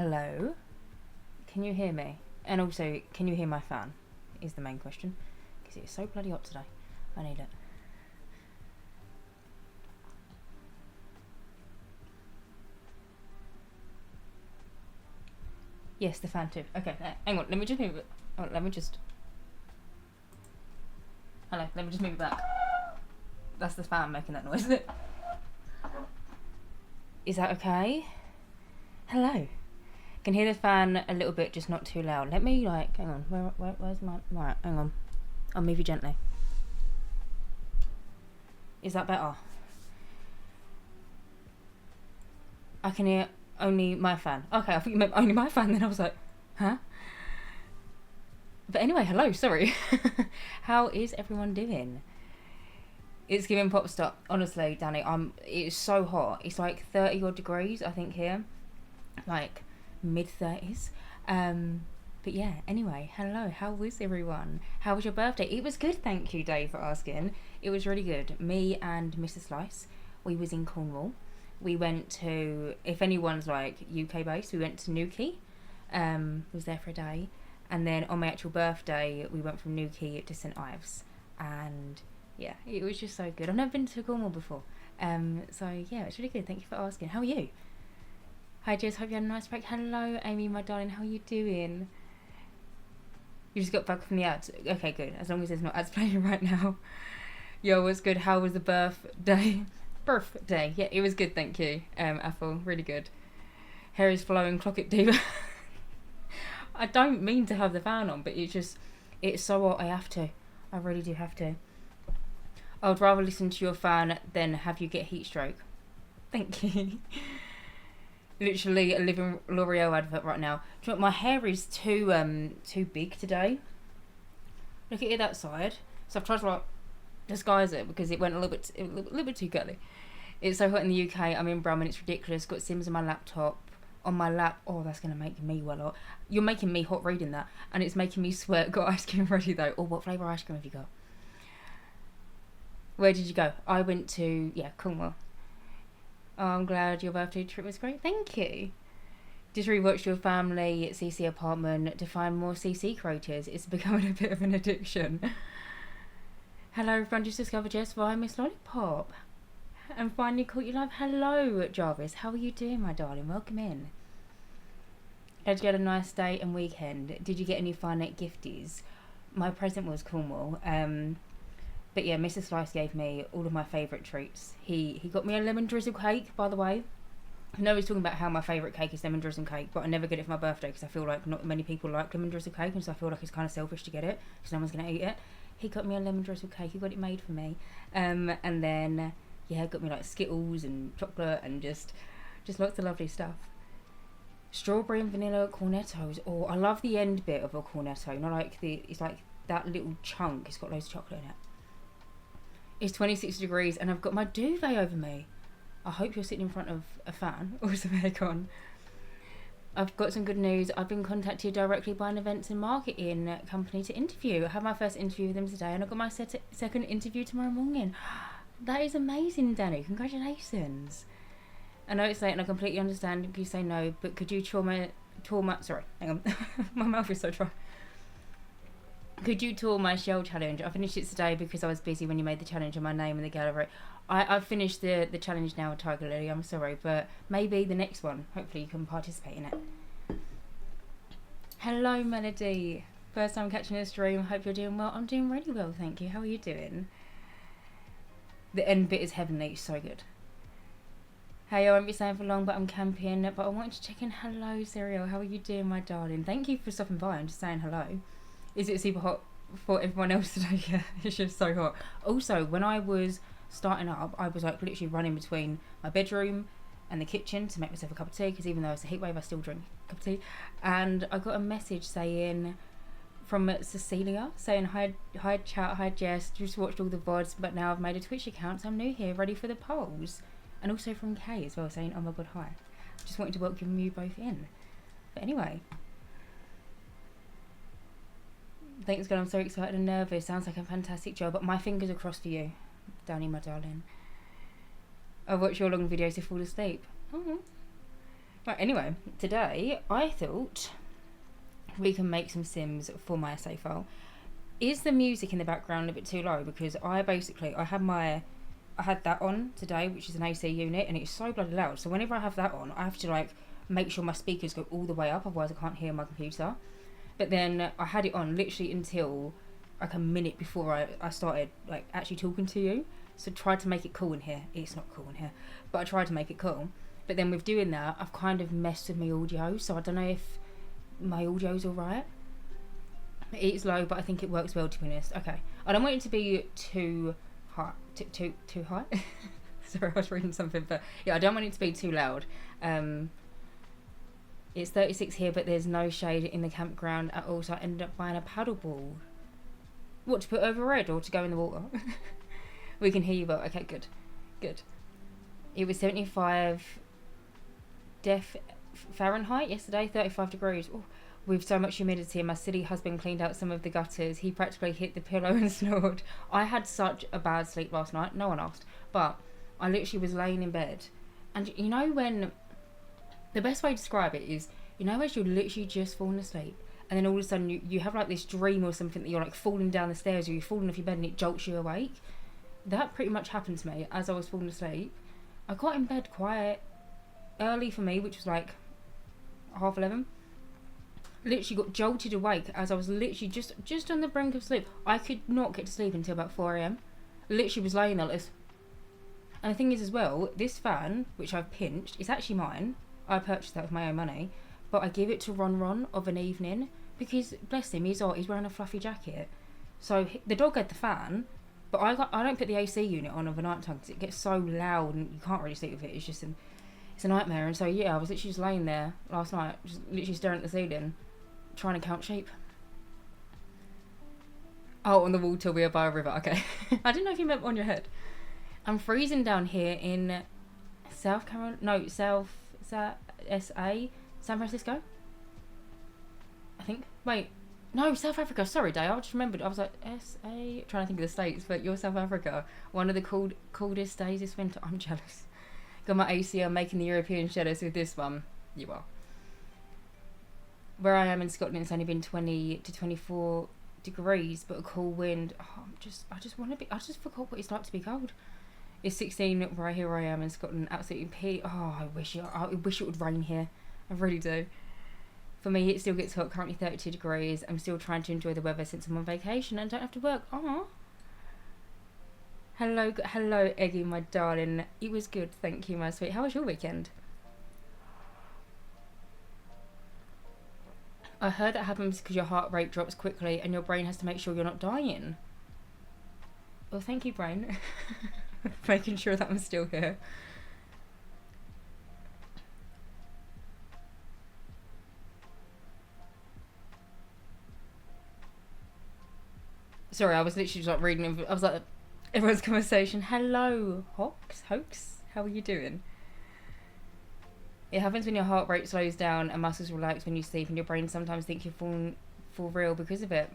Hello? Can you hear me? And also, can you hear my fan? Is the main question. Because it's so bloody hot today. I need it. Yes, the fan too. Okay, hang on. Let me just move it. Oh, let me just... Hello, let me just move it back. That's the fan making that noise, isn't it? Is that okay? Hello? Can hear the fan a little bit, just not too loud. Let me, like, hang on. Where's my... Right, hang on. I'll move you gently. Is that better? I can hear only my fan. Okay, I think you meant only my fan, then I was like, huh? But anyway, hello, sorry. How is everyone doing? It's giving pop star. Honestly, Danny, it's so hot. It's like 30 odd degrees, I think, here. Like, mid-30s. But yeah, anyway, hello, how was everyone? How was your birthday? It was good, thank you, Dave, for asking. It was really good. Me and Mrs. Slice, we was in Cornwall. We went to, if anyone's like UK based, we went to Newquay. Was there for a day. And then on my actual birthday, we went from Newquay to St Ives. And yeah, it was just so good. I've never been to Cornwall before. So yeah, it's really good. Thank you for asking. How are you? Hi Jess, hope you had a nice break. Hello Amy, my darling, how are you doing? You just got back from the ads. Okay, good. As long as there's not ads playing right now. Yo, what's good? How was the birthday? Birthday. Yeah, it was good, thank you. Apple, really good. Hair is flowing, clock it diva. I don't mean to have the fan on, but it's so hot, I have to. I really do have to. I would rather listen to your fan than have you get heat stroke. Thank you. Literally a living L'Oreal advert right now. Do you know what, my hair is too big today. Look at it that side. So I've tried to like disguise it because it went a little bit too curly. It's so hot in the UK. I'm in Brum and it's ridiculous. Got Sims on my laptop. On my lap. Oh, that's gonna make me well hot. You're making me hot reading that, and it's making me sweat. Got ice cream ready though. Oh, what flavour ice cream have you got? Where did you go? I went to Cornwall. Oh, I'm glad your birthday trip was great. Thank you. Just rewatched your family at CC Apartment to find more CC creators. It's becoming a bit of an addiction. Hello, everyone. Just discovered Jess via Miss Lollipop. And finally caught you live. Hello, Jarvis. How are you doing, my darling? Welcome in. Did you have a nice day and weekend? Did you get any fun at gifties? My present was Cornwall. But yeah, Mr. Slice gave me all of my favourite treats. He got me a lemon drizzle cake, by the way. I know he's talking about how my favourite cake is lemon drizzle cake, but I never get it for my birthday because I feel like not many people like lemon drizzle cake, and so I feel like it's kind of selfish to get it because no one's going to eat it. He got me a lemon drizzle cake. He got it made for me. And then, yeah, got me like Skittles and chocolate and just lots of lovely stuff. Strawberry and vanilla cornettos. Oh, I love the end bit of a cornetto. Not like it's like that little chunk. It's got loads of chocolate in it. It's 26 degrees and I've got my duvet over me. I hope you're sitting in front of a fan or some aircon. I've got some good news. I've been contacted directly by an events and marketing company to interview. I had my first interview with them today and I got my second interview tomorrow morning. That is amazing, Danny. Congratulations. I know it's late and I completely understand if you say no, but could you sorry, hang on. My mouth is so dry. Could you tour my shell challenge? I finished it today because I was busy when you made the challenge and my name in the gallery. I've finished the challenge now, Tiger Lily, I'm sorry, but maybe the next one. Hopefully you can participate in it. Hello, Melody. First time catching a stream. Hope you're doing well. I'm doing really well, thank you. How are you doing? The end bit is heavenly. It's so good. Hey, I won't be staying for long, but I'm camping. But I wanted to check in. Hello, Serial. How are you doing, my darling? Thank you for stopping by and just saying hello. Is it super hot for everyone else today? Yeah, it's just so hot. Also, when I was starting up, I was like literally running between my bedroom and the kitchen to make myself a cup of tea, because even though it's a heat wave, I still drink a cup of tea. And I got a message saying from Cecilia saying, hi chat, hi Jess, just watched all the VODs, but now I've made a Twitch account, so I'm new here, ready for the polls. And also from Kay as well, saying, oh my god, hi. Just wanted to welcome you both in. But anyway. Thanks God, I'm so excited and nervous. Sounds like a fantastic job, but my fingers are crossed for you, Danny, my darling. I watch your long videos to fall asleep. Oh. Right, anyway, today I thought we can make some Sims for my essay file. Is the music in the background a bit too low? Because I had that on today, which is an AC unit, and it's so bloody loud. So whenever I have that on, I have to like make sure my speakers go all the way up, otherwise I can't hear my computer. But then I had it on literally until like a minute before I started like actually talking to you. So tried to make it cool in here. It's not cool in here, but I tried to make it cool. But then with doing that, I've kind of messed with my audio, so I don't know if my audio's alright. It's low, but I think it works well, to be honest. Okay, I don't want it to be too high. Too high? Sorry, I was reading something, but yeah, I don't want it to be too loud. It's 36 here, but there's no shade in the campground at all, so I ended up buying a paddleboard. What, to put over it or to go in the water? We can hear you well. Okay, good. It was 75 Fahrenheit yesterday, 35 degrees. Ooh. With so much humidity, my silly husband cleaned out some of the gutters. He practically hit the pillow and snored. I had such a bad sleep last night. No one asked. But I literally was laying in bed. And you know when... The best way to describe it is, you know as you're literally just falling asleep, and then all of a sudden you have like this dream or something that you're like falling down the stairs, or you're falling off your bed and it jolts you awake. That pretty much happened to me as I was falling asleep. I got in bed quite early for me, which was like 11:30. Literally got jolted awake as I was literally just on the brink of sleep. I could not get to sleep until about 4 a.m. Literally was laying there like this. And the thing is as well, this fan, which I've pinched, is actually mine. I purchased that with my own money. But I give it to Ron of an evening because, bless him, he's wearing a fluffy jacket. So the dog had the fan, but I don't put the AC unit on overnight time because it gets so loud and you can't really sleep with it. It's a nightmare. And so yeah, I was literally just laying there last night, just literally staring at the ceiling, trying to count sheep. Oh, on the wall till we are by a river. Okay. I didn't know if you meant on your head. I'm freezing down here in South SA, San Francisco, I think. Wait, no, South Africa. Sorry, Day. I just remembered. I was like SA, trying to think of the states, but you're South Africa. One of the coldest days this winter. I'm jealous. Got my AC on, making the Europeans jealous with this one. You are. Where I am in Scotland, it's only been 20 to 24 degrees, but a cool wind. Oh, I just forgot what it's like to be cold. It's 16 right here where I am in Scotland. Absolutely pee. Oh, I wish it would rain here. I really do. For me, it still gets hot. Currently 32 degrees. I'm still trying to enjoy the weather since I'm on vacation and don't have to work. Aww. Hello, Eggy, my darling. It was good, thank you, my sweet. How was your weekend? I heard that happens because your heart rate drops quickly and your brain has to make sure you're not dying. Well, thank you, brain. Making sure that I'm still here. Sorry, I was literally just like reading. I was like, everyone's conversation. Hello, Hoax. How are you doing? It happens when your heart rate slows down and muscles relax when you sleep, and your brain sometimes thinks you're falling for real because of it.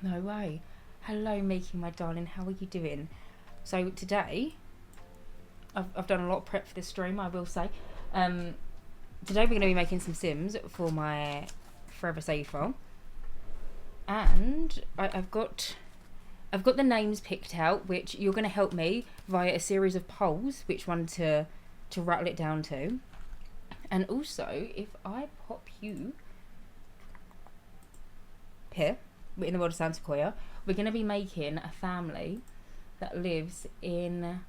No way. Hello, Miki, my darling. How are you doing? So today, I've done a lot of prep for this stream, I will say. Today we're going to be making some Sims for my Forever Save file. And I've got the names picked out, which you're going to help me via a series of polls, which one to rattle it down to. And also, if I pop you here, in the world of San Sequoia, we're going to be making a family that lives in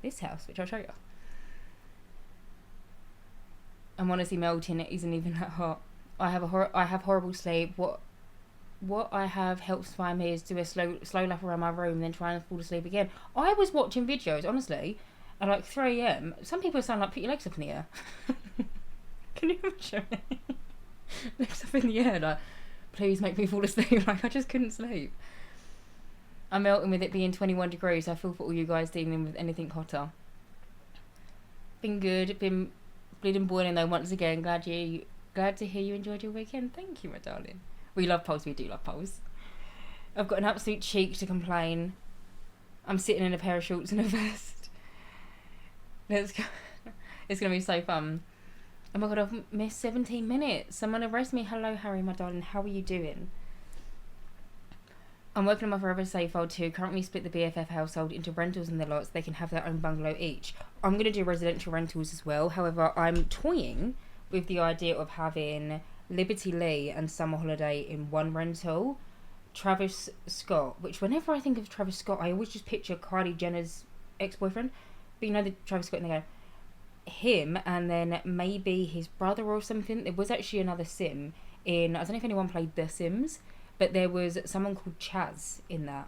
this house, which I'll show you. And honestly, melting it isn't even that hot. I have horrible sleep. What I have helps find me is do a slow lap around my room, then try and fall asleep again. I was watching videos, honestly, at like 3 a.m. Some people sound like put your legs up in the air. Can you imagine? Legs up in the air, like, please make me fall asleep. Like, I just couldn't sleep. I'm melting with it being 21 degrees. I feel for all you guys dealing with anything hotter. Been good. Been bleeding boiling though once again. Glad to hear you enjoyed your weekend. Thank you, my darling. We love polls. We do love polls. I've got an absolute cheek to complain. I'm sitting in a pair of shorts and a vest. Let's go. It's going to be so fun. Oh my god, I've missed 17 minutes. Someone arrest me. Hello, Harry, my darling. How are you doing? I'm working on my forever save file too. Currently split the BFF household into rentals in the lots. They can have their own bungalow each. I'm going to do residential rentals as well. However, I'm toying with the idea of having Liberty Lee and Summer Holiday in one rental. Travis Scott, which whenever I think of Travis Scott, I always just picture Kylie Jenner's ex-boyfriend. But you know the Travis Scott, and they go, him, and then maybe his brother or something. There was actually another Sim in, I don't know if anyone played The Sims, but there was someone called Chaz in that.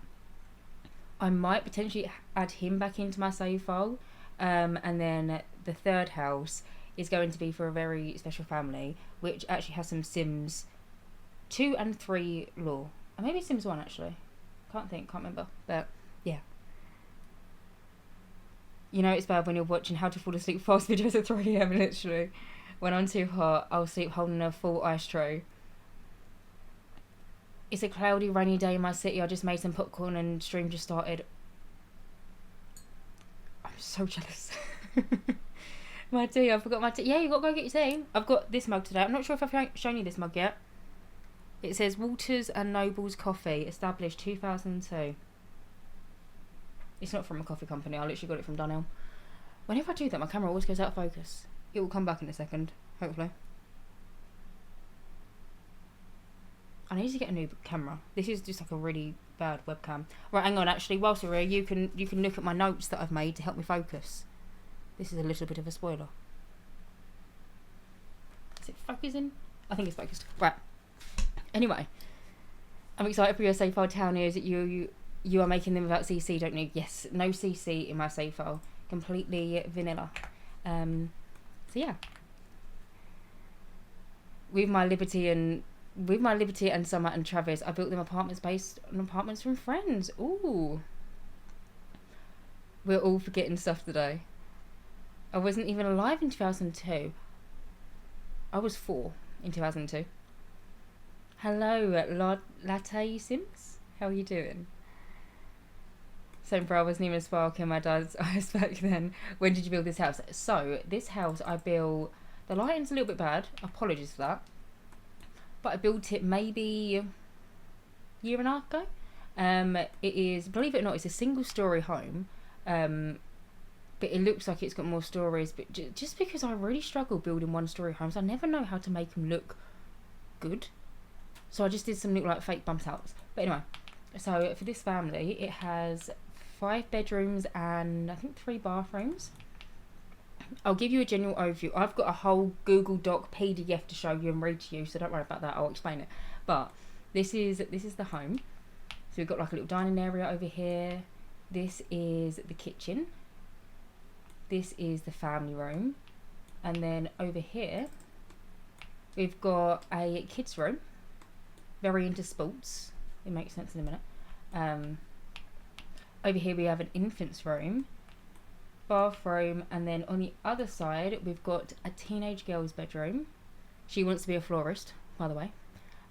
I might potentially add him back into my save file. And then the third house is going to be for a very special family, which actually has some Sims 2 and 3 lore. Or maybe Sims 1 actually. Can't remember. But yeah. You know it's bad when you're watching how to fall asleep fast videos at 3 AM literally. When I'm too hot, I'll sleep holding a full ice tray. It's a cloudy, rainy day in my city. I just made some popcorn and stream just started. I'm so jealous. My tea, I forgot my tea. Yeah, you got to go get your tea. I've got this mug today. I'm not sure if I've shown you this mug yet. It says Walters and Noble's Coffee, established 2002. It's not from a coffee company. I literally got it from Dunhill. Whenever I do that, my camera always goes out of focus. It will come back in a second, hopefully. I need to get a new camera. This is just like a really bad webcam. Right, hang on. Actually, whilst we're here, you can look at my notes that I've made to help me focus. This is a little bit of a spoiler. Is it focusing? I think it's focused. Right. Anyway, I'm excited for your save file town is that you are making them without CC, don't you? Yes, no CC in my save file. Completely vanilla. So yeah. With my Liberty and Summer and Travis, I built them apartments based on apartments from friends. Ooh. We're all forgetting stuff today. I wasn't even alive in 2002. I was 4 in 2002. Hello, Latte Sims. How are you doing? Same for I wasn't even a spark in my dad's eyes back then. When did you build this house? So, this house I built... The lighting's a little bit bad. Apologies for that. But I built it maybe a year and a half ago. It is, believe it or not, it's a single story home. But it looks like it's got more stories. But just because I really struggle building one story homes, I never know how to make them look good. So I just did some little like fake bump outs. But anyway, so for this family, it has 5 bedrooms and I think 3 bathrooms. I'll give you a general overview. I've got a whole Google Doc PDF to show you and read to you, so don't worry about that. I'll explain it. But this is the home. So we've got like a little dining area over here. This is the kitchen. This is the family room. And then over here, we've got a kids room. Very into sports. It makes sense in a minute. Over here we have an infant's room. Bathroom, and then on the other side we've got a teenage girl's bedroom. She wants to be a florist, by the way.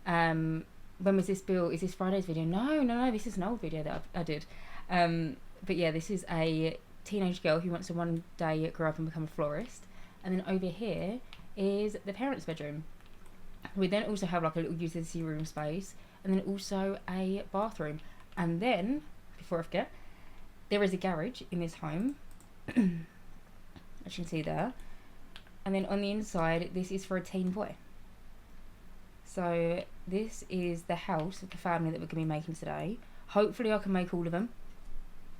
When was this built? Is this Friday's video? No, this is an old video that I did. But yeah, this is a teenage girl who wants to one day grow up and become a florist. And then over here is the parents' bedroom. We then also have like a little utility room space, and then also a bathroom. And then, before I forget, there is a garage in this home. As you can see there. And then on the inside, this is for a teen boy. So this is the house of the family that we're going to be making today. Hopefully I can make all of them.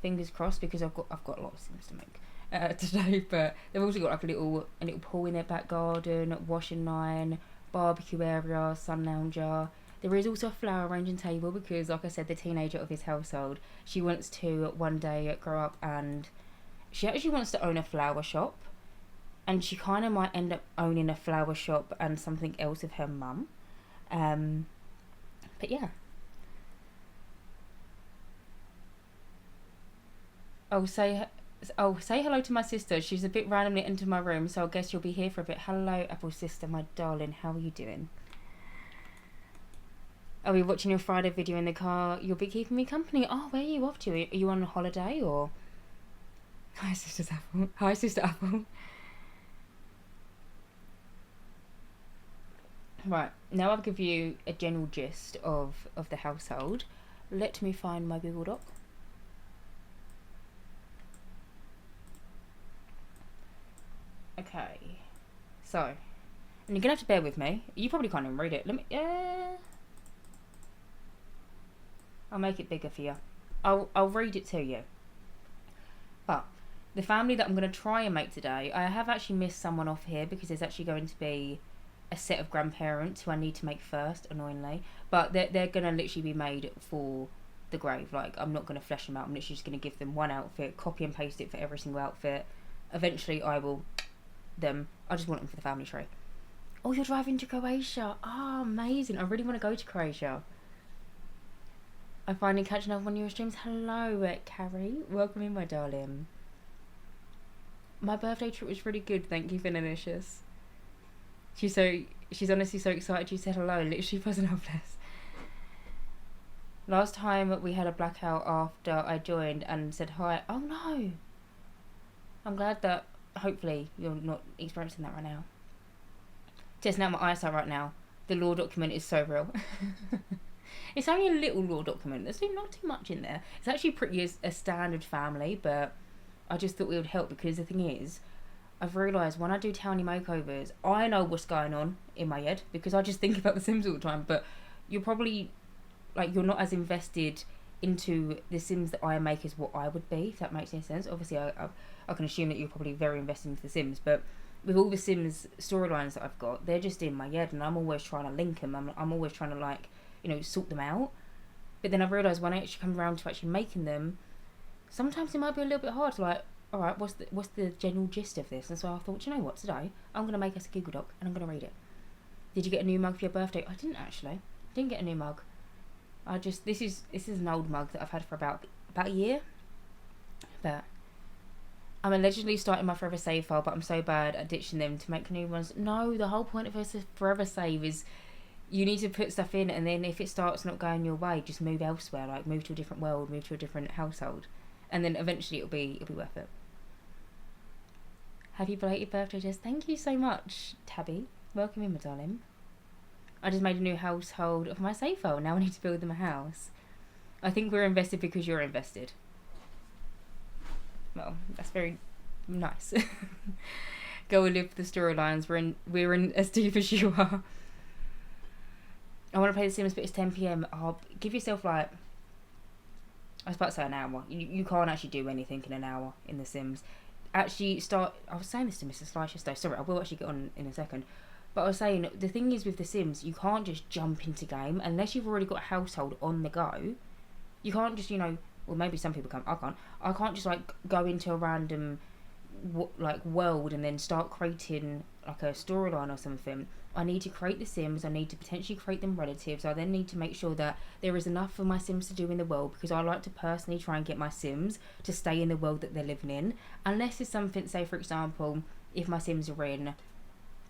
Fingers crossed, because I've got lots of things to make today. But they've also got like a little pool in their back garden, washing line, barbecue area, sun lounger. There is also a flower arranging table because, like I said, the teenager of his household, she wants to one day grow up and she actually wants to own a flower shop, and she kind of might end up owning a flower shop and something else with her mum. But yeah. Say hello to my sister. She's a bit randomly into my room, so I guess you'll be here for a bit. Hello, Apple sister, my darling. How are you doing? Are we watching your Friday video in the car? You'll be keeping me company. Oh, where are you off to? Are you on a holiday or... Hi, Sister Apple. Right, now I'll give you a general gist of the household. Let me find my Google Doc. Okay, so, and you're gonna have to bear with me. You probably can't even read it. Let me. I'll make it bigger for you. I'll read it to you. But the family that I'm going to try and make today, I have actually missed someone off here because there's actually going to be a set of grandparents who I need to make first, annoyingly. But they're going to literally be made for the grave. Like, I'm not going to flesh them out. I'm literally just going to give them one outfit, copy and paste it for every single outfit. Eventually, I will them. I just want them for the family tree. Oh, you're driving to Croatia. Oh, amazing. I really want to go to Croatia. I'm finally catching up on your streams. Hello, Carrie. Welcome in, my darling. My birthday trip was really good. Thank you, Finalicious. She's honestly so excited. She said hello. Literally wasn't hopeless. Last time we had a blackout after I joined and said hi. Oh no. I'm glad that hopefully you're not experiencing that right now. Testing out my eyesight right now. The law document is so real. It's only a little law document. There's not too much in there. It's actually pretty a standard family, but I just thought it would help because the thing is, I've realised when I do townie makeovers, I know what's going on in my head because I just think about The Sims all the time. But you're probably, like, you're not as invested into The Sims that I make as what I would be, if that makes any sense. Obviously, I can assume that you're probably very invested into The Sims, but with all the Sims storylines that I've got, they're just in my head and I'm always trying to link them. I'm always trying to, like, sort them out. But then I've realised when I actually come around to actually making them, sometimes it might be a little bit hard to, like, alright, what's the general gist of this? And so I thought, you know what, today I'm going to make us a Google Doc and I'm going to read it. Did you get a new mug for your birthday? I didn't actually. Didn't get a new mug. This is an old mug that I've had for about a year. But I'm allegedly starting my Forever Save file, but I'm so bad at ditching them to make new ones. No, the whole point of a Forever Save is you need to put stuff in, and then if it starts not going your way, just move elsewhere, like move to a different world, move to a different household, and then eventually it'll be worth it. Happy belated birthday, Jess. Thank you so much, Tabby. Welcome in, my darling. I just made a new household of my save file. Now I need to build them a house. I think we're invested because you're invested. Well, that's very nice. Go and live the storylines. We're in as deep as you are. I want to play The Sims, but it's 10 p.m. Oh, give yourself, like, I was about to say an hour. You can't actually do anything in an hour in The Sims. Actually, I was saying this to Mr. Slice yesterday. Sorry, I will actually get on in a second. But I was saying, the thing is with The Sims, you can't just jump into game unless you've already got a household on the go. You can't just, well, maybe some people can. I can't just, like, go into a random, world and then start creating, like, a storyline or something. I need to create the Sims. I need to potentially create them relatives. I then need to make sure that there is enough for my Sims to do in the world, because I like to personally try and get my Sims to stay in the world that they're living in. Unless it's something, say for example, if my Sims are in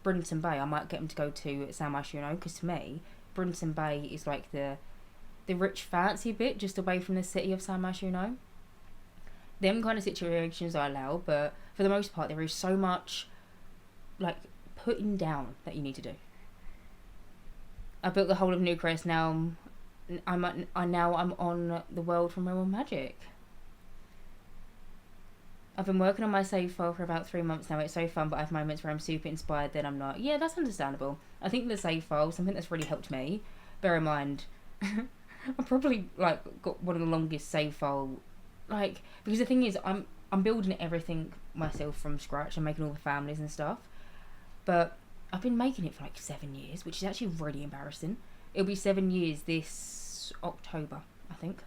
Brinton Bay, I might get them to go to San Sequoia, because to me, Brinton Bay is like the rich fancy bit just away from the city of San Sequoia. Them kind of situations I allow, but for the most part there is so much, like, putting down that you need to do. I built the whole of Newcrest. Now I'm on the world from Realm of Magic. I've been working on my save file for about 3 months now. It's so fun, but I have moments where I'm super inspired, then I'm not. Yeah, that's understandable. I think the save file, something that's really helped me, bear in mind, I've probably, like, got one of the longest save file, like, because the thing is, I'm building everything myself from scratch and making all the families and stuff. But I've been making it for like 7 years, which is actually really embarrassing. It'll be 7 years this October, I think.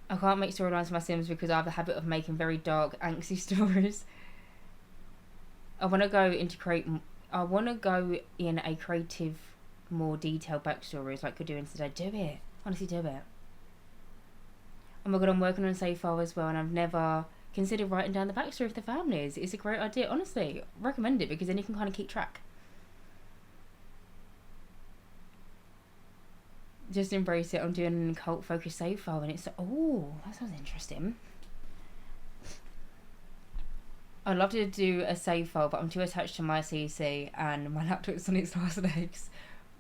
I can't make storylines for my Sims because I have a habit of making very dark, angsty stories. I want to go in a creative, more detailed backstories like we're doing today. Do it. Honestly, do it. Oh my god, I'm working on a save file as well, and I've never considered writing down the backstory of the families. It's a great idea. Honestly, recommend it, because then you can kind of keep track. Just embrace it. I'm doing a cult focused save file, and it's, oh, that sounds interesting. I'd love to do a save file, but I'm too attached to my CC and my laptop's on its last legs.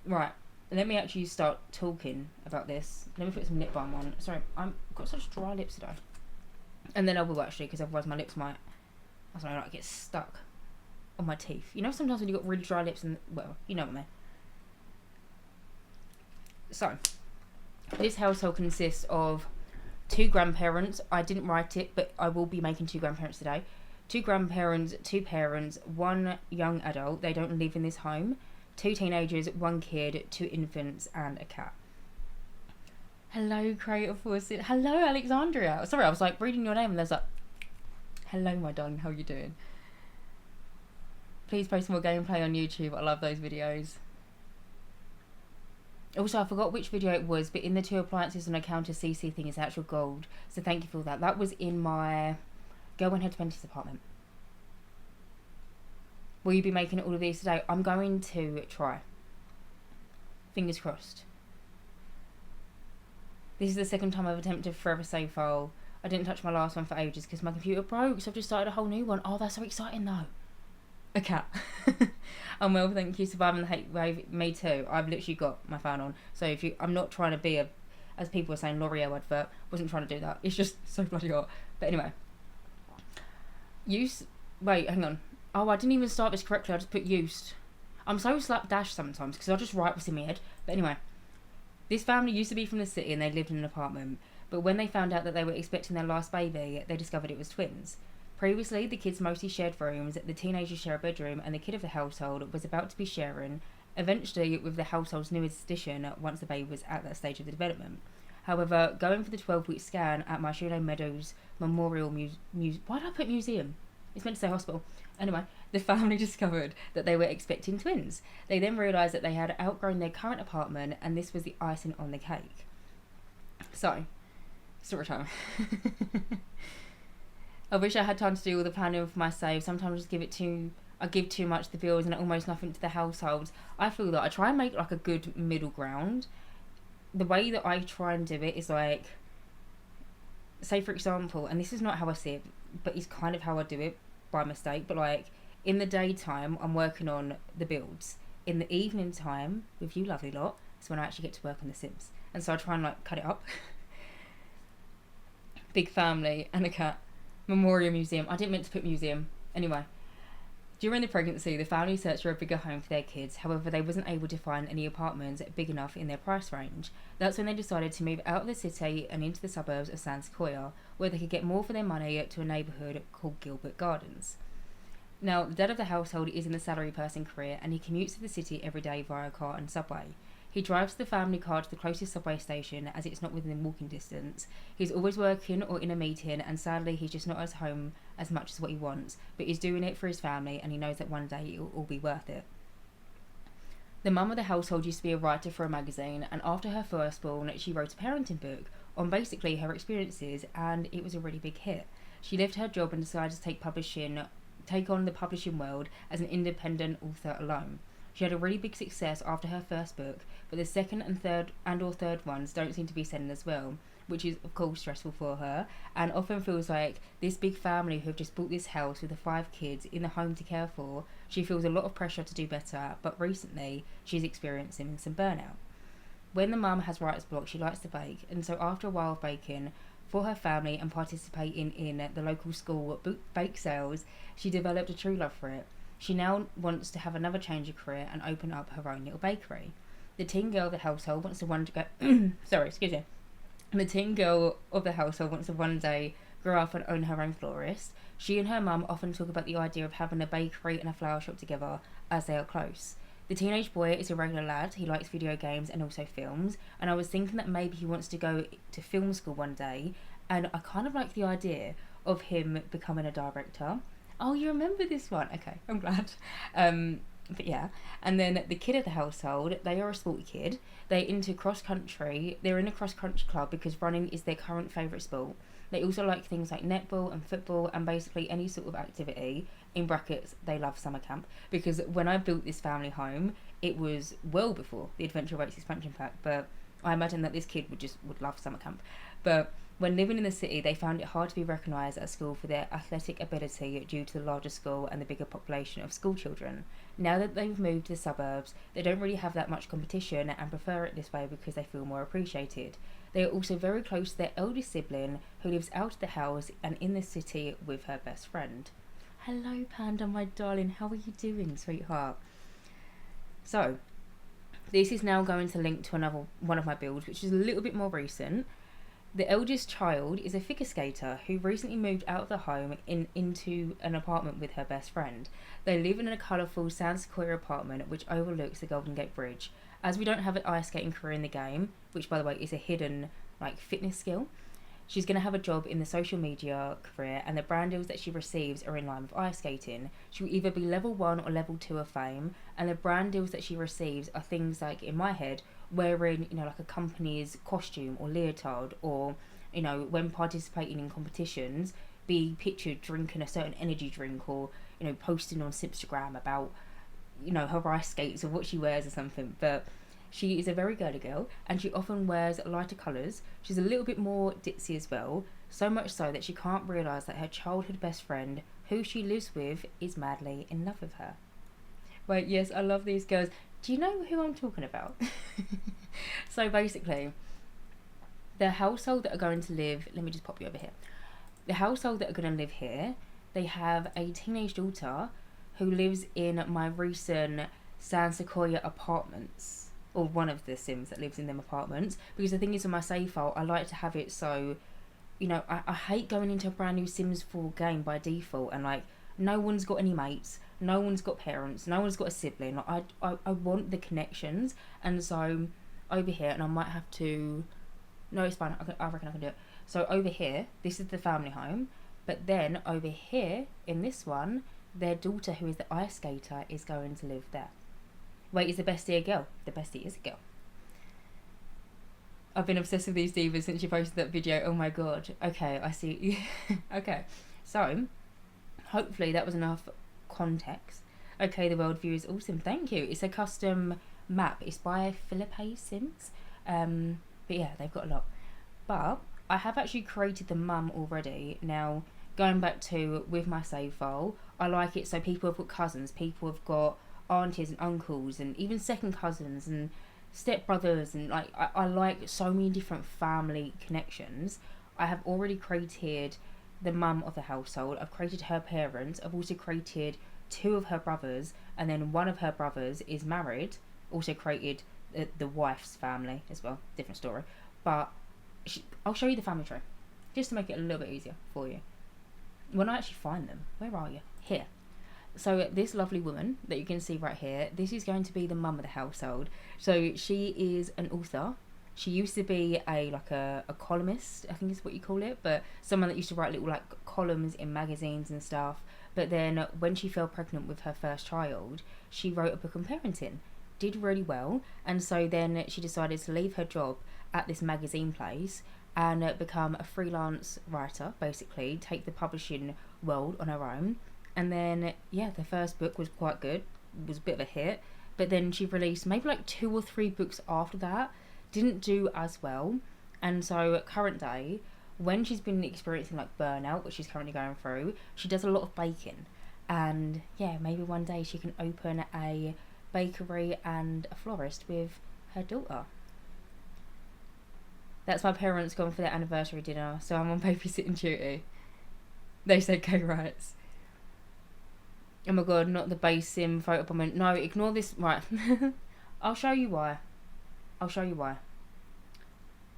Right, let me actually start talking about this. Let me put some lip balm on. Sorry, I've got such dry lips today. And then I will actually, because otherwise my lips might, I don't know, like get stuck on my teeth. You know, sometimes when you've got really dry lips and, well, you know what I mean. So, this household consists of 2 grandparents. I didn't write it, but I will be making 2 grandparents today. 2 grandparents, 2 parents, 1 young adult. They don't live in this home. 2 teenagers, 1 kid, 2 infants, and a cat. Hello, Creative Force. Hello, Alexandria. Sorry, I was like reading your name and there's like, hello, my darling. How are you doing? Please post more gameplay on YouTube. I love those videos. Also, I forgot which video it was, but in the 2 appliances and a counter CC thing is actual gold. So thank you for that. That was in my Go and Head to Bentley's apartment. Will you be making all of these today? I'm going to try. Fingers crossed. This is the second time I've attempted a forever save file. I didn't touch my last one for ages because my computer broke, so I've just started a whole new one. Oh, that's so exciting though. A cat. I'm well, thank you. Surviving the hate wave. Me too. I've literally got my fan on. So if you, I'm not trying to be a, as people were saying, L'Oreal advert. Wasn't trying to do that. It's just so bloody hot. But anyway. Wait, hang on. Oh, I didn't even start this correctly. I just put used. I'm so slapdash sometimes because I just write what's in my head. But anyway. This family used to be from the city and they lived in an apartment. But when they found out that they were expecting their last baby, they discovered it was twins. Previously, the kids mostly shared rooms, the teenagers share a bedroom, and the kid of the household was about to be sharing, eventually with the household's newest addition once the baby was at that stage of the development. However, going for the 12-week scan at Marshall Meadows Memorial Museum... Why did I put museum? It's meant to say hospital. Anyway, the family discovered that they were expecting twins. They then realised that they had outgrown their current apartment, and this was the icing on the cake. So, story time. I wish I had time to do all the planning of my save. Sometimes I give too much to the bills and almost nothing to the households. I feel that I try and make like a good middle ground. The way that I try and do it is like, say for example, and this is not how I see it, but it's kind of how I do it by mistake, but like in the daytime I'm working on the builds. In the evening time, with you lovely lot, is when I actually get to work on the Sims. And so I try and like cut it up. Big family and a cat. Memorial Museum. I didn't mean to put museum. Anyway, during the pregnancy, the family searched for a bigger home for their kids. However, they wasn't able to find any apartments big enough in their price range. That's when they decided to move out of the city and into the suburbs of San Sequoia, where they could get more for their money to a neighbourhood called Gilbert Gardens. Now, the dad of the household is in the salary person career and he commutes to the city every day via car and subway. He drives the family car to the closest subway station as it's not within walking distance. He's always working or in a meeting and sadly he's just not at home as much as what he wants, but he's doing it for his family and he knows that one day it will all be worth it. The mum of the household used to be a writer for a magazine, and after her firstborn she wrote a parenting book on basically her experiences, and it was a really big hit. She left her job and decided to take on the publishing world as an independent author alone. She had a really big success after her first book, but the second and third ones don't seem to be selling as well, which is of course stressful for her, and often feels like this big family who have just bought this house with the 5 kids in the home to care for, she feels a lot of pressure to do better, but recently she's experiencing some burnout. When the mum has writer's block, she likes to bake, and so after a while of baking for her family and participating in the local school bake sales, she developed a true love for it. She now wants to have another change of career and open up her own little bakery. The teen girl of the household wants to one day grow up and own her own florist. She and her mum often talk about the idea of having a bakery and a flower shop together as they are close. The teenage boy is a regular lad. He likes video games and also films, and I was thinking that maybe he wants to go to film school one day, and I kind of like the idea of him becoming a director. Oh, you remember this one? Okay, I'm glad. But yeah, and then the kid of the household, they are a sporty kid. They're into cross-country. They're in a cross-country club because running is their current favourite sport. They also like things like netball and football and basically any sort of activity. In brackets, they love summer camp. Because when I built this family home, it was well before the Adventure Rates expansion pack. But I imagine that this kid would love summer camp. But When living in the city, they found it hard to be recognised at school for their athletic ability due to the larger school and the bigger population of school children. Now that they've moved to the suburbs, they don't really have that much competition and prefer it this way because they feel more appreciated. They are also very close to their eldest sibling, who lives out of the house and in the city with her best friend. Hello, Panda, my darling. How are you doing, sweetheart? So, this is now going to link to another one of my builds, which is a little bit more recent. The eldest child is a figure skater who recently moved out of the home into an apartment with her best friend. They live in a colourful San Sequoia apartment which overlooks the Golden Gate Bridge. As we don't have an ice skating career in the game, which by the way is a hidden fitness skill, she's going to have a job in the social media career, and the brand deals that she receives are in line with ice skating. She will either be level 1 or level 2 of fame, and the brand deals that she receives are things like, in my head, wearing, a company's costume or leotard, or, when participating in competitions, be pictured drinking a certain energy drink, or, posting on Instagram about, her ice skates or what she wears or something. But she is a very girly girl, and she often wears lighter colours. She's a little bit more ditzy as well, so much so that she can't realise that her childhood best friend, who she lives with, is madly in love with her. Wait, yes, I love these girls. Do you know who I'm talking about? So basically, the household that are going to live... Let me just pop you over here. The household that are going to live here, they have a teenage daughter who lives in my recent San Sequoia Apartments, or one of the Sims that lives in them apartments, because the thing is, on my save file, I like to have it so, I hate going into a brand new Sims 4 game by default, and no one's got any mates, no one's got parents, no one's got a sibling. I want the connections, and so over here, and I might have to, no, it's fine, I reckon I can do it. So over here, this is the family home, but then over here, in this one, their daughter, who is the ice skater, is going to live there. Wait, is the bestie a girl? The bestie is a girl. I've been obsessed with these divas since you posted that video. Oh my god. Okay, I see. Okay, so hopefully that was enough context. Okay, the worldview is awesome. Thank you. It's a custom map. It's by Philippe Sims. But yeah, they've got a lot. But I have actually created the mum already. Now, going back to with my save file, I like it so people have got cousins, people have got aunties and uncles, and even second cousins and stepbrothers, and I like so many different family connections. I have already created the mum of the household. I've created her parents. I've also created 2 of her brothers, and then one of her brothers is married. Also created the wife's family as well. Different story, but I'll show you the family tree just to make it a little bit easier for you. When I actually find them, where are you? Here. So this lovely woman that you can see right here, this is going to be the mum of the household. So she is an author. She used to be a columnist, I think is what you call it, but someone that used to write little columns in magazines and stuff. But then when she fell pregnant with her first child, she wrote a book on parenting, did really well, and so then she decided to leave her job at this magazine place and become a freelance writer, basically, take the publishing world on her own. And then, yeah, the first book was quite good, was a bit of a hit, but then she released maybe 2 or 3 books after that, didn't do as well, and so current day, when she's been experiencing burnout, which she's currently going through, she does a lot of baking, and yeah, maybe one day she can open a bakery and a florist with her daughter. That's my parents gone for their anniversary dinner, so I'm on babysitting duty. They said gay rights. Oh my god, not the base sim photo bomb. No, ignore this. Right. I'll show you why.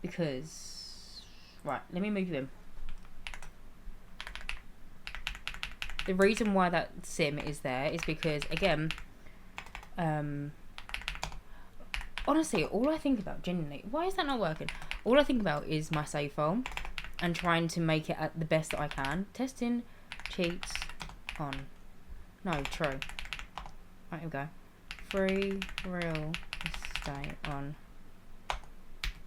Because... Right, let me move you in. The reason why that sim is there is because, again... honestly, all I think about, genuinely... Why is that not working? All I think about is my save file and trying to make it at the best that I can. Testing cheats on. No, true. Right, here we go. Free real estate on.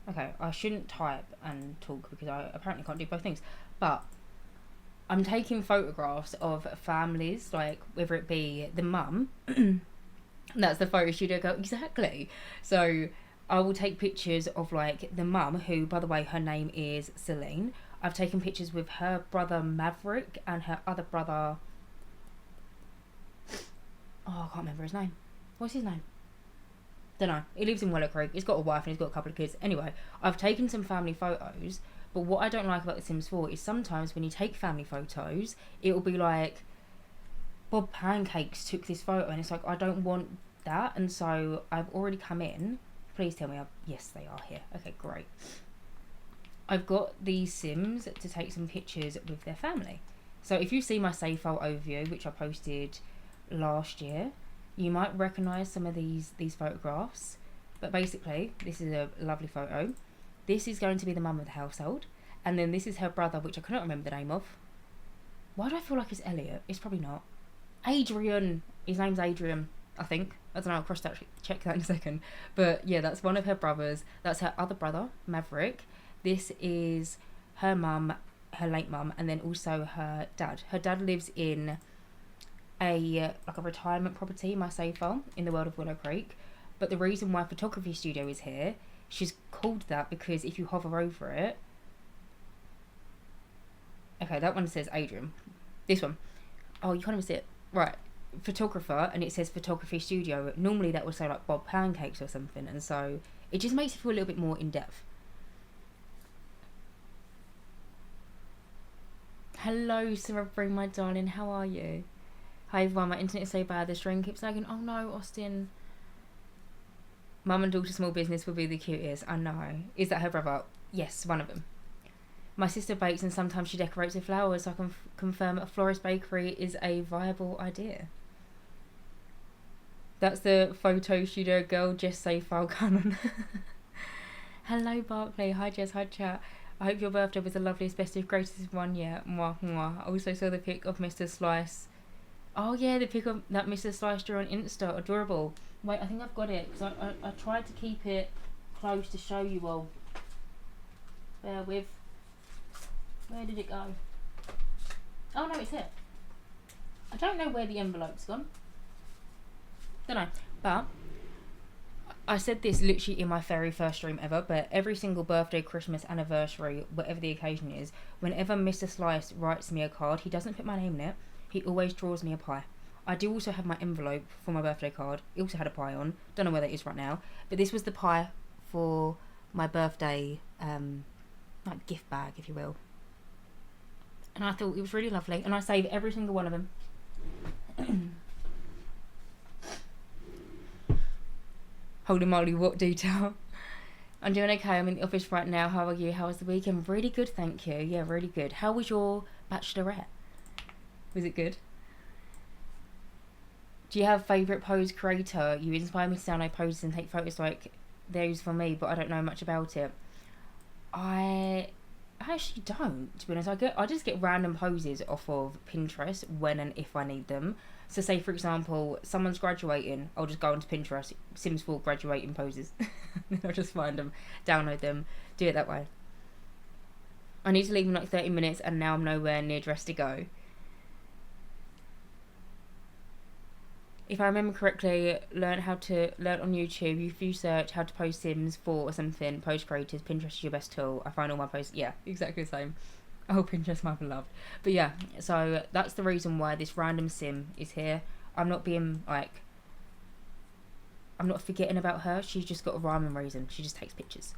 Okay, I shouldn't type and talk because I apparently can't do both things. But I'm taking photographs of families, whether it be the mum. That's the photo studio girl. Exactly. So I will take pictures of like the mum, who by the way her name is Celine. I've taken pictures with her brother Maverick and her other brother. Oh, I can't remember his name. What's his name? Don't know. He lives in Willow Creek. He's got a wife and he's got a couple of kids. Anyway, I've taken some family photos. But what I don't like about The Sims 4 is sometimes when you take family photos, it will be like, Bob Pancakes took this photo, and it's like, I don't want that. And so I've already come in. Please tell me. Yes, they are here. Okay, great. I've got these Sims to take some pictures with their family. So if you see my save file overview, which I posted last year, you might recognise some of these photographs. But basically, this is a lovely photo. This is going to be the mum of the household. And then this is her brother, which I cannot remember the name of. Why do I feel like it's Elliot? It's probably not. Adrian. His name's Adrian, I think. I don't know, I'll check that in a second. But yeah, that's one of her brothers. That's her other brother, Maverick. This is her mum, her late mum, and then also her dad. Her dad lives in a retirement property, my save file, in the world of Willow Creek. But the reason why photography studio is here, she's called that because if you hover over it... Okay, that one says Adrian. This one. Oh, you can't even see it. Right. Photographer, and it says photography studio. Normally that would say like Bob Pancakes or something, and so it just makes it feel a little bit more in depth. Hello, Sarah Bring, my darling. How are you? Hi everyone. My internet's so bad. The string keeps lagging. Oh no, Austin. Mum and daughter small business will be the cutest. I know. Is that her brother? Yes, one of them. My sister bakes and sometimes she decorates with flowers, so I can confirm a florist bakery is a viable idea. That's the photo studio girl, Jess Safe File Canon. Hello, Barclay. Hi, Jess. Hi, chat. I hope your birthday was the loveliest, bestest, greatest one yet. Mwah, mwah. I also saw the pic of Mr. Slice. Oh, yeah, the pic of that Mr. Slice drew on Insta. Adorable. Wait, I think I've got it, because I tried to keep it close to show you all. Bear with. Where did it go? Oh, no, it's here. I don't know where the envelope's gone. Don't know. But I said this literally in my very first stream ever, but every single birthday, Christmas, anniversary, whatever the occasion is, whenever Mr. Slice writes me a card, he doesn't put my name in it. He always draws me a pie. I do also have my envelope for my birthday card. It also had a pie on. Don't know where that is right now. But this was the pie for my birthday, like gift bag, if you will. And I thought it was really lovely. And I save every single one of them. Holy moly, what detail. I'm doing okay. I'm in the office right now. How are you? How was the weekend? Really good, thank you. Yeah, really good. How was your bachelorette? Was it good? Do you have a favourite pose creator? You inspire me to download poses and take photos like those for me, but I don't know much about it. I actually don't, to be honest. I just get random poses off of Pinterest when and if I need them. So say, for example, someone's graduating, I'll just go onto Pinterest, Sims 4 graduating poses. Then I'll just find them, download them, do it that way. I need to leave in like 30 minutes and now I'm nowhere near dressed to go. If I remember correctly, learn on YouTube. If you search how to post Sims 4 or something, post creators, Pinterest is your best tool. I find all my posts, yeah, exactly the same. Oh, Pinterest, my beloved. But yeah, so that's the reason why this random Sim is here. I'm not forgetting about her. She's just got a rhyme and reason. She just takes pictures.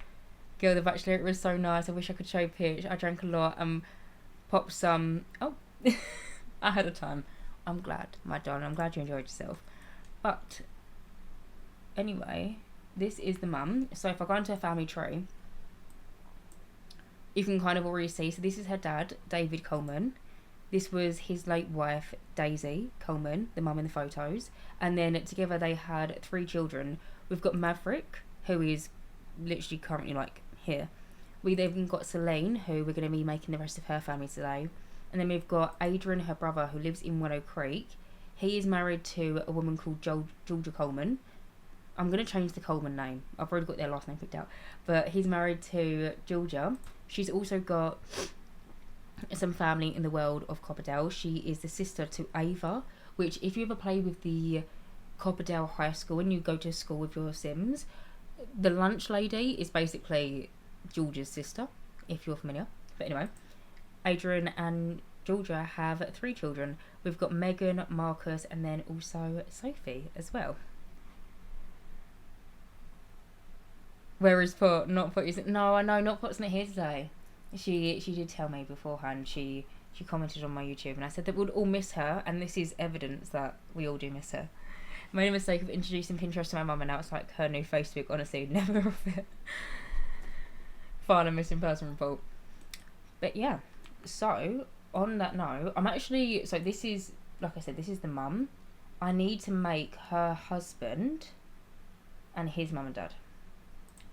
Girl, the Bachelorette was so nice. I wish I could show pitch. I drank a lot and popped some. Oh, I had a time. I'm glad, my darling. I'm glad you enjoyed yourself. But anyway, this is the mum. So if I go into her family tree, you can kind of already see. So this is her dad, David Coleman. This was his late wife, Daisy Coleman, the mum in the photos. And then together they had 3 children. We've got Maverick, who is literally currently like here. We've even got Celine, who we're going to be making the rest of her family today. And then we've got Adrian, her brother, who lives in Willow Creek. He is married to a woman called Georgia Coleman. I'm going to change the Coleman name. I've already got their last name picked out. But he's married to Georgia. She's also got some family in the world of Copperdale. She is the sister to Ava, which if you ever play with the Copperdale High School and you go to school with your Sims, The lunch lady is basically Georgia's sister, if you're familiar. But anyway, Adrian and Georgia have 3 children. We've got Megan, Marcus, and then also Sophie as well. Where is Pot? Not Pot isn't. No, I know Not Pot's not here today. She did tell me beforehand. She commented on my YouTube, and I said that we'd all miss her, and this is evidence that we all do miss her. Made a mistake of introducing Pinterest to my mum, and now it's like her new Facebook. Honestly, never off it. File a missing person report. But yeah, so on that note, I'm actually, so this is, like I said, this is the mum. I need to make her husband and his mum and dad.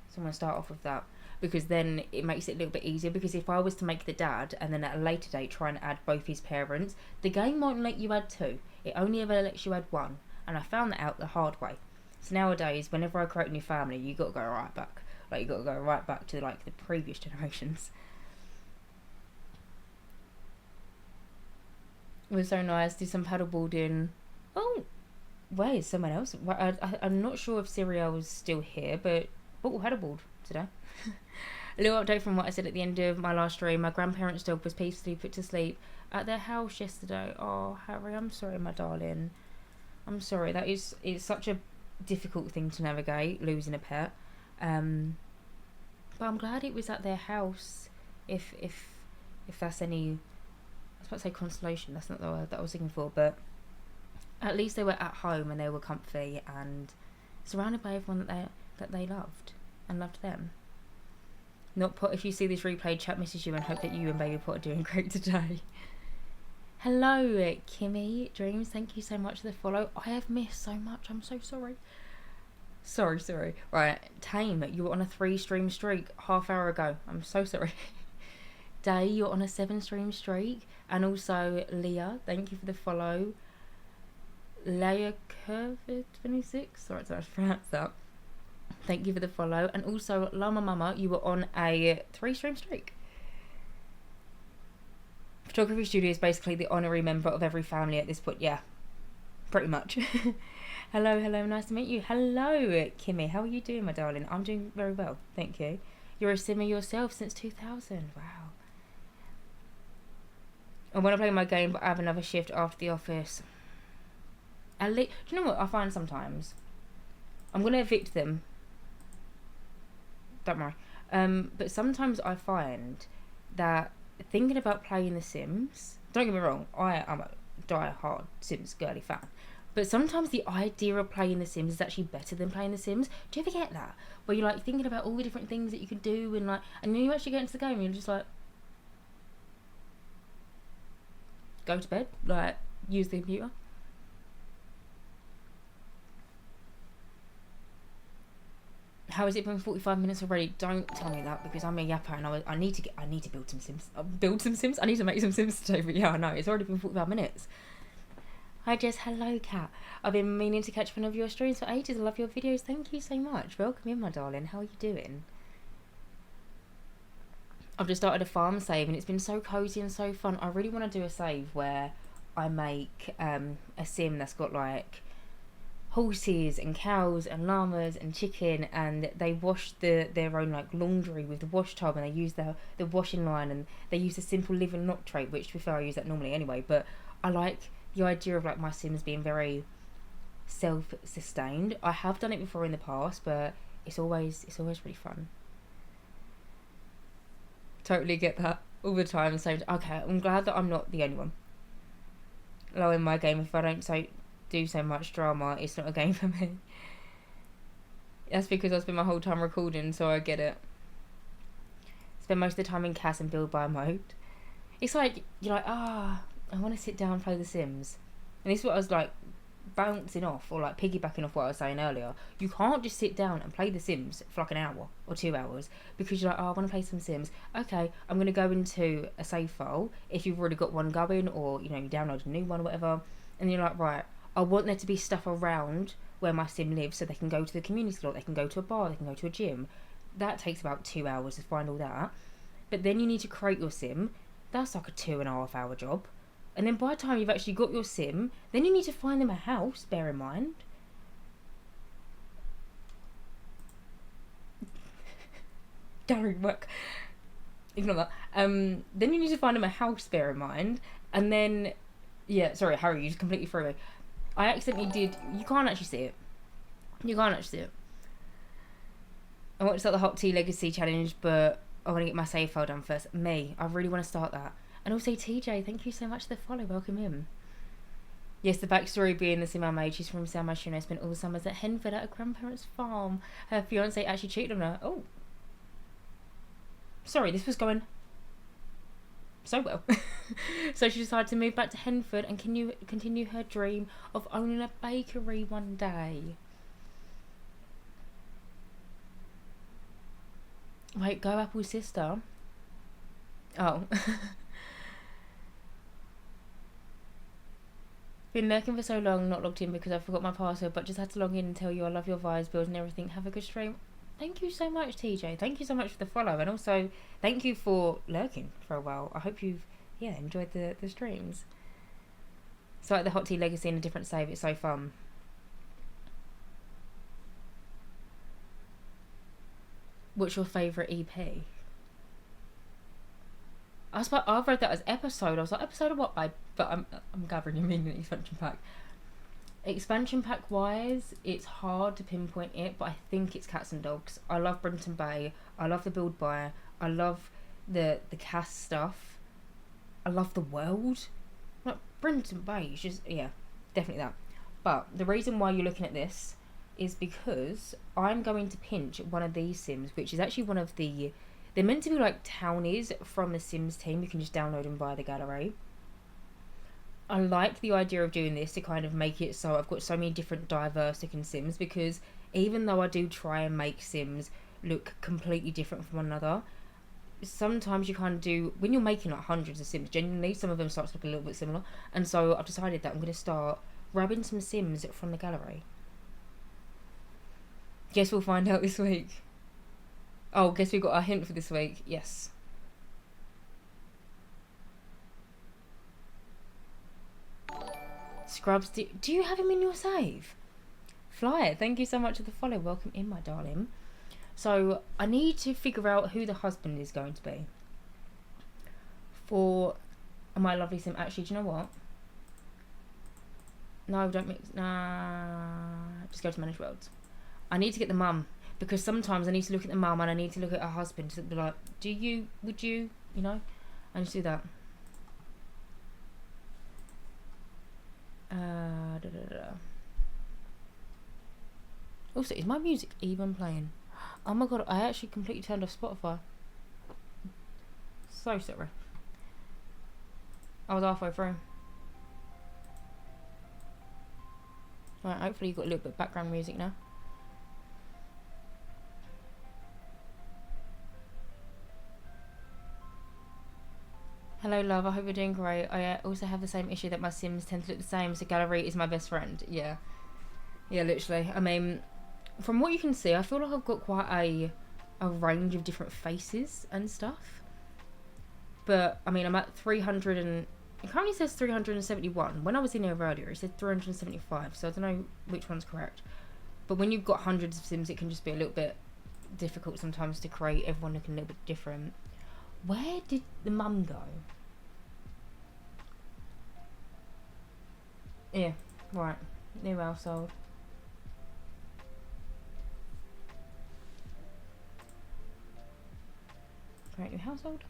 So I'm going to start off with that, because then it makes it a little bit easier. Because if I was to make the dad and then at a later date try and add both his parents, the game won't let you add 2. It only ever lets you add 1. And I found that out the hard way. So nowadays, whenever I create a new family, you got to go right back. Like, you got to go right back to like the previous generations. It was so nice. Did some paddleboarding. Oh, where's someone else? I'm not sure if Cyriel's still here, but paddleboard today. A little update from what I said at the end of my last stream. My grandparents' dog was peacefully put to sleep at their house yesterday. Oh, Harry, I'm sorry, my darling. I'm sorry. That is, it's such a difficult thing to navigate, losing a pet. But I'm glad it was at their house. If that's any, I was about to say consolation. That's not the word that I was looking for. But at least they were at home and they were comfy and surrounded by everyone that they loved and loved them. Not Pot, if you see this replay, chat misses you and hope that you and Baby Pot are doing great today. Hello, Kimmy Dreams. Thank you so much for the follow. I have missed so much. I'm so sorry. Sorry. Right, Tame, you were on a 3-stream streak half hour ago. I'm so sorry. Day, you're on a 7-stream streak. And also, Leah, thank you for the follow. Leia Curvid 26. Sorry to pronounce that. Thank you for the follow. And also, Llama Mama, you were on a 3-stream streak. Photography studio is basically the honorary member of every family at this point. Yeah, pretty much. Hello, nice to meet you. Hello, Kimmy, how are you doing, my darling? I'm doing very well, thank you. You're a simmer yourself since 2000. Wow. I want to play my game, but I have another shift after the office. Do you know what I find sometimes? I'm going to evict them. Don't worry. But sometimes I find that thinking about playing The Sims, don't get me wrong, I am a die-hard Sims girly fan, but sometimes the idea of playing The Sims is actually better than playing The Sims. Do you ever get that? Where you're like thinking about all the different things that you can do and then you actually get into the game and you're just like, go to bed, like, use the computer. How has it been 45 minutes already? Don't tell me that, because I'm a yapper and I need to build some Sims. I need to make some Sims today, but yeah, I know. It's already been 45 minutes. Hi Jess, hello Kat. I've been meaning to catch one of your streams for ages. I love your videos. Thank you so much. Welcome in, my darling. How are you doing? I've just started a farm save and it's been so cozy and so fun. I really want to do a save where I make a sim that's got like horses and cows and llamas and chicken, and they wash their own like laundry with the wash tub, and they use the washing line, and they use a simple live and not trait, which to be fair I use that normally anyway, but I like the idea of like my Sims being very self-sustained. I have done it before in the past, but it's always really fun. Totally get that all the time. So okay, I'm glad that I'm not the only one. Low in my game, if I don't do so much drama, it's not a game for me. That's because I spend my whole time recording, so I get it. Spend most of the time in CAS and build by mode. It's like, you're like, I want to sit down and play The Sims. And this is what I was like bouncing off, or like piggybacking off what I was saying earlier. You can't just sit down and play The Sims for like an hour or 2 hours because you're like, I want to play some Sims. Okay, I'm going to go into a save file if you've already got one going, or you download a new one or whatever, and you're like, right, I want there to be stuff around where my sim lives, so they can go to the community store, they can go to a bar, they can go to a gym. That takes about 2 hours to find all that. But then you need to create your sim. That's like a 2.5 hour job. And then by the time you've actually got your sim, then you need to find them a house, bear in mind. gallery work. Ignore that. Then you need to find him a house, bear in mind. And then, yeah, sorry, Harry, you just completely threw me. I accidentally did, you can't actually see it. You can't actually see it. I want to start the Hot Tea Legacy Challenge, but I want to get my save file done first. I really want to start that. And also TJ, thank you so much for the follow. Welcome in. Yes, the backstory being the sim I made. She's from San Sequoia. Spent all summers at Henford at her grandparents' farm. Her fiance actually cheated on her. Oh. Sorry, this was going so well. So she decided to move back to Henford and continue her dream of owning a bakery one day. Wait, go Apple's sister. Oh. Been lurking for so long, not logged in because I forgot my password, but just had to log in and tell you I love your vibes, builds and everything. Have a good stream. Thank you so much, TJ. Thank you so much for the follow, and also thank you for lurking for a while. I hope you've enjoyed the streams. It's like the Hot Tea Legacy in a different save. It's so fun. What's your favourite EP? I've read that as episode. I was like, episode of what, babe? But I'm gathering you mean expansion pack. Expansion pack wise, it's hard to pinpoint it, but I think it's Cats and Dogs. I love Brimton Bay. I love the build buy. I love the cast stuff. I love the world. Like Brimton Bay is just definitely that. But the reason why you're looking at this is because I'm going to pinch one of these sims, which is actually one of the. They're meant to be like townies from the Sims team. You can just download them via the gallery. I like the idea of doing this to kind of make it so I've got so many different diverse looking Sims, because even though I do try and make Sims look completely different from one another, sometimes you kind of do, when you're making like hundreds of Sims, genuinely, some of them start to look a little bit similar. And so I've decided that I'm going to start grabbing some Sims from the gallery. Guess we'll find out this week. Oh, guess we got a hint for this week. Yes. Scrubs, do you have him in your save? Flyer, thank you so much for the follow. Welcome in, my darling. So, I need to figure out who the husband is going to be for my lovely sim. Actually, do you know what? No, don't mix. Nah, just go to manage worlds. I need to get the mum, because sometimes I need to look at the mum and I need to look at her husband to be like, would you, I need to do that. Also, is my music even playing? Oh my god, I actually completely turned off Spotify. So sorry. I was halfway through. Right, hopefully you've got a little bit of background music now. Hello, love. I hope you're doing great. I also have the same issue that my Sims tend to look the same, so gallery is my best friend. Yeah, literally. I mean, from what you can see, I feel like I've got quite a range of different faces and stuff. But, I mean, I'm at 300 and... It currently says 371. When I was in here earlier, it said 375, so I don't know which one's correct. But when you've got hundreds of Sims, it can just be a little bit difficult sometimes to create everyone looking a little bit different. Where did the mum go? Yeah, right. New household. Create new household.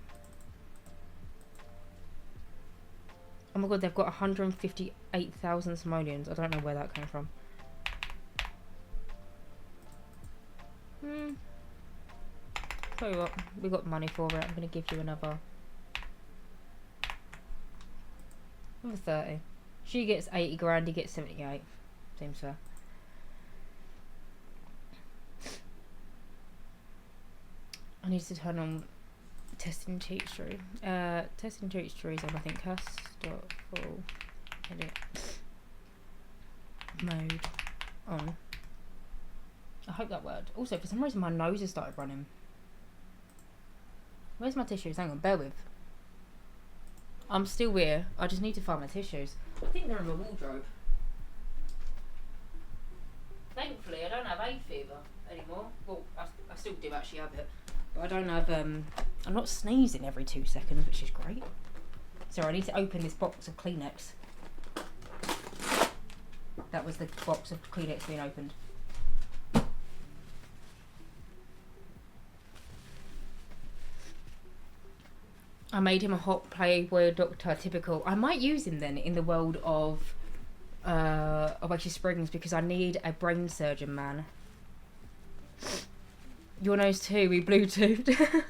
Oh my god, they've got 158,000 simoleons. I don't know where that came from. Tell you what, we got money for it. I'm going to give you another 30. She gets 80 grand, he gets 78. Seems fair. I need to turn on testing cheat tree. Testing cheat tree is on, I think, full edit mode on. I hope that worked. Also, for some reason my nose has started running. Where's my tissues? Hang on, bear with. I'm still here. I just need to find my tissues. I think they're in my wardrobe. Thankfully, I don't have hay fever anymore. Well, I still do actually have it. But I don't have, I'm not sneezing every 2 seconds, which is great. So I need to open this box of Kleenex. That was the box of Kleenex being opened. I made him a hot Playboy doctor, typical. I might use him then in the world of Oasis Springs because I need a brain surgeon, man. Your nose too, we Bluetoothed. It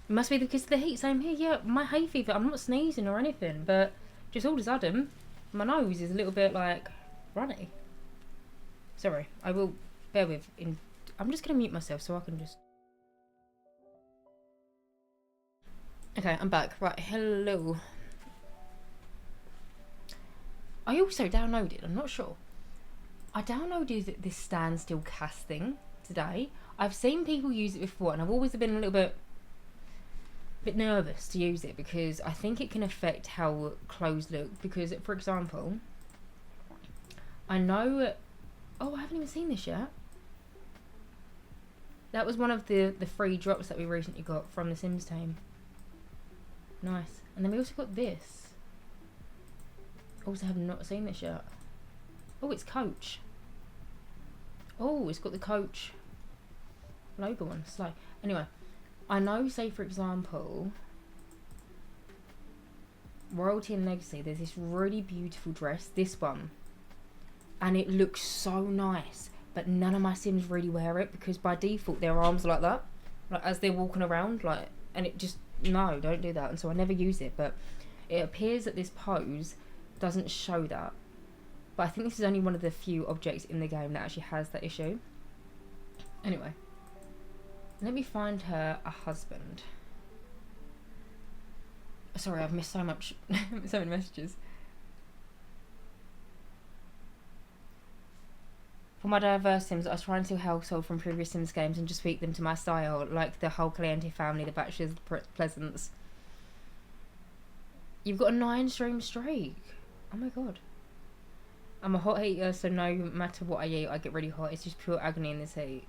must be because of the heat. Same here, yeah. My hay fever, I'm not sneezing or anything, but just all of a sudden, my nose is a little bit like runny. Sorry, I will bear with. I'm just going to mute myself so I can just. Okay, I'm back. Right, hello. I also downloaded, I'm not sure. I downloaded this standstill casting today. I've seen people use it before and I've always been a little bit nervous to use it because I think it can affect how clothes look. Because, for example, I know... Oh, I haven't even seen this yet. That was one of the free drops that we recently got from the Sims team. Nice. And then we also got this. Also have not seen this yet. Oh, it's Coach. Oh, it's got the Coach logo on. Slow. Anyway, I know, say for example, Royalty and Legacy, there's this really beautiful dress, this one. And it looks so nice. But none of my Sims really wear it because by default their arms are like that. Like as they're walking around, like, and it just, no, don't do that. And so I never use it. But it appears that this pose doesn't show that. But I think this is only one of the few objects in the game that actually has that issue. Anyway, let me find her a husband. Sorry, I've missed so much, so many messages. For my diverse Sims, I try and steal household from previous Sims games and just tweak them to my style, like the whole Caliente family, the Bachelor's Pleasance. You've got a 9-stream streak. Oh my god. I'm a hot eater, so no matter what I eat, I get really hot. It's just pure agony in this heat.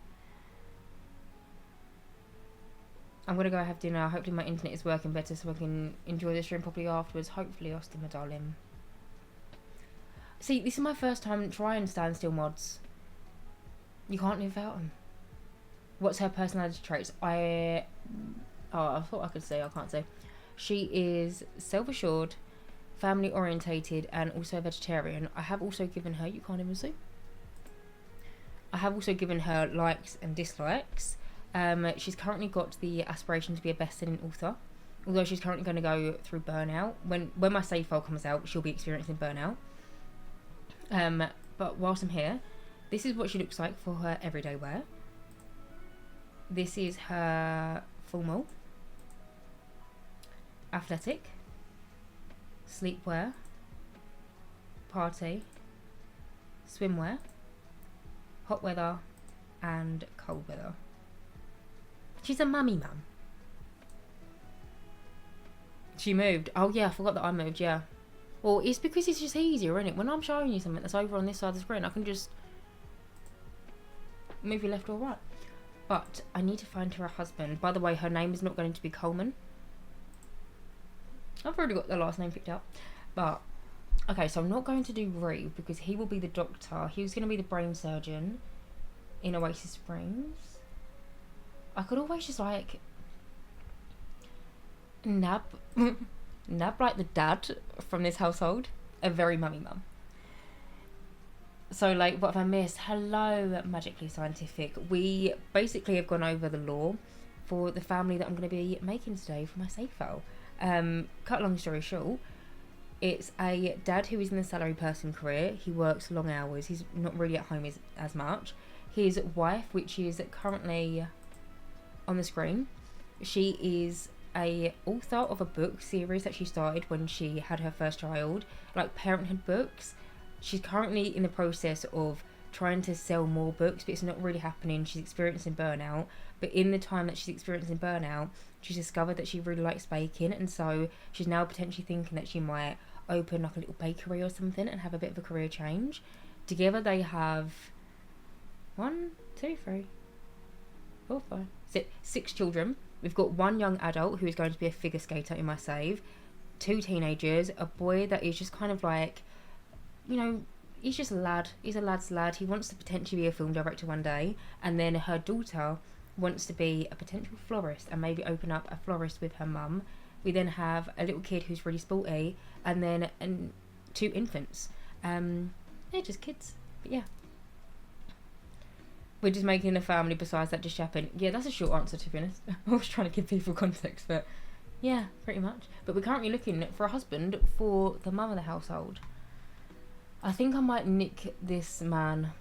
I'm gonna go have dinner. Hopefully my internet is working better so I can enjoy the stream properly afterwards. Hopefully, Austin, my darling. See, this is my first time trying standstill mods. You can't live without them. What's her personality traits? I thought I could say. I can't say. She is self-assured, family orientated, and also a vegetarian. I have also given her, you can't even see. I have also given her likes and dislikes. She's currently got the aspiration to be a best-selling author, although she's currently going to go through burnout. When my save file comes out, she'll be experiencing burnout. But whilst I'm here, this is what she looks like for her everyday wear. This is her formal, athletic, sleepwear, party, swimwear, hot weather, and cold weather. She's a mummy mum. She moved. Oh yeah, I forgot that I moved, yeah. Well, it's because it's just easier, isn't it? When I'm showing you something that's over on this side of the screen, I can just move you left or right. But I need to find her a husband. By the way, her name is not going to be Coleman. I've already got the last name picked out. But, okay, so I'm not going to do Reeve because he will be the doctor. He was going to be the brain surgeon in Oasis Springs. I could always just, like, nab like the dad from this household. A very mummy mum. So, like, what have I missed? Hello, Magically Scientific. We basically have gone over the lore for the family that I'm going to be making today for my save file. Cut long story short, it's a dad who is in the salary person career. He works long hours. He's not really at home as much. His wife, which is currently on the screen, she is a author of a book series that she started when she had her first child, like parenthood books. She's currently in the process of trying to sell more books, but it's not really happening. She's experiencing burnout, but in the time that she's experiencing burnout, she's discovered that she really likes baking, and so she's now potentially thinking that she might open like a little bakery or something and have a bit of a career change. Together they have 1, 2, 3, 4, 5, six children. We've got one young adult who is going to be a figure skater in my save, two teenagers, a boy that is just kind of like, you know, he's just a lad. He's a lad's lad. He wants to potentially be a film director one day. And then her daughter wants to be a potential florist and maybe open up a florist with her mum. We then have a little kid who's really sporty, and then two infants. They're just kids. But yeah. We're just making a family besides that just happen. Yeah, that's a short answer, to be honest. I was trying to give people context, but yeah, pretty much. But we're currently looking for a husband for the mum of the household. I think I might nick this man.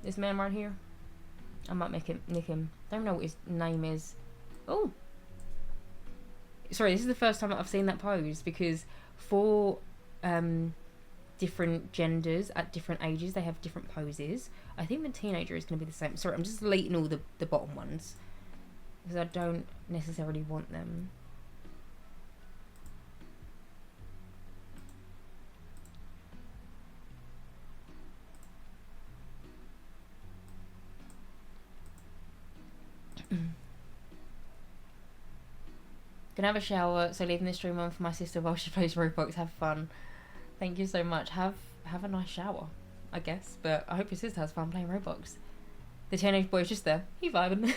This man right here. I might nick him. Don't know what his name is. Oh. Sorry, this is the first time that I've seen that pose, because for different genders at different ages, they have different poses. I think the teenager is going to be the same. Sorry, I'm just deleting all the bottom ones because I don't necessarily want them. Gonna have a shower, so leaving the stream on for my sister while she plays Roblox. Have fun. Thank you so much. Have a nice shower, I guess. But I hope your sister has fun playing Roblox. The teenage boy is just there. He vibing.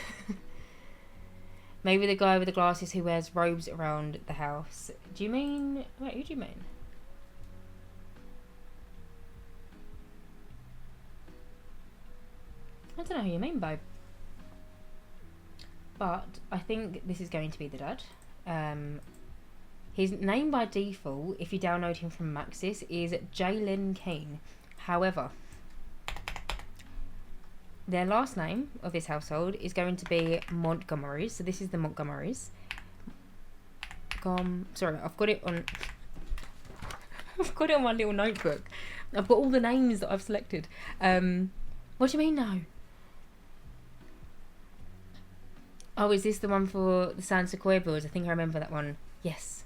Maybe the guy with the glasses who wears robes around the house. Do you mean... Wait, who do you mean? I don't know who you mean, babe. But I think this is going to be the dad. His name by default, if you download him from Maxis, is Jalen Keane. However, their last name of this household is going to be Montgomerys. So this is the Montgomerys. Sorry, I've got it on... I've got it on my little notebook. I've got all the names that I've selected. What do you mean no? Oh, is this the one for the San Sequoia Bills? I think I remember that one. Yes.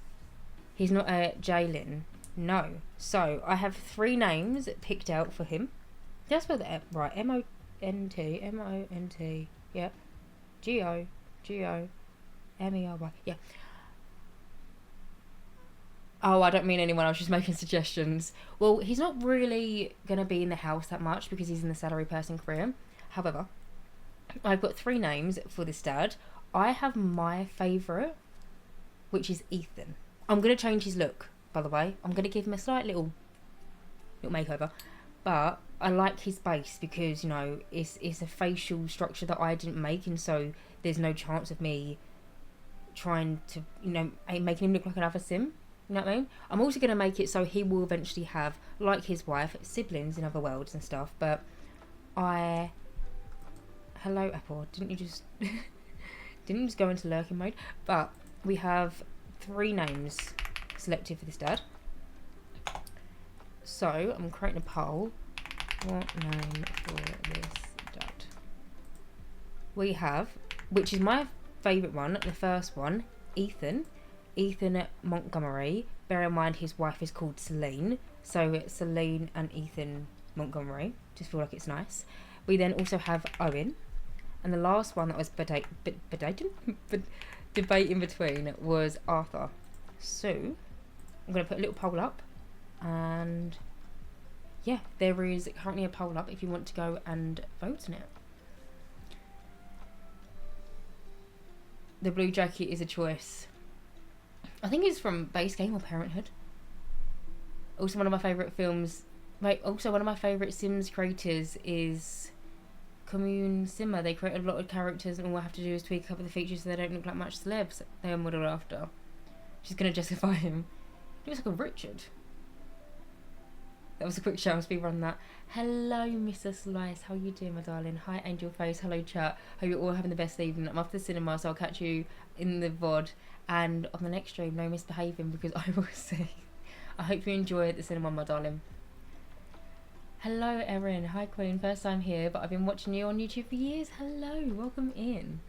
He's not a Jalen. No. So, I have 3 names picked out for him. Did I spell that right? M-O-N-T. M-O-N-T. Yep. G-O. G-O. M-E-R-Y. Yeah. Oh, I don't mean anyone. I was just making suggestions. Well, he's not really going to be in the house that much because he's in the salary person career. However, I've got 3 names for this dad. I have my favourite, which is Ethan. I'm going to change his look, by the way. I'm going to give him a slight little makeover. But I like his base because, you know, it's a facial structure that I didn't make. And so there's no chance of me trying to, you know, making him look like another sim. You know what I mean? I'm also going to make it so he will eventually have, like his wife, siblings in other worlds and stuff. But hello, Apple. Didn't you just go into lurking mode? But we have 3 names selected for this dad. So I'm creating a poll. What name for this dad? We have, which is my favourite one, the first one, Ethan Montgomery. Bear in mind his wife is called Celine. So it's Celine and Ethan Montgomery. Just feel like it's nice. We then also have Owen. And the last one that was debate in between was Arthur. So I'm going to put a little poll up. And yeah, there is currently a poll up if you want to go and vote on it. The blue jacket is a choice. I think it's from Base Game or Parenthood. Also one of my favourite films. Also one of my favourite Sims creators is Commune Simmer. They create a lot of characters and all I have to do is tweak a couple of the features so they don't look like much celebs they are modelled after. She's going to justify him. He looks like a Richard. That was a quick shower speed run that. Hello, Mr. Slice. How you doing, my darling? Hi, Angel Face. Hello, chat. Hope you're all having the best evening. I'm off to the cinema, so I'll catch you in the VOD. And on the next stream, no misbehaving because I will see. I hope you enjoy the cinema, my darling. Hello, Erin. Hi, Queen. First time here, but I've been watching you on YouTube for years. Hello. Welcome in.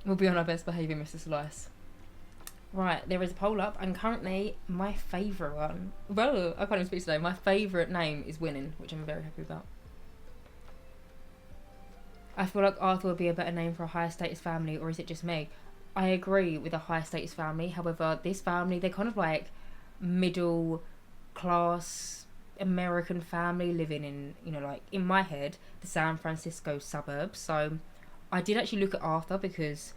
We'll be on our best behaviour, Mr. Slice. Right, there is a poll up, and currently my favourite one... Well, I can't even speak today. My favourite name is winning, which I'm very happy about. I feel like Arthur would be a better name for a higher status family, or is it just me? I agree with a high status family. However, this family, they're kind of like middle class American family living in, you know, like in my head, the San Francisco suburbs. So I did actually look at Arthur because,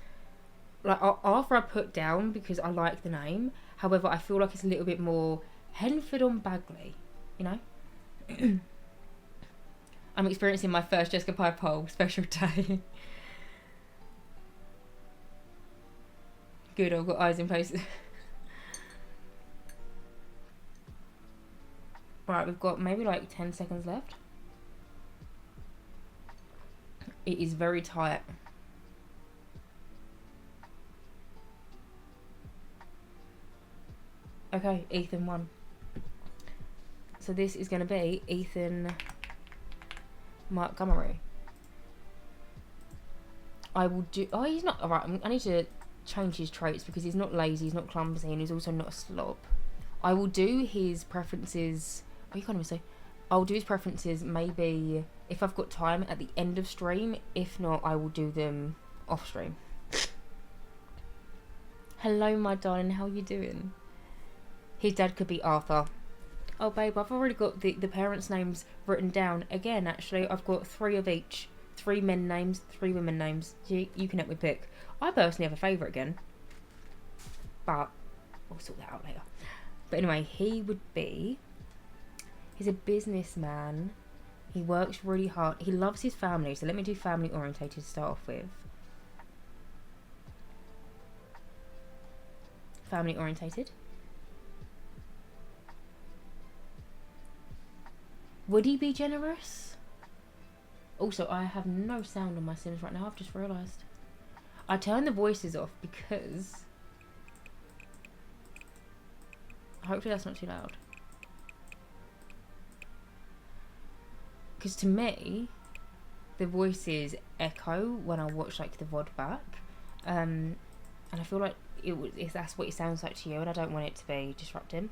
like, Arthur I put down because I like the name. However, I feel like it's a little bit more Henford on Bagley, you know? I'm experiencing my first Jessicapie poll special day. Good, I've got eyes in places. Right, we've got maybe like 10 seconds left. It is very tight. Okay, Ethan won. So this is going to be Ethan Montgomery. I will do... Oh, he's not... Alright, I need to change his traits because he's not lazy, he's not clumsy, and he's also not a slob. I will do his preferences... Oh, you can't even say... I'll do his preferences maybe if I've got time at the end of stream. If not, I will do them off stream. Hello, my darling. How are you doing? His dad could be Arthur. Oh, babe, I've already got the parents' names written down. Again, actually, I've got 3 of each. 3 men names, 3 women names. You can help me pick. I personally have a favourite again. But we'll sort that out later. But anyway, he would be... He's a businessman. He works really hard. He loves his family. So let me do family orientated to start off with. Family orientated. Would he be generous? Also, I have no sound on my Sims right now. I've just realised. I turned the voices off because... Hopefully that's not too loud. Because to me, the voices echo when I watch like the VOD back. And I feel like if that's what it sounds like to you, and I don't want it to be disrupting.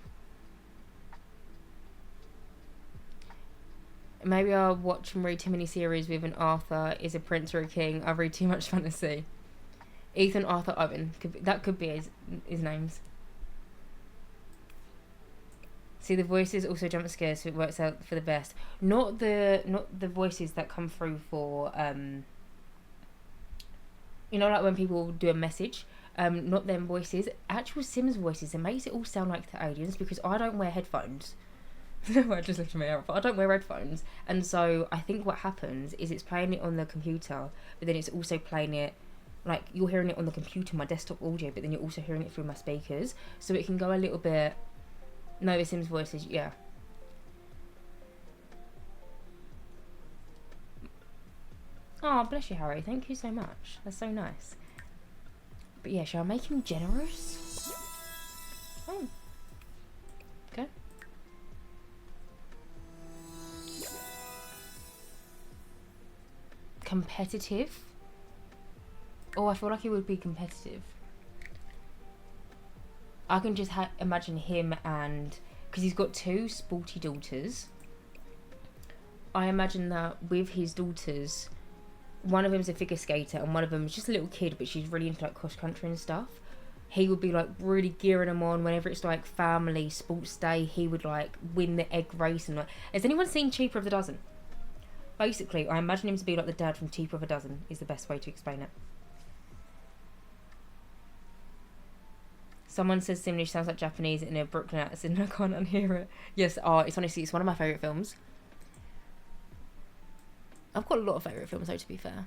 Maybe I'll watch and read too many series with an Arthur is a prince or a king. I read too much fantasy. Ethan Arthur Owen. That could be his names. See, the voices also jump scares, so it works out for the best. Not the voices that come through for you know, like when people do a message. Not them voices. Actual Sims voices. It makes it all sound like the aliens because I don't wear headphones. I just looked at my ear, but I don't wear headphones, and so I think what happens is it's playing it on the computer, but then it's also playing it, like you're hearing it on the computer, my desktop audio, but then you're also hearing it through my speakers, so it can go a little bit. No, the Sims voices, yeah. Oh, bless you, Harry. Thank you so much. That's so nice. But yeah, shall I make him generous? Oh. Okay. Competitive. Oh, I feel like he would be competitive. I can just imagine him and... Because he's got 2 sporty daughters. I imagine that with his daughters, one of them's a figure skater and one of them's just a little kid, but she's really into like cross country and stuff. He would be like really gearing them on whenever it's like family sports day. He would like win the egg race and like... Has anyone seen Cheaper of the Dozen? Basically, I imagine him to be like the dad from Cheaper of a Dozen is the best way to explain it. Someone says Simlish sounds like Japanese in a Brooklyn accent. I can't unhear it. Yes, it's honestly, it's one of my favourite films. I've got a lot of favourite films though, to be fair.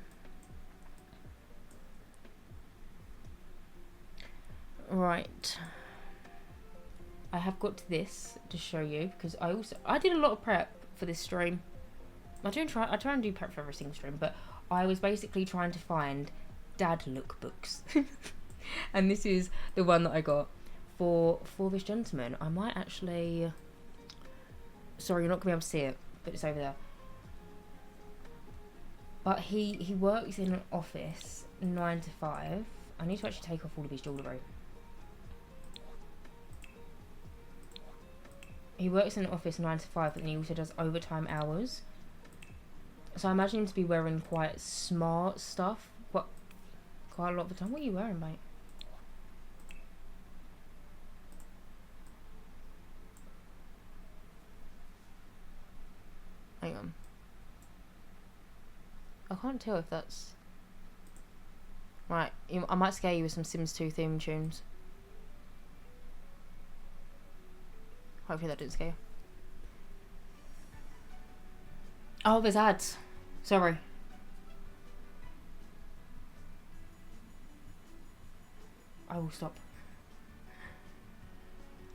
Right. I have got to this to show you because I did a lot of prep for this stream. I try and do prep for every single stream, but I was basically trying to find dad lookbooks. And this is the one that I got for this gentleman. I might actually... Sorry, you're not going to be able to see it, but it's over there. But he works in an office 9 to 5. I need to actually take off all of his jewellery. He works in an office 9 to 5, but then he also does overtime hours. So I imagine him to be wearing quite smart stuff, but quite a lot of the time. What are you wearing, mate? Hang on. I can't tell if that's... Right, I might scare you with some Sims 2 theme tunes. Hopefully that didn't scare you. Oh, there's ads. Sorry. I will stop.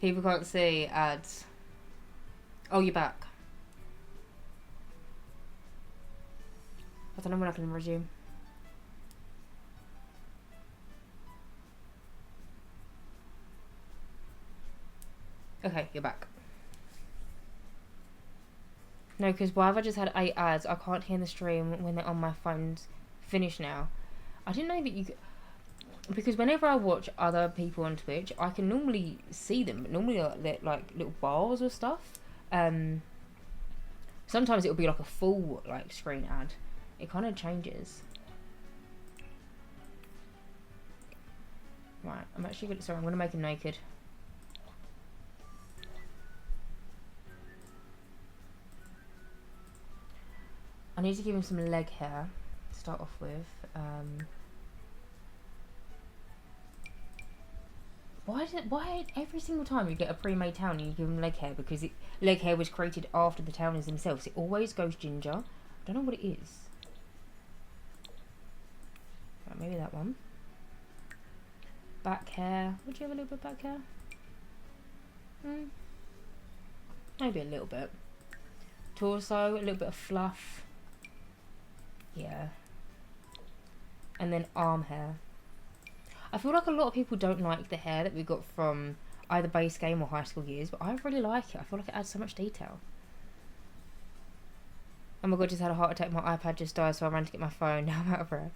People can't see ads. Oh, you're back. I don't know when I can resume. Okay, you're back. No, because why have I just had 8 ads? I can't hear the stream when they're on my phone's finished now. I didn't know that you could... Because whenever I watch other people on Twitch, I can normally see them, but normally they're like little bars or stuff. Sometimes it'll be like a full like screen ad. It kind of changes. Right, I'm actually gonna... Sorry, I'm gonna make him naked. I need to give him some leg hair to start off with. Why every single time you get a pre-made town you give him leg hair? Because leg hair was created after the towners themselves. It always goes ginger. I don't know what it is. Right, maybe that one. Back hair. Would you have a little bit of back hair? Maybe a little bit. Torso, a little bit of fluff. Yeah. And then arm hair. I feel like a lot of people don't like the hair that we got from either base game or high school years, but I really like it. I feel like it adds so much detail. Oh my god, just had a heart attack. My iPad just died, so I ran to get my phone. Now I'm out of breath.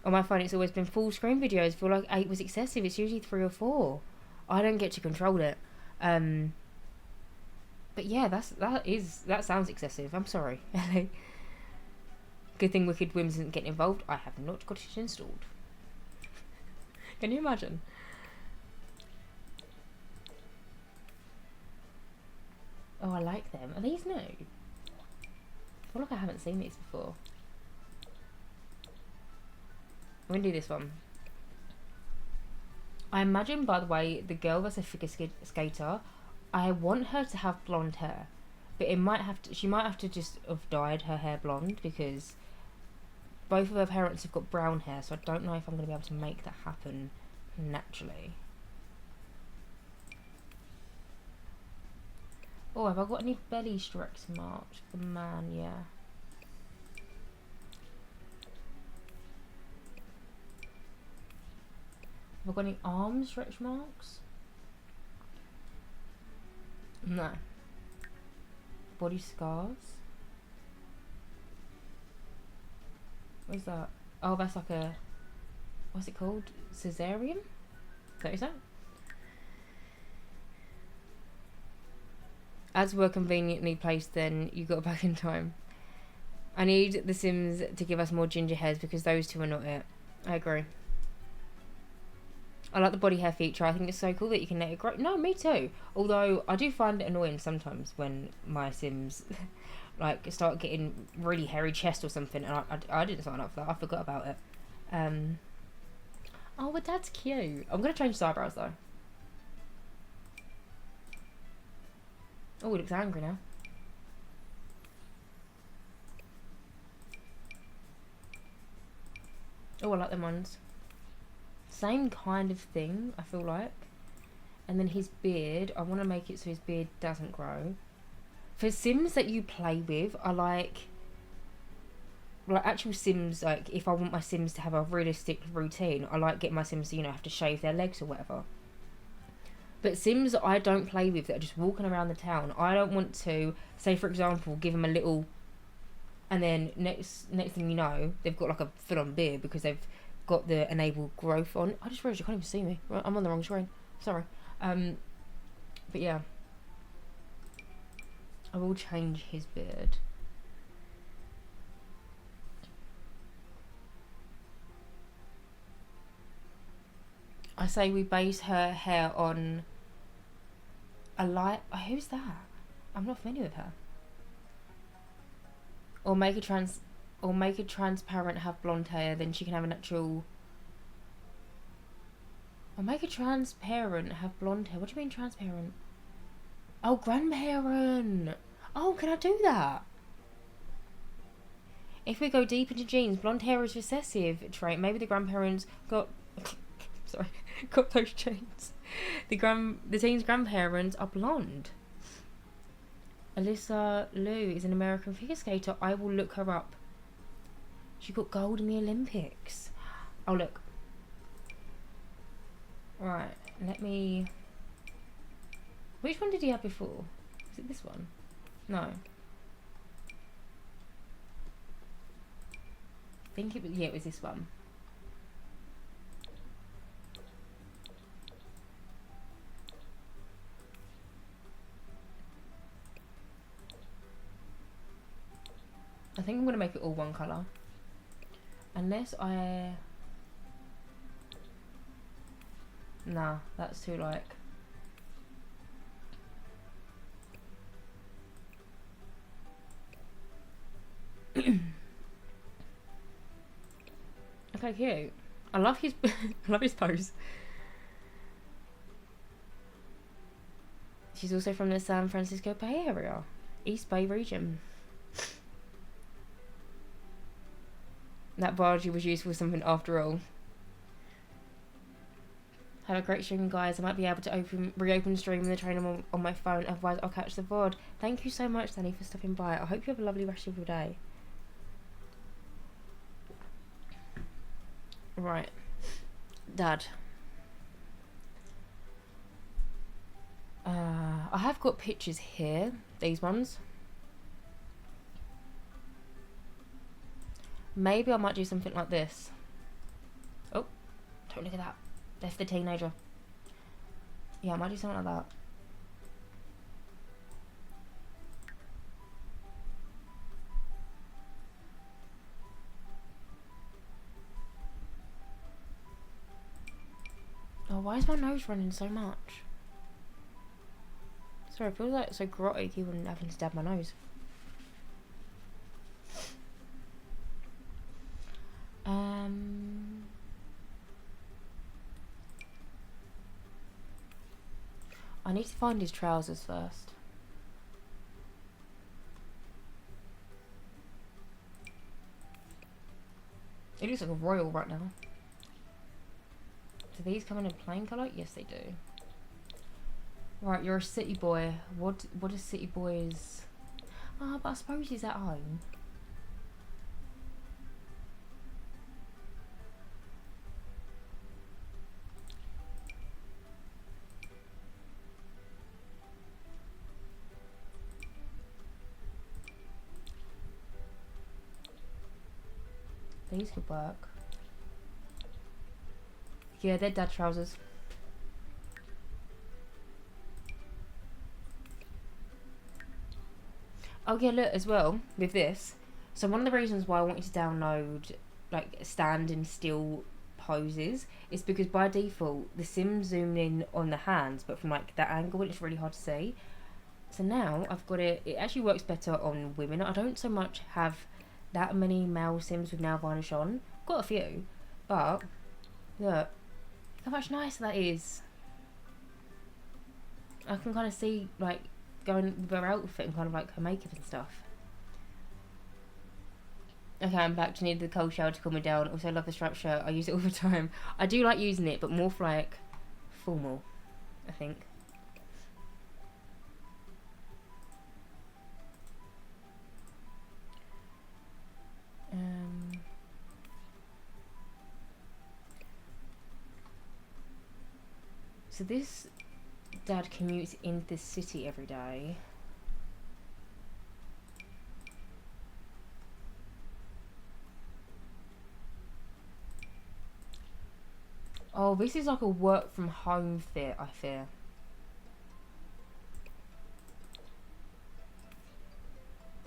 On my phone, it's always been full screen videos. I feel like 8 was excessive. It's usually 3 or 4. I don't get to control it. But yeah, that sounds excessive. I'm sorry. Good thing Wicked Whims isn't getting involved. I have not got it installed. Can you imagine? Oh, I like them. Are these new? I feel like I haven't seen these before. I'm gonna do this one. I imagine, by the way, the girl that's a figure skater, I want her to have blonde hair. But it might have to, she might have to just have dyed her hair blonde, because both of her parents have got brown hair, so I don't know if I'm going to be able to make that happen naturally. Oh, have I got any belly stretch marks for the man? Yeah. Have I got any arm stretch marks? No. Body scars? What is that? Oh, that's like a... What's it called? Caesarean? Is that what you said? As we're conveniently placed, then you got back in time. I need The Sims to give us more ginger hairs because those two are not it. I agree. I like the body hair feature. I think it's so cool that you can let it grow. No, me too. Although I do find it annoying sometimes when my Sims like start getting really hairy chest or something, and I didn't sign up for that. I forgot about it. Oh, but that's cute. I'm gonna change his eyebrows though. Oh, he looks angry now. Oh, I like them ones. Same kind of thing, I feel like. And then his beard, I want to make it so his beard doesn't grow. For Sims that you play with, I like actual Sims, like if I want my Sims to have a realistic routine, I like getting my Sims to, you know, have to shave their legs or whatever. But Sims that I don't play with, that are just walking around the town, I don't want to, say for example, give them a little, and then next thing you know, they've got like a full-on beard because they've got the enable growth on. I just realised you can't even see me. I'm on the wrong screen. Sorry. But yeah, I will change his beard. I say we base her hair on a light. Who's that? I'm not familiar with her. Or make a transparent, have blonde hair, then she can have a natural. Or make a transparent, have blonde hair. What do you mean transparent? Oh, grandparent. Oh, can I do that? If we go deep into genes, blonde hair is recessive trait. Maybe the grandparents got sorry, got those genes. The teen's grandparents are blonde. Alyssa Liu is an American figure skater. I will look her up. She got gold in the Olympics. Oh, look. Right, let me... Which one did he have before? Is it this one? No. I think it was... Yeah, it was this one. I think I'm going to make it all one colour. Unless I... Nah, that's too like... Okay, cute. I love his I love his pose. She's also from the San Francisco Bay Area, East Bay region. That biology was useful for something after all. Have a great stream, guys. I might be able to reopen stream the train on my phone, otherwise I'll catch the VOD. Thank you so much, Danny, for stopping by. I hope you have a lovely rest of your day. Right. Dad. I have got pictures here. These ones. Maybe I might do something like this. Oh, don't look at that. That's the teenager. Yeah, I might do something like that. Oh, why is my nose running so much? Sorry, it feels like so grotty even having to stab my nose. I need to find his trousers first. It looks like a royal right now. Do these come in plain colour? Yes, they do. Right, you're a city boy. What are city boys? Ah, but I suppose he's at home. These could work. Yeah, they're dad trousers. Oh yeah, look, as well, with this. So one of the reasons why I wanted to download, like, standing still poses is because by default, the sim zoomed in on the hands, but from, like, that angle, it's really hard to see. So now I've got it actually works better on women. I don't so much have that many male sims with nail varnish on. Got a few, but look how much nicer that is. I can kind of see, like, going with her outfit and kind of like her makeup and stuff. Okay, I'm back. To need the cold shower to cool me down. Also, I love the strap shirt. I use it all the time. I do like using it, but more for like formal, I think. So this dad commutes into the city every day. Oh, this is like a work from home fit, I fear.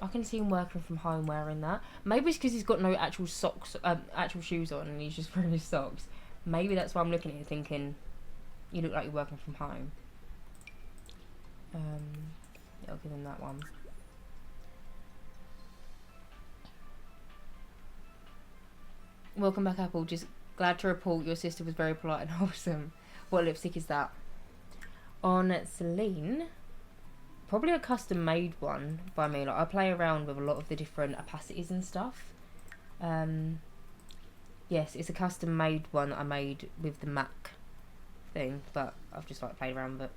I can see him working from home wearing that. Maybe it's because he's got no actual socks, actual shoes on, and he's just wearing his socks. Maybe that's why I'm looking at you thinking, you look like you're working from home. Yeah, I'll give him that one. Welcome back, Apple. Just glad to report your sister was very polite and wholesome. What lipstick is that? On Celine, probably a custom made one by me. Like, I play around with a lot of the different opacities and stuff. Yes, it's a custom made one that I made with the MAC thing, but I've just like played around with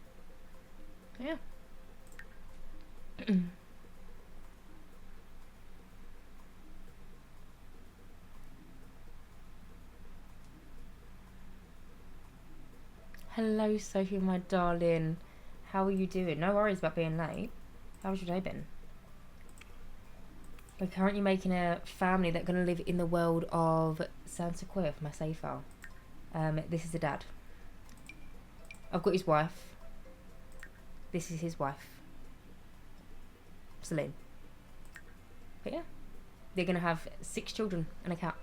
it. Yeah. Hello, Sophie, my darling. How are you doing? No worries about being late. How's your day been? We're currently making a family that's going to live in the world of San Sequoia for my save file. This is the dad. I've got his wife. This is his wife. Celine. But yeah. They're going to have 6 children and a cat.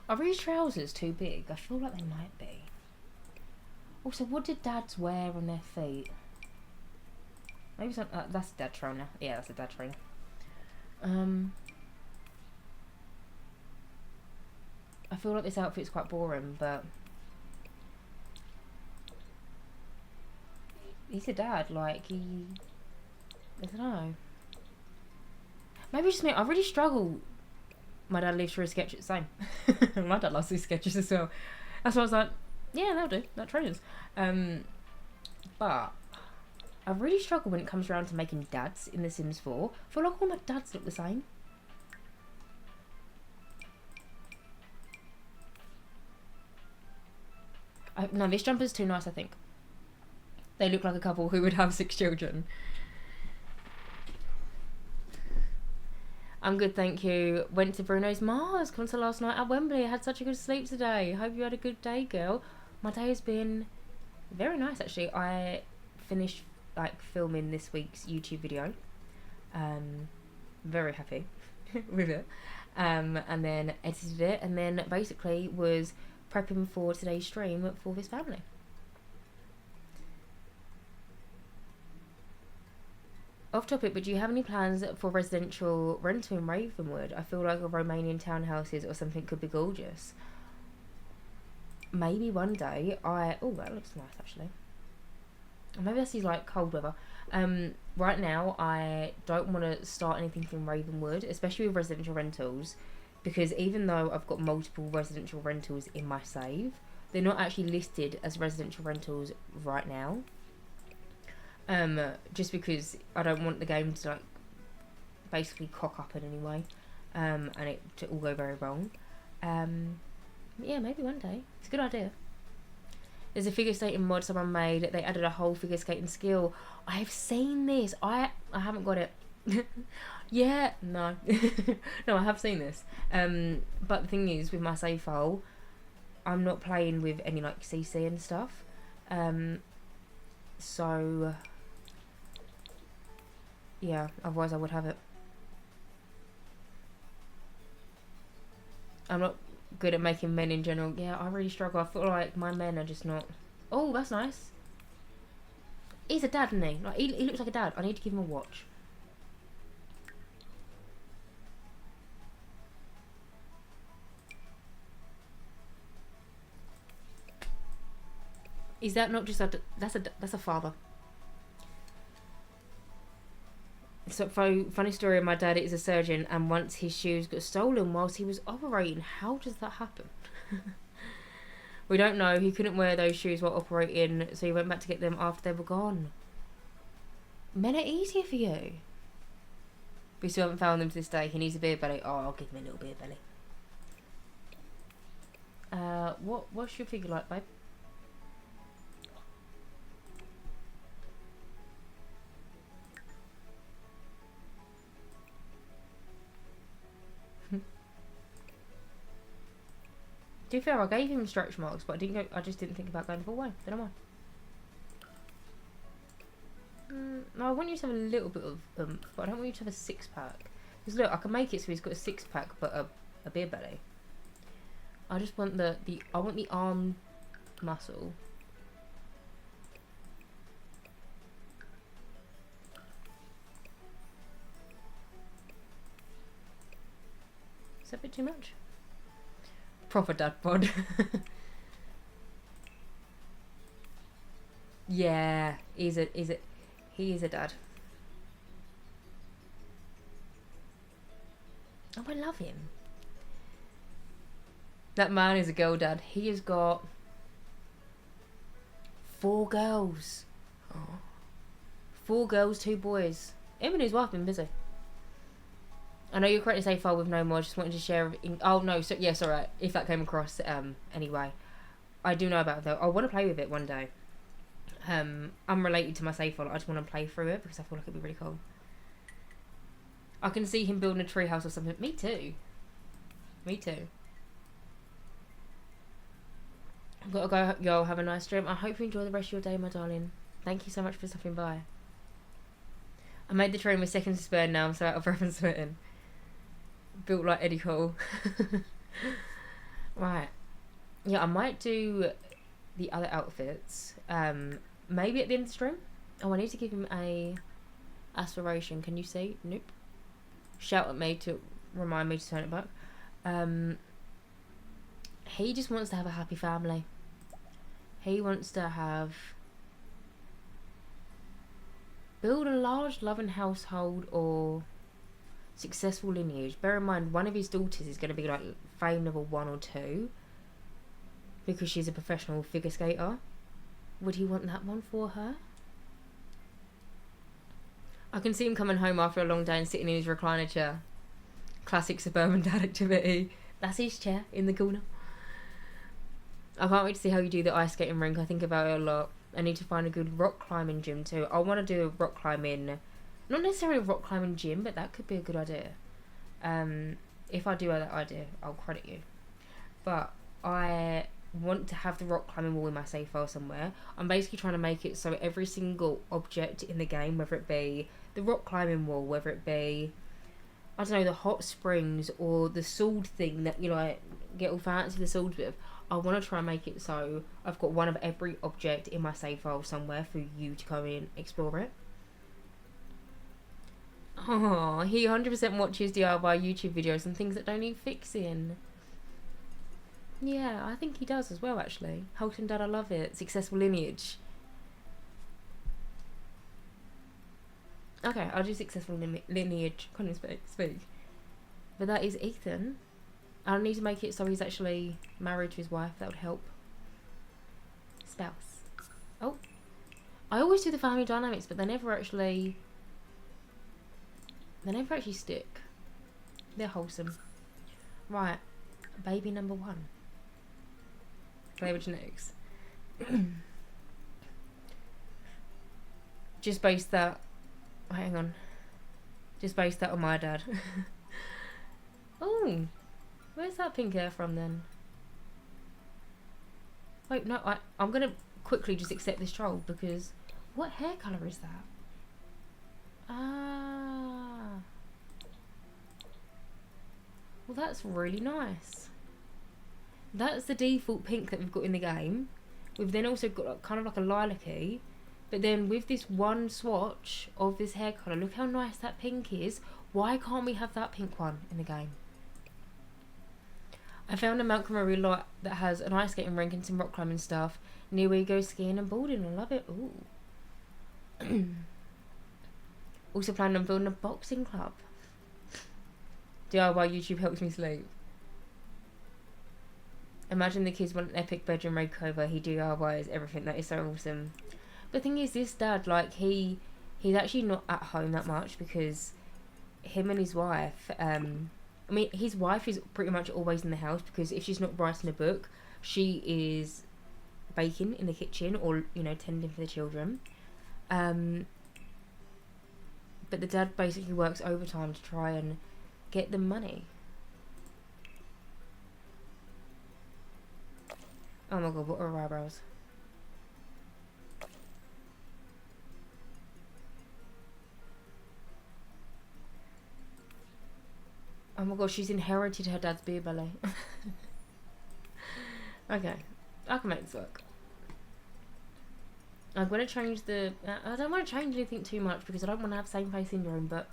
Are these trousers too big? I feel like they might be. Also, what did dads wear on their feet? Maybe some, that's a dad trainer. Yeah, that's a dad trainer. I feel like this outfit's quite boring, but he's a dad. Like, I don't know. Maybe just me. I really struggle. My dad lives through a sketch at the same. My dad loves these sketches as well. That's why I was like, yeah, that'll do. That trainers. But I really struggle when it comes around to making dads in The Sims 4. I feel like all my dads look the same. No, this jumper's too nice, I think. They look like a couple who would have 6 children. I'm good, thank you. Went to Bruno's Mars concert last night at Wembley. I had such a good sleep today. Hope you had a good day, girl. My day has been very nice, actually. I finished like filming this week's YouTube video. Very happy with it. And then edited it, and then basically was prepping for today's stream for this family. Off topic, but do you have any plans for residential rental in Ravenwood? I feel like a Romanian townhouses or something could be gorgeous. Maybe one day. Oh, that looks nice actually. Maybe that's these like cold weather. Right now I don't want to start anything from Ravenwood, especially with residential rentals, because even though I've got multiple residential rentals in my save, they're not actually listed as residential rentals right now. Just because I don't want the game to like basically cock up in any way, and it to all go very wrong. Yeah, maybe one day. It's a good idea. There's a figure skating mod someone made. They added a whole figure skating skill. I've seen this. I haven't got it. Yeah, no. No, I have seen this. But the thing is, with my save file, I'm not playing with any like CC and stuff. So yeah, otherwise I would have it. I'm not good at making men in general. Yeah, I really struggle. I feel like my men are just not. Oh, that's nice. He's a dad, isn't he? Like, he looks like a dad. I need to give him a watch. Is that not just a... That's a father. So, funny story, my dad is a surgeon, and once his shoes got stolen whilst he was operating. How does that happen? We don't know. He couldn't wear those shoes while operating, so he went back to get them after they were gone. Men are easier for you. We still haven't found them to this day. He needs a beer belly. Oh, I'll give him a little beer belly. What's your figure like, babe? To be fair, I gave him stretch marks, but I just didn't think about going the full way. Don't know why. No, I want you to have a little bit of but I don't want you to have a 6-pack. Because look, I can make it so he's got a 6-pack, but a beer belly. I just want I want the arm muscle. Is that a bit too much? Proper dad bod. Yeah, he is a dad. Oh, I love him. That man is a girl dad. He has got 4 girls. Oh. 4 girls, 2 boys. Him and his wife have been busy. I know you're correct to say file with no more. I just wanted to share. Oh no, so yes, alright. If that came across, anyway, I do know about it though. I want to play with it one day. Unrelated to my save file. I just want to play through it because I feel like it'd be really cool. I can see him building a treehouse or something. Me too. Me too. I've got to go. Y'all have a nice dream. I hope you enjoy the rest of your day, my darling. Thank you so much for stopping by. I made the train with seconds to spare now. I'm so out of breath and sweating. Built like Eddie Hall. Right. Yeah, I might do the other outfits. Maybe at the end of the stream. Oh, I need to give him a aspiration. Can you see? Nope. Shout at me to remind me to turn it back. He just wants to have a happy family. He wants to build a large loving household or successful lineage. Bear in mind, one of his daughters is going to be like fame level 1 or 2 because she's a professional figure skater. Would he want that one for her? I can see him coming home after a long day and sitting in his recliner chair. Classic suburban dad activity. That's his chair in the corner. I can't wait to see how you do the ice skating rink. I think about it a lot. I need to find a good rock climbing gym too. I want to do a rock climbing, not necessarily a rock climbing gym, but that could be a good idea. If I do have that idea, I'll credit you. But I want to have the rock climbing wall in my save file somewhere. I'm basically trying to make it so every single object in the game, whether it be the rock climbing wall, whether it be, I don't know, the hot springs or the sword thing that you like get all fancy the swords with, I want to try and make it so I've got one of every object in my save file somewhere for you to go in and explore it. Oh, he 100% watches DIY YouTube videos and things that don't need fixing. Yeah, I think he does as well, actually. Holton Dad, I love it. Successful lineage. Okay, I'll do successful lineage. Can't even speak. But that is Ethan. I'll need to make it so he's actually married to his wife. That would help. Spouse. Oh. I always do the family dynamics, but they never actually stick. They're wholesome. Right. Baby number 1. Play with genetics. Just based that. Hang on. Just based that on my dad. Oh. Where's that pink hair from then? Wait, no, I'm going to quickly just accept this troll because what hair colour is that? Ah. Well, that's really nice. That's the default pink that we've got in the game. We've then also got kind of like a lilac-y. But then with this one swatch of this hair colour, look how nice that pink is. Why can't we have that pink one in the game? I found a Malcolm I really like that has an ice skating rink and some rock climbing stuff near where you go skiing and boarding. I love it. Ooh. Also planning on building a boxing club. DIY YouTube helps me sleep. Imagine the kids want an epic bedroom makeover. He DIYs everything. That is so awesome. The thing is, this dad, like, he's actually not at home that much because him and his wife, I mean, his wife is pretty much always in the house because if she's not writing a book, she is baking in the kitchen or, you know, tending for the children. But the dad basically works overtime to try and get them money. Oh my god, what are her eyebrows? Oh my god, she's inherited her dad's beer belly. Okay, I can make this work. I'm going to change the... I don't want to change anything too much because I don't want to have same face syndrome, but...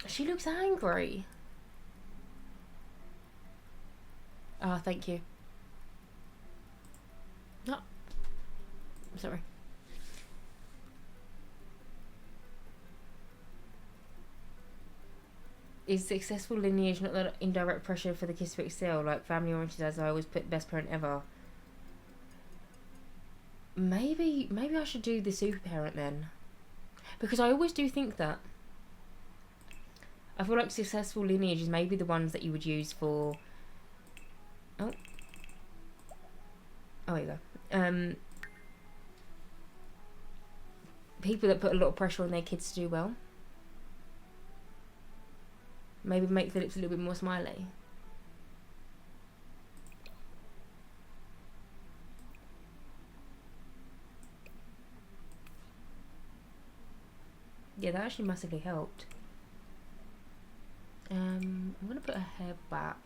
She looks angry. Oh, thank you. No. I'm sorry. Is successful lineage not that indirect pressure for the kids to excel? Like family oriented, as I always put best parent ever. Maybe I should do the super parent then. Because I always do think that. I feel like successful lineage is maybe the ones that you would use for... Oh, there you go. People that put a lot of pressure on their kids to do well. Maybe make the lips a little bit more smiley. Yeah, that actually massively helped. I'm going to put her hair back.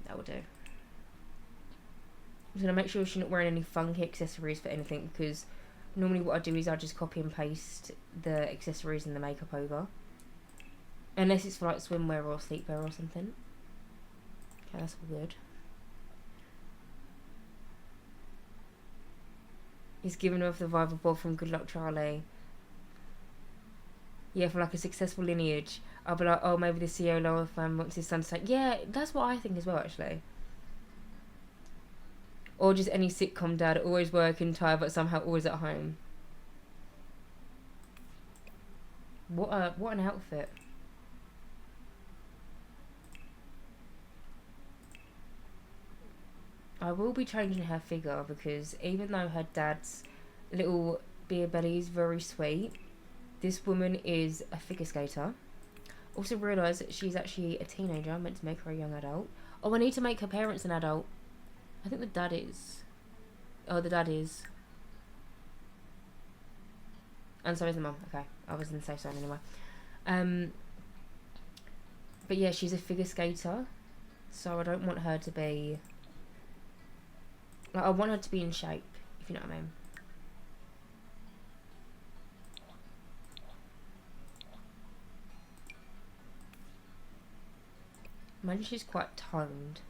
That will do. I'm just going to make sure she's not wearing any funky accessories for anything, because normally what I do is I just copy and paste the accessories and the makeup over. Unless it's for like swimwear or sleepwear or something. Okay, that's all good. He's giving off the vibe of Bob from Good Luck Charlie. Yeah, for like a successful lineage. I'll be like, oh, maybe the CEO lower fan wants his son to say, yeah, that's what I think as well, actually. Or just any sitcom dad, always working, tired, but somehow always at home. What an outfit. I will be changing her figure because even though her dad's little beer belly is very sweet, this woman is a figure skater. Also realised that she's actually a teenager. I meant to make her a young adult. Oh, I need to make her parents an adult. I think the dad is. Oh, the dad is. And so is the mum. Okay, I was in the safe zone anyway. But yeah, she's a figure skater, so I don't want her to be... Like, I want her to be in shape, if you know what I mean. Imagine she's quite toned.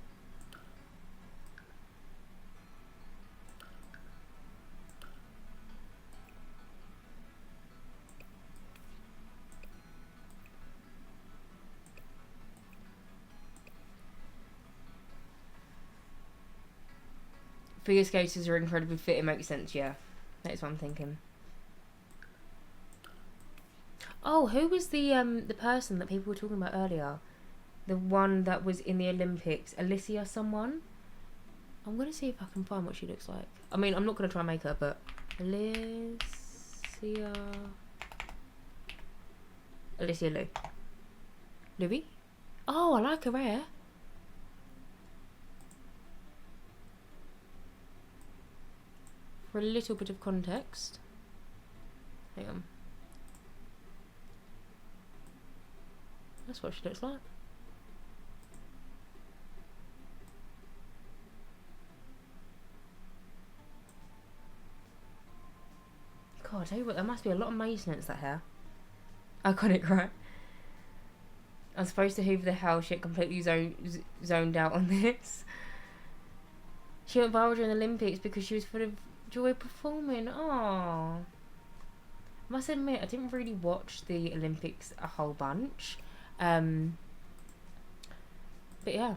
Figure skaters are incredibly fit, it makes sense, yeah. That is what I'm thinking. Oh, who was the person that people were talking about earlier? The one that was in the Olympics. Alicia someone? I'm going to see if I can find what she looks like. I mean, I'm not going to try and make her, but... Alicia Louis? Oh, I like her hair. For a little bit of context. Hang on. That's what she looks like. God, I tell you what, there must be a lot of maintenance, that hair. Iconic, right? I'm supposed to hoover the house, yet completely zoned out on this. She went viral during the Olympics because she was full of joy performing. Aww. Must admit, I didn't really watch the Olympics a whole bunch. But yeah.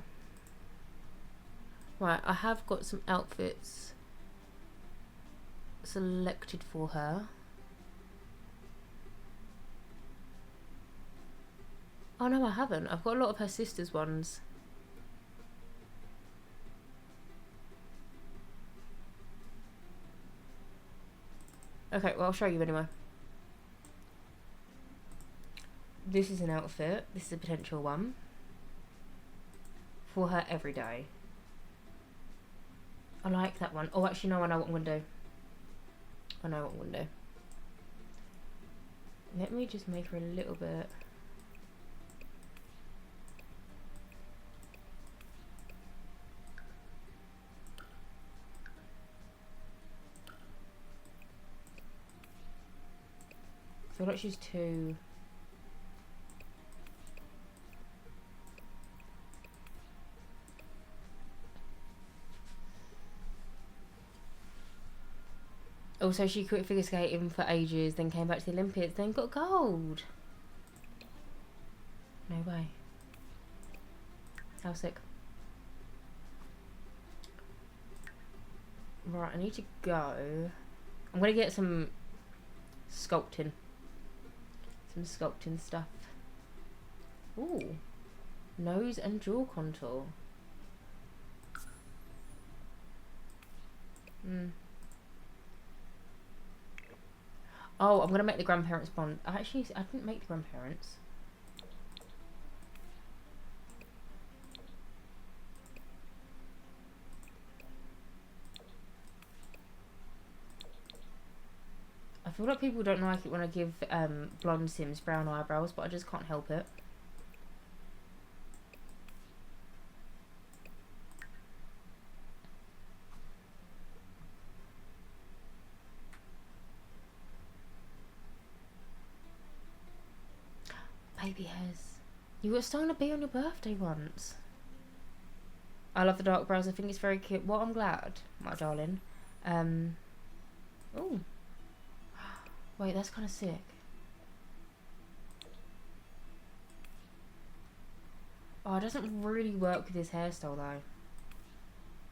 Right, I have got some outfits selected for her. Oh no, I haven't. I've got a lot of her sister's ones. Okay, well, I'll show you anyway. This is an outfit. This is a potential one. For her every day. I like that one. Oh, actually, no, I know what I'm going to do. I know what I'm going to do. Let me just make her a little bit... I feel like she's too... Also, she quit figure skating for ages, then came back to the Olympics, then got gold. No way. How sick. Right, I need to go. I'm going to get some sculpting. Some sculpting stuff. Ooh. Nose and jaw contour. Oh, I'm going to make the grandparents blonde. Actually, I didn't make the grandparents. I feel like people don't like it when I give blonde Sims brown eyebrows, but I just can't help it. Baby hairs. You were starting to be on your birthday once. I love the dark brows. I think it's very cute. Well, I'm glad, my darling. Oh. Wait, that's kind of sick. Oh, it doesn't really work with this hairstyle though.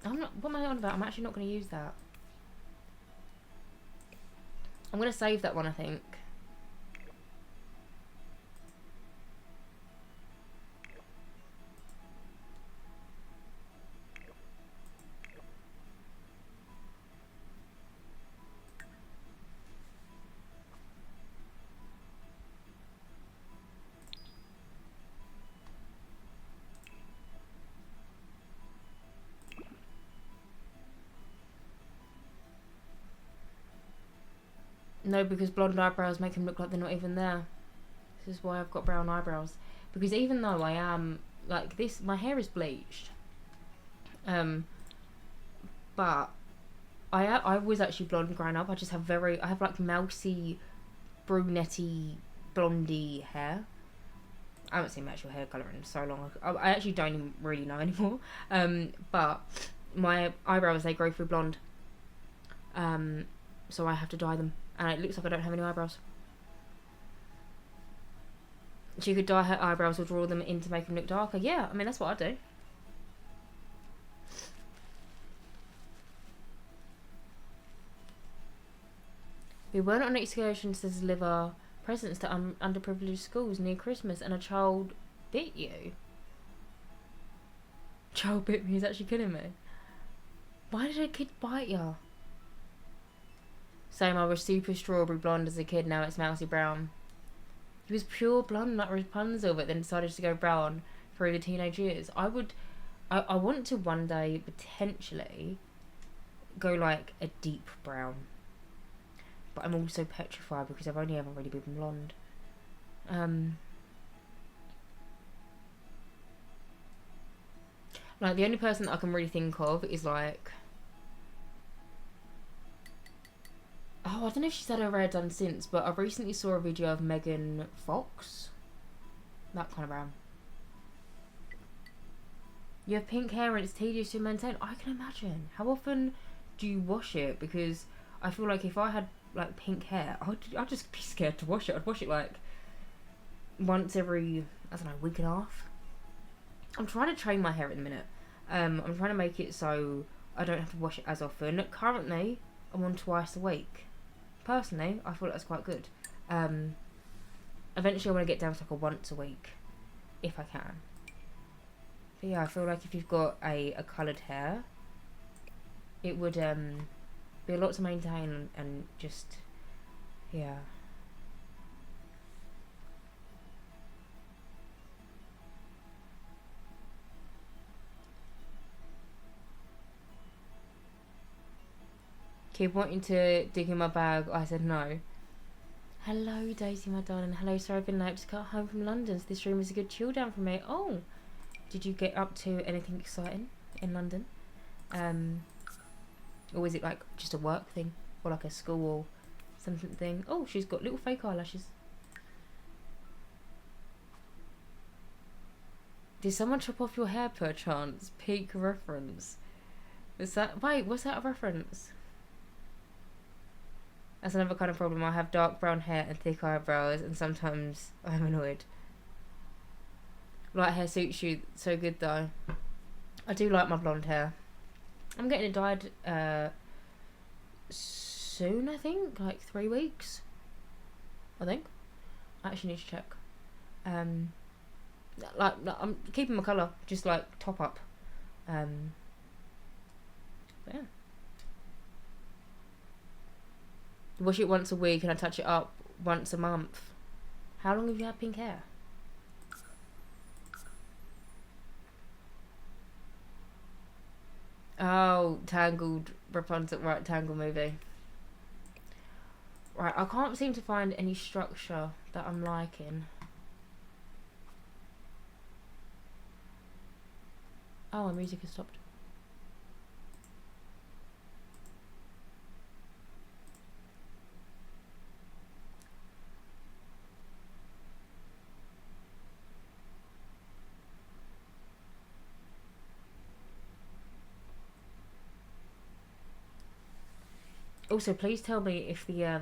I'm not. What am I on about? I'm actually not going to use that. I'm going to save that one, I think. No, because blonde eyebrows make them look like they're not even there. This is why I've got brown eyebrows. Because even though I am, like this, my hair is bleached. But I was actually blonde growing up. I just have I have like mousy, brunette-y, blondie hair. I haven't seen my actual hair colour in so long. I actually don't even really know anymore. But my eyebrows, they grow through blonde. So I have to dye them. And it looks like I don't have any eyebrows. She could dye her eyebrows or draw them in to make them look darker. Yeah, I mean, that's what I do. We went on an excursion to deliver presents to underprivileged schools near Christmas, and a child bit you. Child bit me is actually killing me. Why did a kid bite you? Same, I was super strawberry blonde as a kid, now it's mousy brown. He was pure blonde like Rapunzel, but then decided to go brown through the teenage years. I want to one day potentially go like a deep brown. But I'm also petrified because I've only ever really been blonde. Like the only person that I can really think of is like... Oh, I don't know if she's had her hair done since, but I recently saw a video of Megan Fox. That kind of brown. You have pink hair and it's tedious to maintain. I can imagine. How often do you wash it? Because I feel like if I had like pink hair, I'd just be scared to wash it. I'd wash it like once every, I don't know, week and a half. I'm trying to train my hair at the minute. I'm trying to make it so I don't have to wash it as often. Currently, I'm on twice a week. Personally, I feel that's quite good. Eventually I want to get down to like a once a week, if I can. But yeah, I feel like if you've got a coloured hair, it would be a lot to maintain and just, yeah. Keep wanting to dig in my bag. I said no. Hello, Daisy, my darling. Hello, sorry I've been late. Just got home from London, so this room is a good chill down for me. Oh, did you get up to anything exciting in London? Or is it like just a work thing? Or like a school or something thing? Oh, she's got little fake eyelashes. Did someone chop off your hair perchance? Peak reference. Is that... Wait, what's that a reference? That's another kind of problem. I have dark brown hair and thick eyebrows, and sometimes I'm annoyed. Light hair suits you so good though. I do like my blonde hair. I'm getting it dyed soon, I think. Like 3 weeks. I think. I actually need to check. Like I'm keeping my colour, just like top up. But yeah. Wash it once a week and I touch it up once a month. How long have you had pink hair? Oh, Tangled, Rapunzel, right, Tangled movie. Right, I can't seem to find any structure that I'm liking. Oh, my music has stopped. Also, please tell me if the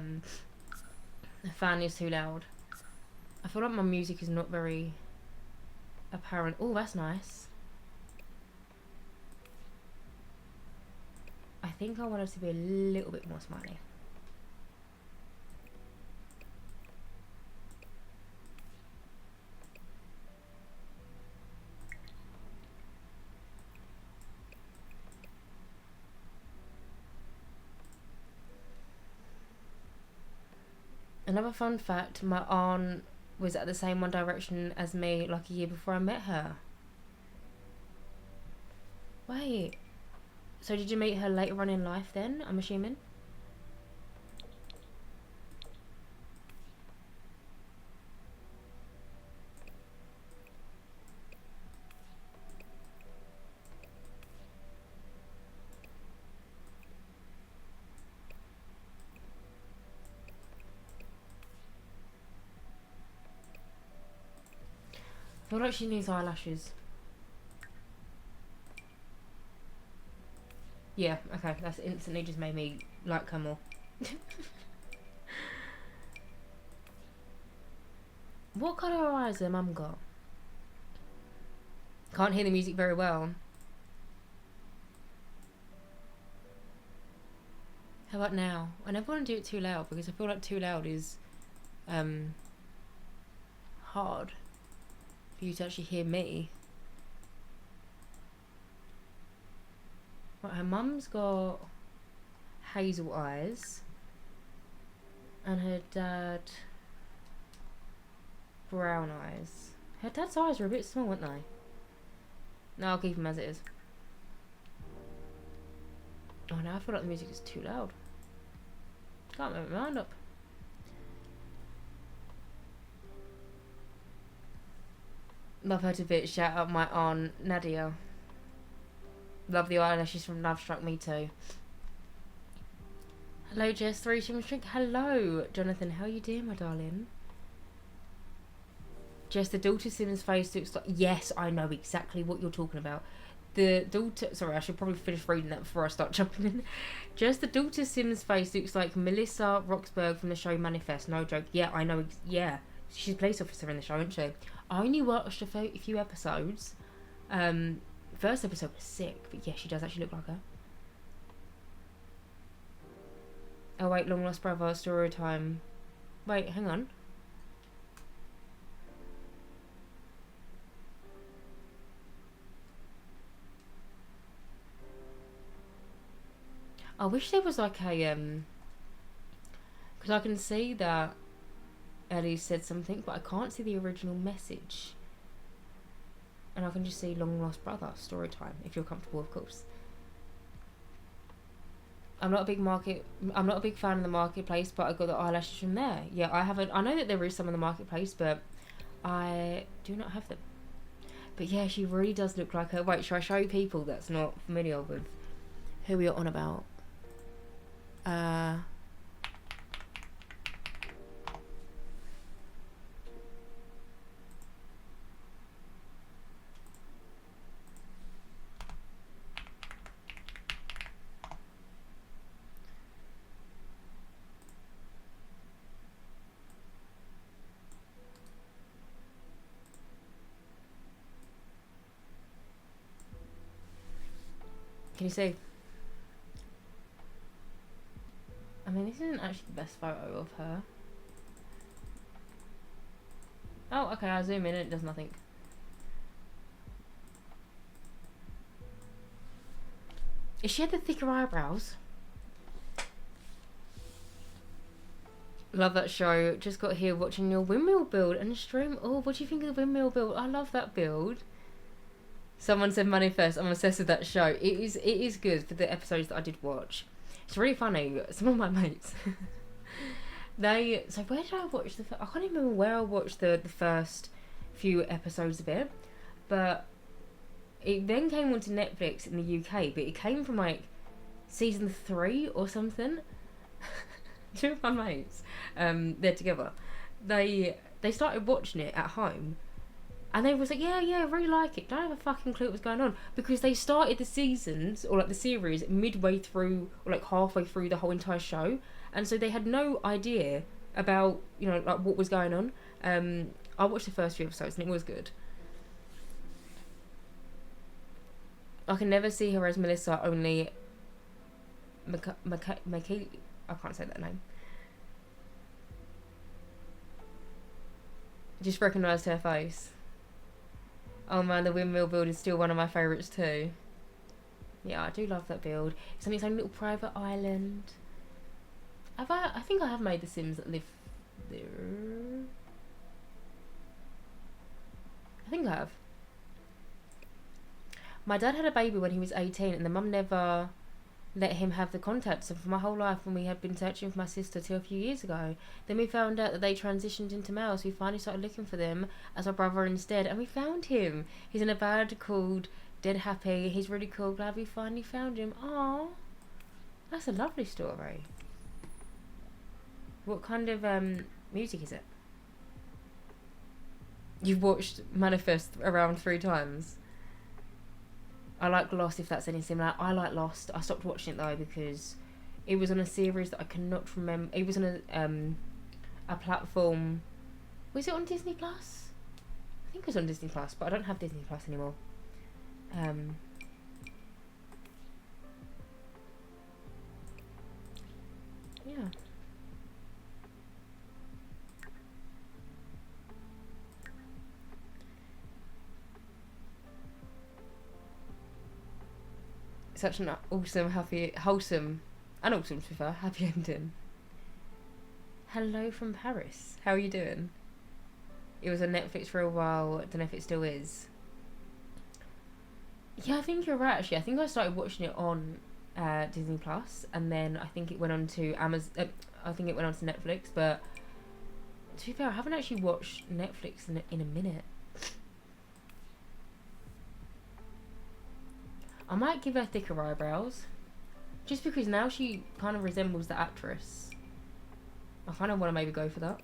fan is too loud. I feel like my music is not very apparent. Oh, that's nice. I think I want it to be a little bit more smiley. Another fun fact, my aunt was at the same One Direction as me like a year before I met her. Wait. So did you meet her later on in life then, I'm assuming? I feel like she needs eyelashes. Yeah, okay, that's instantly just made me like her more. What colour eyes has mum got? Can't hear the music very well. How about now? I never want to do it too loud because I feel like too loud is hard for you to actually hear me. Right, her mum's got hazel eyes and her dad brown eyes. Her dad's eyes are a bit small, aren't they? No, I'll keep them as it is. Oh, now I feel like the music is too loud. Can't make my mind up. Love her to bits. Shout out my aunt Nadia. Love the eyelashes from Love Struck Me Too. Hello Jess, 3 Drink. Hello Jonathan, how you doing my darling? Jess, the daughter Sims face looks like... Yes, I know exactly what you're talking about. The daughter... Sorry, I should probably finish reading that before I start jumping in. Just the daughter Sims face looks like Melissa Roxburgh from the show Manifest. No joke. Yeah, I know. Yeah, she's a police officer in the show, isn't she? I only watched a few episodes. First episode was sick, but yeah, she does actually look like her. Oh wait, Long Lost Brother, story time. Wait, hang on. I wish there was like a because I can see that Ellie said something, but I can't see the original message. And I can just see Long Lost Brother, story time, if you're comfortable, of course. I'm not a big market. I'm not a big fan of the marketplace, but I got the eyelashes from there. Yeah, I haven't. I know that there is some in the marketplace, but I do not have them. But yeah, she really does look like her. Wait, should I show people that's not familiar with who we are on about? Uh, can you see? I mean, this isn't actually the best photo of her. Oh, okay, I zoom in and it does nothing. Is she had the thicker eyebrows? Love that show. Just got here watching your windmill build and stream. Oh, what do you think of the windmill build? I love that build. Someone said Money First. I'm obsessed with that show. It is good for the episodes that I did watch. It's really funny. Some of my mates, so where did I watch I can't even remember where I watched the first few episodes of it, but it then came onto Netflix in the UK. But it came from like season 3 or something. Two of my mates, they're together. They started watching it at home. And they was like, yeah, I really like it. Don't have a fucking clue what was going on. Because they started the seasons, or like the series, midway through, or like halfway through the whole entire show. And so they had no idea about, like what was going on. I watched the first few episodes and it was good. I can never see her as Melissa, only I can't say that name. Just recognised her face. Oh man, the windmill build is still one of my favourites too. Yeah, I do love that build. It's on its own little private island. I think I have made the Sims that live there. I think I have. My dad had a baby when he was 18 and the mum never let him have the contacts. And for my whole life, when we had been searching for my sister till a few years ago, then we found out that they transitioned into males. We finally started looking for them as our brother instead, and we found him. He's in a band called Dead Happy. He's really cool. Glad we finally found him. Aww, that's a lovely story. What kind of music is it? You've watched Manifest around 3 times. I like Lost, if that's anything similar. I like Lost. I stopped watching it though because it was on a series that I cannot remember. It was on a platform. Was it on Disney Plus? I think it was on Disney Plus, but I don't have Disney Plus anymore. Yeah. Such an awesome, happy, wholesome, and awesome to be fair, happy ending. Hello from Paris. How are you doing? It was on Netflix for a while. I don't know if it still is. Yeah, I think you're right. Actually, I think I started watching it on Disney Plus, and then I think it went on to Amazon. I think it went on to Netflix. But to be fair, I haven't actually watched Netflix in a minute. I might give her thicker eyebrows. Just because now she kind of resembles the actress. I kind of want to maybe go for that.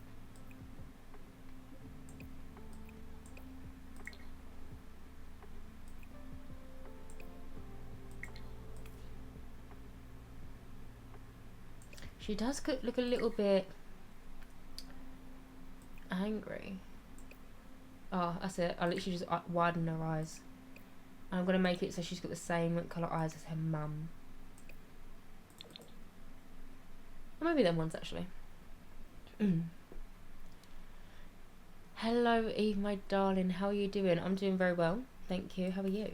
She does look a little bit angry. Oh, that's it. I literally just widen her eyes. I'm going to make it so she's got the same colour eyes as her mum. Or maybe them ones, actually. Hello, Eve, my darling. How are you doing? I'm doing very well. Thank you. How are you?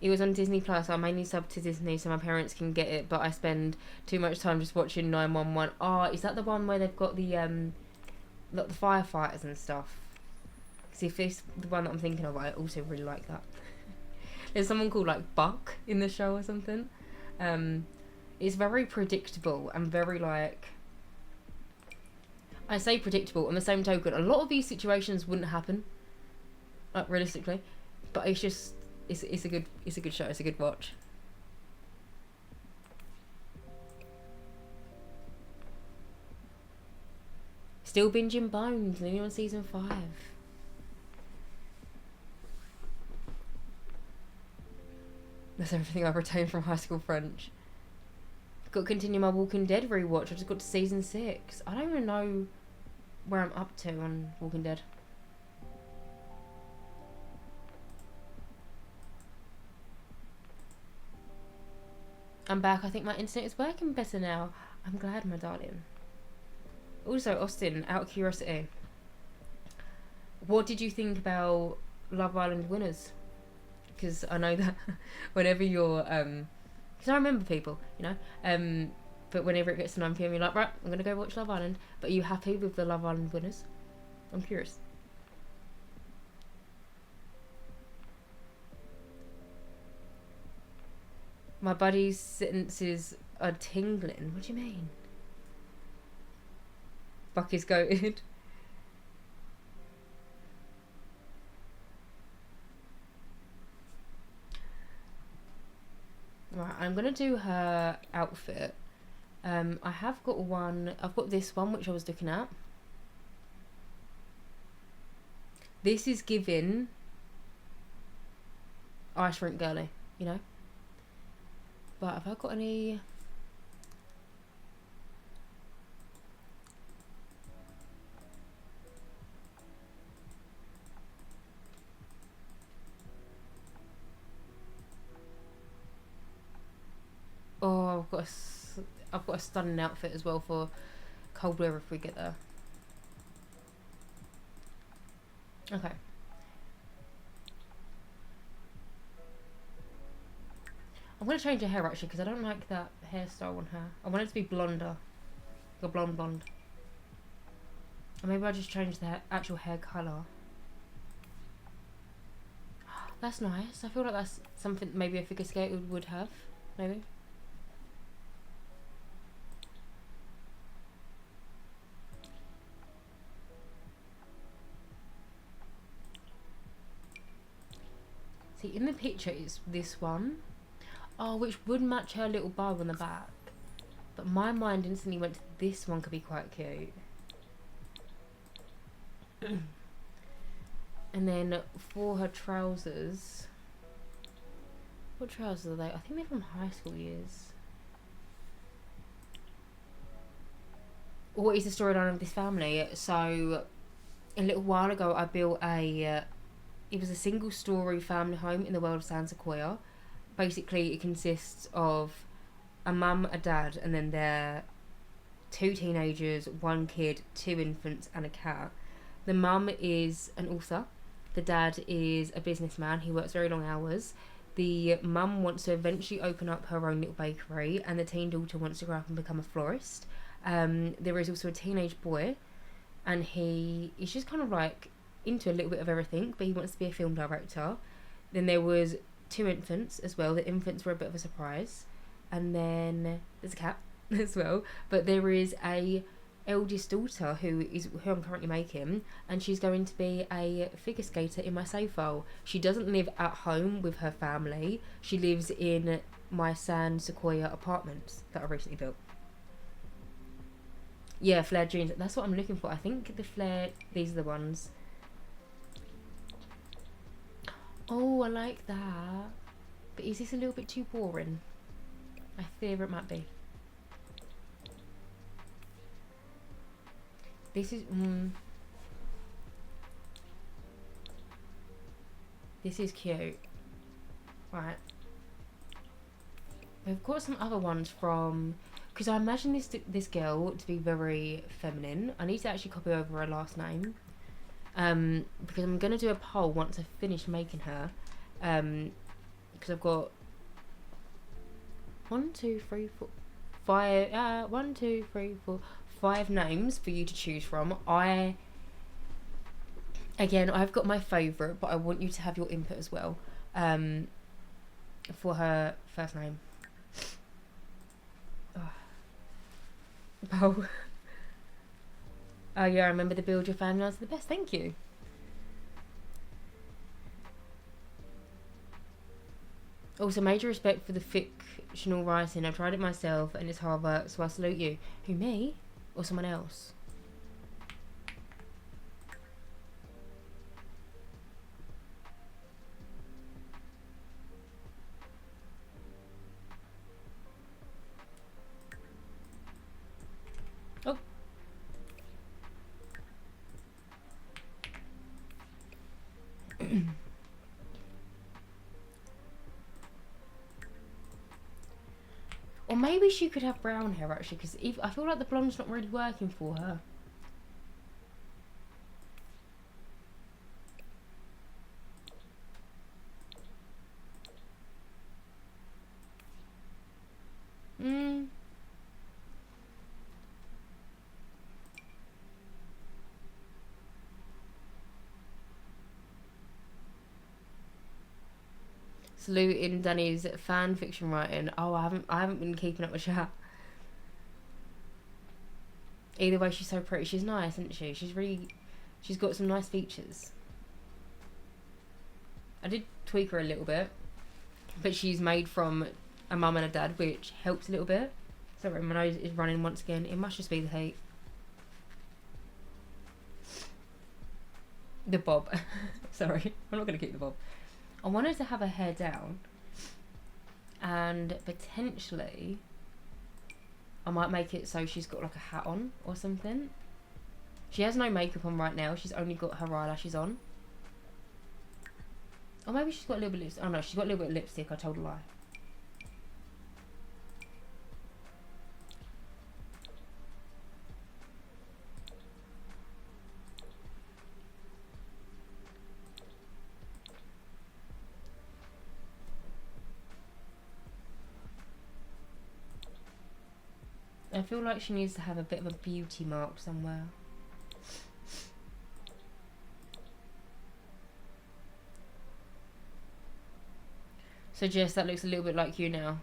It was on Disney Plus. I mainly sub to Disney so my parents can get it, but I spend too much time just watching 911. Oh, is that the one where they've got the firefighters and stuff? Because if it's the one that I'm thinking of, I also really like that. There's someone called like Buck in the show or something. It's very predictable and very like, I say predictable. On the same token, a lot of these situations wouldn't happen, like realistically, but it's just it's a good show. It's a good watch. Still binging Bones, nearly on season 5. That's everything I've retained from High School French. Got to continue my Walking Dead rewatch. I just got to season 6. I don't even know where I'm up to on Walking Dead. I'm back. I think my internet is working better now. I'm glad, my darling. Also, Austin, out of curiosity, what did you think about Love Island winners? Because I know that whenever you're, because I remember people, you know, but whenever it gets to 9 PM, you're like, right, I'm going to go watch Love Island. But are you happy with the Love Island winners? I'm curious. My buddy's sentences are tingling. What do you mean? Buck is goated. Right, I'm gonna do her outfit. I have got one. I've got this one which I was looking at. This is giving ice rink girly, you know. But have I got any? Oh, I've got a stunning outfit as well for cold weather if we get there. Okay. I'm going to change her hair actually because I don't like that hairstyle on her. I want it to be blonder. Like a blonde. Or maybe I'll just change the actual hair colour. That's nice. I feel like that's something maybe a figure skater would have. Maybe. See, in the picture it's this one. Oh, which would match her little bow on the back. But my mind instantly went to this one could be quite cute. And then for her trousers... What trousers are they? I think they're from high school years. What is the storyline of this family? So, a little while ago I built a... it was a single story family home in the world of San Sequoia. Basically, it consists of a mum, a dad, and then their 2 teenagers, 1 kid, 2 infants, and a cat. The mum is an author. The dad is a businessman. He works very long hours. The mum wants to eventually open up her own little bakery, and the teen daughter wants to grow up and become a florist. There is also a teenage boy, and he is just kind of like into a little bit of everything, but he wants to be a film director. Then there was 2 infants as well. The infants were a bit of a surprise. And then there's a cat as well. But there is a eldest daughter who I'm currently making, and she's going to be a figure skater in my save file. She doesn't live at home with her family. She lives in my San Sequoia Apartments that I recently built. Yeah, flared jeans. That's what I'm looking for. I think the flare, these are the ones. Oh, I like that. But is this a little bit too boring? I fear it might be. This is... This is cute. Right. We've got some other ones from... Because I imagine this girl to be very feminine. I need to actually copy over her last name. Because I'm going to do a poll once I've finished making her. Because I've got 5 names for you to choose from. Again, I've got my favourite, but I want you to have your input as well. for her first name. Oh. Oh yeah, I remember the build your family was the best. Thank you. Also, major respect for the fictional writing. I've tried it myself and it's hard work, so I salute you. Who, me? Or someone else? Oh. Or maybe she could have brown hair, actually, because I feel like the blonde's not really working for her. Saluting Danny's fan fiction writing. Oh, I haven't been keeping up with chat. Either way, she's so pretty. She's nice, isn't she? She's got some nice features. I did tweak her a little bit, but she's made from a mum and a dad, which helps a little bit. Sorry, my nose is running once again. It must just be the heat. The bob. Sorry, I'm not going to keep the bob. I wanted to have her hair down, and potentially I might make it so she's got like a hat on or something. She has no makeup on right now. She's only got her eyelashes on. Or maybe she's got a little bit of lipstick. Oh no, she's got a little bit of lipstick. I told a lie. I feel like she needs to have a bit of a beauty mark somewhere. So Jess, that looks a little bit like you now.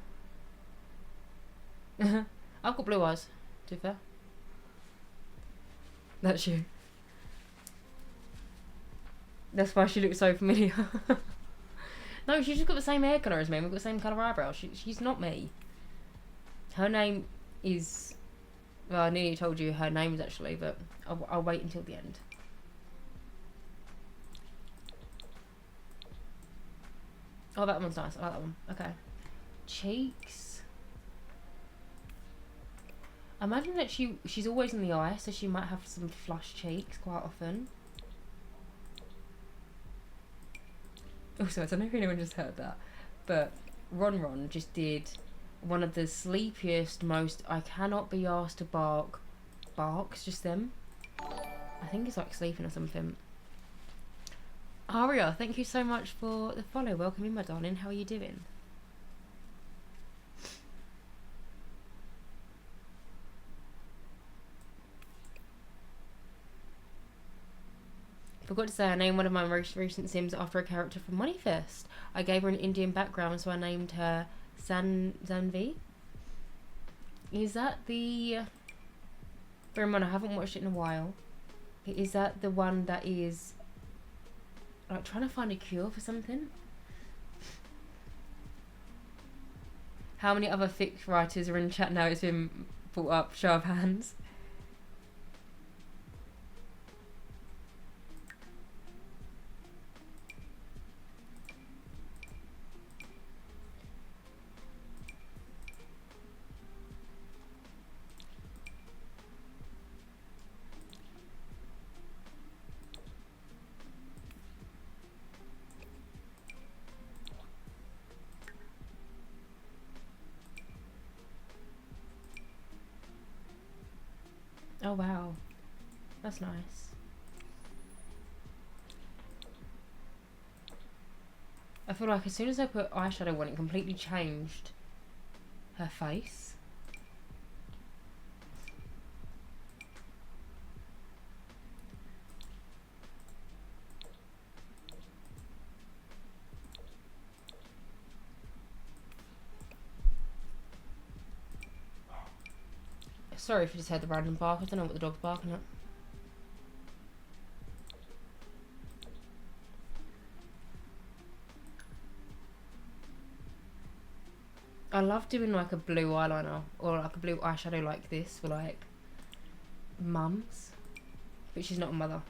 I've got blue eyes, to be fair. That's you. That's why she looks so familiar. No, she's just got the same hair colour as me. We've got the same colour eyebrows. She's not me. Her name is... Well, I nearly told you her name is actually, but I'll wait until the end. Oh, that one's nice. I like that one. Okay. Cheeks. I imagine that she's always in the eye, so she might have some flush cheeks quite often. Also, I don't know if anyone just heard that, but Ron just did one of the sleepiest, most I cannot be asked to barks, just them. I think it's like sleeping or something. Aria, thank you so much for the follow. Welcome in, my darling. How are you doing? Forgot to say, I named one of my most recent Sims after a character from Moneyfest. I gave her an Indian background, so I named her Zanvi. Is that the... Bear in mind, I haven't watched it in a while. Is that the one that is... like trying to find a cure for something? How many other fic writers are in chat now? It's been brought up. Show of hands. Oh wow, that's nice. I feel like as soon as I put eyeshadow on, it completely changed her face. Sorry if you just heard the random bark. I don't know what the dog's barking at. I love doing like a blue eyeliner or like a blue eyeshadow like this for like mums, but she's not a mother,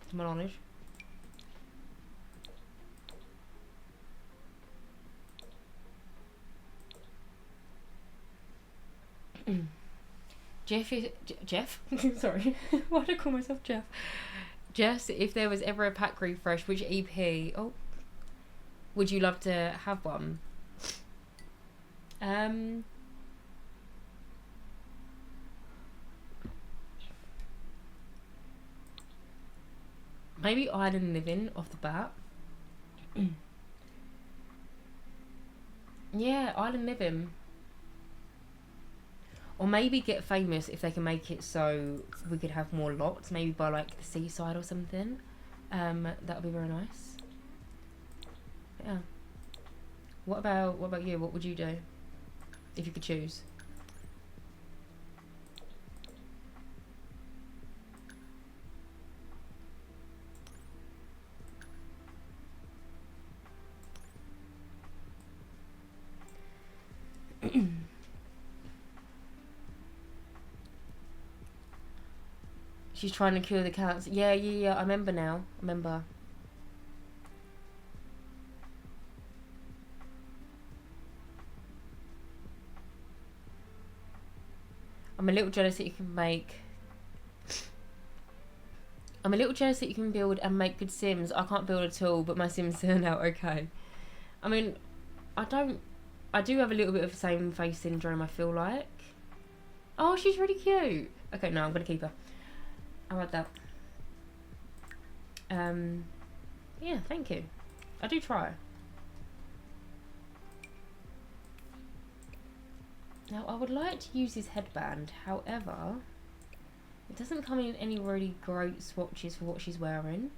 to my knowledge. Jeff? Sorry, why do I call myself Jeff? Jess, if there was ever a pack refresh, which EP would you love to have one? Maybe Island Living off the bat. Yeah, Island Living. Or maybe Get Famous if they can make it so we could have more lots. Maybe by like the seaside or something. That would be very nice. Yeah. What about you? What would you do if you could choose? She's trying to cure the cancer. Yeah. I remember now. I remember. I'm a little jealous that you can make... I'm a little jealous that you can build and make good Sims. I can't build at all, but my Sims turn out okay. I mean, I do have a little bit of same face syndrome, I feel like. Oh, she's really cute. Okay, no, I'm going to keep her. I'll add that. Yeah, thank you. I do try. Now, I would like to use his headband, however, it doesn't come in any really great swatches for what she's wearing.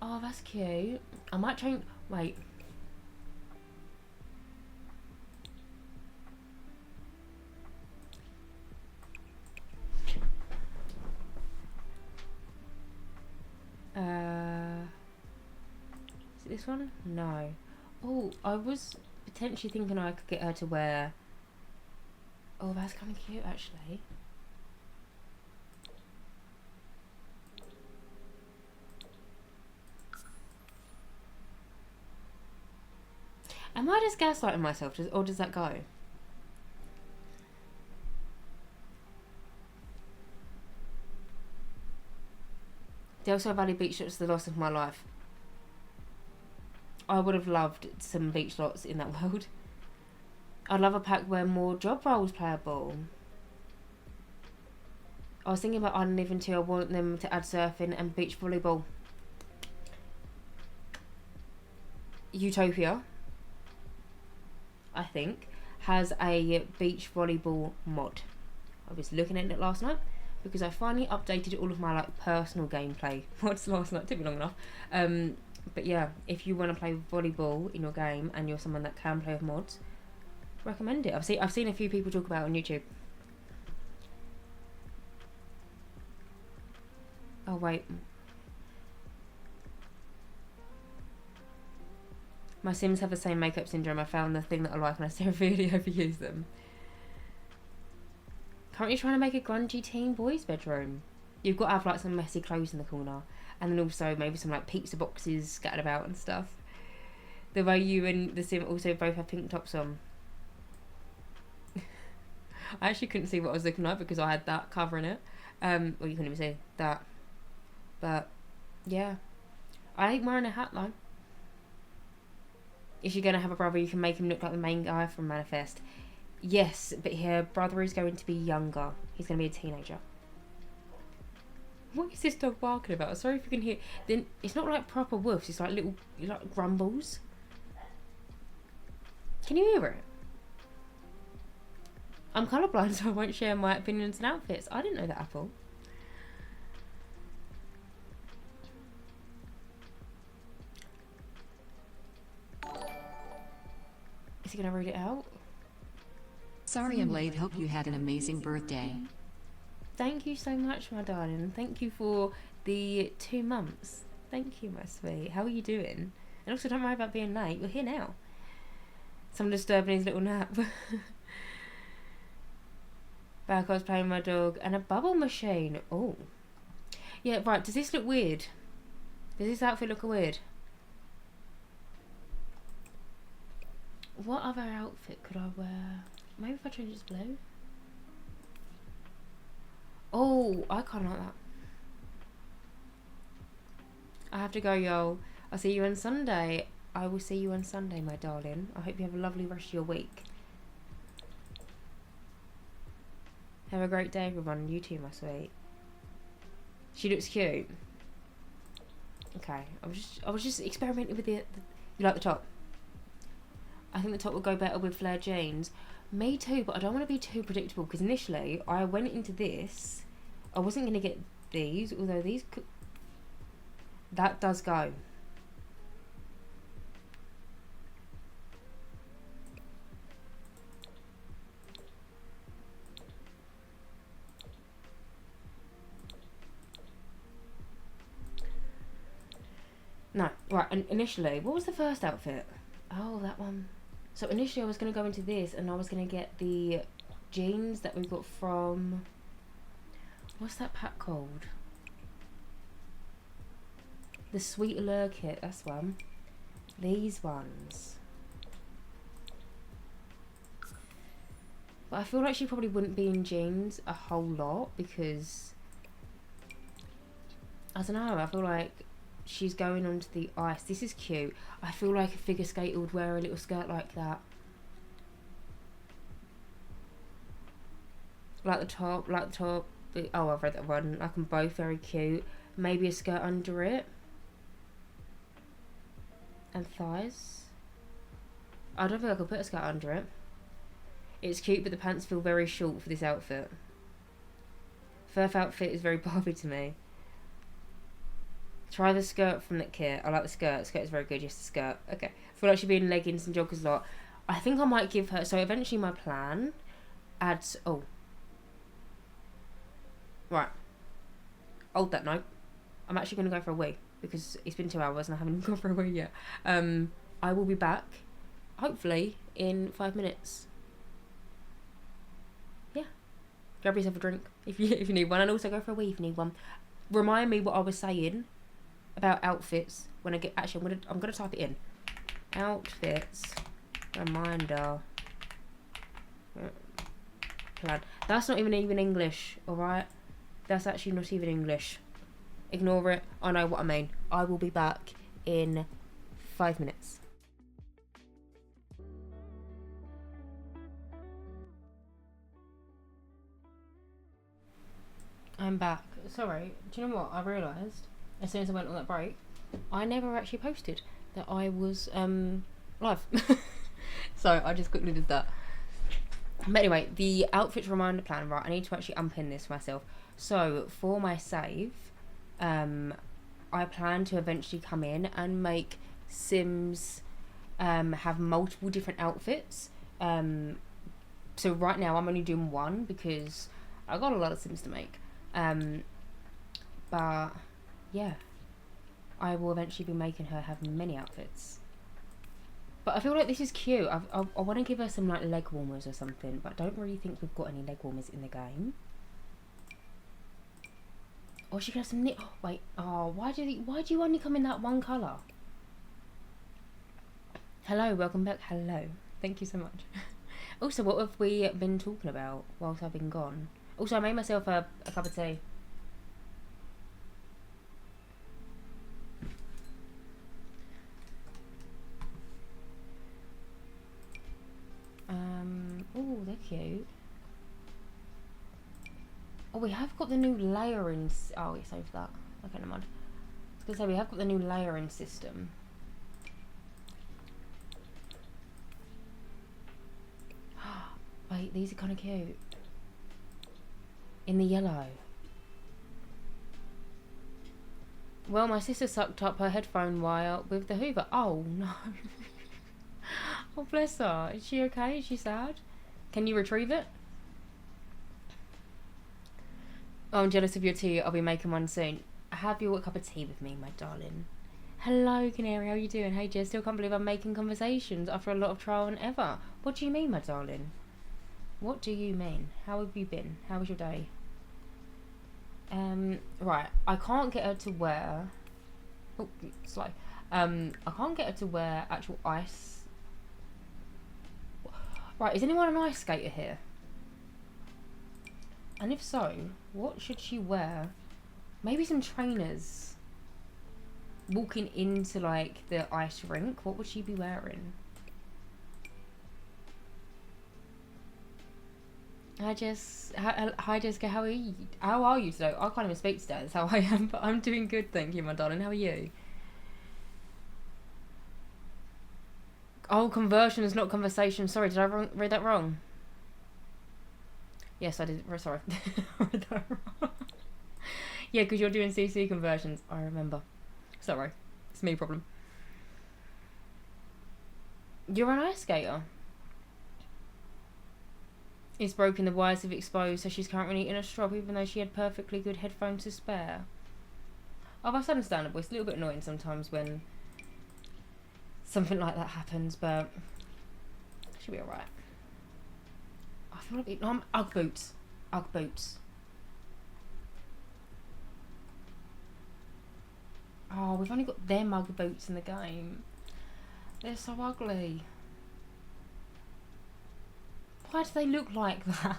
Oh, that's cute. I might change... Wait. Is it this one? No. Oh, I was potentially thinking I could get her to wear... Oh, that's kind of cute, actually. Am I just gaslighting myself, or does that go? Del Sol Valley beach lots the loss of my life. I would have loved some beach lots in that world. I'd love a pack where more job roles playable. I was thinking about Island Living too. I want them to add surfing and beach volleyball. Utopia, I think, has a beach volleyball mod. I was looking at it last night because I finally updated all of my like personal gameplay mods last night. It took me long enough. But yeah, if you want to play volleyball in your game and you're someone that can play with mods, recommend it. I've seen a few people talk about it on YouTube. Oh wait. My Sims have the same makeup syndrome. I found the thing that I like and I severely overuse them. Currently trying to make a grungy teen boys bedroom. You've got to have like some messy clothes in the corner. And then also maybe some like pizza boxes scattered about and stuff. The way you and the Sim also both have pink tops on. I actually couldn't see what I was looking like because I had that covering it. Well, you couldn't even see that. But yeah. I ain't wearing a hat though. If you're going to have a brother, you can make him look like the main guy from Manifest. Yes, but her brother is going to be younger. He's going to be a teenager. What is this dog barking about? Sorry if you can hear. Then it's not like proper wolves. It's like little like grumbles. Can you hear it? I'm colourblind, so I won't share my opinions and outfits. I didn't know that, Apple. Is he gonna read it out? Sorry I'm late. Hope you had an amazing birthday. Thank you so much, my darling. Thank you for the 2 months. Thank you, my sweet. How are you doing? And also, don't worry about being late. You're here now. Someone disturbing his little nap. Back, I was playing with my dog and a bubble machine. Oh. Yeah, right. Does this look weird? Does this outfit look weird? What other outfit could I wear? Maybe if I change it to blue? Oh, I kind of like that. I have to go, y'all. I'll see you on Sunday. I will see you on Sunday, my darling. I hope you have a lovely rest of your week. Have a great day, everyone. You too, my sweet. She looks cute. Okay, I was just experimenting with the you like the top? I think the top will go better with flare jeans. Me too, but I don't want to be too predictable because initially I went into this. I wasn't going to get these, although these could... That does go. No, right, and initially, what was the first outfit? Oh, that one. So initially I was going to go into this and I was going to get the jeans that we got from... What's that pack called? The Sweet Allure kit, that's one. These ones. But I feel like she probably wouldn't be in jeans a whole lot because... I don't know, I feel like she's going onto the ice. This is cute. I feel like a figure skater would wear a little skirt like that. Like the top. Oh, I've read that one. Like them both very cute. Maybe a skirt under it. And thighs. I don't think I could put a skirt under it. It's cute, but the pants feel very short for this outfit. First outfit is very Barbie to me. Try the skirt from that kit. I like the skirt. The skirt is very good. Yes, the skirt. Okay. I feel like she'd be in leggings and joggers a lot. I think I might give her... So eventually my plan adds... Oh. Right. Hold that note. I'm actually going to go for a wee. Because it's been 2 hours and I haven't even gone for a wee yet. I will be back. Hopefully in 5 minutes. Yeah. Grab yourself a drink if you need one. And also go for a wee if you need one. Remind me what I was saying about outfits when I get... Actually, I'm gonna type it in. Outfits. Reminder. Plan. That's not even English, alright? That's actually not even English. Ignore it. I know what I mean. I will be back in 5 minutes. I'm back. Sorry, do you know what? I realised as soon as I went on that break, I never actually posted that I was live. So I just quickly did that. But anyway, the outfits reminder plan, right, I need to actually unpin this myself. So for my save, I plan to eventually come in and make Sims have multiple different outfits. So right now I'm only doing one because I got a lot of Sims to make. But yeah, I will eventually be making her have many outfits. But I feel like this is cute. I want to give her some like leg warmers or something, but I don't really think we've got any leg warmers in the game. Or she could have some knit. Oh wait. Oh, why do you only come in that one colour? Hello, welcome back. Hello. Thank you so much. Also, what have we been talking about whilst I've been gone? Also, I made myself a cup of tea. Oh, they're cute. Oh, we have got the new layering... Oh, we saved that. Okay, never mind. I was going to say, we have got the new layering system. Wait, these are kind of cute. In the yellow. Well, my sister sucked up her headphone wire with the Hoover. Oh, no. Oh, bless her. Is she okay? Is she sad? Can you retrieve it? Oh, I'm jealous of your tea. I'll be making one soon. Have your cup of tea with me, my darling. Hello, Canary. How are you doing? Hey, Jess. Still can't believe I'm making conversations after a lot of trial and ever. What do you mean, my darling? What do you mean? How have you been? How was your day? Right. I can't get her to wear... Oh, slow. I can't get her to wear actual ice. Right, is anyone an ice skater here? And if so, what should she wear? Maybe some trainers. Walking into, like, the ice rink, what would she be wearing? Hi, Jessica, how are you? How are you today? I can't even speak today, that's how I am, but I'm doing good, thank you, my darling. How are you? Oh, conversion is not conversation. Sorry, did I read that wrong? Yes, I did. Sorry. I read that wrong. Yeah, because you're doing CC conversions. I remember. Sorry. It's me problem. You're an ice skater. It's broken, the wires have exposed, so she's currently in a strop even though she had perfectly good headphones to spare. Oh, that's understandable. It's a little bit annoying sometimes when something like that happens, but she'll be alright. I feel like I'm Ugg boots. Ugg boots. Oh, we've only got them Ugg boots in the game. They're so ugly. Why do they look like that?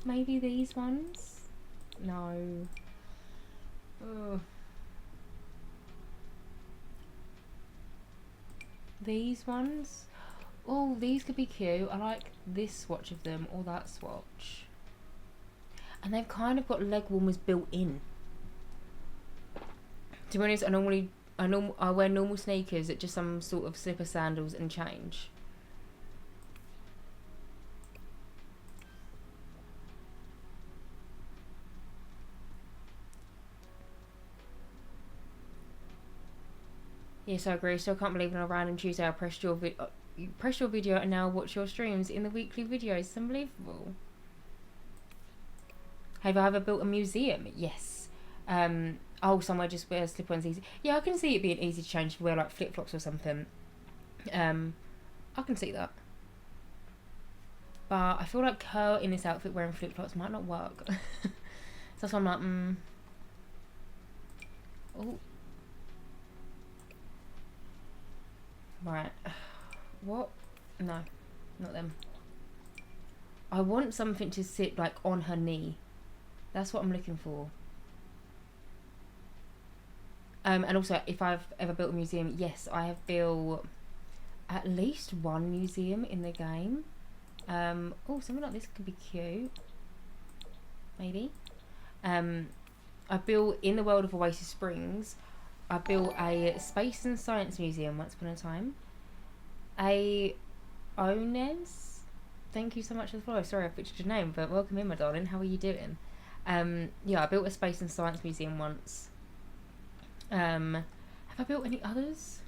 Maybe these ones? No. Ugh. These ones? Oh, these could be cute. I like this swatch of them or that swatch. And they've kind of got leg warmers built in. To be honest, I wear normal sneakers, just some sort of slipper sandals and change. Yes, I agree. Still can't believe on a random Tuesday I pressed your video and now watch your streams in the weekly videos. It's unbelievable. Have I ever built a museum? Yes. Oh, somewhere just where slip-ons easy. Yeah, I can see it being easy to change to wear like flip-flops or something. I can see that. But I feel like her in this outfit wearing flip-flops might not work. So that's why I'm like, Oh. Right. What? No. Not them. I want something to sit like on her knee. That's what I'm looking for. And also, if I've ever built a museum, yes, I have built at least one museum in the game. Oh, something like this could be cute. Maybe. I built, in the world of Oasis Springs, I built a space and science museum once upon a time. A Ones, thank you so much for the follow. Sorry I butchered your name, but welcome in, my darling. How are you doing? Yeah, I built a space and science museum once. Have I built any others?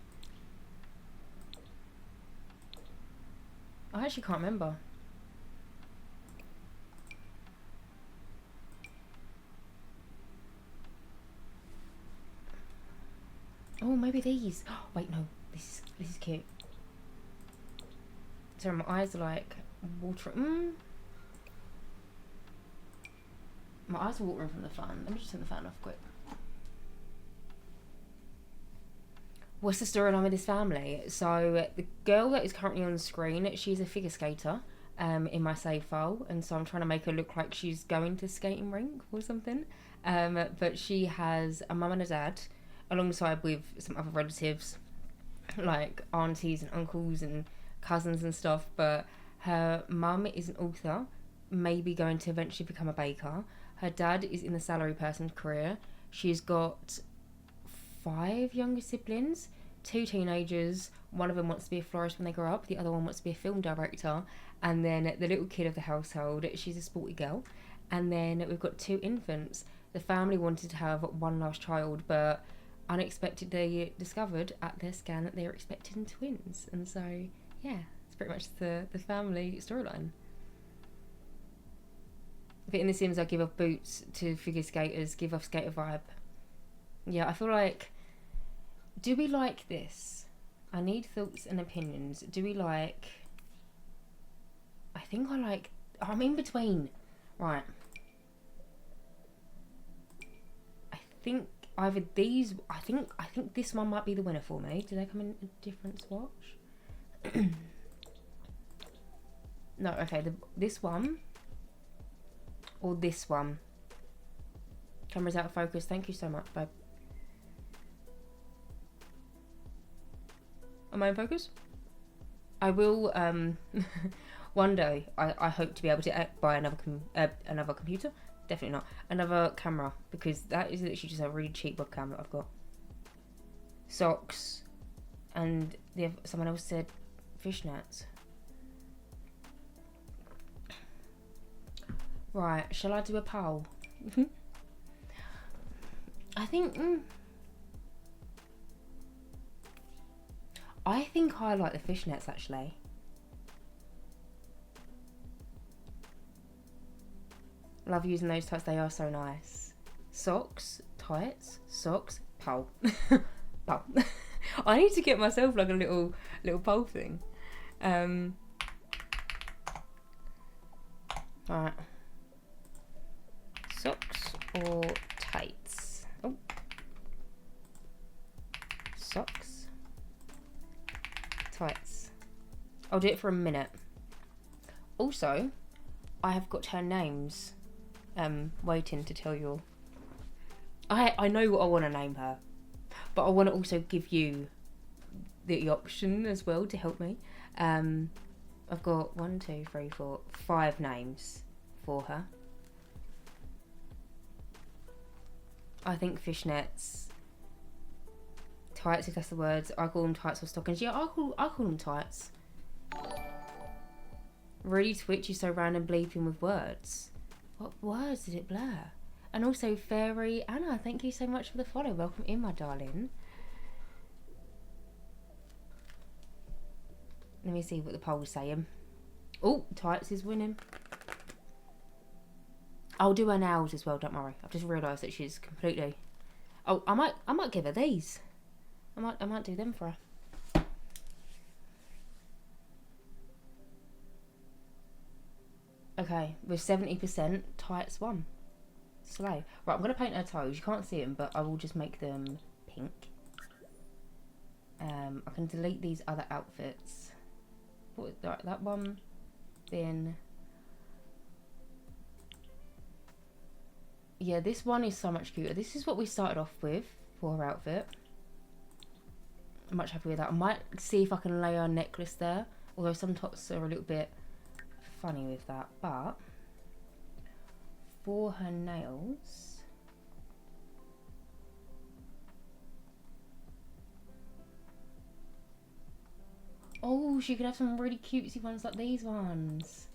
I actually can't remember. Oh, maybe these. Oh, wait, no. This is cute. Sorry, my eyes are like watering. My eyes are watering from the fan. Let me just turn the fan off quick. What's the storyline with this family? So the girl that is currently on the screen, she's a figure skater in my save file, and so I'm trying to make her look like she's going to skating rink or something. But she has a mum and a dad, alongside with some other relatives, like aunties and uncles and cousins and stuff. But her mum is an author, maybe going to eventually become a baker. Her dad is in the salary person's career. She's got 5 younger siblings, 2 teenagers. One of them wants to be a florist when they grow up. The other one wants to be a film director. And then the little kid of the household, she's a sporty girl. And then we've got 2 infants. The family wanted to have one last child, but unexpectedly discovered at their scan that they're expecting twins. And so, yeah, it's pretty much the family storyline. But in The Sims, I give off boots to figure skaters, give off skater vibe. Yeah, I feel like, do we like this? I need thoughts and opinions. Do we like... I think I like... I'm in between. Right. I think either these... I think this one might be the winner for me. Do they come in a different swatch? No, okay. This one... or this one. Camera's out of focus. Thank you so much, babe. Am I in focus? I will, one day, I hope to be able to buy another computer. Definitely not. Another camera, because that is literally just a really cheap webcam that I've got. Socks. And someone else said fishnets. Right, shall I do a poll? I think... I think I like the fishnets, actually. Love using those tights, they are so nice. Socks, tights, socks, poll. Poll. I need to get myself like a little poll thing. Alright. Socks or tights? Oh. Socks. Tights. I'll do it for a minute. Also, I have got her names waiting to tell you. I know what I want to name her, but I want to also give you the option as well to help me. I've got 1, 2, 3, 4, 5 names for her. I think fishnets, tights, if that's the words. I call them tights or stockings. Yeah, I call them tights. Really twitchy, so random bleeping with words. What words did it blur? And also, Fairy Anna, thank you so much for the follow. Welcome in, my darling. Let me see what the poll's saying. Oh, tights is winning. I'll do her nails as well, don't worry. I've just realised that she's completely... Oh, I might give her these. I might do them for her. Okay, with 70%, tights won. Slay. Right, I'm going to paint her toes. You can't see them, but I will just make them pink. I can delete these other outfits. What, right, that one being... Yeah, this one is so much cuter. This is what we started off with for her outfit. I'm much happy with that. I might see if I can lay her necklace there. Although some tops are a little bit funny with that. But for her nails... Oh, she could have some really cutesy ones like these ones.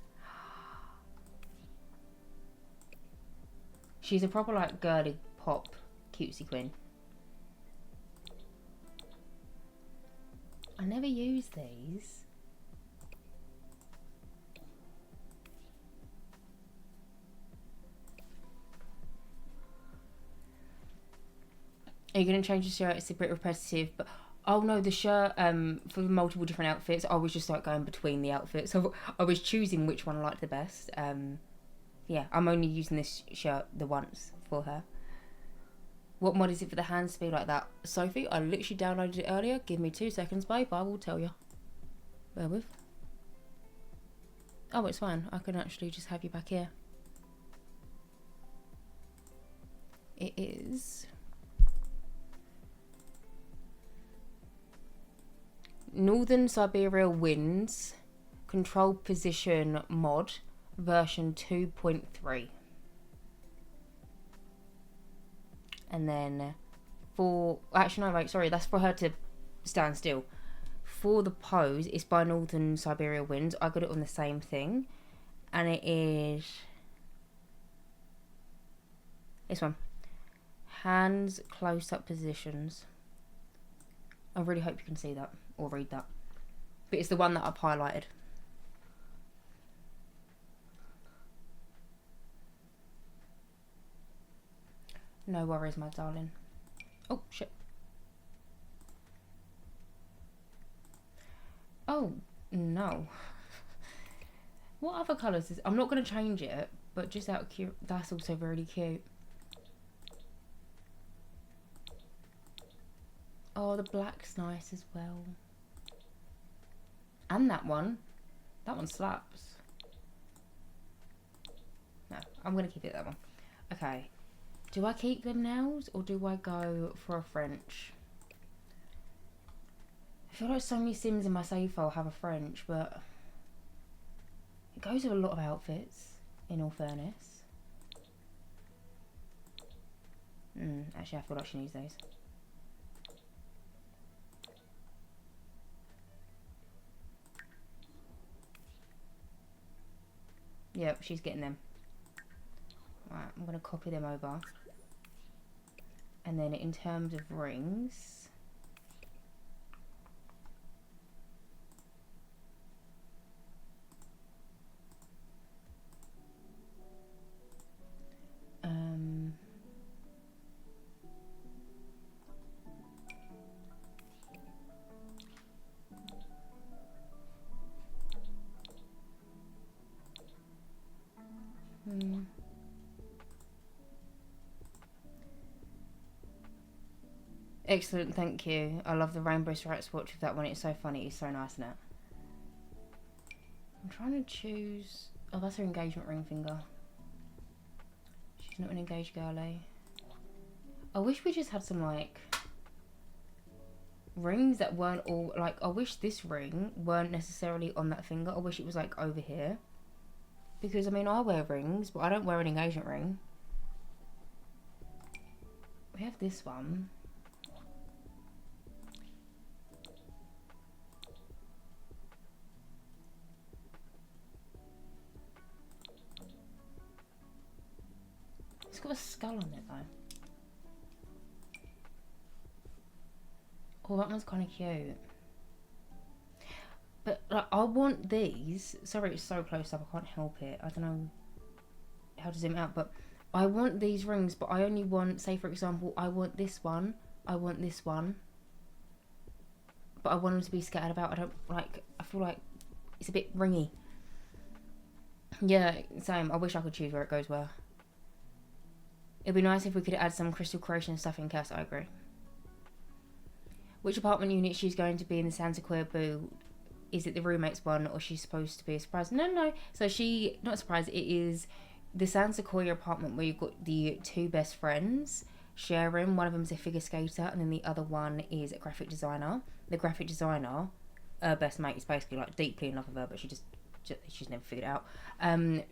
She's a proper, like, girly pop cutesy queen. I never use these. Are you going to change the shirt? It's a bit repetitive, but... Oh no, the shirt, for the multiple different outfits, I was just, like, going between the outfits. So I was choosing which one I liked the best. Yeah, I'm only using this shirt the once for her. What mod is it for the hands to be like that? Sophie, I literally downloaded it earlier. Give me 2 seconds, babe. I will tell you. Bear with. Oh, it's fine. I can actually just have you back here. It is... Northern Siberia Winds Control Position mod version 2.3. And then for... Actually, no, wait, sorry. That's for her to stand still. For the pose, it's by Northern Siberia Winds. I got it on the same thing. And it is... This one. Hands close-up positions. I really hope you can see that or read that. But it's the one that I've highlighted. No worries, my darling. Oh, shit. Oh, no. What other colours is... I'm not going to change it, but just out of cute... That's also really cute. Oh, the black's nice as well. And that one. That one slaps. No, I'm going to keep it that one. Okay. Do I keep them nails or do I go for a French? I feel like so many Sims in my save file have a French, but it goes with a lot of outfits, in all fairness. Actually, I feel like she needs those. Yep, she's getting them. Right, I'm going to copy them over. And then in terms of rings... Excellent, thank you. I love the rainbow stripe swatch of that one. It's so funny. It's so nice, isn't it? I'm trying to choose... Oh, that's her engagement ring finger. She's not an engaged girlie. I wish we just had some, like, rings that weren't all... Like, I wish this ring weren't necessarily on that finger. I wish it was, like, over here. Because, I mean, I wear rings, but I don't wear an engagement ring. We have this one. It's got a skull on it, though. Oh, that one's kind of cute. But, like, I want these. Sorry, it's so close up. I can't help it. I don't know how to zoom out, but I want these rings, but I only want, say, for example, I want this one. I want this one. But I want them to be scattered about. I don't, like, I feel like it's a bit ringy. Yeah, same. I wish I could choose where it goes where. It'd be nice if we could add some crystal creation stuff in Cass. I agree. Which apartment unit she's going to be in the San Sequoia Boo? Is it the roommates one, or she's supposed to be a surprise? No. So she, not a surprise, it is the San Sequoia apartment where you've got the two best friends sharing. One of them's a figure skater, and then the other one is a graphic designer. The graphic designer, her best mate, is basically like deeply in love with her, but she's never figured it out.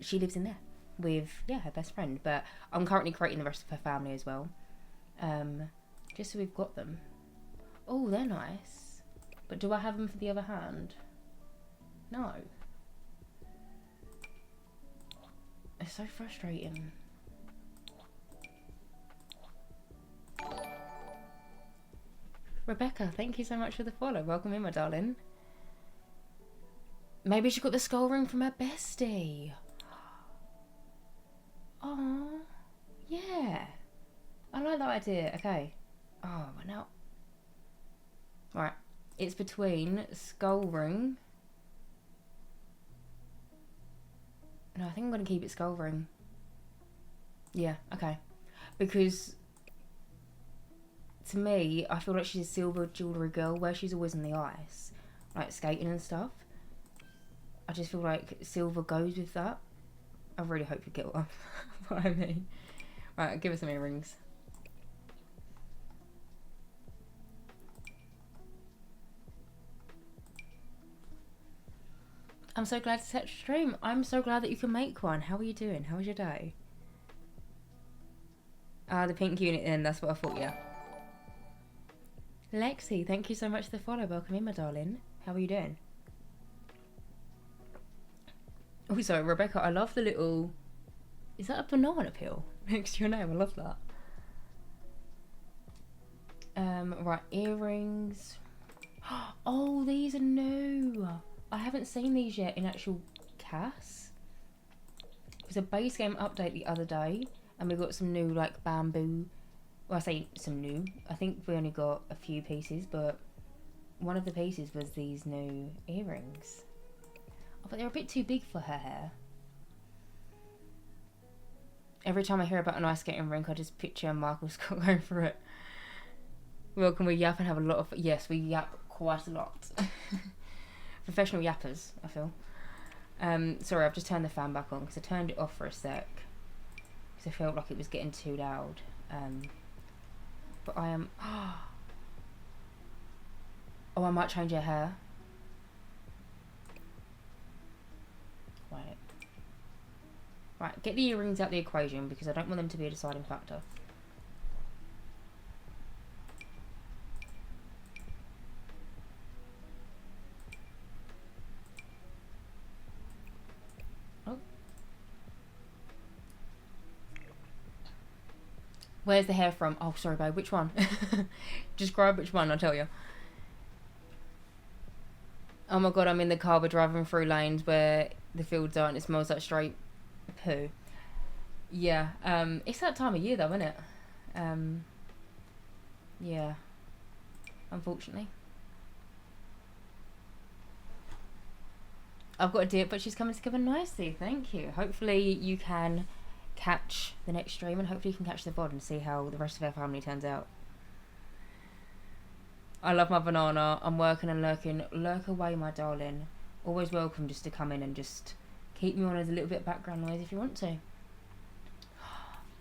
She lives in there with, yeah, her best friend. But I'm currently creating the rest of her family as well. Just so we've got them. Oh, they're nice. But do I have them for the other hand? No. It's so frustrating. Rebecca, thank you so much for the follow. Welcome in, my darling. Maybe she got the skull ring from her bestie. Oh, yeah. I like that idea. Okay. Oh, now. Right. It's between skull ring. No, I think I'm going to keep it skull ring. Yeah, okay. Because to me, I feel like she's a silver jewellery girl where she's always on the ice. Like skating and stuff. I just feel like silver goes with that. I really hope you get what I mean. Right, give us some earrings. I'm so glad to set stream. I'm so glad that you can make one. How are you doing? How was your day? The pink unit then, that's what I thought, yeah. Lexi, thank you so much for the follow. Welcome in, my darling. How are you doing? Also, Rebecca, I love the little... Is that a banana peel next to your name? I love that. Right, earrings. Oh, these are new. I haven't seen these yet in actual CAS. It was a base game update the other day, and we got some new, like, bamboo. Well, I say some new. I think we only got a few pieces, but one of the pieces was these new earrings. Oh, but they're a bit too big for her hair. Every time I hear about an ice skating rink, I just picture Michael Scott going through it. Well, can we yap and have a lot of... Yes, we yap quite a lot. Professional yappers, I feel. Sorry, I've just turned the fan back on because I turned it off for a sec. Because I felt like it was getting too loud. But I am... Oh, I might change her hair. Wait. Right, get the earrings out the equation because I don't want them to be a deciding factor. Oh. Where's the hair from? Oh, sorry, babe. Which one? Just grab which one, I'll tell you. Oh my god, I'm in the car. We're driving through lanes where the fields are and it smells like straight poo. Yeah, it's that time of year though, isn't it? Yeah, unfortunately. I've got a dip, but she's coming together nicely, thank you. Hopefully you can catch the next stream and hopefully you can catch the VOD and see how the rest of our family turns out. I love my banana. I'm working and lurking. Lurk away, my darling. Always welcome just to come in and just keep me on as a little bit of background noise if you want to.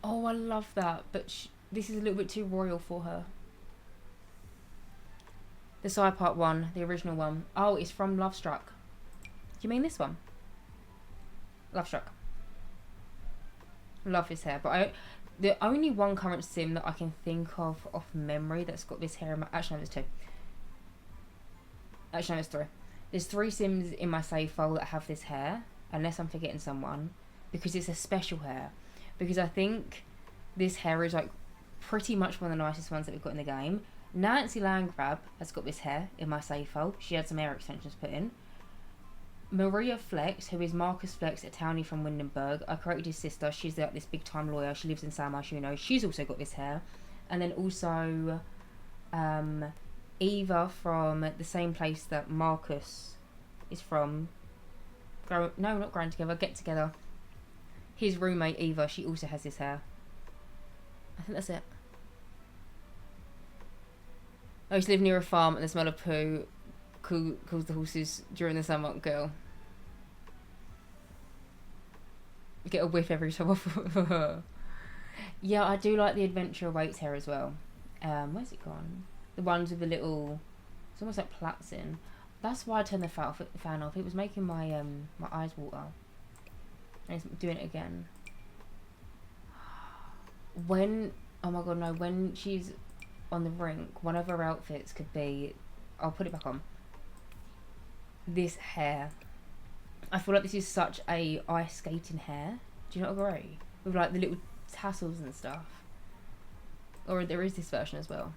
Oh, I love that. But this is a little bit too royal for her. The side part one, the original one. Oh, it's from Love Struck. Do you mean this one? Love Struck. Love his hair. But the only one current sim that I can think of off memory that's got this hair in my... Actually, no, there's two. Actually, no, there's three. There's 3 sims in my save file that have this hair, unless I'm forgetting someone, because it's a special hair. Because I think this hair is, like, pretty much one of the nicest ones that we've got in the game. Nancy Landgrab has got this hair in my save file. She had some hair extensions put in. Maria Flex, who is Marcus Flex, a townie from Windenburg. I created his sister. She's like this big time lawyer. She lives in San Sequoia. She's also got this hair. And then also Eva from the same place that Marcus is from. No, not Growing Together. Get Together. His roommate Eva, she also has this hair. I think that's it. I used to live near a farm and the smell of poo calls the horses during the summer. Girl. Get a whiff every so often. Yeah, I do like the Adventure Awaits hair as well. Where's it gone? The ones with the little... It's almost like plaits in. That's why I turned the fan off. It was making my my eyes water. And it's doing it again. When... Oh my god, no. When she's on the rink, one of her outfits could be... I'll put it back on. This hair. I feel like this is such a ice skating hair. Do you not agree? With like the little tassels and stuff. Or there is this version as well.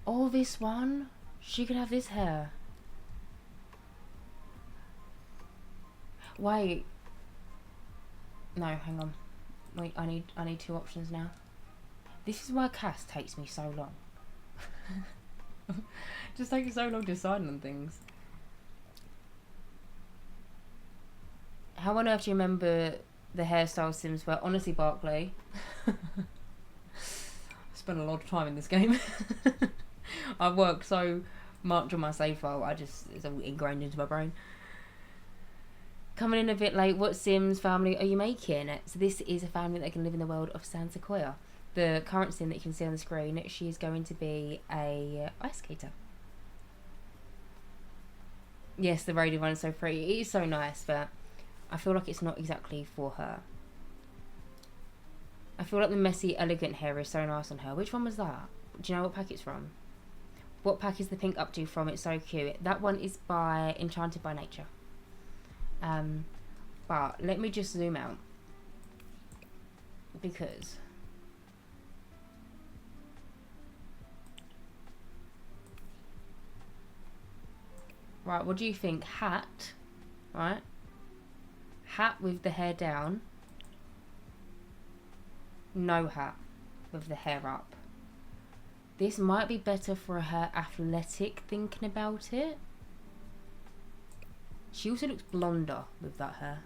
Oh, this one. She could have this hair. Wait. No, hang on. Wait, I need 2 options now. This is why CAS takes me so long. Just takes so long deciding on things. How on earth do you remember the hairstyle sims were? Honestly, Barclay. I spent a lot of time in this game. I've worked so much on my save file, it's all ingrained into my brain. Coming in a bit late, what Sims family are you making? So this is a family that can live in the world of San Sequoia. The current sim that you can see on the screen, she is going to be a ice skater. Yes, the rated one is so pretty. It is so nice, but I feel like it's not exactly for her. I feel like the messy, elegant hair is so nice on her. Which one was that? Do you know what pack it's from? What pack is the pink up to from? It's so cute. That one is by Enchanted by Nature. But let me just zoom out. because right, what do you think? Hat, right? Hat with the hair down. No hat with the hair up. This might be better for her athletic, thinking about it. She also looks blonder with that hair.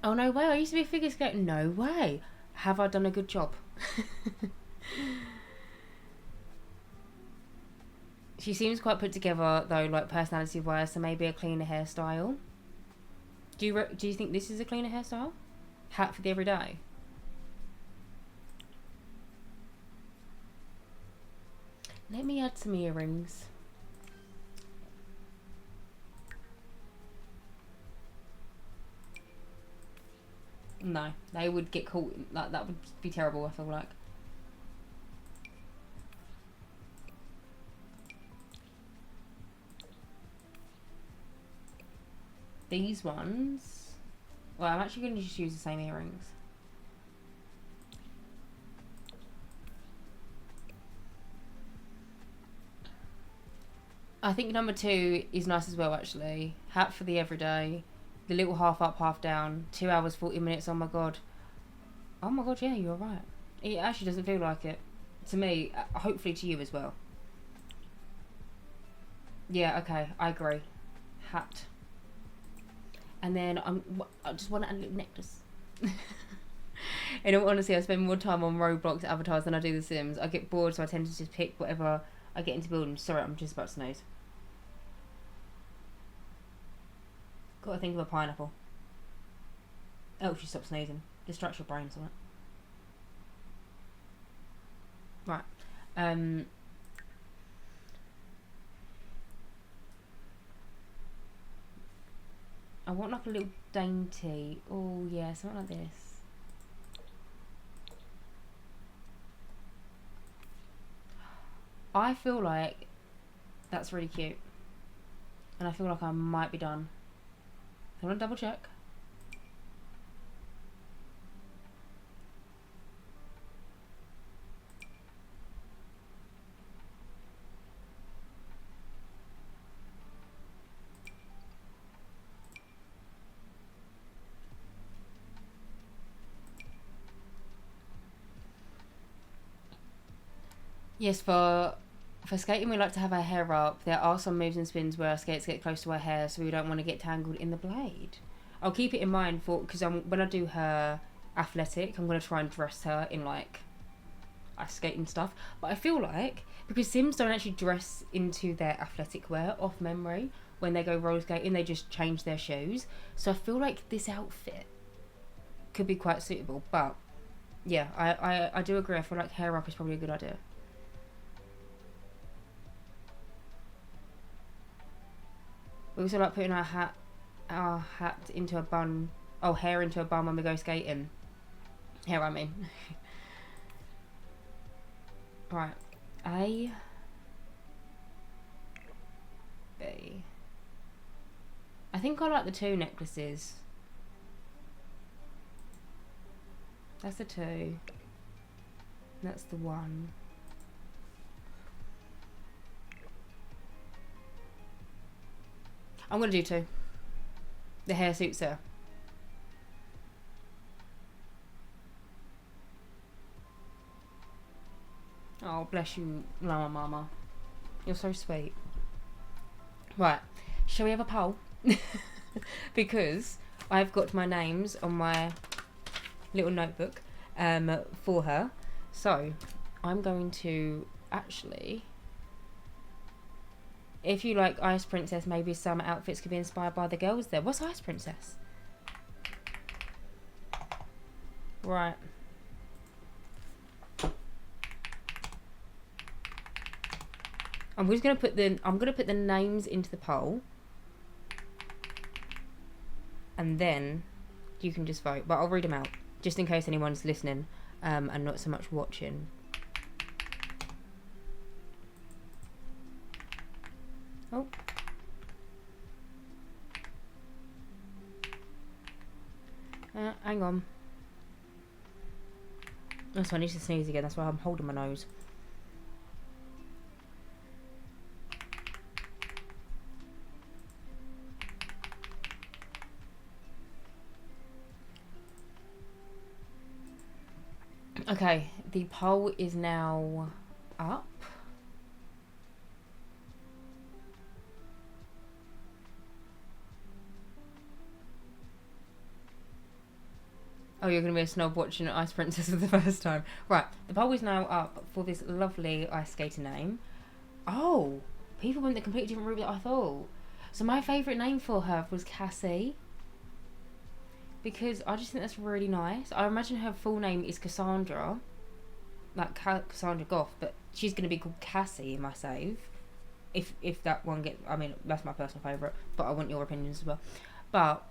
Oh, no way. I used to be a figure skater. No way. Have I done a good job? She seems quite put together, though, like, personality-wise, so maybe a cleaner hairstyle. Do you think this is a cleaner hairstyle? Hat for the everyday? Let me add some earrings. No, they would get caught. Like, that would be terrible, I feel like. These ones... Well, I'm actually going to just use the same earrings. I think number 2 is nice as well, actually. Hat for the everyday. The little half up, half down. 2 hours, 40 minutes. Oh my god. Oh my god, yeah, you're right. It actually doesn't feel like it. To me, hopefully to you as well. Yeah, okay, I agree. Hat. And then I just want a little necklace. In all honesty, I spend more time on Roblox avatars than I do The Sims. I get bored, so I tend to just pick whatever I get into building. Sorry, I'm just about to sneeze. Gotta think of a pineapple. Oh, she stopped sneezing. Distracts your brain, something. Right. I want like a little dainty. Oh yeah, something like this. I feel like that's really cute. And I feel like I might be done. I want to double check. Yes, for skating we like to have our hair up. There are some moves and spins where our skates get close to our hair, so we don't want to get tangled in the blade. I'll keep it in mind for because when I do her athletic, I'm going to try and dress her in like ice skating stuff. But I feel like because Sims don't actually dress into their athletic wear off memory when they go roller skating, they just change their shoes. So I feel like this outfit could be quite suitable. But yeah, I do agree. I feel like hair up is probably a good idea. We also like putting our hat into a bun. Oh, hair into a bun when we go skating. Hair, I mean. Right. A. B. I think I like the 2 necklaces. That's the 2. That's the 1. I'm going to do 2. The hair suits her. Oh, bless you, Llama Mama. You're so sweet. Right. Shall we have a poll? Because I've got my names on my little notebook for her. So, I'm going to actually... If you like Ice Princess, maybe some outfits could be inspired by the girls there. What's Ice Princess? Right. I'm gonna put the names into the poll. And then you can just vote. But I'll read them out. Just in case anyone's listening and not so much watching. Oh. Hang on. That's why I need to sneeze again. That's why I'm holding my nose. Okay, the poll is now up. Oh, you're going to be a snob watching Ice Princess for the first time. Right, the poll is now up for this lovely ice skater name. Oh, people went the completely different route that I thought. So my favourite name for her was Cassie. Because I just think that's really nice. I imagine her full name is Cassandra. Like Cassandra Goff, but she's going to be called Cassie in my save. If that one gets... I mean, that's my personal favourite, but I want your opinions as well. But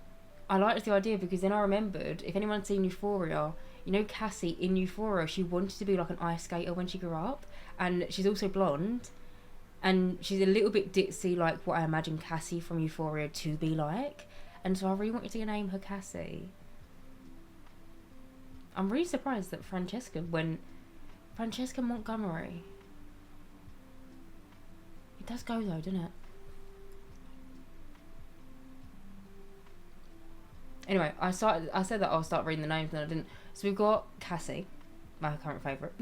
I liked the idea because then I remembered, if anyone's seen Euphoria, you know Cassie in Euphoria, she wanted to be like an ice skater when she grew up, and she's also blonde, and she's a little bit ditzy, like what I imagine Cassie from Euphoria to be like, and so I really wanted to name her Cassie. I'm really surprised that Francesca Montgomery. It does go though, doesn't it? Anyway, I said that I'll start reading the names, and I didn't. So we've got Cassie, my current favourite.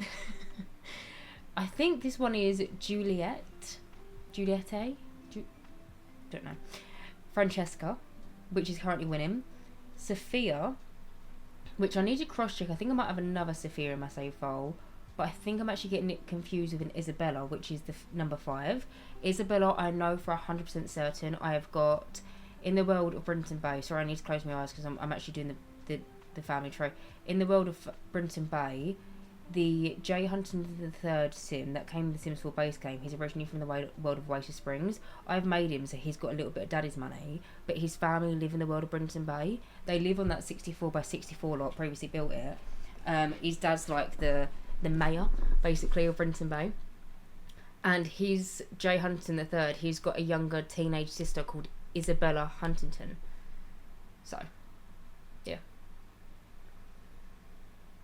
I think this one is Juliette. Don't know. Francesca, which is currently winning. Sophia, which I need to cross check. I think I might have another Sophia in my save file, but I think I'm actually getting it confused with an Isabella, which is the number 5. Isabella, I know for 100% certain I have got in the world of Brinton Bay. Sorry, I need to close my eyes because I'm actually doing the family tree. In the world of Brinton Bay, the Jay Huntington III sim that came in the Sims 4 base game, he's originally from the world of Waiter Springs. I've made him so he's got a little bit of daddy's money, but his family live in the world of Brinton Bay. They live on that 64 by 64 lot, previously built it. His dad's like the mayor, basically, of Brinton Bay. And he's Jay Huntington III. He's got a younger teenage sister called Isabella Huntington. So, yeah.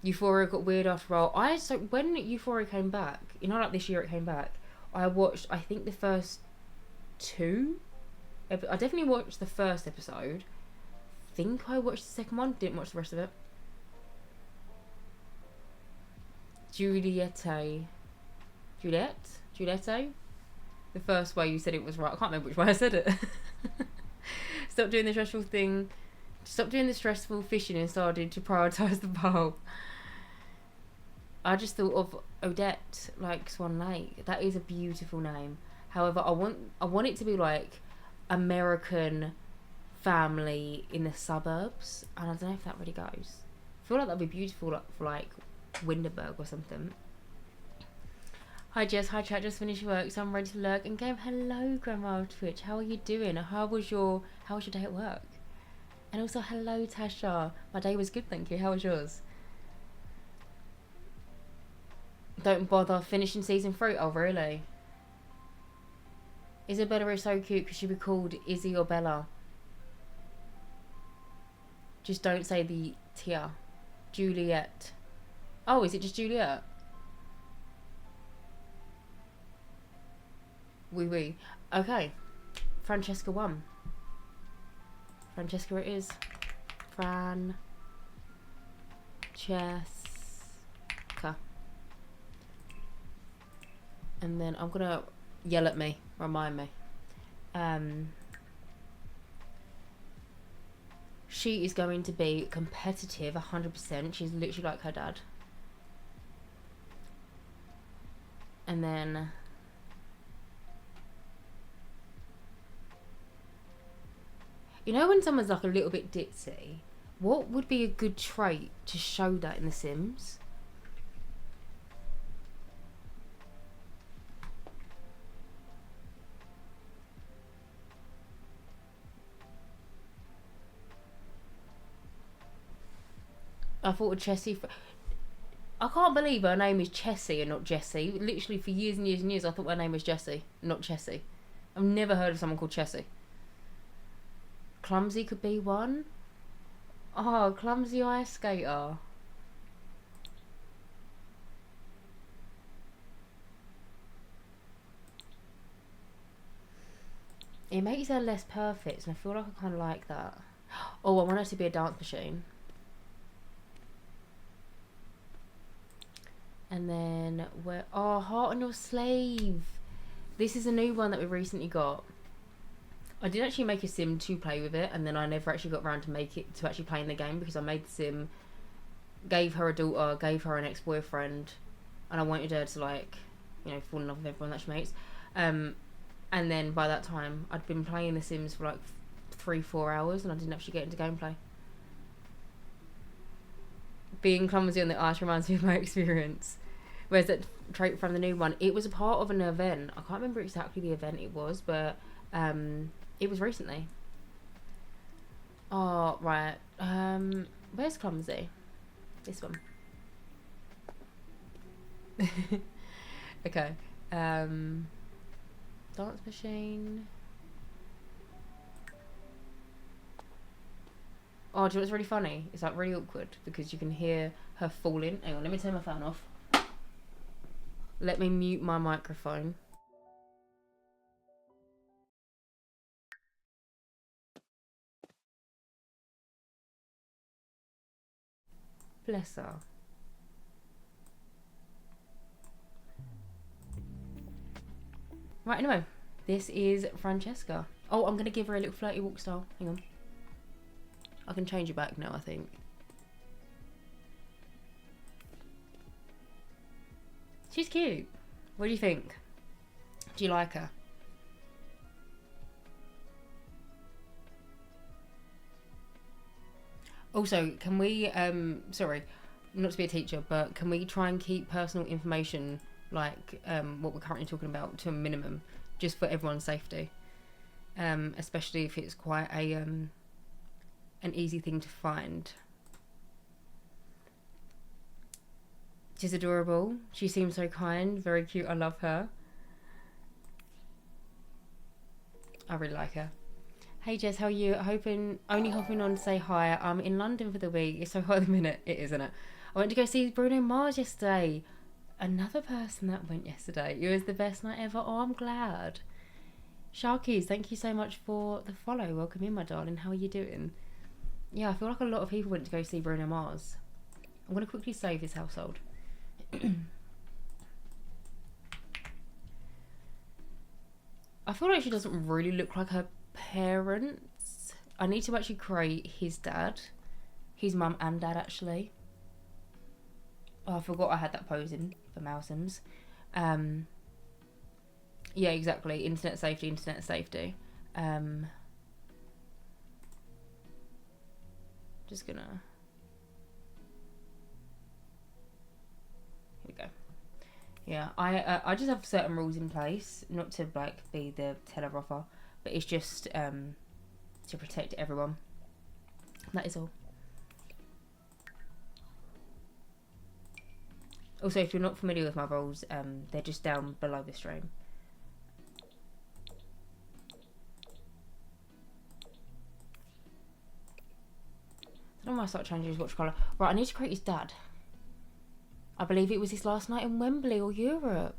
Euphoria got weird after all. So when Euphoria came back, you know, like this year it came back, I watched, I think, the first 2. I definitely watched the first episode. I think I watched the second one. Didn't watch the rest of it. Juliette. The first way you said it was right. I can't remember which way I said it. Stop doing the stressful thing. Stop doing the stressful fishing and started to prioritise the bowl. I just thought of Odette, like Swan Lake. That is a beautiful name. However, I want it to be like American family in the suburbs, and I don't know if that really goes. I feel like that'd be beautiful, like, for like Winterberg or something. Hi Jess, hi chat, just finished work, so I'm ready to lurk and game. Hello Grandma of Twitch, how are you doing? How was your day at work? And also hello Tasha, my day was good, thank you. How was yours? Don't bother finishing season 3. Oh really? Isabella is so cute because she'd be called Izzy or Bella. Just don't say the Tia. Juliette. Oh, is it just Juliette? Oui. Okay. Francesca won. Francesca it is. Francesca. And then I'm gonna yell at me. Remind me. She is going to be competitive 100%. She's literally like her dad. And then you know when someone's like a little bit ditzy, what would be a good trait to show that in The Sims? I thought of Chessie. I can't believe her name is Chessie and not Jessie. Literally for years and years and years I thought her name was Jessie, not Chessie. I've never heard of someone called Chessie. Clumsy could be one. Oh, clumsy ice skater. It makes her less perfect, and I feel like I kind of like that. Oh, I want her to be a dance machine. And then where? Oh, heart on your sleeve. This is a new one that we recently got. I did actually make a sim to play with it, and then I never actually got around to make it to actually playing the game because I made the sim, gave her a daughter, gave her an ex-boyfriend, and I wanted her to, like, you know, fall in love with everyone that she meets. And then by that time, I'd been playing The Sims for like 3-4 hours, and I didn't actually get into gameplay. Being clumsy on the ice reminds me of my experience. Whereas that trait from the new one, it was a part of an event. I can't remember exactly the event it was, but it was recently. Oh, right. Where's clumsy? This one. Okay. Dance machine. Oh, do you know what's really funny? It's like really awkward because you can hear her falling. Hang on, let me turn my phone off. Let me mute my microphone. Bless her. Right, anyway. This is Francesca. Oh, I'm going to give her a little flirty walk style. Hang on. I can change it back now, I think. She's cute. What do you think? Do you like her? Also, can we, sorry, not to be a teacher, but can we try and keep personal information, like what we're currently talking about, to a minimum, just for everyone's safety? Especially if it's quite an easy thing to find. She's adorable. She seems so kind, very cute. I love her. I really like her. Hey Jess, how are you? Only hopping on to say hi. I'm in London for the week. It's so hot at the minute. It is, isn't it? I went to go see Bruno Mars yesterday. Another person that went yesterday. It was the best night ever. Oh, I'm glad. Sharkies, thank you so much for the follow. Welcome in, my darling. How are you doing? Yeah, I feel like a lot of people went to go see Bruno Mars. I'm going to quickly save this household. I feel like she doesn't really look like her parents. I need to actually create his dad. His mum and dad, actually. Oh, I forgot I had that posing for Mouseums. Yeah, exactly. Internet safety, internet safety. Just gonna... Here we go. Yeah, I just have certain rules in place, not to like be the teller offer, but it's just to protect everyone. That is all. Also, if you're not familiar with my rules, they're just down below the stream. I don't know why I start changing his watch colour. Right, I need to create his dad. I believe it was his last night in Wembley or Europe.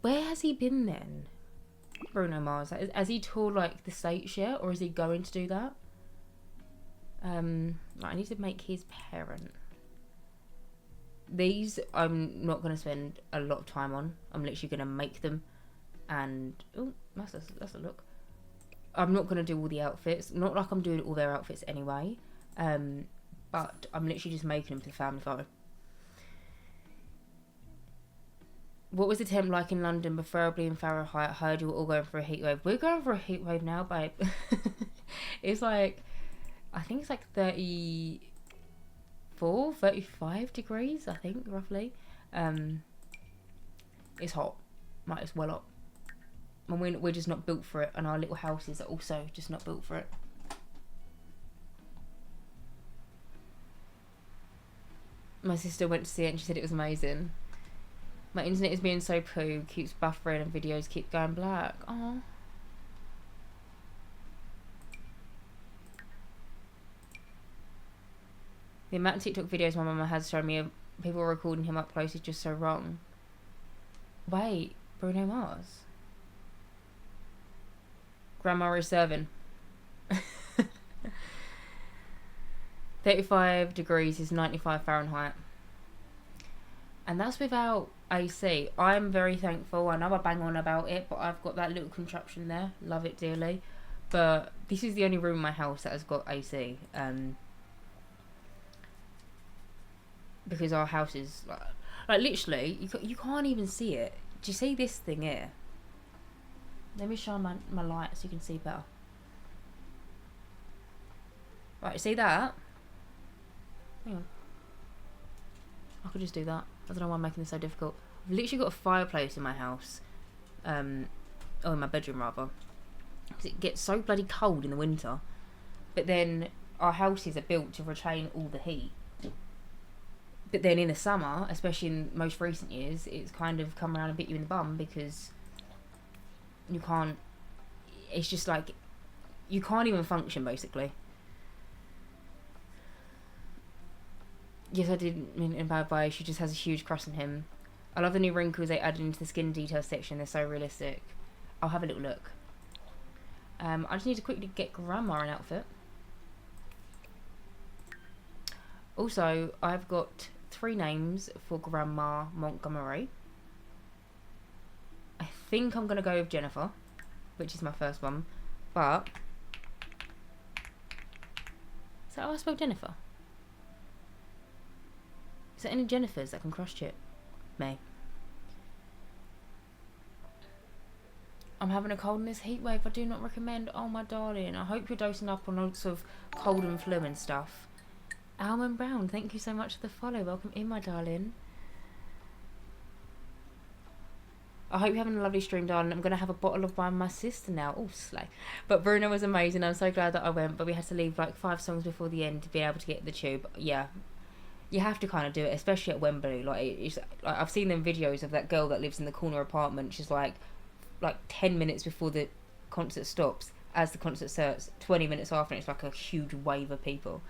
Where has he been then? Bruno Mars. Has he toured like the States yet, or is he going to do that? Right, I need to make his parent. These I'm not going to spend a lot of time on. I'm literally going to make them. And oh, that's a look. I'm not going to do all the outfits. Not like I'm doing all their outfits anyway. But I'm literally just making them for the family photo. What was the temp like in London, preferably in Fahrenheit? I heard you were all going for a heat wave. We're going for a heat wave now, babe. It's like, I think it's like 34, 35 degrees, I think, roughly. It's hot. Like, it's well up. And we're just not built for it, and our little houses are also just not built for it. My sister went to see it and she said it was amazing. My internet is being so poo, keeps buffering and videos keep going black. Oh. The amount of TikTok videos my mama has shown me of people recording him up close is just so wrong. Wait, Bruno Mars. Grandma is serving. 35 degrees is 95 Fahrenheit. And that's without AC. I'm very thankful. I know I bang on about it, but I've got that little contraption there. Love it dearly. But this is the only room in my house that has got AC. Because our house is like literally, you can't even see it. Do you see this thing here? Let me shine my light so you can see better. Right, see that? Hang on. I could just do that. I don't know why I'm making this so difficult. I've literally got a fireplace in my house. Or in my bedroom rather. Because it gets so bloody cold in the winter. But then our houses are built to retain all the heat. But then in the summer, especially in most recent years, it's kind of come around and bit you in the bum because you can't... It's just like... You can't even function, basically. Yes, I did mean in a bad way. She just has a huge crush on him. I love the new wrinkles they added into the skin detail section. They're so realistic. I'll have a little look. I just need to quickly get Grandma an outfit. Also, I've got 3 names for Grandma Montgomery. I think I'm going to go with Jennifer, which is my first one. But... Is that how I spell Jennifer? Is there any Jennifers that can cross-chip me? I'm having a cold in this heat wave. I do not recommend. Oh, my darling. I hope you're dosing up on lots of cold and flu and stuff. Almond Brown, thank you so much for the follow. Welcome in, my darling. I hope you're having a lovely stream, darling. I'm going to have a bottle of wine with my sister now. Oh, slay. But Bruno was amazing. I'm so glad that I went. But we had to leave like 5 songs before the end to be able to get the tube. Yeah. You have to kind of do it, especially at Wembley. Like, it's like I've seen them videos of that girl that lives in the corner apartment. She's like 10 minutes before the concert stops. As the concert starts, 20 minutes after, it's like a huge wave of people.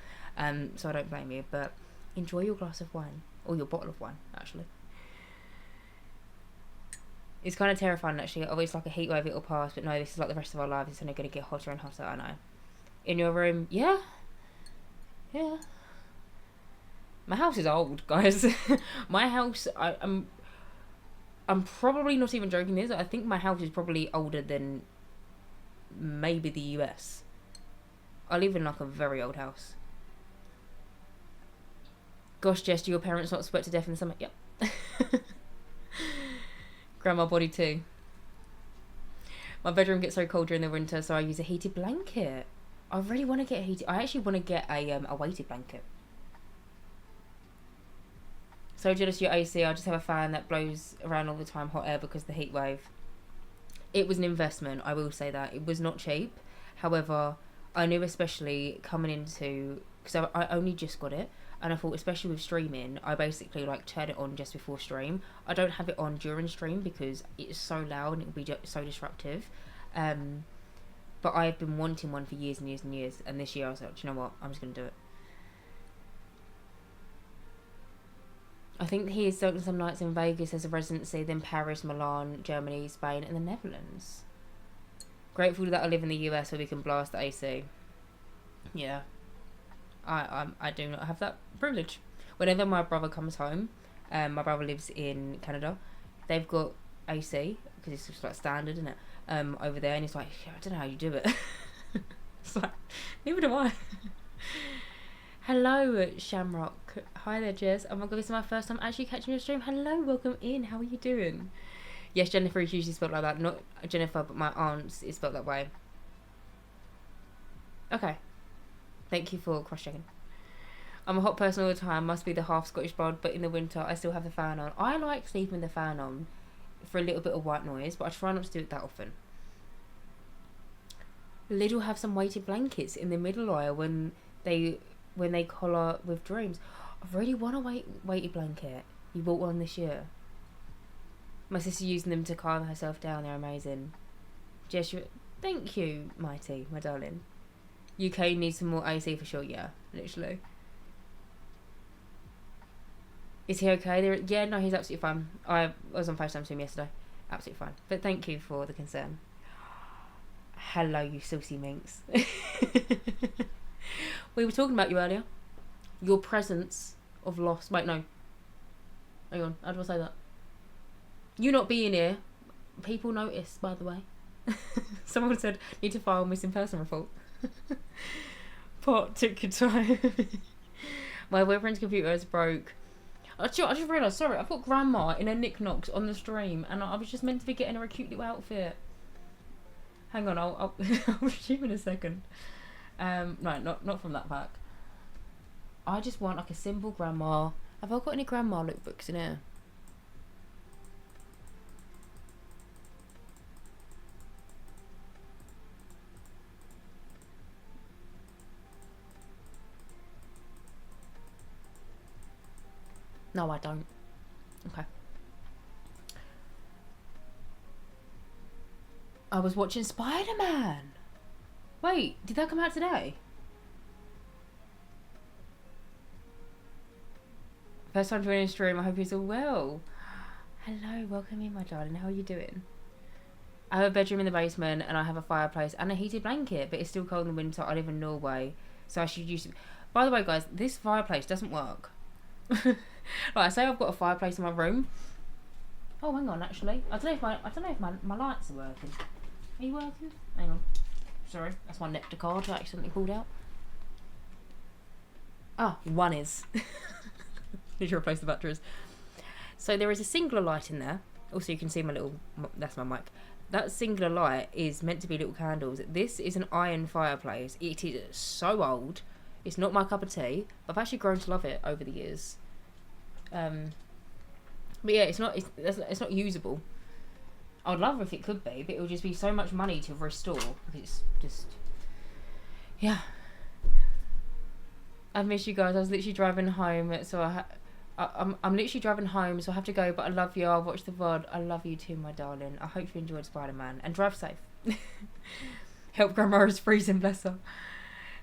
So I don't blame you, but enjoy your glass of wine, or your bottle of wine, actually. It's kind of terrifying, actually. Always like a heat wave, it'll pass, but no, this is like the rest of our lives. It's only going to get hotter and hotter. I know. In your room, yeah. My house is old, guys. My house, I'm probably not even joking this. I think my house is probably older than maybe the US. I live in like a very old house. Gosh, Jess, do your parents not sweat to death in the summer? Yep. Grandma body too. My bedroom gets so cold during the winter, so I use a heated blanket. I really want to get a heated... I actually want to get a weighted blanket. So jealous of your AC. I just have a fan that blows around all the time, hot air, because of the heat wave. It was an investment, I will say that. It was not cheap. However, I knew especially coming into... Because I only just got it. And I thought, especially with streaming, I basically like turn it on just before stream. I don't have it on during stream because it's so loud and it will be so disruptive. But I've been wanting one for years and years and years. And this year I was like, do you know what? I'm just going to do it. I think he has done some nights in Vegas as a residency, then Paris, Milan, Germany, Spain, and the Netherlands. Grateful that I live in the US where we can blast the AC. Yeah. I do not have that privilege. Whenever my brother comes home, my brother lives in Canada, they've got AC, because it's just like standard, isn't it? Over there, and it's like, I don't know how you do it. It's like, neither do I. Hello, Shamrock. Hi there, Jess. Oh my god, this is my first time actually catching your stream. Hello, welcome in. How are you doing? Yes, Jennifer is usually spelled like that. Not Jennifer, but my aunt's is spelled that way. Okay. Thank you for cross-checking. I'm a hot person all the time. Must be the half Scottish blood, but in the winter, I still have the fan on. I like sleeping with the fan on for a little bit of white noise, but I try not to do it that often. Lidl have some weighted blankets in the middle aisle when they collar with dreams. I really want a weighted blanket. You bought one this year. My sister using them to calm herself down. They're amazing. Jess, thank you, Mighty, my darling. UK needs some more AC for sure, yeah, literally. Is he okay? Yeah, no, he's absolutely fine. I was on FaceTime to him yesterday. Absolutely fine. But thank you for the concern. Hello, you saucy minx. We were talking about you earlier. Your presence of loss. Wait, no. Hang on. How do I say that? You not being here, people notice, by the way. Someone said, need to file a missing person report. Pot took your time. My boyfriend's computer is broke. I just realised, sorry, I've got grandma in her knickknacks on the stream, and I was just meant to be getting her a cute little outfit. Hang on, I'll show you in a second. No, not from that pack. I just want like a simple grandma. Have I got any grandma lookbooks in here? No, I don't. Okay. I was watching Spider-Man. Wait, did that come out today? First time joining the stream. I hope you're all well. Hello, welcome in, my darling. How are you doing? I have a bedroom in the basement, and I have a fireplace and a heated blanket, but it's still cold in the winter. I live in Norway, so I should use. By the way, guys, this fireplace doesn't work. Like I say, I've got a fireplace in my room. Oh, hang on. Actually, I don't know if my lights are working. Are you working? Hang on. Sorry, that's my nectar card I accidentally pulled out. Ah, one is. Need to replace the batteries. So there is a singular light in there. Also, you can see my little. That's my mic. That singular light is meant to be little candles. This is an iron fireplace. It is so old. It's not my cup of tea. I've actually grown to love it over the years. But yeah, it's not usable. I'd love if it could be, but it would just be so much money to restore. It's just, yeah. I miss you guys. I was literally driving home, so I'm literally driving home, so I have to go. But I love you. I'll watch the VOD. I love you too, my darling. I hope you enjoyed Spider-Man and drive safe. Help Grandma is freezing, bless her.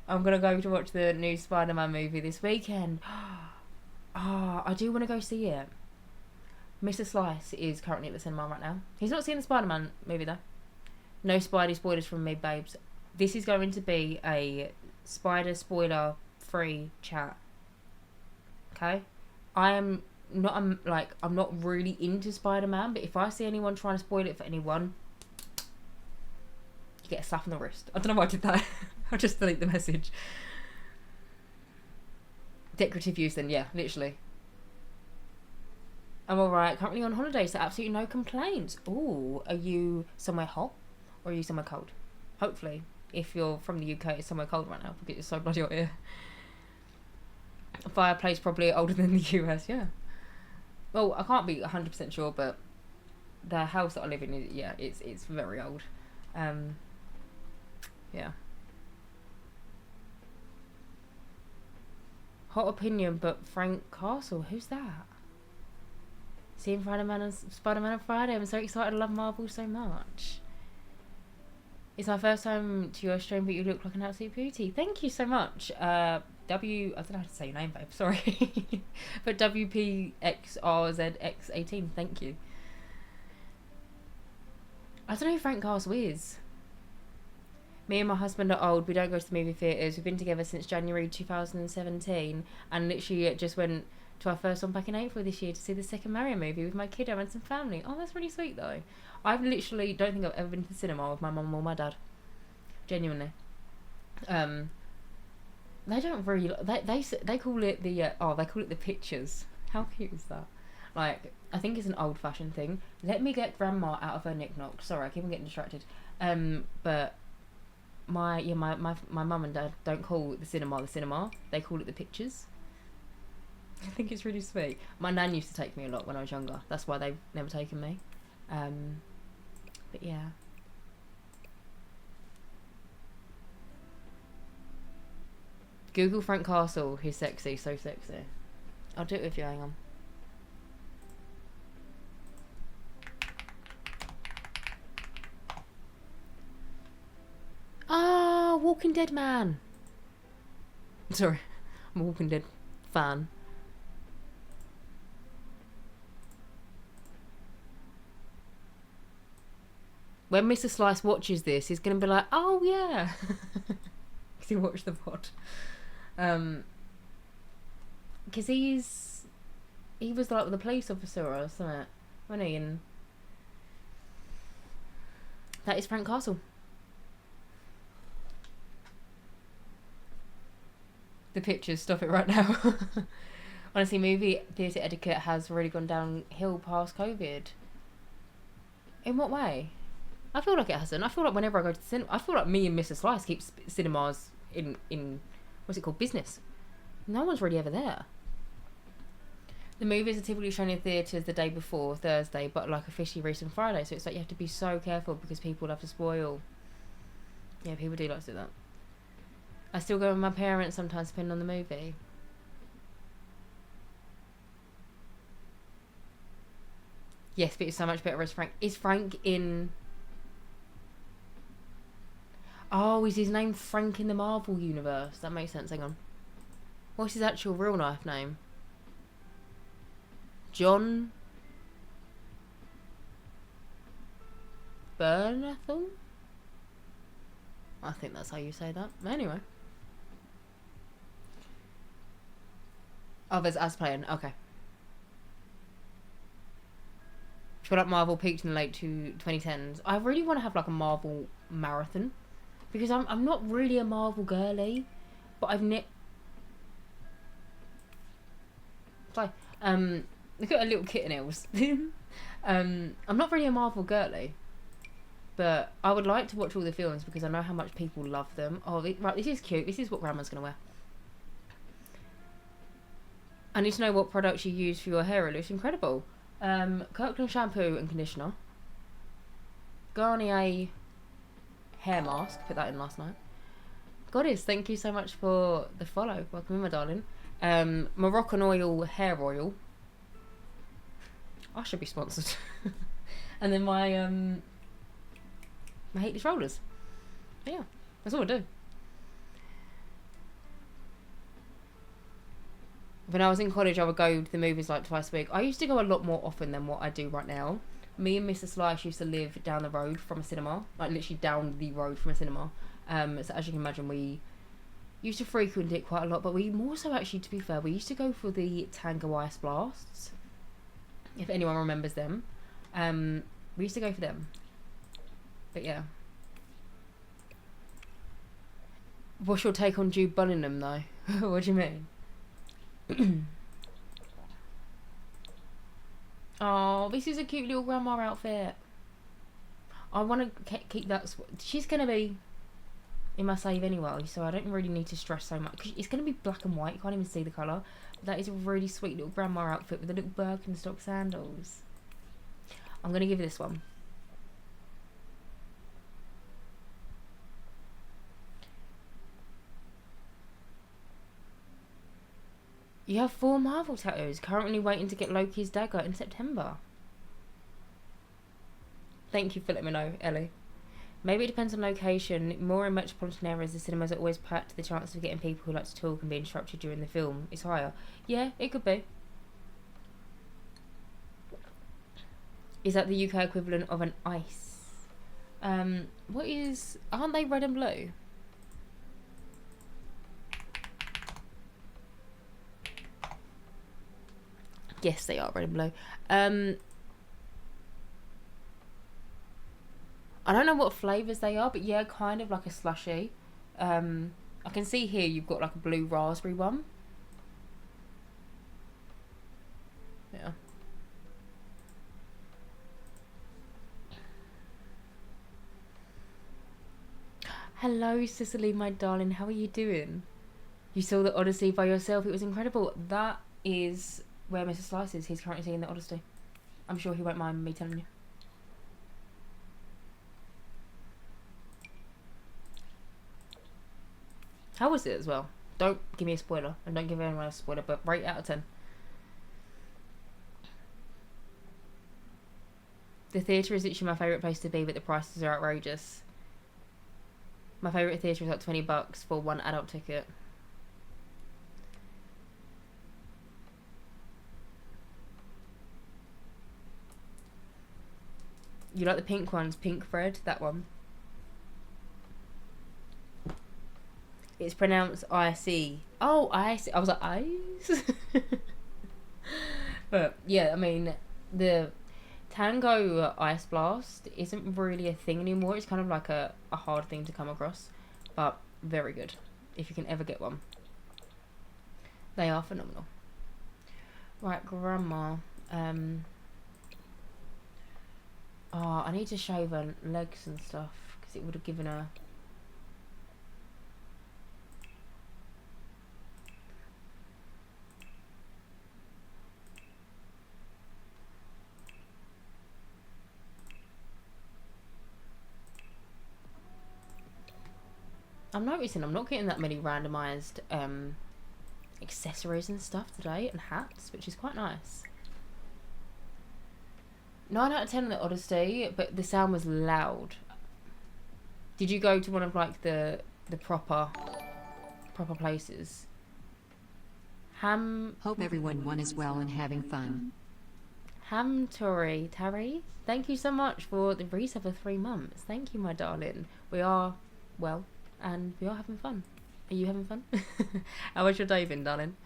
I'm gonna go to watch the new Spider-Man movie this weekend. I do want to go see it. Mr. Slice is currently at the cinema right now. He's not seen the Spider-Man movie though. No Spidey spoilers from me, babes. This is going to be a Spider spoiler free chat. Okay? I'm not really into Spider-Man, but if I see anyone trying to spoil it for anyone, you get a slap on the wrist. I don't know why I did that. I'll just delete the message. Decorative use then, yeah, literally. I'm alright. Currently on holiday, so absolutely no complaints. Ooh, are you somewhere hot? Or are you somewhere cold? Hopefully, if you're from the UK, it's somewhere cold right now because it's so bloody hot here. A fireplace probably older than the US, yeah. Well, I can't be 100% sure, but the house that I live in, it's very old. Yeah. Hot opinion, but Frank Castle, who's that? Seeing Spider-Man on Friday. I'm so excited. I love Marvel so much. It's my first time to your stream, but you look like an absolute beauty. Thank you so much. I don't know how to say your name, babe. Sorry. But WPXRZX18. Thank you. I don't know who Frank Castle is. Me and my husband are old. We don't go to the movie theatres. We've been together since January 2017, and literally just went to our first one back in April this year to see the second Mario movie with my kiddo and some family. Oh, that's really sweet though. I've literally don't think I've ever been to the cinema with my mum or my dad. Genuinely. They don't really. They call it the they call it the pictures. How cute is that? Like, I think it's an old-fashioned thing. Let me get Grandma out of her knick-knack. Sorry, I keep on getting distracted. But my mum and dad don't call the cinema. They call it the pictures. I think it's really sweet. My nan used to take me a lot when I was younger. That's why they've never taken me. But yeah. Google Frank Castle. He's sexy, so sexy. I'll do it with you, hang on. Ah, Walking Dead man. Sorry, I'm a Walking Dead fan. When Mr. Slice watches this, he's going to be like, oh, yeah. Because he watched the pod. Because he was like the police officer or something, wasn't he? And that is Frank Castle. The pictures, stop it right now. Honestly, movie theatre etiquette has really gone downhill past COVID. In what way? I feel like it hasn't. I feel like whenever I go to the cinema, I feel like me and Mr. Slice keep cinemas in what's it called, business. No one's really ever there. The movies are typically shown in theatres the day before, Thursday, but like officially released on Friday, so it's like you have to be so careful because people love to spoil. Yeah, people do like to do that. I still go with my parents sometimes depending on the movie. Yes, but it's so much better as Frank. Is Frank in... Oh, is his name Frank in the Marvel universe? That makes sense, hang on. What's his actual real life name? John Bernathel? I think that's how you say that. Anyway. Oh, there's us playing. Okay. I feel like Marvel peaked in the late 2010s. I really want to have like a Marvel marathon. Because I'm not really a Marvel girly. But I've Sorry. Look at her little kitten nails. I'm not really a Marvel girly. But I would like to watch all the films because I know how much people love them. Oh, right, this is cute. This is what Grandma's going to wear. I need to know what products you use for your hair. It looks incredible. Kirkland shampoo and conditioner. Garnier hair mask. Put that in last night. Goddess, thank you so much for the follow. Welcome in, my darling. Moroccan oil hair oil. I should be sponsored. And then my heatless rollers. But yeah, that's all I do. When I was in college, I would go to the movies like twice a week. I used to go a lot more often than what I do right now. Me and Mr. Slice used to live down the road from a cinema. Like, literally down the road from a cinema. So as you can imagine, we used to frequent it quite a lot. But we more so, actually, to be fair, we used to go for the Tango Ice Blasts. If anyone remembers them. We used to go for them. But yeah. What's your take on Jude Bellingham, though? What do you mean? Oh, this is a cute little grandma outfit. I want to keep that. She's going to be in my save anyway, so I don't really need to stress so much. It's going to be black and white. You can't even see the colour. But that is a really sweet little grandma outfit with the little Birkenstock sandals. I'm going to give this one. You have 4 Marvel tattoos. Currently waiting to get Loki's dagger in September. Thank you for letting me know, Ellie. Maybe it depends on location. More in metropolitan areas, the cinemas are always packed. The chances of getting people who like to talk and be instructed during the film is higher. Yeah, it could be. Is that the UK equivalent of an ice? What is... Aren't they red and blue? Yes, they are red and blue. I don't know what flavours they are, but yeah, kind of like a slushy. I can see here you've got like a blue raspberry one. Yeah. Hello, Cicely, my darling. How are you doing? You saw the Odyssey by yourself. It was incredible. That is where Mr. Slice is. He's currently seeing the Odyssey. I'm sure he won't mind me telling you. How was it as well? Don't give me a spoiler. And don't give anyone else a spoiler, but rate out of 10. The theatre is literally my favourite place to be, but the prices are outrageous. My favourite theatre is like $20 for one adult ticket. You like the pink ones? Pink thread, that one. It's pronounced I-C. Oh, I-C. I was like, ice? But, yeah, I mean, the Tango Ice Blast isn't really a thing anymore. It's kind of like a hard thing to come across. But, very good. If you can ever get one. They are phenomenal. Right, Grandma. Oh, I need to shave her legs and stuff. Because it would have given her... I'm noticing I'm not getting that many randomised accessories and stuff today, and hats, which is quite nice. 9 out of 10 on the Odyssey, but the sound was loud. Did you go to one of like the proper places? Hope everyone won as well and having fun. Tari, thank you so much for the resub for 3 months. Thank you, my darling. We are well, and we are having fun. Are you having fun? How was your day been, darling?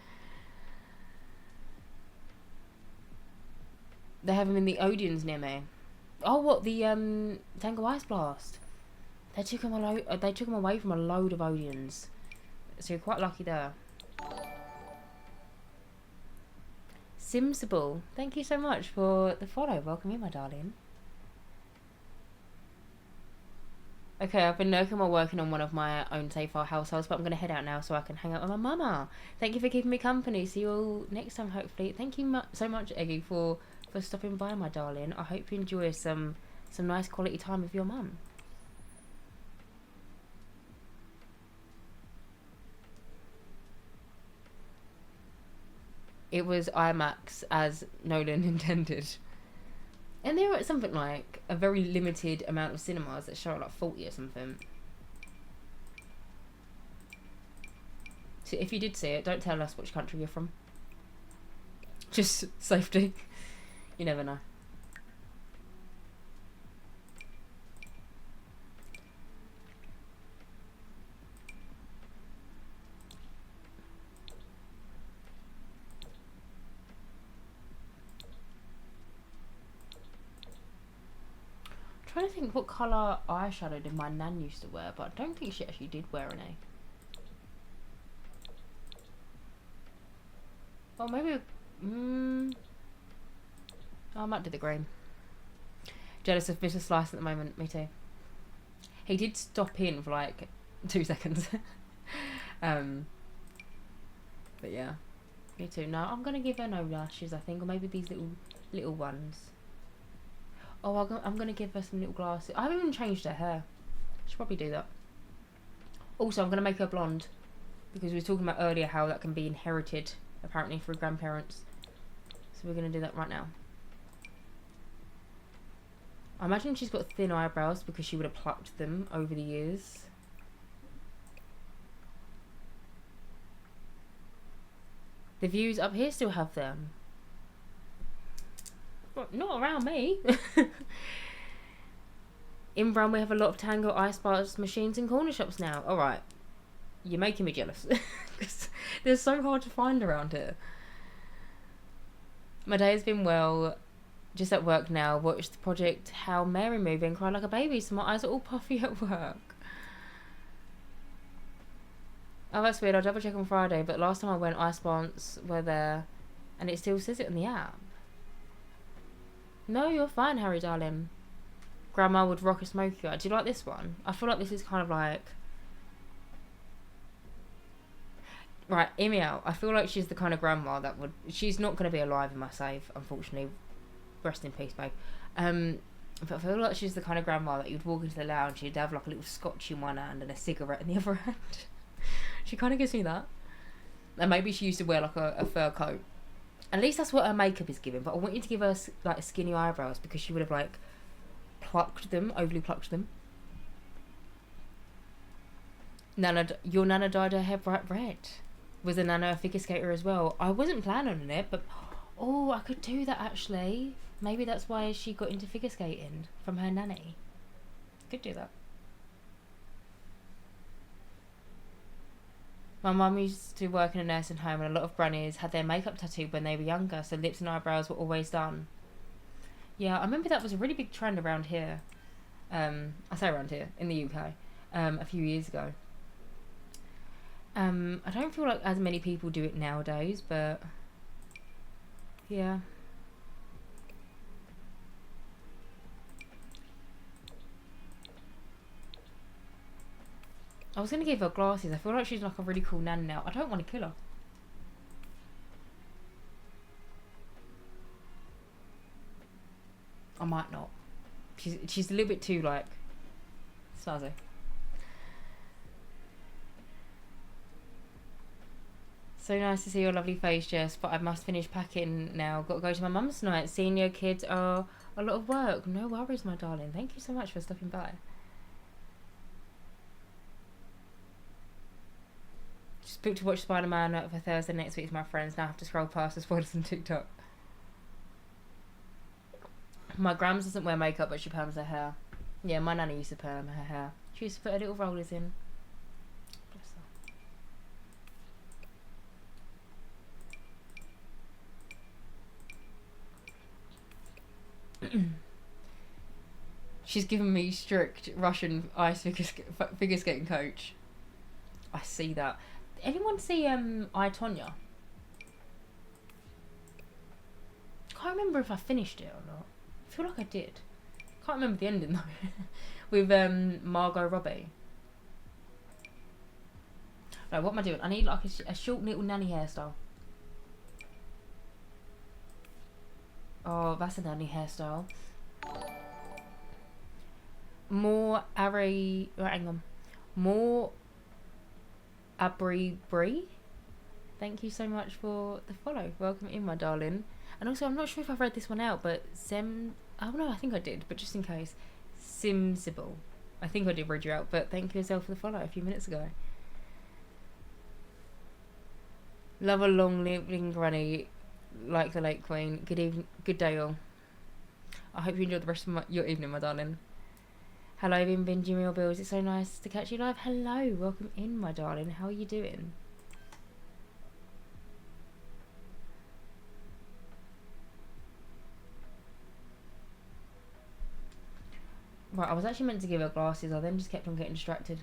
They have them in the Odeons near me. Oh, what, the Tango Ice Blast? They took them away from a load of Odeons, so you're quite lucky there. Simsible, thank you so much for the follow. Welcome in, my darling. Okay, I've been lurking while working on one of my own safe file households, but I'm going to head out now so I can hang out with my mama. Thank you for keeping me company. See you all next time, hopefully. Thank you so much, Eggy, for stopping by, my darling. I hope you enjoy some nice quality time with your mum. It was IMAX as Nolan intended. And there are something like a very limited amount of cinemas that show like 40 or something. So if you did see it, don't tell us which country you're from. Just safety. You never know. Trying to think what colour eyeshadow did my nan used to wear, but I don't think she actually did wear any. Well, maybe... I might do the green. Jealous of Mr. Slice at the moment, me too. He did stop in for like 2 seconds. But yeah, me too. No, I'm going to give her no lashes, I think, or maybe these little ones. Oh, I'm going to give her some little glasses. I haven't even changed her hair. Should probably do that. Also, I'm going to make her blonde. Because we were talking about earlier how that can be inherited, apparently, through grandparents. So we're going to do that right now. I imagine she's got thin eyebrows because she would have plucked them over the years. The views up here still have them. Not around me. In Brown we have a lot of Tango Ice Blast machines in corner shops now. Alright. You're making me jealous. They're so hard to find around here. My day has been well. Just at work now. Watched the Project How Mary movie and cried like a baby, so my eyes are all puffy at work. Oh, that's weird. I'll double check on Friday, but last time I went, ice plants were there, and it still says it on the app. No, you're fine, Harry, darling. Grandma would rock a smoky eye. Do you like this one? I feel like this is kind of like... Right, hear me out. I feel like she's the kind of grandma that would... She's not going to be alive in my save, unfortunately. Rest in peace, babe. But I feel like she's the kind of grandma that you'd walk into the lounge, you'd have like a little scotch in one hand and a cigarette in the other hand. She kind of gives me that. And maybe she used to wear like a fur coat. At least that's what her makeup is giving. But I want you to give her like skinny eyebrows because she would have like overly plucked them. Your Nana dyed her hair bright red. Was the Nana a figure skater as well? I wasn't planning on it, but oh, I could do that actually. Maybe that's why she got into figure skating, from her nanny. Could do that. My mum used to work in a nursing home, and a lot of grannies had their makeup tattooed when they were younger, so lips and eyebrows were always done. Yeah, I remember that was a really big trend around here. I say around here, in the UK, a few years ago. I don't feel like as many people do it nowadays, but yeah. I was going to give her glasses. I feel like she's like a really cool nan now. I don't want to kill her. I might not. She's a little bit too, like, snazzy. So nice to see your lovely face, Jess, but I must finish packing now. Got to go to my mum's tonight. Senior kids are a lot of work. No worries, my darling. Thank you so much for stopping by. Just booked to watch Spider-Man for Thursday next week with my friends. Now I have to scroll past the spoilers on TikTok. My grams doesn't wear makeup, but she perms her hair. Yeah, my nanny used to perm her hair. She used to put her little rollers in. Bless her. She's given me strict Russian ice figure skating coach. I see that. Anyone see I, Tonya? Can't remember if I finished it or not. I feel like I did. Can't remember the ending though. With Margot Robbie. Right, what am I doing? I need like a short little nanny hairstyle. Oh, that's a nanny hairstyle. More Ari. Right, hang on. More Abri Bree. Thank you so much for the follow. Welcome in, my darling. And also, I'm not sure if I've read this one out, but oh no, I think I did, but just in case. Simsible. I think I did read you out, but thank you yourself for the follow a few minutes ago. Love a long living granny like the late queen. Good evening, good day all. I hope you enjoyed the rest of your evening, my darling. Hello, been binging meal bills. It's so nice to catch you live. Hello, welcome in, my darling. How are you doing? Right, I was actually meant to give her glasses. I then just kept on getting distracted.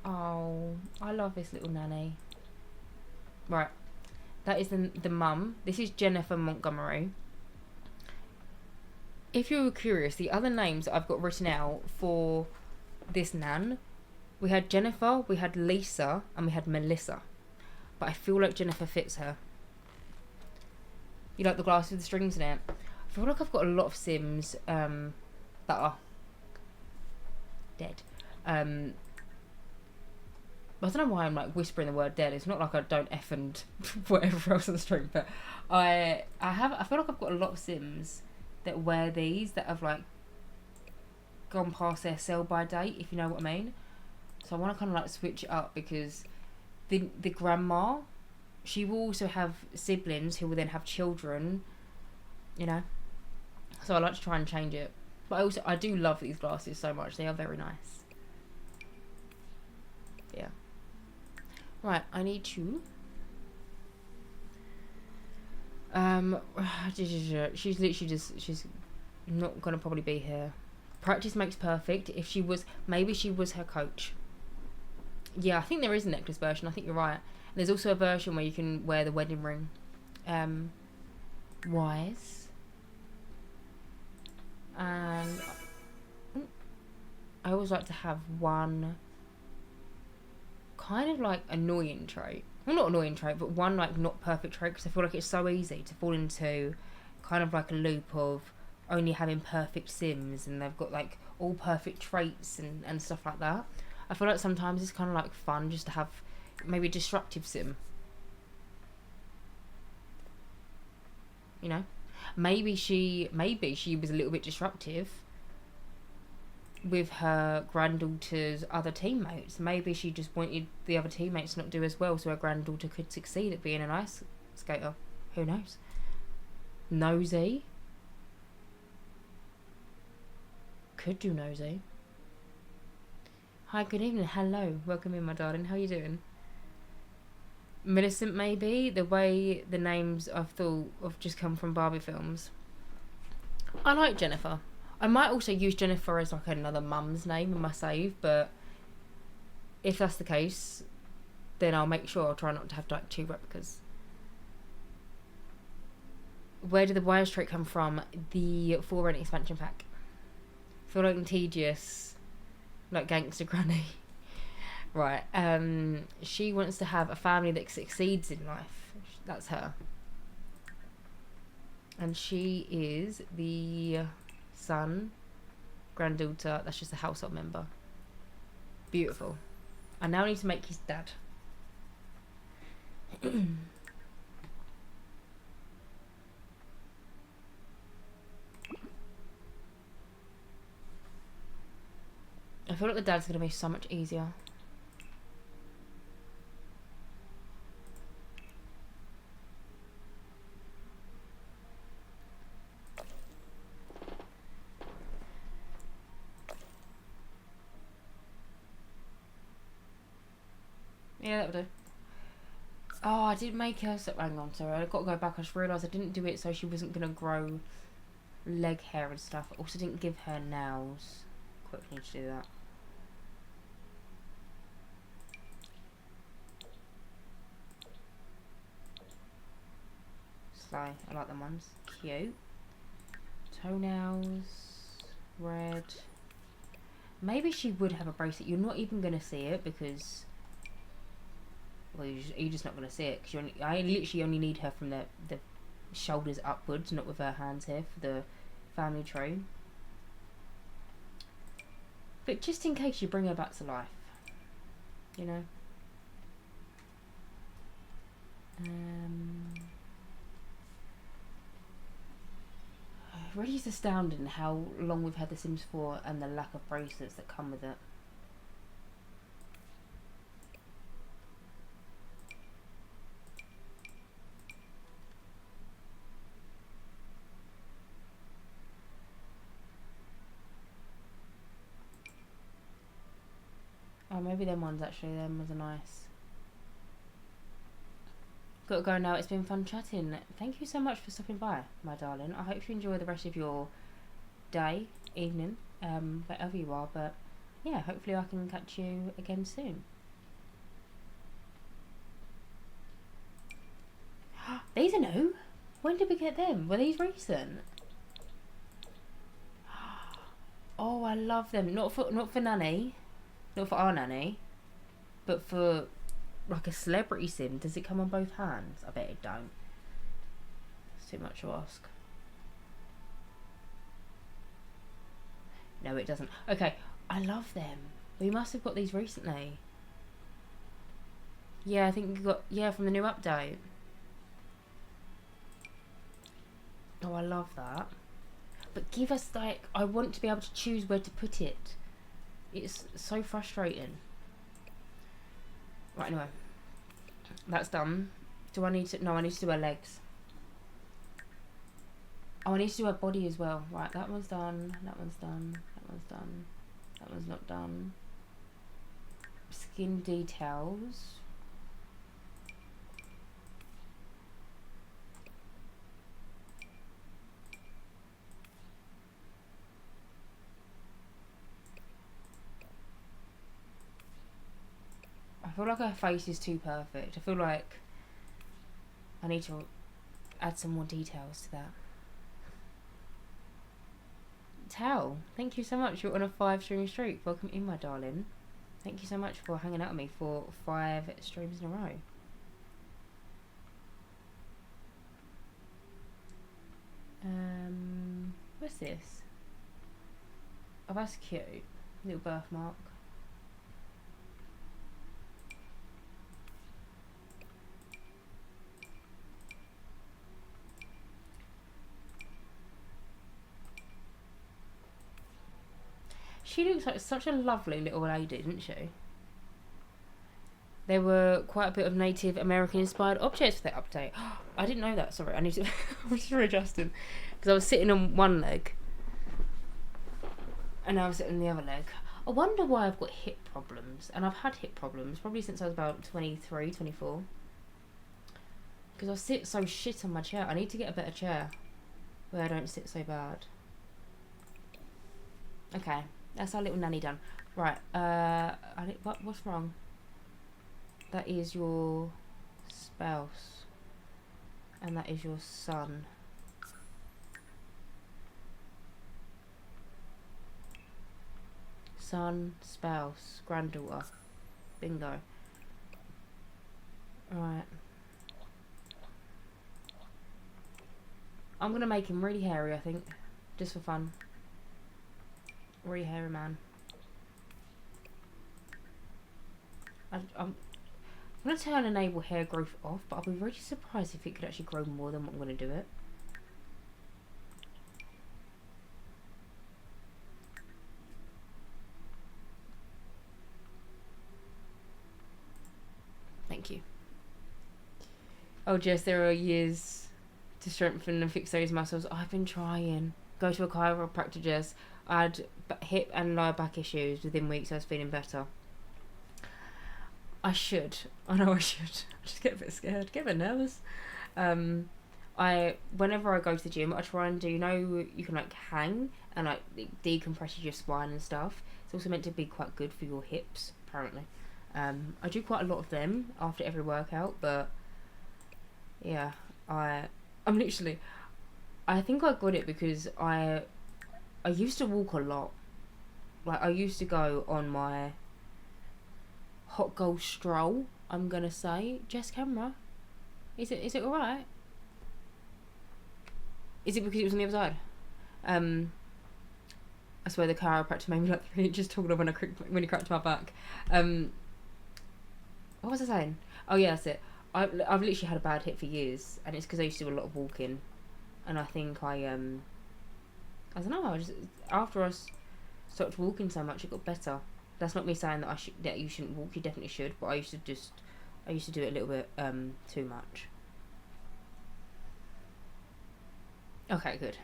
Oh, I love this little nanny. Right, that is the mum. This is Jennifer Montgomery. If you were curious, the other names that I've got written out for this nan, we had Jennifer, we had Lisa, and we had Melissa. But I feel like Jennifer fits her. You like the glasses with the strings in it? I feel like I've got a lot of Sims that are dead. I don't know why I'm like whispering the word dead. It's not like I don't F and whatever else on the stream, but I feel like I've got a lot of Sims that wear these that have like gone past their sell by date, if you know what I mean. So I want to kind of like switch it up, because the grandma, she will also have siblings who will then have children, you know. So I like to try and change it. But I do love these glasses so much. They are very nice. Yeah. Right, I need to she's literally just, she's not gonna probably be here. Practice makes perfect. If she was, maybe she was her coach. Yeah, I think there is a necklace version. I think you're right. There's also a version where you can wear the wedding ring. Wise. And I always like to have one kind of like annoying trait. Well, not annoying trait, but one like not perfect trait, because I feel like it's so easy to fall into kind of like a loop of only having perfect Sims, and they've got like all perfect traits and stuff like that. I feel like sometimes it's kind of like fun just to have maybe a disruptive Sim. You know? Maybe she was a little bit disruptive with her granddaughter's other teammates. Maybe she just wanted the other teammates not to do as well, so her granddaughter could succeed at being an ice skater. Who knows? Nosy. Could do nosy. Hi, good evening. Hello. Welcome in, my darling. How you doing? Millicent, maybe? The way the names I've thought of just come from Barbie films. I like Jennifer. I might also use Jennifer as like another mum's name in my save, but if that's the case, then I'll make sure I'll try not to have like 2 replicas. Where did the wires trait come from? The For Rent expansion pack. Feel like I'm tedious, like gangster granny. Right. She wants to have a family that succeeds in life. That's her. And she is the son, granddaughter. That's just a household member. Beautiful. I now need to make his dad. I feel like the dad's going to be so much easier. Yeah, that'll do. Oh, I did make her... Hang on, sorry. I've got to go back. I just realised I didn't do it so she wasn't going to grow leg hair and stuff. I also didn't give her nails. Quickly need to do that. Sly. I like them ones. Cute. Toenails. Red. Maybe she would have a bracelet. You're not even going to see it because... Well, you're just not going to see it. Cause I literally only need her from the shoulders upwards, not with her hands here for the family tree. But just in case you bring her back to life. You know? Really is astounding how long we've had The Sims 4 and the lack of bracelets that come with it. Oh, maybe them ones actually, them ones are nice. Got to go now. It's been fun chatting. Thank you so much for stopping by, my darling. I hope you enjoy the rest of your day, evening, wherever you are. But yeah, hopefully I can catch you again soon. These are new. When did we get them? Were these recent? Oh, I love them. Not for Nanny. Not for our nanny, but for like a celebrity sim. Does it come on both hands? I bet it don't. It's too much to ask. No, it doesn't. Okay, I love them. We must have got these recently. Yeah, I think we got, yeah, from the new update. Oh, I love that. But give us, like, I want to be able to choose where to put it. It's so frustrating. Right, anyway. That's done. Do I need to... No, I need to do her legs. Oh, I need to do her body as well. Right, that one's done. That one's done. That one's done. That one's not done. Skin details. I feel like her face is too perfect. I feel like I need to add some more details to that. Tao, thank you so much. You're on a 5-stream streak. Welcome in, my darling. Thank you so much for hanging out with me for 5 streams in a row. What's this? Oh, that's cute. Little birthmark. She looks like such a lovely little lady, doesn't she? There were quite a bit of Native American inspired objects for that update. I didn't know that. Sorry, I need to. I'm just readjusting because I was sitting on one leg and now I'm sitting on the other leg. I wonder why I've got hip problems, and I've had hip problems probably since I was about 23, 24. Because I sit so shit on my chair. I need to get a better chair where I don't sit so bad. Okay, that's our little nanny done. Right, what's wrong? That is your spouse. And that is your son. Son, spouse, granddaughter. Bingo. Right. I'm going to make him really hairy, I think. Just for fun. Really hairy man. I'm going to turn enable hair growth off, but I'll be really surprised if it could actually grow more than what I'm going to do it. Thank you. Oh, Jess, there are years to strengthen and fix those muscles. I've been trying. Go to a chiropractor, Jess. I had hip and lower back issues within weeks. I was feeling better. I should. I know I should. I just get a bit scared. Get a bit nervous. Whenever I go to the gym, I try and do, you know, you can like hang and like it decompresses your spine and stuff. It's also meant to be quite good for your hips, apparently. I do quite a lot of them after every workout, but yeah, I'm literally, I think I got it because I used to walk a lot. Like I used to go on my hot gold stroll, I'm gonna say. Jess, camera, is it alright? Is it because it was on the other side? I swear the chiropractor made me like 3 inches taller when he cracked my back. What was I saying? Oh yeah, that's it. I've literally had a bad hip for years, and it's because I used to do a lot of walking, and I think I don't know. After I stopped walking so much, it got better. That's not me saying that you shouldn't walk. You definitely should, but I used to do it a little bit too much. Okay, good.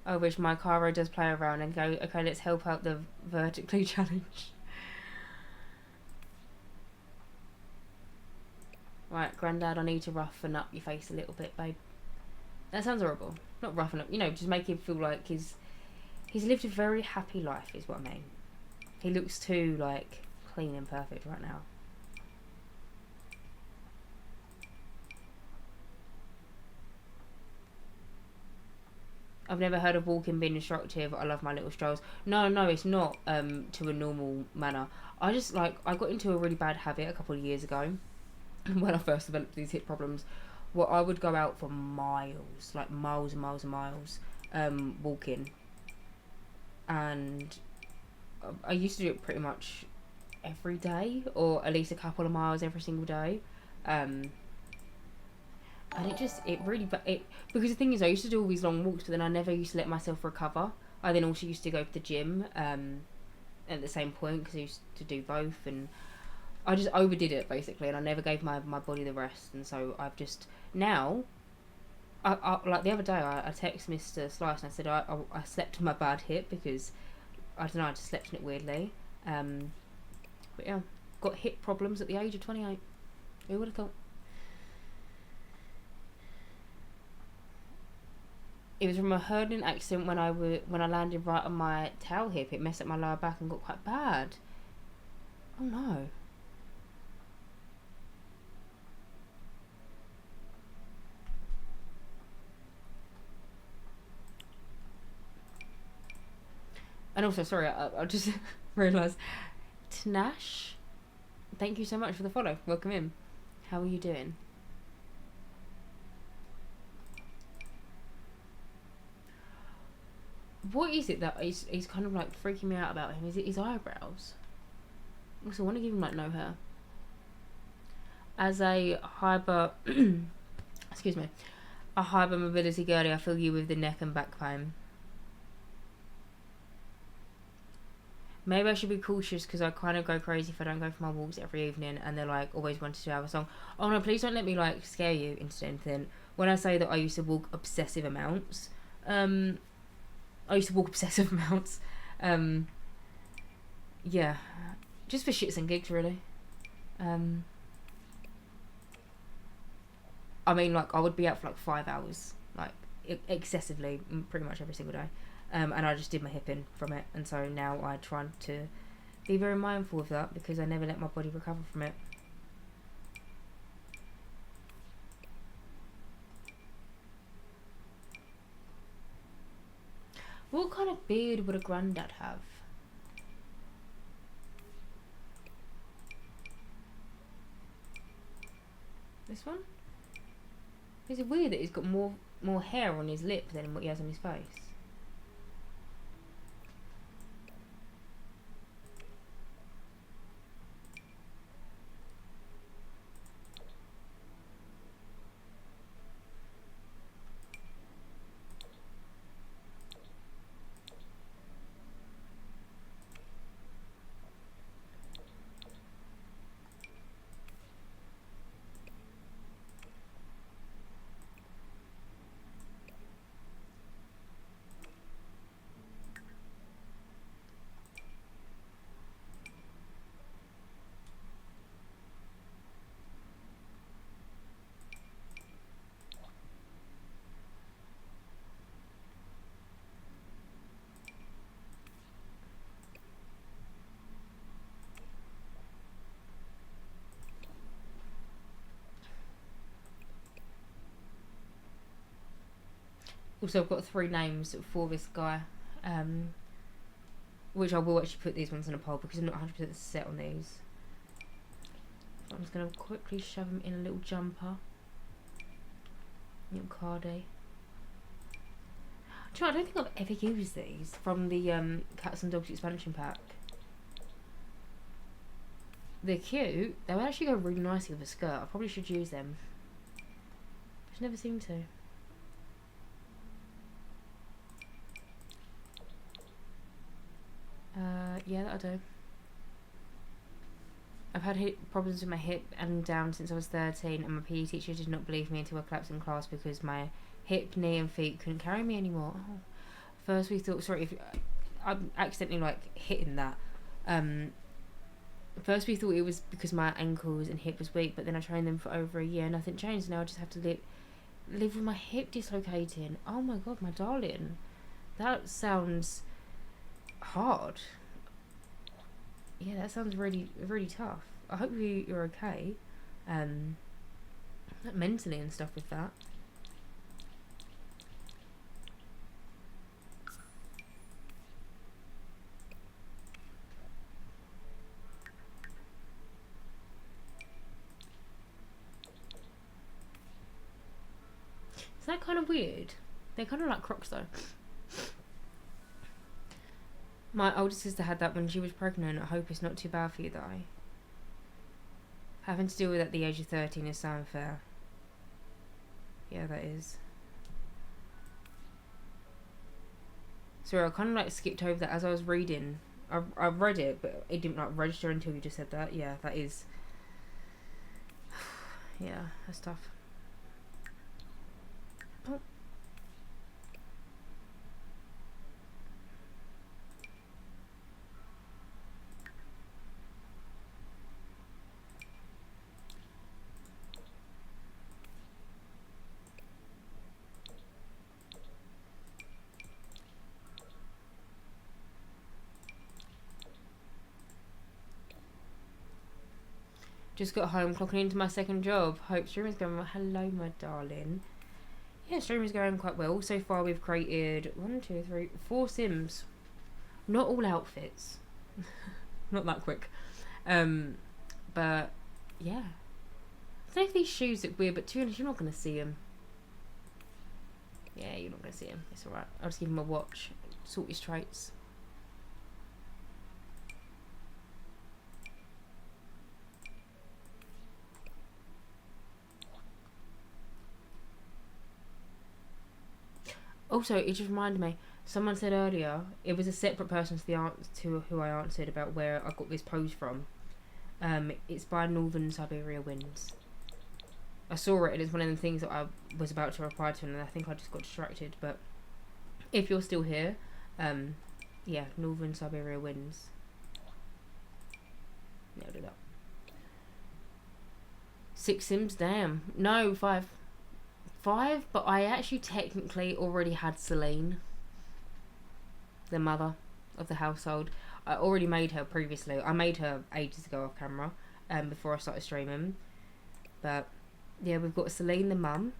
I wish my chiro does play around and go, okay, let's help out the vertically challenged. Right, Grandad, I need to roughen up your face a little bit, babe. That sounds horrible. Not roughen up, just make him feel like he's lived a very happy life, is what I mean. He looks too, like, clean and perfect right now. I've never heard of walking being instructive. I love my little strolls. No, it's not to a normal manner. I got into a really bad habit a couple of years ago when I first developed these hip problems, where I would go out for miles, like miles and miles and miles, walking. And I used to do it pretty much every day, or at least a couple of miles every single day. And because the thing is, I used to do all these long walks, but then I never used to let myself recover. I then also used to go to the gym at the same point, because I used to do both, and I just overdid it basically, and I never gave my body the rest. And so I've just now, I like the other day, I texted Mr. Slice and I said I slept on my bad hip because I don't know, I just slept on it weirdly. But yeah, got hip problems at the age of 28. Who would have thought? It was from a hurling accident when I landed right on my tail hip. It messed up my lower back and got quite bad. Oh no. And also, sorry, I just realised, Tanash, thank you so much for the follow. Welcome in. How are you doing? What is it that he's kind of like freaking me out about him? Is it his eyebrows? Also, I want to give him like no hair. As a excuse me, a hypermobility girlie, I feel you with the neck and back pain. Maybe I should be cautious because I kind of go crazy if I don't go for my walks every evening and they're like always wanted to have a song. Oh no, please don't let me like scare you into anything. When I say that I used to walk obsessive amounts, yeah, just for shits and gigs really. I mean, like, I would be out for like 5 hours, like excessively, pretty much every single day. And I just did my hip in from it, and so now I try to be very mindful of that because I never let my body recover from it. What kind of beard would a granddad have? This one? Is it weird that he's got more hair on his lip than what he has on his face? Also, I've got 3 names for this guy, which I will actually put these ones in a poll because I'm not 100% set on these. I'm just going to quickly shove them in a little jumper. Little cardie. Do you know, I don't think I've ever used these from the Cats and Dogs expansion pack. They're cute. They would actually go really nicely with a skirt. I probably should use them. Just never seem to. Yeah, that'll do. I've had problems with my hip and down since I was 13, and my PE teacher did not believe me until I collapsed in class because my hip, knee and feet couldn't carry me anymore. Oh. First we thought, sorry if I'm accidentally like hitting that. First we thought it was because my ankles and hip was weak, but then I trained them for over a year, nothing changed. Now I just have to live with my hip dislocating. Oh my god, my darling. That sounds hard. Yeah, that sounds really, really tough. I hope you're okay. Mentally and stuff with that. Is that kind of weird? They're kind of like Crocs though. My older sister had that when she was pregnant. I hope it's not too bad for you though. Having to deal with it at the age of 13 is so unfair. Yeah, that is. Sorry, I kind of like skipped over that as I was reading. I read it, but it didn't like register until you just said that. Yeah, that is. Yeah, that's tough. Oh. Just got home, clocking into my second job. Hope streaming's going well. Hello, my darling. Yeah, streaming's going quite well. So far, we've created 4 Sims. Not all outfits. Not that quick. But yeah. I don't know if these shoes look weird, but to be honest, you're not going to see them. Yeah, you're not going to see them. It's alright. I'll just give him a watch. Sort his traits. Also, it just reminded me, Someone said earlier it was a separate person to who I answered about where I got this pose from. It's by Northern Siberia Winds. I saw it and it's one of the things that I was about to reply to, and I think I just got distracted. But if you're still here, yeah, Northern Siberia Winds. Nailed it up. 6 Sims, damn. No, 5. 5, but I actually technically already had Celine, the mother of the household. I already made her previously. I made her ages ago off camera, before I started streaming. But yeah, we've got Celine, the mum,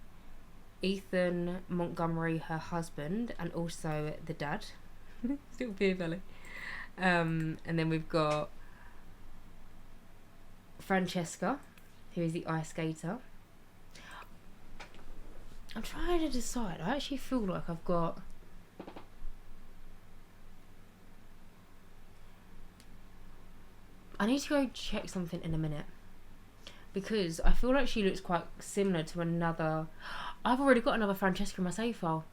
Ethan Montgomery, her husband, and also the dad. Still beer belly. And then we've got Francesca, who is the ice skater. I'm trying to decide. I actually feel like I've got... I need to go check something in a minute. Because I feel like she looks quite similar to another... I've already got another Francesca in my save file.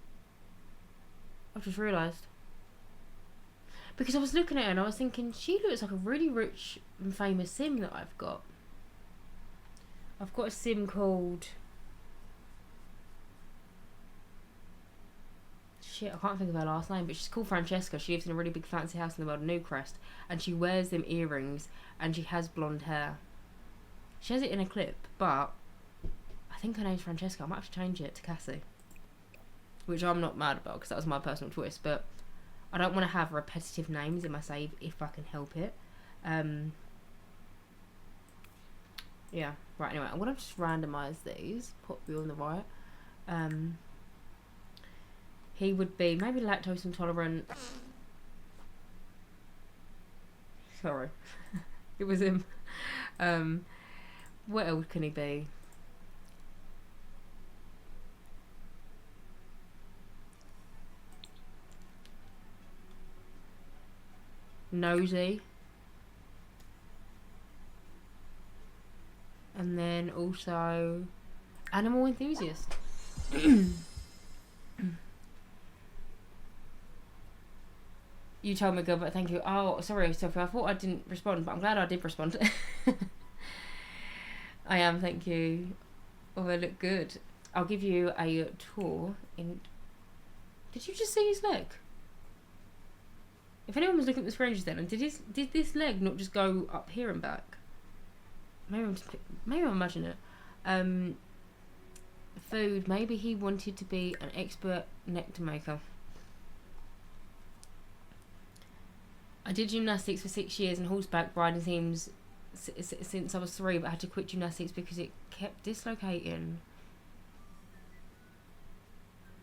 I've just realised. Because I was looking at her and I was thinking, she looks like a really rich and famous sim that I've got. I've got a sim called... Shit, I can't think of her last name, but she's called Francesca. She lives in a really big fancy house in the world of Newcrest, and she wears them earrings, and she has blonde hair. She has it in a clip, but I think her name's Francesca. I might have to change it to Cassie, which I'm not mad about because that was my personal choice, but I don't want to have repetitive names in my save if I can help it. Yeah, right, anyway, I'm going to just randomise these, put you on the right. He would be maybe lactose intolerant. Sorry. It was him. What else can he be? Nosy. And then also animal enthusiast. You told me, good, but thank you. Oh, sorry, Sophie. I thought I didn't respond, but I'm glad I did respond. I am, thank you. Oh, they look good. I'll give you a tour in... Did you just see his leg? If anyone was looking at the screen just then, and did this leg not just go up here and back? Maybe I'm imagining it. Food. Maybe he wanted to be an expert nectar maker. I did gymnastics for 6 years and horseback riding teams since I was 3, but I had to quit gymnastics because it kept dislocating.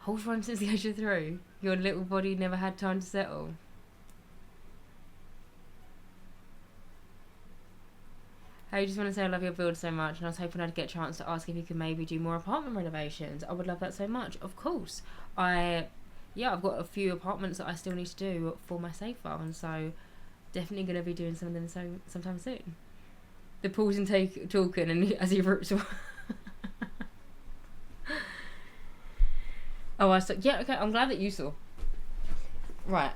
Horse run since the age of 3. Your little body never had time to settle. I just want to say I love your build so much, and I was hoping I'd get a chance to ask if you could maybe do more apartment renovations. I would love that so much. Of course. I've got a few apartments that I still need to do for my save file, and so definitely going to be doing some of them sometime soon. The pause and talking, and as he rips away. Oh, I saw. Yeah, okay. I'm glad that you saw. Right.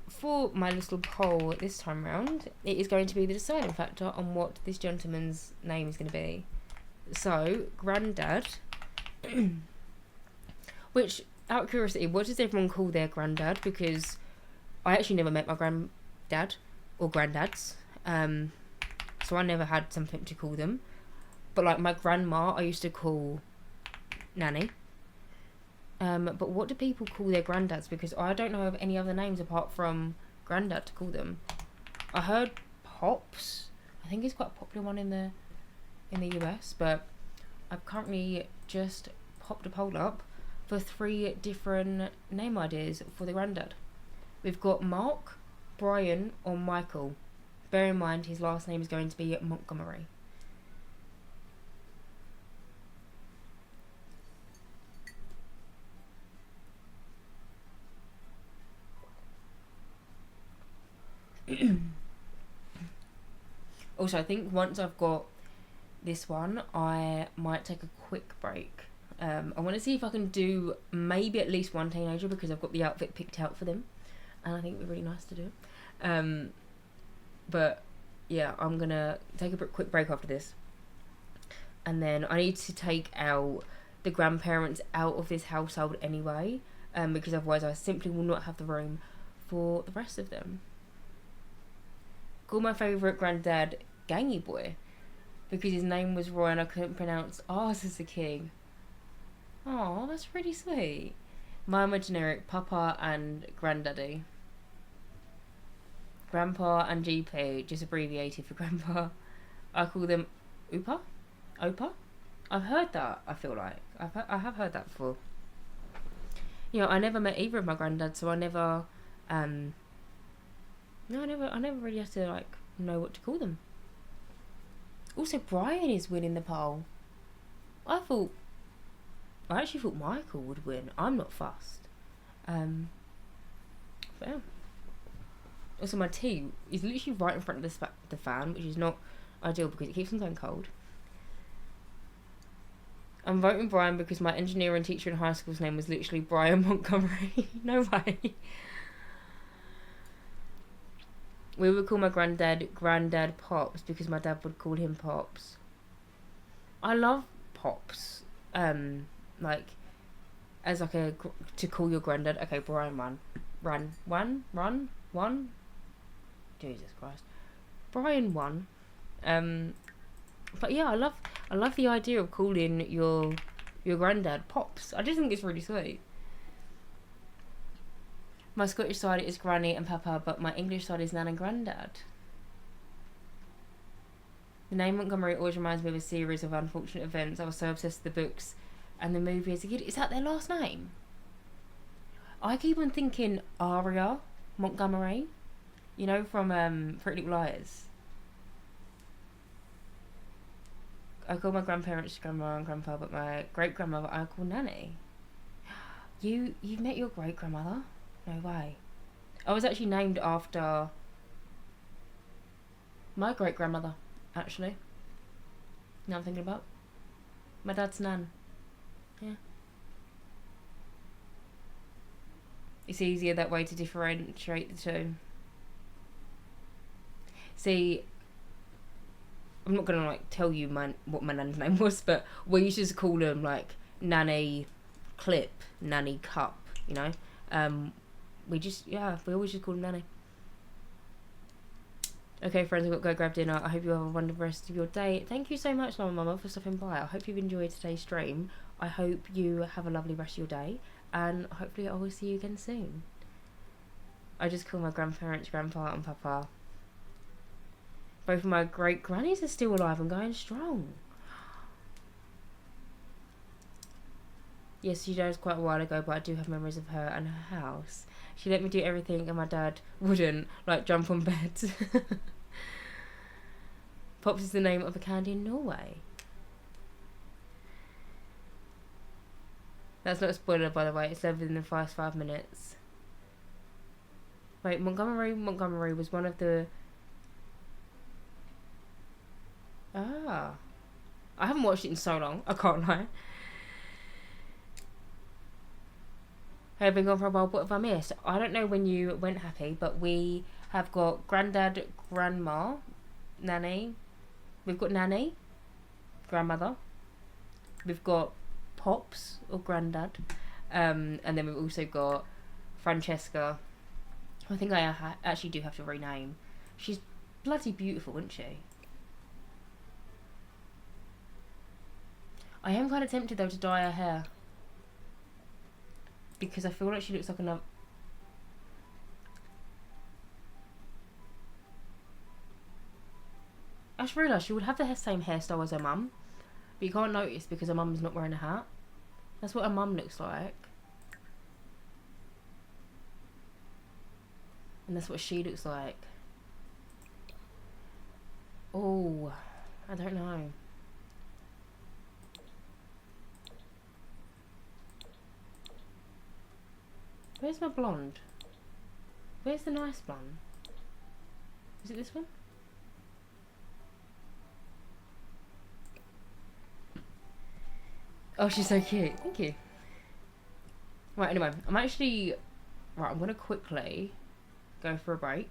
For my little poll this time round, it is going to be the deciding factor on what this gentleman's name is going to be. So, Grandad. Which, out of curiosity, what does everyone call their granddad? Because I actually never met my granddad or granddads. So I never had something to call them. But like my grandma, I used to call Nanny. But what do people call their granddads? Because I don't know of any other names apart from granddad to call them. I heard Pops. I think it's quite a popular one in the US. But I've currently just popped a poll up for 3 different name ideas for the granddad. We've got Mark, Brian, or Michael. Bear in mind his last name is going to be Montgomery. Also, I think once I've got this one, I might take a quick break I want to see if I can do maybe at least one teenager, because I've got the outfit picked out for them, and I think it'd be really nice to do. But yeah, I'm gonna take a quick break after this, and then I need to take out the grandparents out of this household anyway, because otherwise I simply will not have the room for the rest of them. Call my favourite granddad Gangy Boy, because his name was Roy and I couldn't pronounce ours as a king. Oh, that's really sweet. Mine were generic Papa and Granddaddy. Grandpa and GP, just abbreviated for Grandpa. I call them Oopa? Opa? I've heard that, I feel like. I have heard that before. You know, I never met either of my granddads, so I never... No, I never really had to, like, know what to call them. Also, Brian is winning the poll. I actually thought Michael would win. I'm not fussed. But yeah. Also, my tea is literally right in front of the fan, which is not ideal because it keeps them going cold. I'm voting Brian because my engineering teacher in high school's name was literally Brian Montgomery. No way. We would call my granddad Pops because my dad would call him Pops. I love Pops. Like, as like to call your granddad. Okay, Brian, run. Jesus Christ, Brian won. But yeah, I love the idea of calling your granddad Pops. I just think it's really sweet. My Scottish side is Granny and Papa, but my English side is Nan and Grandad. The name Montgomery always reminds me of a series of unfortunate events. I was so obsessed with the books and the movie as a kid. Is that their last name? I keep on thinking Aria Montgomery, you know, from Pretty Little Liars. I call my grandparents Grandma and Grandpa, but my great-grandmother I call Nanny. You've met your great-grandmother? No way. I was actually named after my great-grandmother, actually. Now I'm thinking about my dad's nan. Yeah. It's easier that way to differentiate the two. See, I'm not gonna like tell you what my nan's name was, but we used to call them like Nanny Clip, Nanny Cup, you know. We always just call them Nanny. Okay, friends, I've got to go grab dinner. I hope you have a wonderful rest of your day. Thank you so much, Mama, for stopping by. I hope you've enjoyed today's stream. I hope you have a lovely rest of your day, and hopefully I will see you again soon. I just call my grandparents Grandpa and Papa. Both of my great grannies are still alive and going strong. Yes, she died quite a while ago, but I do have memories of her and her house. She let me do everything and my dad wouldn't, like jump on beds. Pops is the name of a candy in Norway. That's not a spoiler, by the way. It's over in the first 5 minutes. Wait, Montgomery was one of the... Ah. I haven't watched it in so long. I can't lie. I've been gone for a while. What have I missed? I don't know when you went, Happy, but we have got Grandad, Grandma, Nanny. We've got Nanny, Grandmother. We've got Pops or Grandad. And then we've also got Francesca. I think I actually do have to rename. She's bloody beautiful, isn't she? I am kind of tempted though to dye her hair, because I feel like she looks like another... I just realised she would have the same hairstyle as her mum, but you can't notice because her mum's not wearing a hat. That's what her mum looks like. And that's what she looks like. Oh, I don't know. Where's my blonde? Where's the nice blonde? Is it this one? Oh, she's so cute. Thank you. Right, anyway, I'm going to quickly go for a break.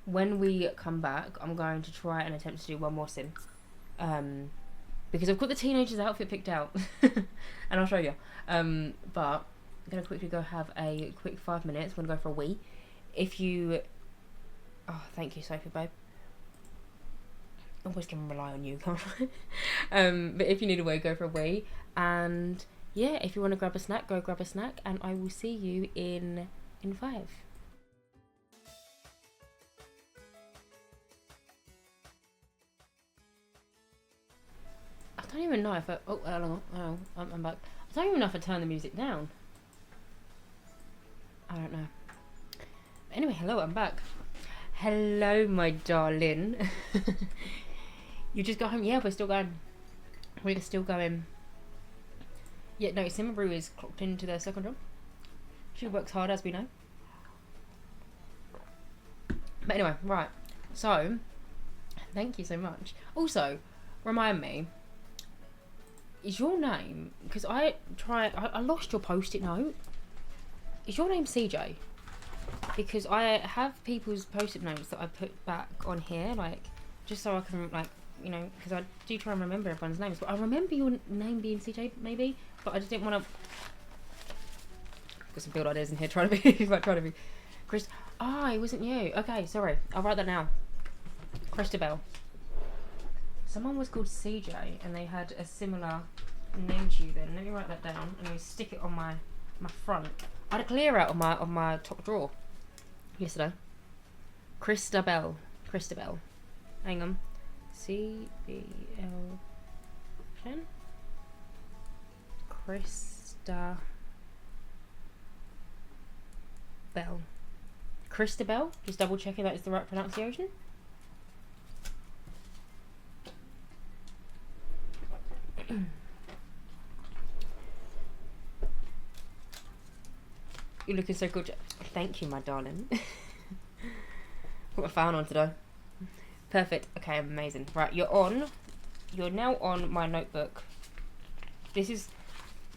When we come back, I'm going to try and attempt to do one more sim. Because I've got the teenager's outfit picked out. And I'll show you. But I'm going to quickly go have a quick 5 minutes. I'm going to go for a wee. If you... Oh, thank you, Sophie, babe. Always can rely on you, can't I? But if you need a wee, go for a wee. And yeah, if you want to grab a snack, go grab a snack. And I will see you in 5. I don't even know if I... Oh, hello. Oh, I'm back. I don't even know if I turn the music down. I don't know. Anyway, hello, I'm back. Hello, my darling. You just got home? Yeah, we're still going. We're still going. Yeah, no, Simmer Brew is clocked into their second job. She works hard, as we know. But anyway, right. So, thank you so much. Also, remind me, is your name... Because I lost your post-it note. Is your name CJ? Because I have people's post-it notes that I put back on here, like, just so I can, like, you know, because I do try and remember everyone's names. But I remember your name being CJ, maybe, but I just didn't want to... Got some build ideas in here, trying to be Chris. It wasn't you. Okay, sorry. I'll write that now. Christabel. Someone was called CJ, and they had a similar name to you then. Let me write that down, and we stick it on my front. I had a clear out of my top drawer yesterday. Christabel. Hang on. C-B-L... Christabel. Just double checking that is the right pronunciation. You're looking so good. Thank you, my darling. Put my fan on today. Perfect. Okay, amazing. Right, you're now on my notebook. This is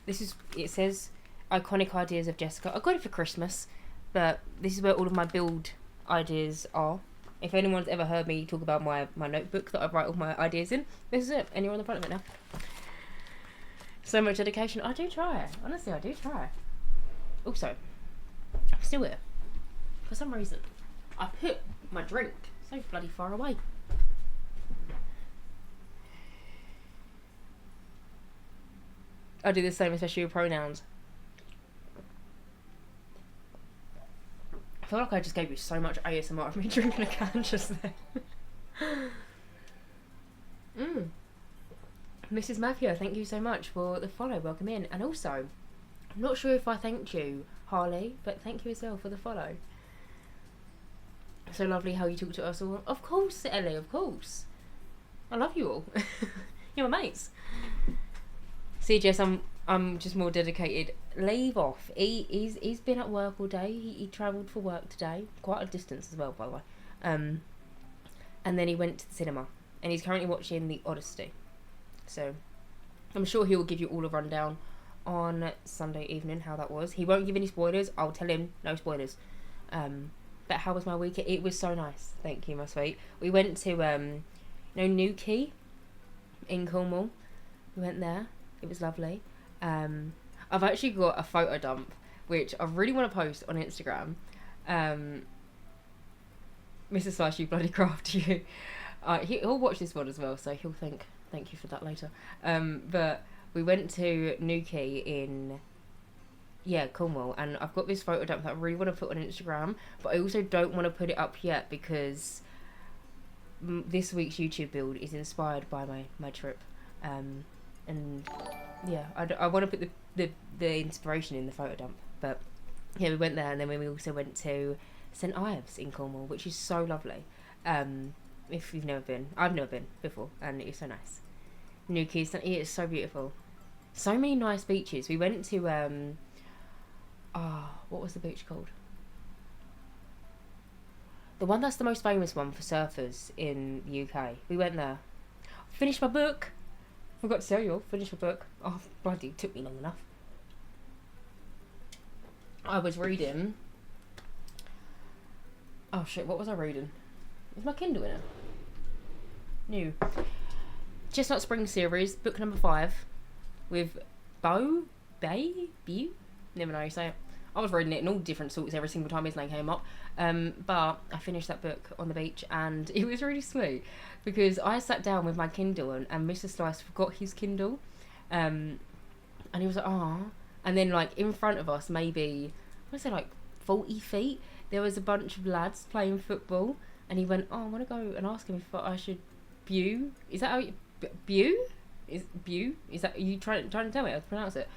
it says iconic ideas of Jessica. I got it for Christmas, but this is where all of my build ideas are. If anyone's ever heard me talk about my notebook that I write all my ideas in, this is it, and you're on the front of it now. So much dedication. I do try. Honestly, I do try. Also, I'm still here. For some reason, I put my drink so bloody far away. I do the same, especially with pronouns. I feel like I just gave you so much ASMR of me drinking a can just then. Mrs. Matthew, thank you so much for the follow. Welcome in. And also, I'm not sure if I thanked you, Harley, but thank you as well for the follow. So lovely how you talk to us all. Of course, Ellie, of course. I love you all. You're my mates. See, Jess, I'm just more dedicated. Leave off. He's been at work all day. He travelled for work today. Quite a distance as well, by the way. And then he went to the cinema. And he's currently watching The Odyssey. So, I'm sure he will give you all a rundown on Sunday evening how that was. He won't give any spoilers. I'll tell him no spoilers. But how was my week? It was so nice. Thank you, my sweet. We went to Newquay in Cornwall. We went there. It was lovely. I've actually got a photo dump which I really want to post on Instagram. Mrs. Slash, you bloody craft you. He'll watch this one as well, so he'll thank you for that later. But we went to Newquay in Cornwall, and I've got this photo dump that I really want to put on Instagram, but I also don't want to put it up yet because this week's YouTube build is inspired by my trip. And yeah, I want to put the inspiration in the photo dump. But yeah, we went there, and then we also went to St Ives in Cornwall, which is so lovely. If you've never been, I've never been before, and it's so nice. Newquay, it is so beautiful. So many nice beaches. We went to what was the beach called? The one that's the most famous one for surfers in the UK. We went there. Finished my book. Forgot to tell you, finish your book. Oh, bloody, it took me long enough. I was reading... Oh shit, what was I reading? Is my Kindle in it? New. Chestnut Spring series, book number 5. With Bew? Never know how you say it. I was reading it in all different sorts every single time his name came up. But I finished that book on the beach and it was really sweet because I sat down with my Kindle and Mr. Slice forgot his Kindle. And he was like, "Aw." And then, like, in front of us, maybe, I say, like, 40 feet, there was a bunch of lads playing football. And he went, "Oh, I want to go and ask him if I should Bew." Is that how you... Bew? Is Bew? Is that... Are you trying to tell me how to pronounce it?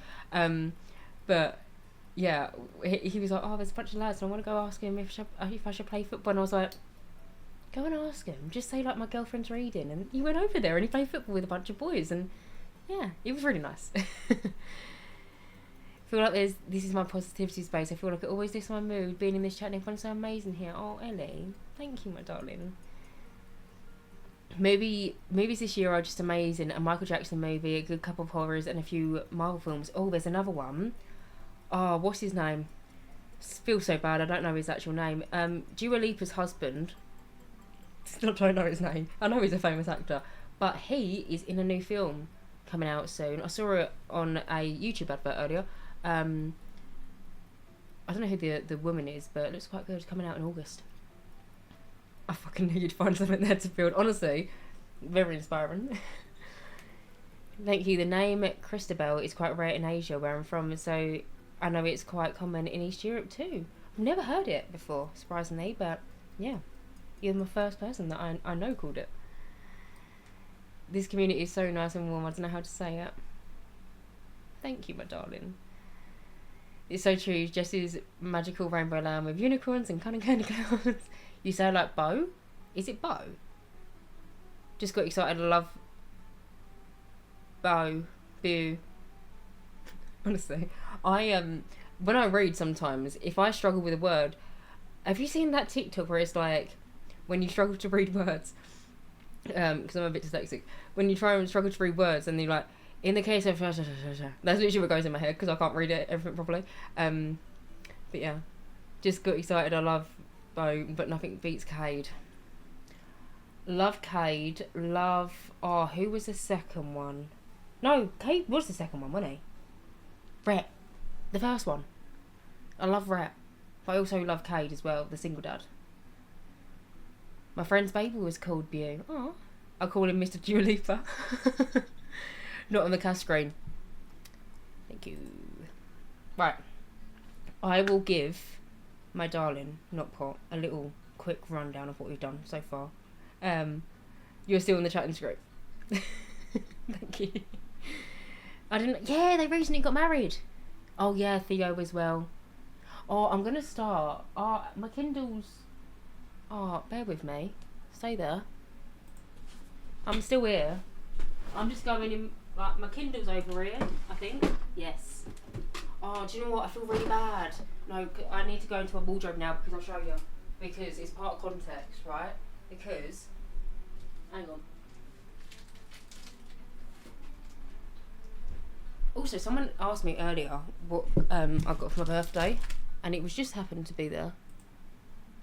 But... yeah, he was like, "Oh, there's a bunch of lads and I want to go ask him if I should play football." And I was like, "Go and ask him. Just say, like, my girlfriend's reading." And he went over there and he played football with a bunch of boys. And, yeah, it was really nice. I feel like this is my positivity space. I feel like it always lifts my mood, being in this chat and everyone's so amazing here. Oh, Ellie, thank you, my darling. Movies this year are just amazing. A Michael Jackson movie, a good couple of horrors, and a few Marvel films. Oh, there's another one. Oh, what's his name? Feel so bad, I don't know his actual name. Dua Lipa's husband. Still don't know his name. I know he's a famous actor. But he is in a new film coming out soon. I saw it on a YouTube advert earlier. I don't know who the woman is, but it looks quite good. It's coming out in August. I fucking knew you'd find something there to build. Honestly, very inspiring. Thank you. The name Christabel is quite rare in Asia, where I'm from, so I know it's quite common in East Europe too. I've never heard it before, surprisingly, but yeah, you're the first person that I know called it. This community is so nice and warm, I don't know how to say it. Thank you, my darling. It's so true. Jessie's magical rainbow land with unicorns and cunning candy clouds. You sound like Bew? Is it Bew? Just got excited. I love Bew. Honestly, when I read sometimes, if I struggle with a word, have you seen that TikTok where it's like when you struggle to read words? Because I'm a bit dyslexic. When you try and struggle to read words, and you're like, in the case of that's literally what goes in my head because I can't read everything properly. But yeah, just got excited. I love Bew, but nothing beats Cade. Love Cade. Love. Oh, who was the second one? No, Cade was the second one, wasn't he? Rhett, the first one. I love Rhett, but I also love Cade as well, the single dad. My friend's baby was called Bew. Oh, I call him Mr. Dua Lipa. Not on the cast screen. Thank you. Right. I will give my darling, not Pot, a little quick rundown of what we've done so far. You're still in the chatting script. Thank you. I didn't... Yeah, they recently got married. Oh, yeah, Theo as well. Oh, I'm going to start. Oh, my Kindle's... Oh, bear with me. Stay there. I'm still here. I'm just going in... Like, my Kindle's over here, I think. Yes. Oh, do you know what? I feel really bad. No, I need to go into my wardrobe now because I'll show you. Because it's part of context, right? Because... Hang on. Also, someone asked me earlier what I got for my birthday, and it was just happened to be there.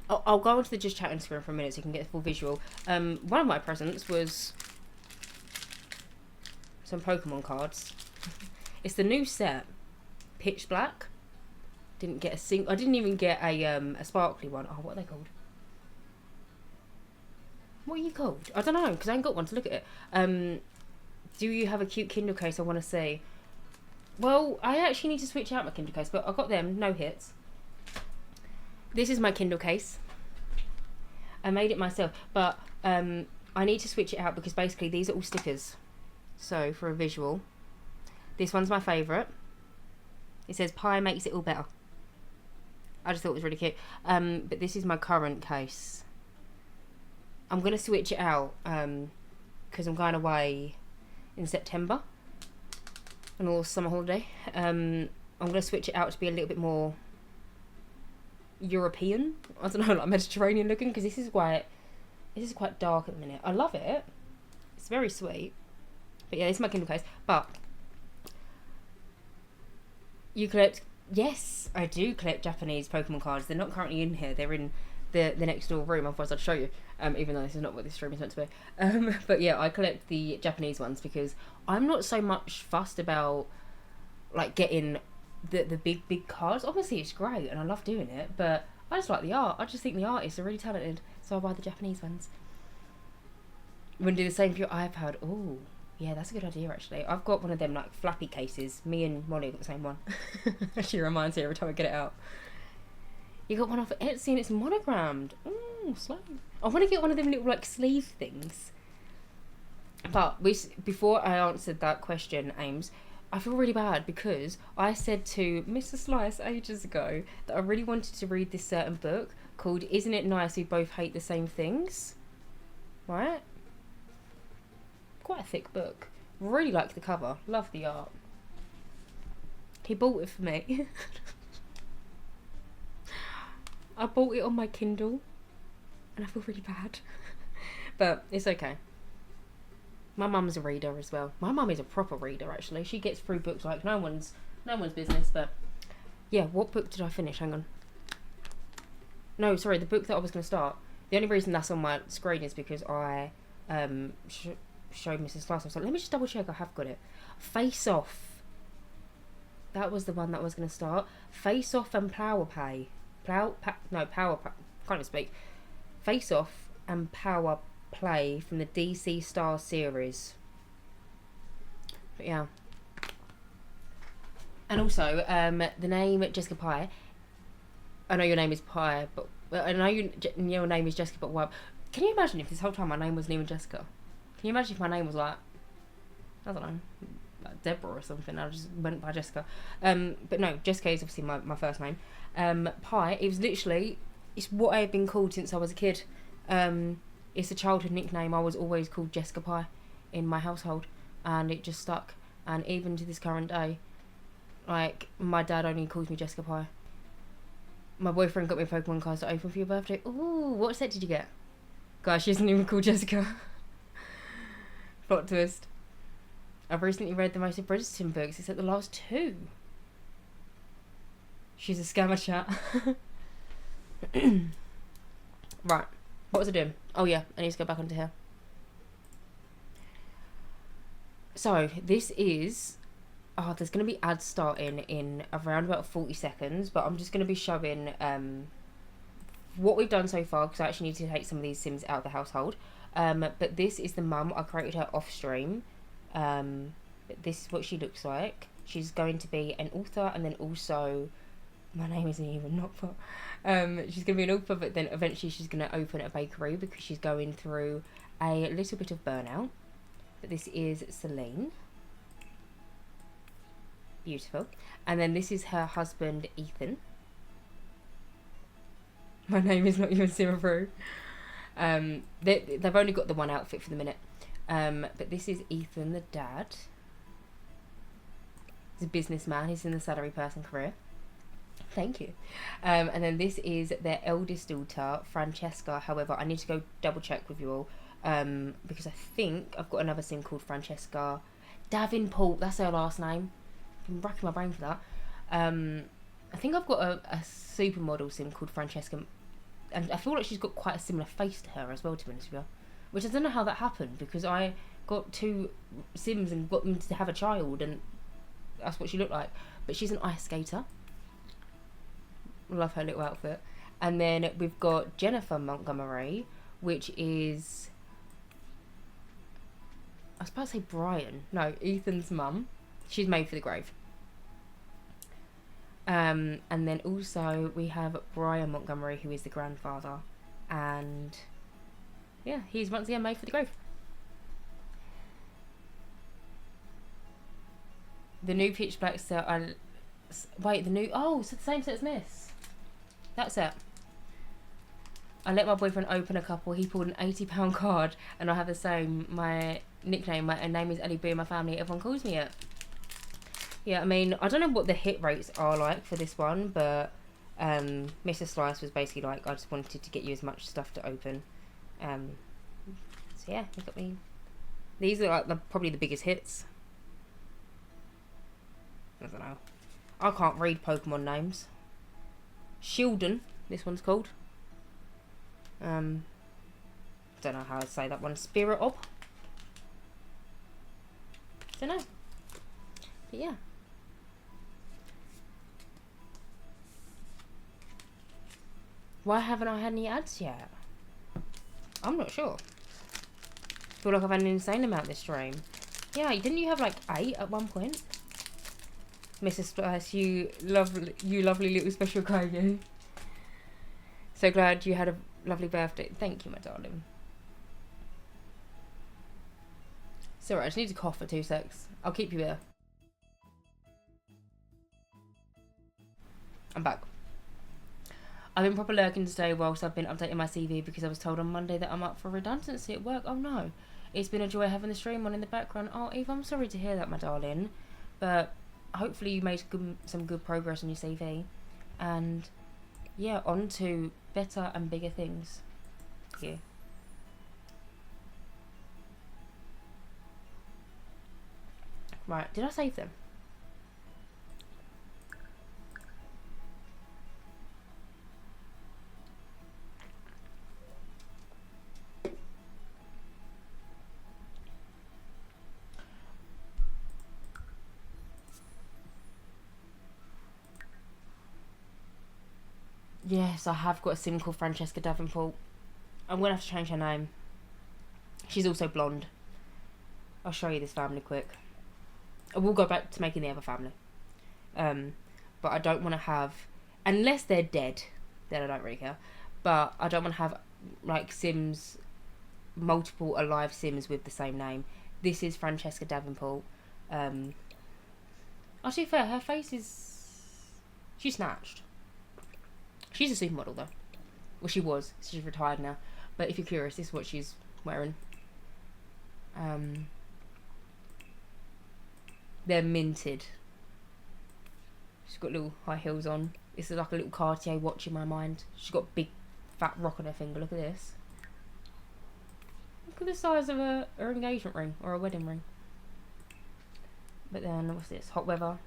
I'll go onto the just chatting screen for a minute so you can get the full visual. One of my presents was some Pokemon cards. It's the new set, Pitch Black. Didn't get I didn't even get a sparkly one. Oh, what are they called? What are you called? I don't know because I ain't got one to look at it. Do you have a cute Kindle case? I want to see. Well, I actually need to switch out my Kindle case, but I got them, no hits. This is my Kindle case. I made it myself, but I need to switch it out because basically these are all stickers. So, for a visual, this one's my favourite. It says, "Pie makes it all better." I just thought it was really cute. But this is my current case. I'm going to switch it out because I'm going away in September on a little summer holiday. I'm going to switch it out to be a little bit more European. I don't know, like Mediterranean looking, because this is quite dark at the minute. I love it. It's very sweet. But yeah, it's my Kindle case. But you collect... Yes, I do collect Japanese Pokemon cards. They're not currently in here. They're in the next door room. Otherwise, I'd show you. Even though this is not what this stream is meant to be. But yeah, I collect the Japanese ones because I'm not so much fussed about like getting the big cards. Obviously, it's great and I love doing it, but I just like the art. I just think the artists are really talented, so I buy the Japanese ones. I'm gonna do the same for your iPad. Oh, yeah, that's a good idea, actually. I've got one of them, like, flappy cases. Me and Molly got the same one. She reminds me every time I get it out. You got one off Etsy and it's monogrammed. Slow. I want to get one of them little, like, sleeve things. But before I answered that question, Ames, I feel really bad because I said to Mr. Slice ages ago that I really wanted to read this certain book called Isn't It Nice We Both Hate the Same Things? Right? Quite a thick book. Really like the cover. Love the art. He bought it for me. I bought it on my Kindle and I feel really bad. But it's okay. My mum's a reader as well. My mum is a proper reader, actually. She gets through books like no one's business. But yeah, what book did I finish? Hang on. No, sorry, the book that I was going to start. The only reason that's on my screen is because I showed Mrs. Slice. I was like, let me just double check I have got it. Face Off. That was the one that I was going to start. Face Off and Power Play. Power Play. Can't even speak. Face Off and Power Play from the DC Star series. But yeah. And also, the name Jessicapie. I know your name is Pie, but I know your name is Jessica, but why? Can you imagine if this whole time my name wasn't even Jessica? Can you imagine if my name was like, I don't know, like Deborah or something? I just went by Jessica. But no, Jessica is obviously my first name. Pie, it was literally, it's what I had been called since I was a kid. It's a childhood nickname. I was always called Jessicapie in my household, and it just stuck. And even to this current day, like, my dad only calls me Jessicapie. My boyfriend got me Pokemon cards to open for your birthday. Ooh, what set did you get? Guys, she isn't even called Jessica. Plot twist. I've recently read the most of Bridgerton books, except the last two. She's a scammer, chat. Right. What was I doing? Oh yeah, I need to go back onto here. So, this is... Oh, there's going to be ads starting in around about 40 seconds, but I'm just going to be showing what we've done so far, because I actually need to take some of these Sims out of the household. But this is the mum. I created her off stream. This is what she looks like. She's going to be an author, and then also... My name isn't even not put. She's going to be an author, but then eventually she's going to open a bakery because she's going through a little bit of burnout. But this is Celine. Beautiful. And then this is her husband, Ethan. My name is not even Simabrew. They've only got the one outfit for the minute. But this is Ethan, the dad. He's a businessman. He's in the salary person career. Thank you. And then this is their eldest daughter, Francesca. However, I need to go double check with you all. Because I think I've got another sim called Francesca Davenport. That's her last name. I'm racking my brain for that. I think I've got a supermodel sim called Francesca, and I feel like she's got quite a similar face to her as well, to be honest with you. Which I don't know how that happened, because I got two sims and got them to have a child, and that's what she looked like. But she's an ice skater. Love her little outfit. And then we've got Jennifer Montgomery, which is... I was about to say Brian. No, Ethan's mum. She's made for the grave. And then also we have Brian Montgomery, who is the grandfather. And yeah, he's once again made for the grave. The new Pitch Black set... Wait, the new... Oh, it's the same set as Miss. That's it. I let my boyfriend open a couple. He pulled an £80 card, and I have the same. My nickname, my name is Ellie B in my family. Everyone calls me it. Yeah, I mean, I don't know what the hit rates are like for this one, but Mr. Slice was basically like, I just wanted to get you as much stuff to open. So yeah, he got me These are like probably the biggest hits. I don't know. I can't read Pokemon names. Shieldon, this one's called. Don't know how to say that one. Spirit Ob. Don't know. But yeah. Why haven't I had any ads yet? I'm not sure. I feel like I've had an insane amount this stream. Yeah, didn't you have like 8 at one point? Mrs. Splice, you lovely little special Kogu. So glad you had a lovely birthday. Thank you, my darling. Sorry, I just need to cough for 2 secs. I'll keep you there. I'm back. I've been proper lurking today whilst I've been updating my CV because I was told on Monday that I'm up for redundancy at work. Oh no. It's been a joy having the stream on in the background. Oh, Eve, I'm sorry to hear that, my darling. But hopefully you made some good progress on your CV. And yeah, on to better and bigger things. Thank you. Right, did I save them? Yes, I have got a sim called Francesca Davenport. I'm going to have to change her name. She's also blonde. I'll show you this family quick. I will go back to making the other family. But I don't want to have... Unless they're dead, then I don't really care. But I don't want to have, like, sims... Multiple alive sims with the same name. This is Francesca Davenport. To be fair, her face is... She's snatched. She's a supermodel though. Well, she was. She's retired now. But if you're curious, this is what she's wearing. They're minted. She's got little high heels on. This is like a little Cartier watch in my mind. She's got a big fat rock on her finger. Look at this. Look at the size of her engagement ring or a wedding ring. But then, what's this? Hot weather.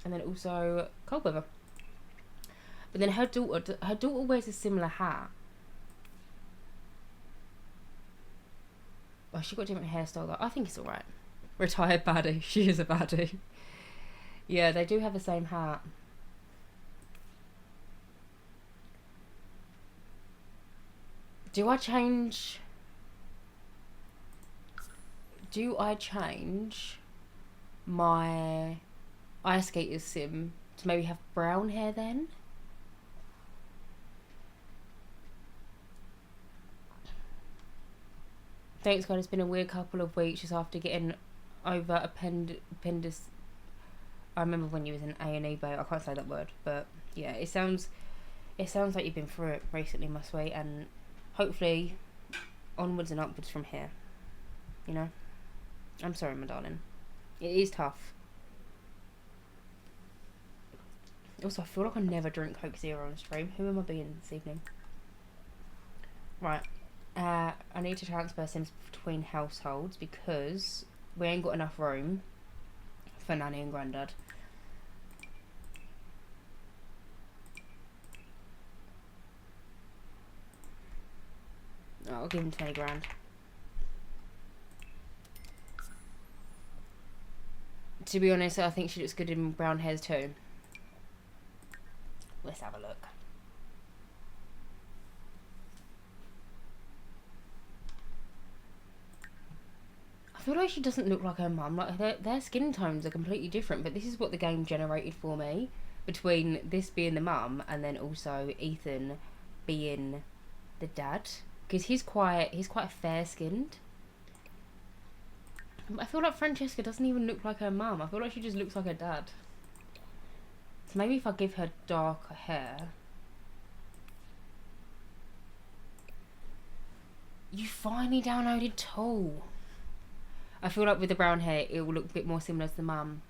And then also cold weather. But then her daughter wears a similar hat. Oh, she got a different hairstyle though. I think it's alright. Retired baddie. She is a baddie. Yeah, they do have the same hat. Do I change my ice skaters sim to maybe have brown hair then? Thanks God, it's been a weird couple of weeks just after getting over appendix. I remember when you was in A&E, babe. I can't say that word, but yeah, it sounds like you've been through it recently, my sweet, and hopefully onwards and upwards from here. You know? I'm sorry, my darling. It is tough. Also, I feel like I never drink Coke Zero on stream. Who am I being this evening? Right. I need to transfer sims between households because we ain't got enough room for Nanny and Grandad. I'll give him 20 grand. To be honest, I think she looks good in brown hairs too. Let's have a look. I feel like she doesn't look like her mum. Like their skin tones are completely different, but this is what the game generated for me. Between this being the mum and then also Ethan being the dad, because he's quite fair skinned. I feel like Francesca doesn't even look like her mum. I feel like she just looks like her dad. So maybe if I give her darker hair. You finally downloaded Tool. I feel like with the brown hair, it will look a bit more similar to the mum.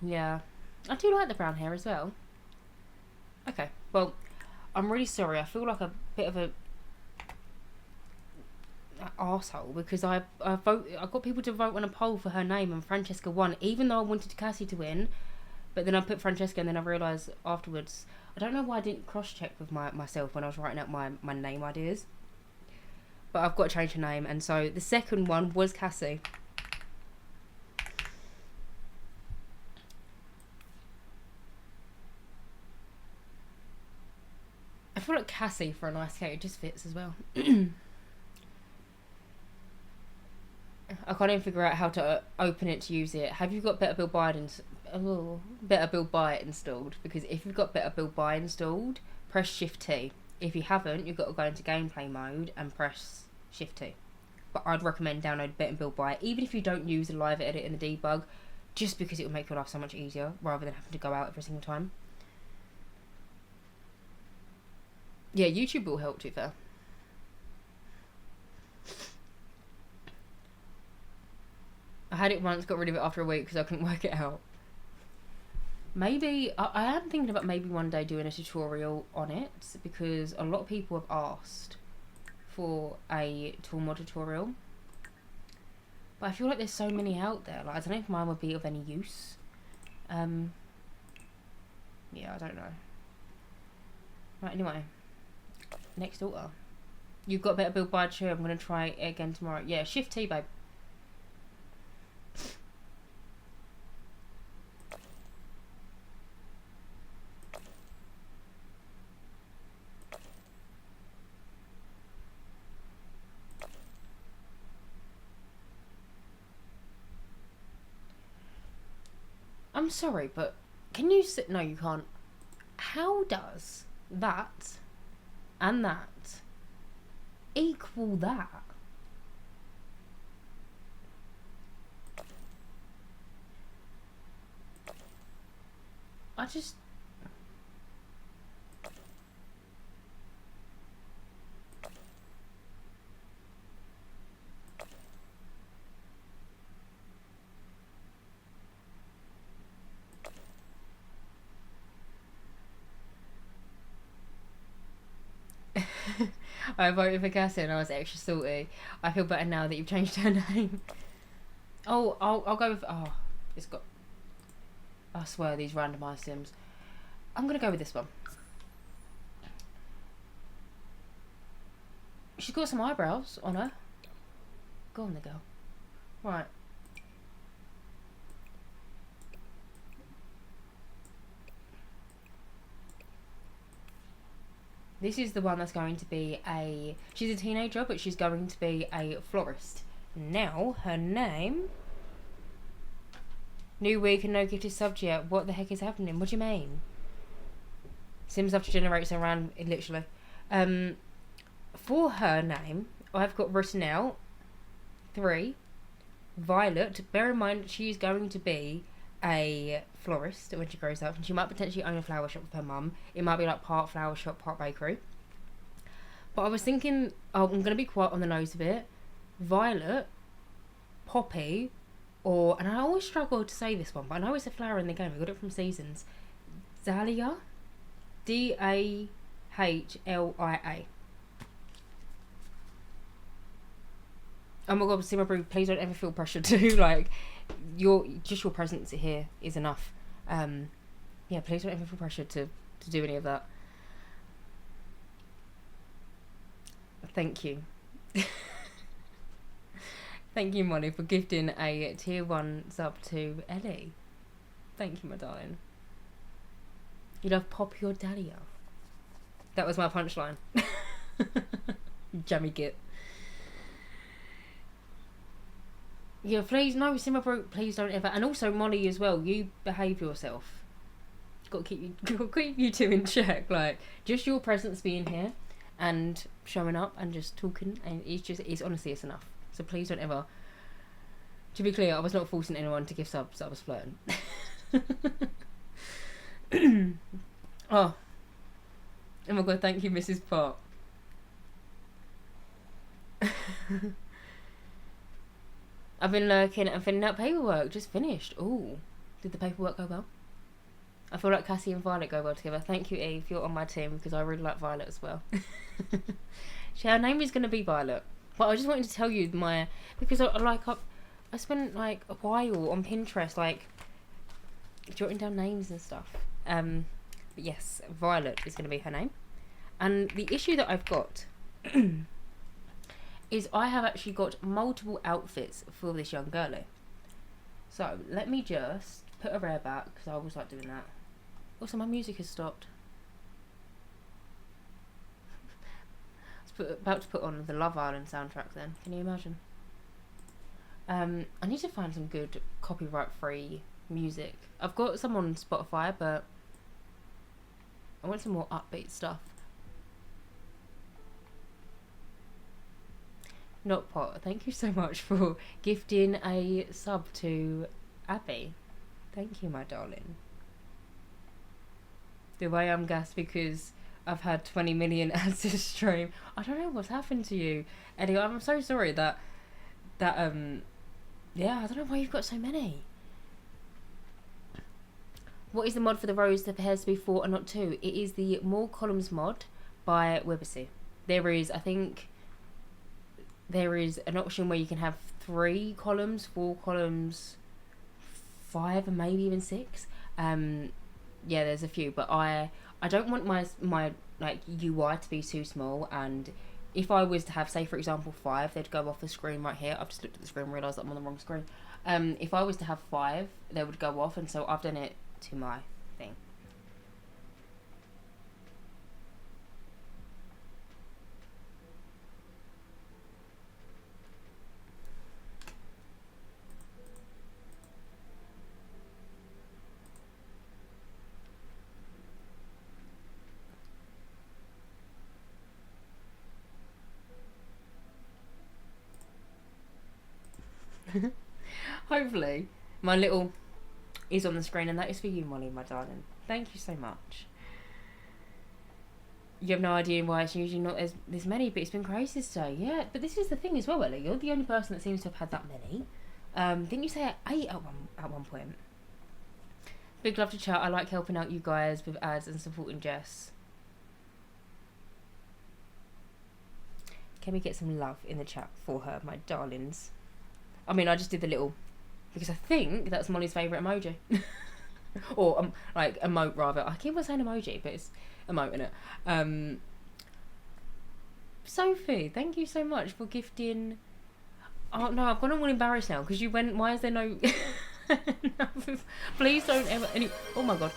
Yeah. I do like the brown hair as well. Okay, well, I'm really sorry. I feel like a bit of a... arsehole because I got people to vote on a poll for her name and Francesca won, even though I wanted Cassie to win. But then I put Francesca and then I realised afterwards, I don't know why I didn't cross-check with myself when I was writing out my name ideas. But I've got to change her name, and so the second one was Cassie. I feel like Cassie for an ice skate, it just fits as well. I can't even figure out how to open it to use it. Have you got Better Build Buy It installed? Because if you've got Better Build Buy installed, press Shift T. If you haven't, you've got to go into gameplay mode and press Shift T. But I'd recommend download Better Build Buy It, even if you don't use the live edit and the debug, just because it will make your life so much easier rather than having to go out every single time. Yeah, YouTube will help too, fair. I had it once, got rid of it after a week because I couldn't work it out. Maybe, I am thinking about maybe one day doing a tutorial on it because a lot of people have asked for a tool mod tutorial. But I feel like there's so many out there, like I don't know if mine would be of any use. Yeah, I don't know. Right, anyway. Next daughter. You've got Better Build Buy It too. I'm going to try it again tomorrow. Yeah, Shift T, babe. I'm sorry, but can you sit? No, you can't. How does that and that equal that? I just... I voted for Cassie and I was extra salty. I feel better now that you've changed her name. Oh, I'll go with... Oh, it's got... I swear, these randomised sims. I'm going to go with this one. She's got some eyebrows on her. Go on the girl. Right. This is the one that's going to be a... She's a teenager, but she's going to be a florist. Now, her name... New week and no gifted subject yet. What the heck is happening? What do you mean? Sims have to generate some random... Literally. For her name, I've got written out 3. Violet. Bear in mind, she's going to be a florist when she grows up, and she might potentially own a flower shop with her mum. It might be like part flower shop, part bakery. But I was thinking, I'm going to be quite on the nose a bit. Violet, Poppy, or, and I always struggle to say this one, but I know it's a flower in the game. I got it from Seasons. Dahlia, Dahlia. Oh my god, Simmer Brew, please don't ever feel pressured to, like, your presence here is enough. Yeah, please don't ever feel pressured to do any of that. Thank you. Thank you, Molly, for gifting a tier 1 sub to Ellie. Thank you, my darling. You love Pop Your Dahlia. That was my punchline. Jammy git. Yeah, please, no, Simmerbrook, please don't ever. And also, Molly, as well, you behave yourself. Got to keep you two in check. Like, just your presence being here and showing up and just talking, and it's honestly, it's enough. So please don't ever. To be clear, I was not forcing anyone to give subs. I was flirting. Oh my god! Thank you, Mrs. Pot. I've been lurking and filling out paperwork. Just finished. Ooh, did the paperwork go well? I feel like Cassie and Violet go well together. Thank you, Eve. You're on my team because I really like Violet as well. Her name is going to be Violet. But I just wanted to tell you because I spent like a while on Pinterest, like jotting down names and stuff. But yes, Violet is going to be her name. And the issue that I've got is I have actually got multiple outfits for this young girlie. So let me just put a rare back, because I always like doing that. Also, my music has stopped. About to put on the Love Island soundtrack then. Can you imagine? I need to find some good copyright-free music. I've got some on Spotify, but I want some more upbeat stuff. Not Pot, thank you so much for gifting a sub to Abby. Thank you, my darling. The way I'm gassed because I've had 20 million ads to stream. I don't know what's happened to you, Eddie. I'm so sorry that yeah, I don't know why you've got so many. What is the mod for the rows that appears to be 4 and not 2? It is the More Columns mod by Webbersy. There is an option where you can have 3 columns, 4 columns, 5 and maybe even 6. Yeah, there's a few, but I don't want my like UI to be too small, and if I was to have, say for example 5, they'd go off the screen right here. I've just looked at the screen and realised that I'm on the wrong screen. If I was to have 5, they would go off, and so I've done it to my thing. Hopefully my little is on the screen, and that is for you, Molly, my darling. Thank you so much. You have no idea why it's usually not as this many, but it's been crazy today. Yeah, but this is the thing as well, Ellie. You're the only person that seems to have had that many. Didn't you say 8 at one point? Big love to chat. I like helping out you guys with ads and supporting Jess. Can we get some love in the chat for her, my darlings? I mean, I just did the little, because I think that's Molly's favourite emoji. Or, like, emote, rather. I keep on saying emoji, but it's emote, innit? Sophie, thank you so much for gifting... Oh, no, I've gone all embarrassed now, because you went... Why is there no... no, please don't ever... Oh, my God.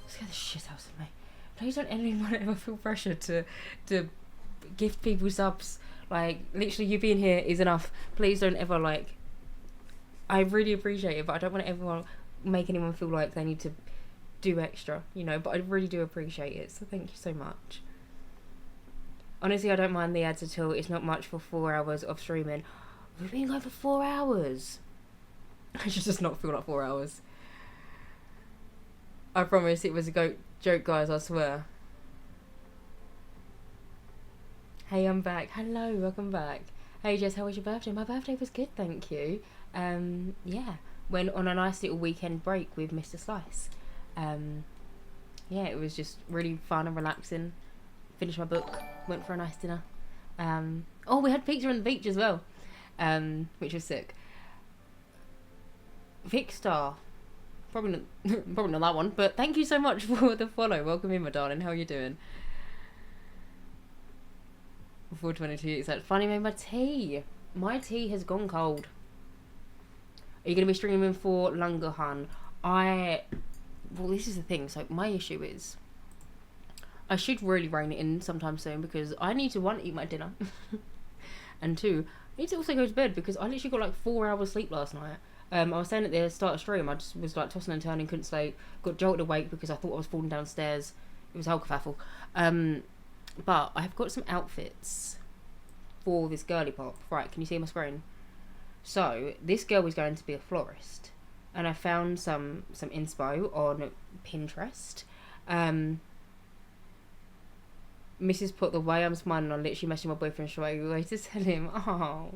Scare the shit out of me. Please don't anyone ever feel pressure to gift people subs. Like, literally, you being here is enough. Please don't ever, like... I really appreciate it, but I don't want to ever make anyone feel like they need to do extra, you know, but I really do appreciate it, so thank you so much. Honestly, I don't mind the ads at all. It's not much for 4 hours of streaming. We've been going for 4 hours. I should just not feel like 4 hours. I promise it was a joke, guys, I swear. Hey, I'm back. Hello, welcome back. Hey, Jess, how was your birthday? My birthday was good, thank you. Yeah, went on a nice little weekend break with Mr. Slice. Yeah, it was just really fun and relaxing. Finished my book, went for a nice dinner. Oh, we had pizza on the beach as well, which was sick. Vic Star, probably not that one, but thank you so much for the follow. Welcome in, my darling. How are you doing? 422, exactly. Funny made my tea. My tea has gone cold. Are you going to be streaming for Langohan? Well, this is the thing. So my issue is I should really rein it in sometime soon, because I need to, 1, eat my dinner. And 2, I need to also go to bed, because I literally got like 4 hours sleep last night. I was saying at the start of stream, I just was like tossing and turning, couldn't sleep. Got jolted awake because I thought I was falling downstairs. It was alcofaffle. But I've got some outfits for this girly pop. Right, can you see my screen? So, this girl is going to be a florist. And I found some inspo on Pinterest. Mrs. Put, the way I'm smiling, I'm literally messaging my boyfriend straight away to tell him, oh,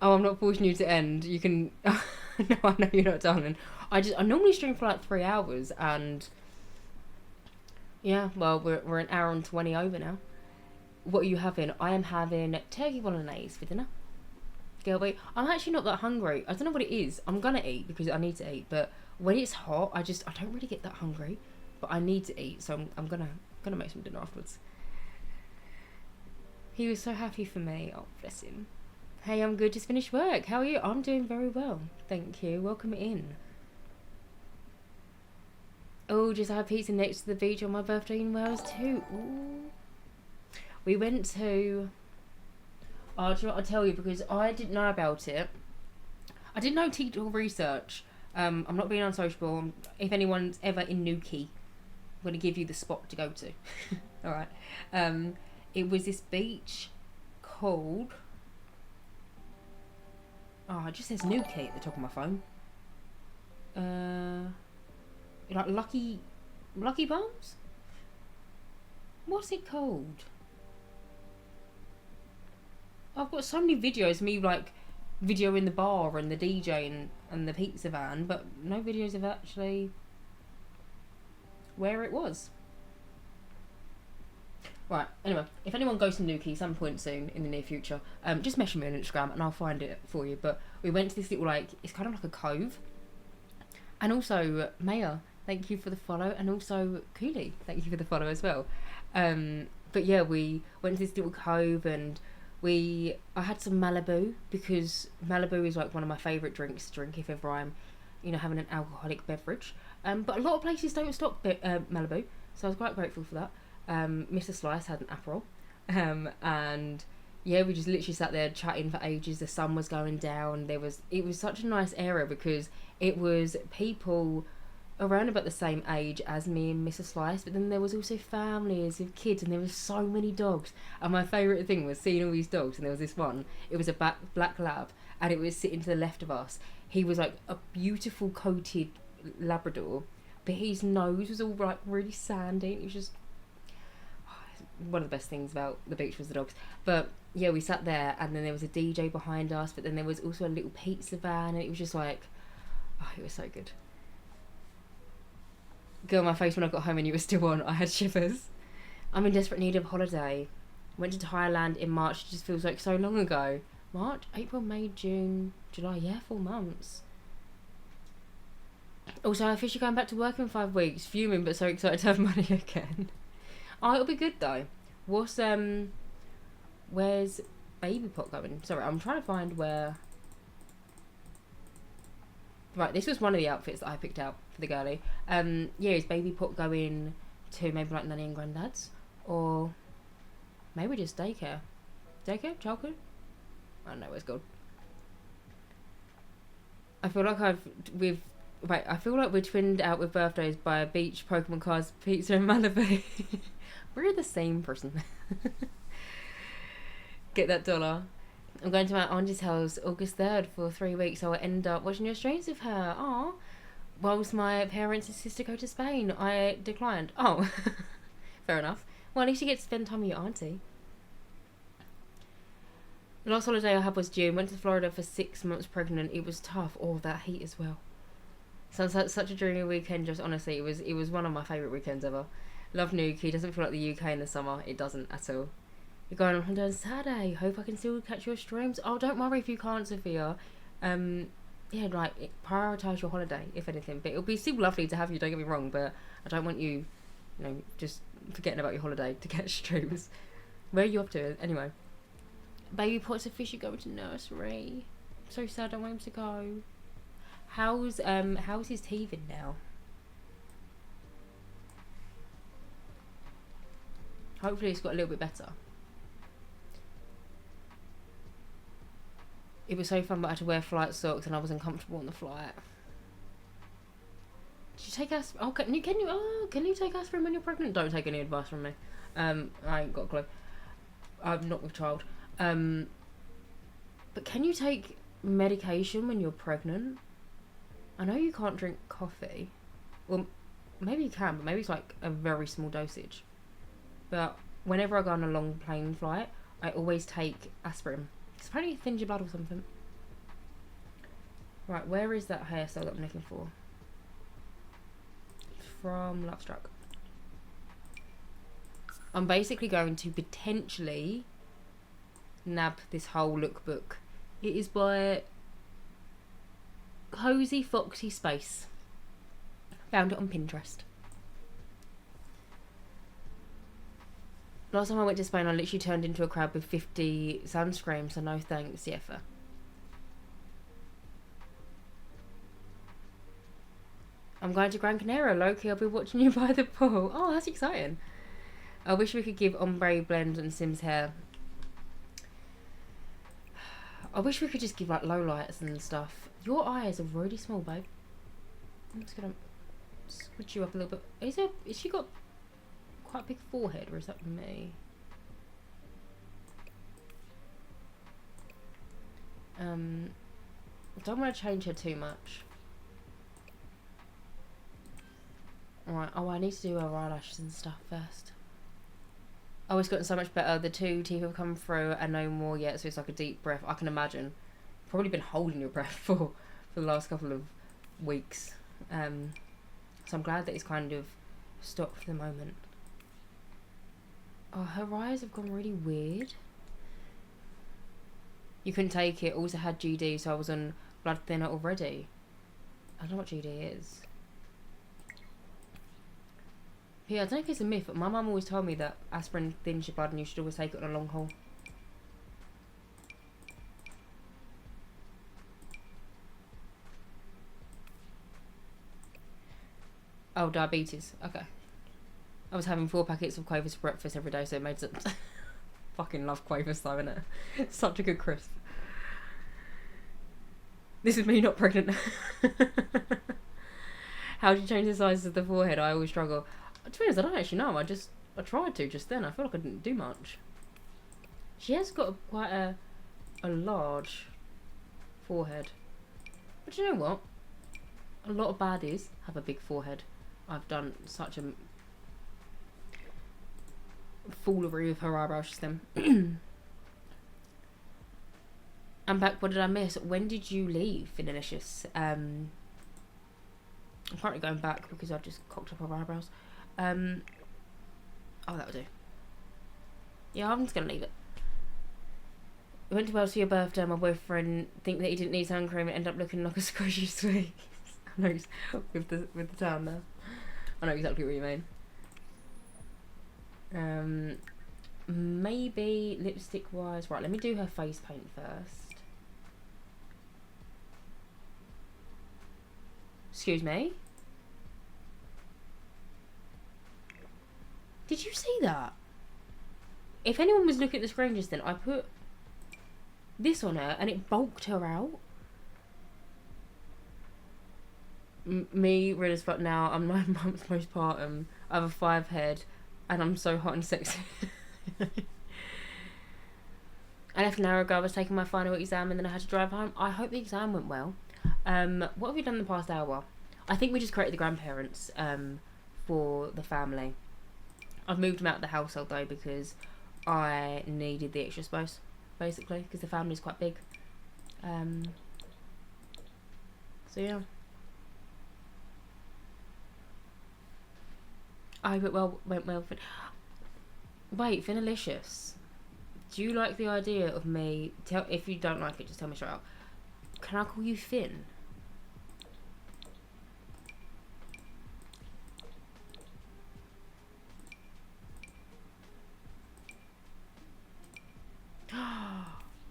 I'm not forcing you to end. You can... No, I know you're not, darling. I normally stream for like 3 hours, and... Yeah, well, we're an hour and 20 over now. What are you having? I am having turkey bolognese for dinner. Girl, wait, I'm actually not that hungry. I don't know what it is. I'm gonna eat because I need to eat, but when it's hot, I don't really get that hungry, but I need to eat, so I'm gonna make some dinner afterwards. He was so happy for me. Oh, bless him. Hey, I'm good. Just finished work. How are you? I'm doing very well. Thank you. Welcome in. Oh, just had pizza next to the beach on my birthday in Wales too. Ooh. We went to... Oh, do you know what I'll tell you? Because I didn't know about it. I didn't know teach or research. I'm not being unsociable. If anyone's ever in Newquay, I'm going to give you the spot to go to. Alright. It was this beach called... Oh, it just says Newquay at the top of my phone. Like Lucky Palms? What's it called? I've got so many videos of me like videoing the bar and the DJ and the pizza van, but no videos of actually where it was. Right, anyway, if anyone goes to Newquay some point soon in the near future, just message me on Instagram and I'll find it for you. But we went to this little, like, it's kind of like a cove. And also, Maya, thank you for the follow. And also, Cooley, thank you for the follow as well. But yeah, we went to this little cove and I had some Malibu, because Malibu is like one of my favourite drinks to drink if ever I'm, having an alcoholic beverage. But a lot of places don't stock Malibu, so I was quite grateful for that. Mr. Slice had an Aperol, and yeah, we just literally sat there chatting for ages. The sun was going down. It was such a nice area because it was people around about the same age as me and Mr. Slice, but then there was also families with kids, and there were so many dogs. And my favourite thing was seeing all these dogs, and there was this one. It was a black lab, and it was sitting to the left of us. He was like a beautiful coated Labrador, but his nose was all like really sandy. It was just one of the best things about the beach was the dogs. But yeah, we sat there, and then there was a DJ behind us, but then there was also a little pizza van, and it was just like, oh, it was so good. Girl, my face when I got home and you were still on, I had shivers. I'm in desperate need of a holiday. Went to Thailand in March. It just feels like so long ago. March, April, May, June, July. Yeah, 4 months. Also, I officially going back to work in 5 weeks. Fuming, but so excited to have money again. Oh, it'll be good though. Where's Baby Pot going? Sorry, I'm trying to find where... Right, this was one of the outfits that I picked out for the girlie. Yeah, is Baby Pot going to maybe like Nanny and Granddad's? Or maybe just daycare? Daycare? Childcare? I don't know where it's called. I feel like I feel like we're twinned out with birthdays by a beach, Pokemon cards, pizza and Malibu. We're the same person. Get that dollar. I'm going to my auntie's house August 3rd for 3 weeks, so I end up watching your streams with her. Aww. Whilst my parents and sister go to Spain, I declined. Oh. Fair enough. Well, at least you get to spend time with your auntie. The last holiday I had was June. Went to Florida for 6 months pregnant. It was tough. Oh, that heat as well. Sounds like such a dreamy weekend. Just honestly, it was one of my favourite weekends ever. Love Newquay. Doesn't feel like the UK in the summer. It doesn't at all. You're going on holiday on Saturday. Hope I can still catch your streams. Oh, don't worry if you can't, Sophia. Yeah, like, prioritise your holiday, if anything. But it'll be still lovely to have you, don't get me wrong. But I don't want you, just forgetting about your holiday to catch streams. Where are you off to? Anyway. Baby Pot's officially going to nursery. So sad, I don't want him to go. How's his teething now? Hopefully it's got a little bit better. It was so fun, but I had to wear flight socks and I was uncomfortable on the flight. Did you take aspirin? Oh, can you take aspirin when you're pregnant? Don't take any advice from me. I ain't got a clue. I'm not with child. But can you take medication when you're pregnant? I know you can't drink coffee. Well, maybe you can, but maybe it's like a very small dosage. But whenever I go on a long plane flight, I always take aspirin. It's apparently it thins your blood or something. Right, where is that hairstyle that I'm looking for? From Lovestruck. I'm basically going to potentially nab this whole lookbook. It is by Cozy Foxy Space. Found it on Pinterest. Last time I went to Spain, I literally turned into a crab with 50 sunscreens, so no thanks, Yeffa. I'm going to Gran Canaria, Loki. I'll be watching you by the pool. Oh, that's exciting. I wish we could give ombre blend and Sims hair. I wish we could just give like low lights and stuff. Your eyes are really small, babe. I'm just gonna switch you up a little bit. Is she got quite a big forehead, or is that me? I don't want to change her too much. Alright, oh, I need to do her eyelashes and stuff first. Oh, it's gotten so much better. The 2 teeth have come through and no more yet, so it's like a deep breath. I can imagine. Probably been holding your breath for the last couple of weeks. So I'm glad that it's kind of stopped for the moment. Oh, her eyes have gone really weird. You couldn't take it. Also had GD, so I was on blood thinner already. I don't know what GD is. Yeah, I don't know if it's a myth, but my mum always told me that aspirin thins your blood and you should always take it on a long haul. Oh, diabetes. Okay. I was having 4 packets of Quavers for breakfast every day, so it made sense. Fucking love Quavers though, innit? It's such a good crisp. This is me not pregnant. How do you change the size of the forehead? I always struggle. To be honest, I don't actually know. I tried to just then. I feel like I didn't do much. She has got quite a large forehead. But you know what? A lot of baddies have a big forehead. I've done such a foolery with her eyebrows just then. I'm back. What did I miss? When did you leave, Finalicious? I'm currently going back because I've just cocked up her eyebrows. Oh, that'll do. Yeah, I'm just gonna leave it. We went to Wales for your birthday. My boyfriend think that he didn't need sun cream and end up looking like a squishy sweet. I know, with the town there. I know exactly what you mean. Maybe lipstick wise. Right, let me do her face paint first. Excuse me. Did you see that? If anyone was looking at the screen just then, I put this on her and it bulked her out. Me, real as fuck now. I'm 9 months postpartum. I have a 5 head and I'm so hot and sexy. I left an hour ago. I was taking my final exam and then I had to drive home. I hope the exam went well. What have we done in the past hour? I think we just created the grandparents for the family. I've moved them out of the household though because I needed the extra space, basically, because the family's quite big. So yeah. I went well. Wait, Finalicious. Do you like the idea of me? If you don't like it, just tell me straight up. Can I call you Finn?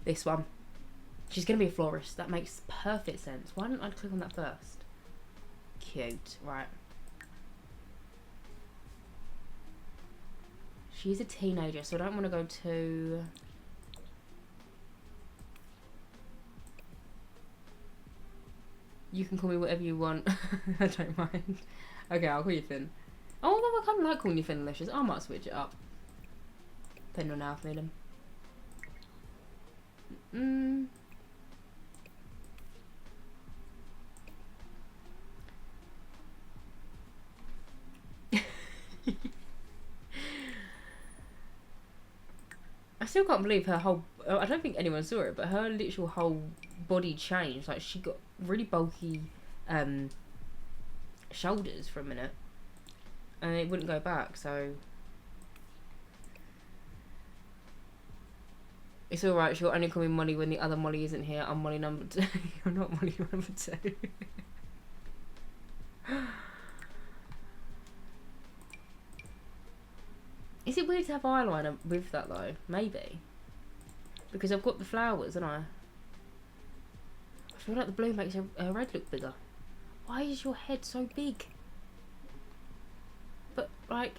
This one. She's going to be a florist. That makes perfect sense. Why didn't I click on that first? Cute. Right. She's a teenager, so I don't want to go too... You can call me whatever you want. I don't mind. Okay, I'll call you Finn. Oh, although I kind of like calling you Finalicious. I might switch it up. Depending on how I'm feeling. I still can't believe her whole... I don't think anyone saw it, but her literal whole body changed. Like, she got really bulky shoulders for a minute. And it wouldn't go back, so... It's alright, she'll only call me Molly when the other Molly isn't here. I'm Molly number 2. You're not Molly number 2. Is it weird to have eyeliner with that though? Maybe. Because I've got the flowers, haven't I? I feel like the blue makes her red look bigger. Why is your head so big? But, like...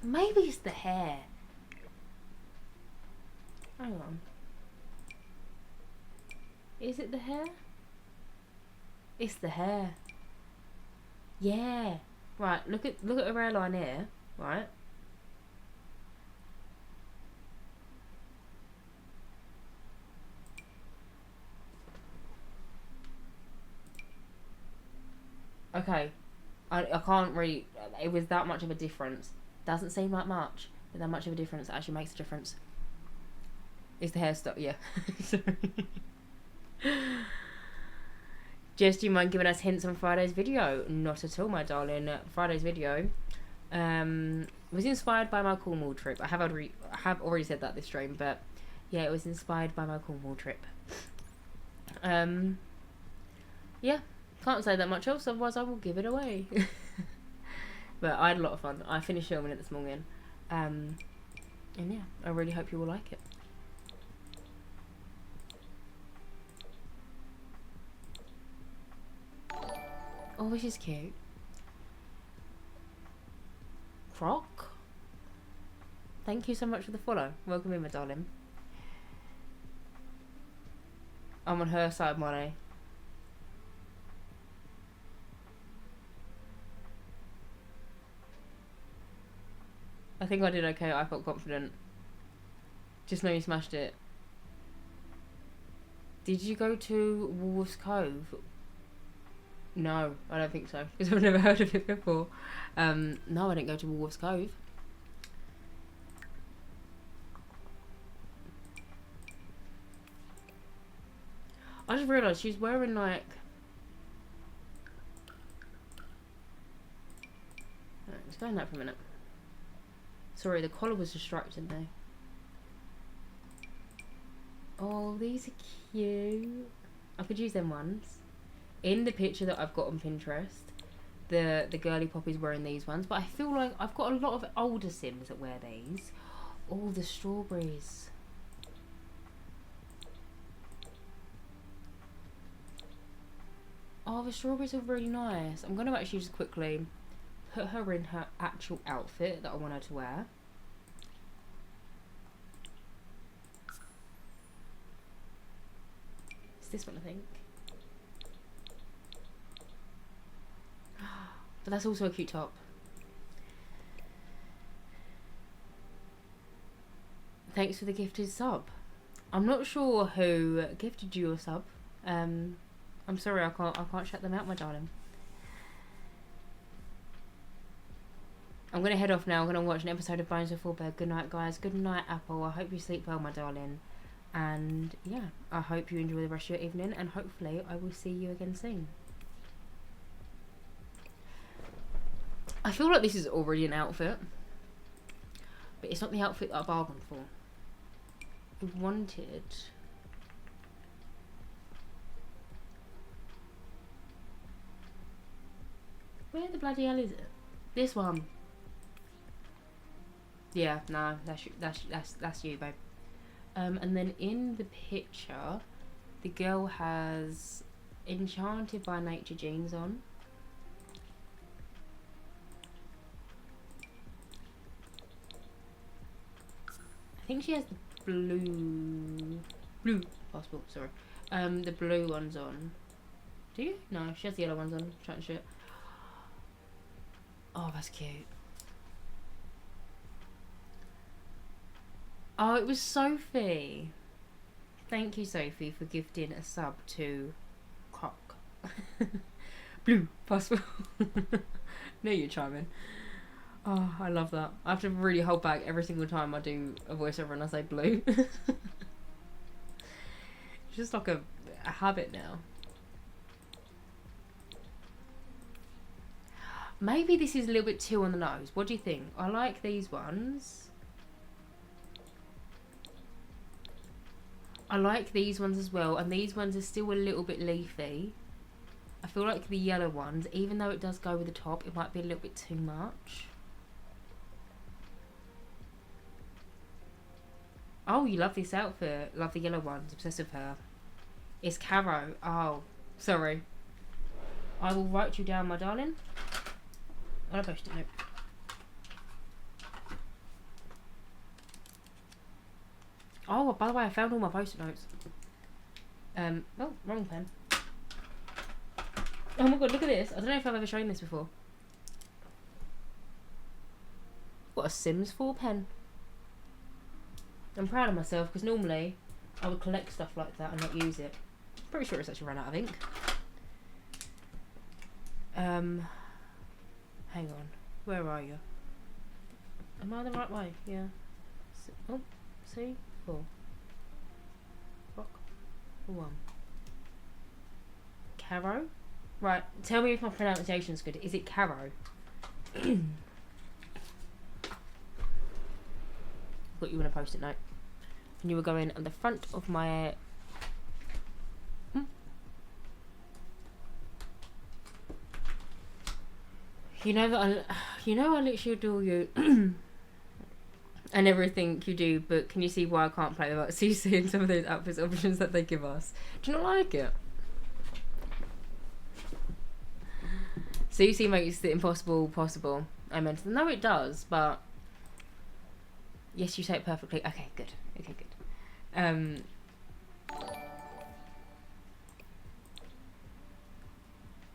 maybe it's the hair. Hang on. Is it the hair? It's the hair. Yeah. Right, look at her hairline here, right? Okay. I can't really... it was that much of a difference. Doesn't seem like much, but that much of a difference actually makes a difference. It's the hairstyle, yeah. Sorry. Jess, do you mind giving us hints on Friday's video? Not at all, my darling. Friday's video was inspired by my Cornwall trip. I have already said that this stream, but yeah, it was inspired by my Cornwall trip. Yeah, can't say that much else, otherwise I will give it away. But I had a lot of fun. I finished filming it this morning, and yeah, I really hope you will like it. Oh, this is cute. Croc? Thank you so much for the follow. Welcome in, my darling. I'm on her side, Money. I think I did okay. I felt confident. Just know you smashed it. Did you go to Wolves Cove? No, I don't think so, because I've never heard of it before. No, I didn't go to Wolves Cove. I just realised she's wearing like... Right, let's go in that for a minute. Sorry, the collar was distracting me. Oh, these are cute. I could use them ones. In the picture that I've got on Pinterest, the girly poppy's wearing these ones, but I feel like I've got a lot of older Sims that wear these. Oh, the strawberries. Oh, the strawberries are really nice. I'm going to actually just quickly put her in her actual outfit that I want her to wear. It's this one, I think. But that's also a cute top. Thanks for the gifted sub. I'm not sure who gifted you a sub. I'm sorry, I can't shut them out, my darling. I'm gonna head off now. I'm gonna watch an episode of Bones Before Bed. Good night, guys. Good night, Apple. I hope you sleep well, my darling. And yeah, I hope you enjoy the rest of your evening, and hopefully I will see you again soon. I feel like this is already an outfit, but it's not the outfit that I bargained for. I wanted... Where the bloody hell is it? This one. Yeah, no, that's you, babe. And then in the picture, the girl has Enchanted by Nature jeans on. I think she has the blue passport, sorry. The blue ones on. Do you? No, she has the yellow ones on. Chat shit. Oh, that's cute. Oh, it was Sophie. Thank you, Sophie, for gifting a sub to Croc. Blue passport. No, you're charming. Oh, I love that. I have to really hold back every single time I do a voiceover and I say blue. It's just like a habit now. Maybe this is a little bit too on the nose. What do you think? I like these ones. I like these ones as well, and these ones are still a little bit leafy. I feel like the yellow ones, even though it does go with the top, it might be a little bit too much. Oh, you love this outfit. Love the yellow ones. Obsessed with her. It's Caro. Oh, sorry. I will write you down, my darling. On a post-it note. Oh, by the way, I found all my post-it notes. Oh, wrong pen. Oh my god, look at this. I don't know if I've ever shown this before. What a Sims 4 pen. I'm proud of myself because normally I would collect stuff like that and not use it. Pretty sure it's actually run out of ink. Hang on. Where are you? Am I the right way? Yeah. Oh, see? 4. Rock. 1. Caro? Right, tell me if my pronunciation's good. Is it Caro? Got you in a post-it note. And you were going on the front of my... You know that I literally adore you and everything you do, but can you see why I can't play without CC and some of those outfit options that they give us? Do you not like it? CC makes the impossible possible. I meant, no it does, but yes, you say it perfectly. Okay, good. Okay, good.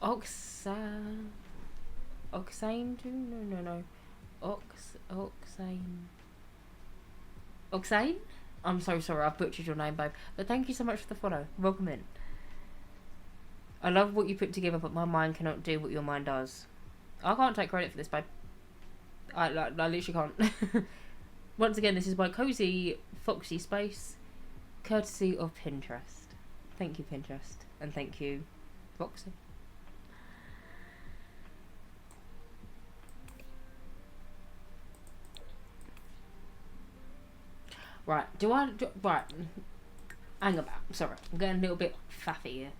Oxane? No. Oxane? I'm so sorry, I've butchered your name, babe. But thank you so much for the follow. Welcome in. I love what you put together, but my mind cannot do what your mind does. I can't take credit for this, babe. I literally can't. Once again, this is my cozy, foxy space, courtesy of Pinterest. Thank you, Pinterest. And thank you, Foxy. Right, right. Hang about. Sorry, I'm getting a little bit faffy here.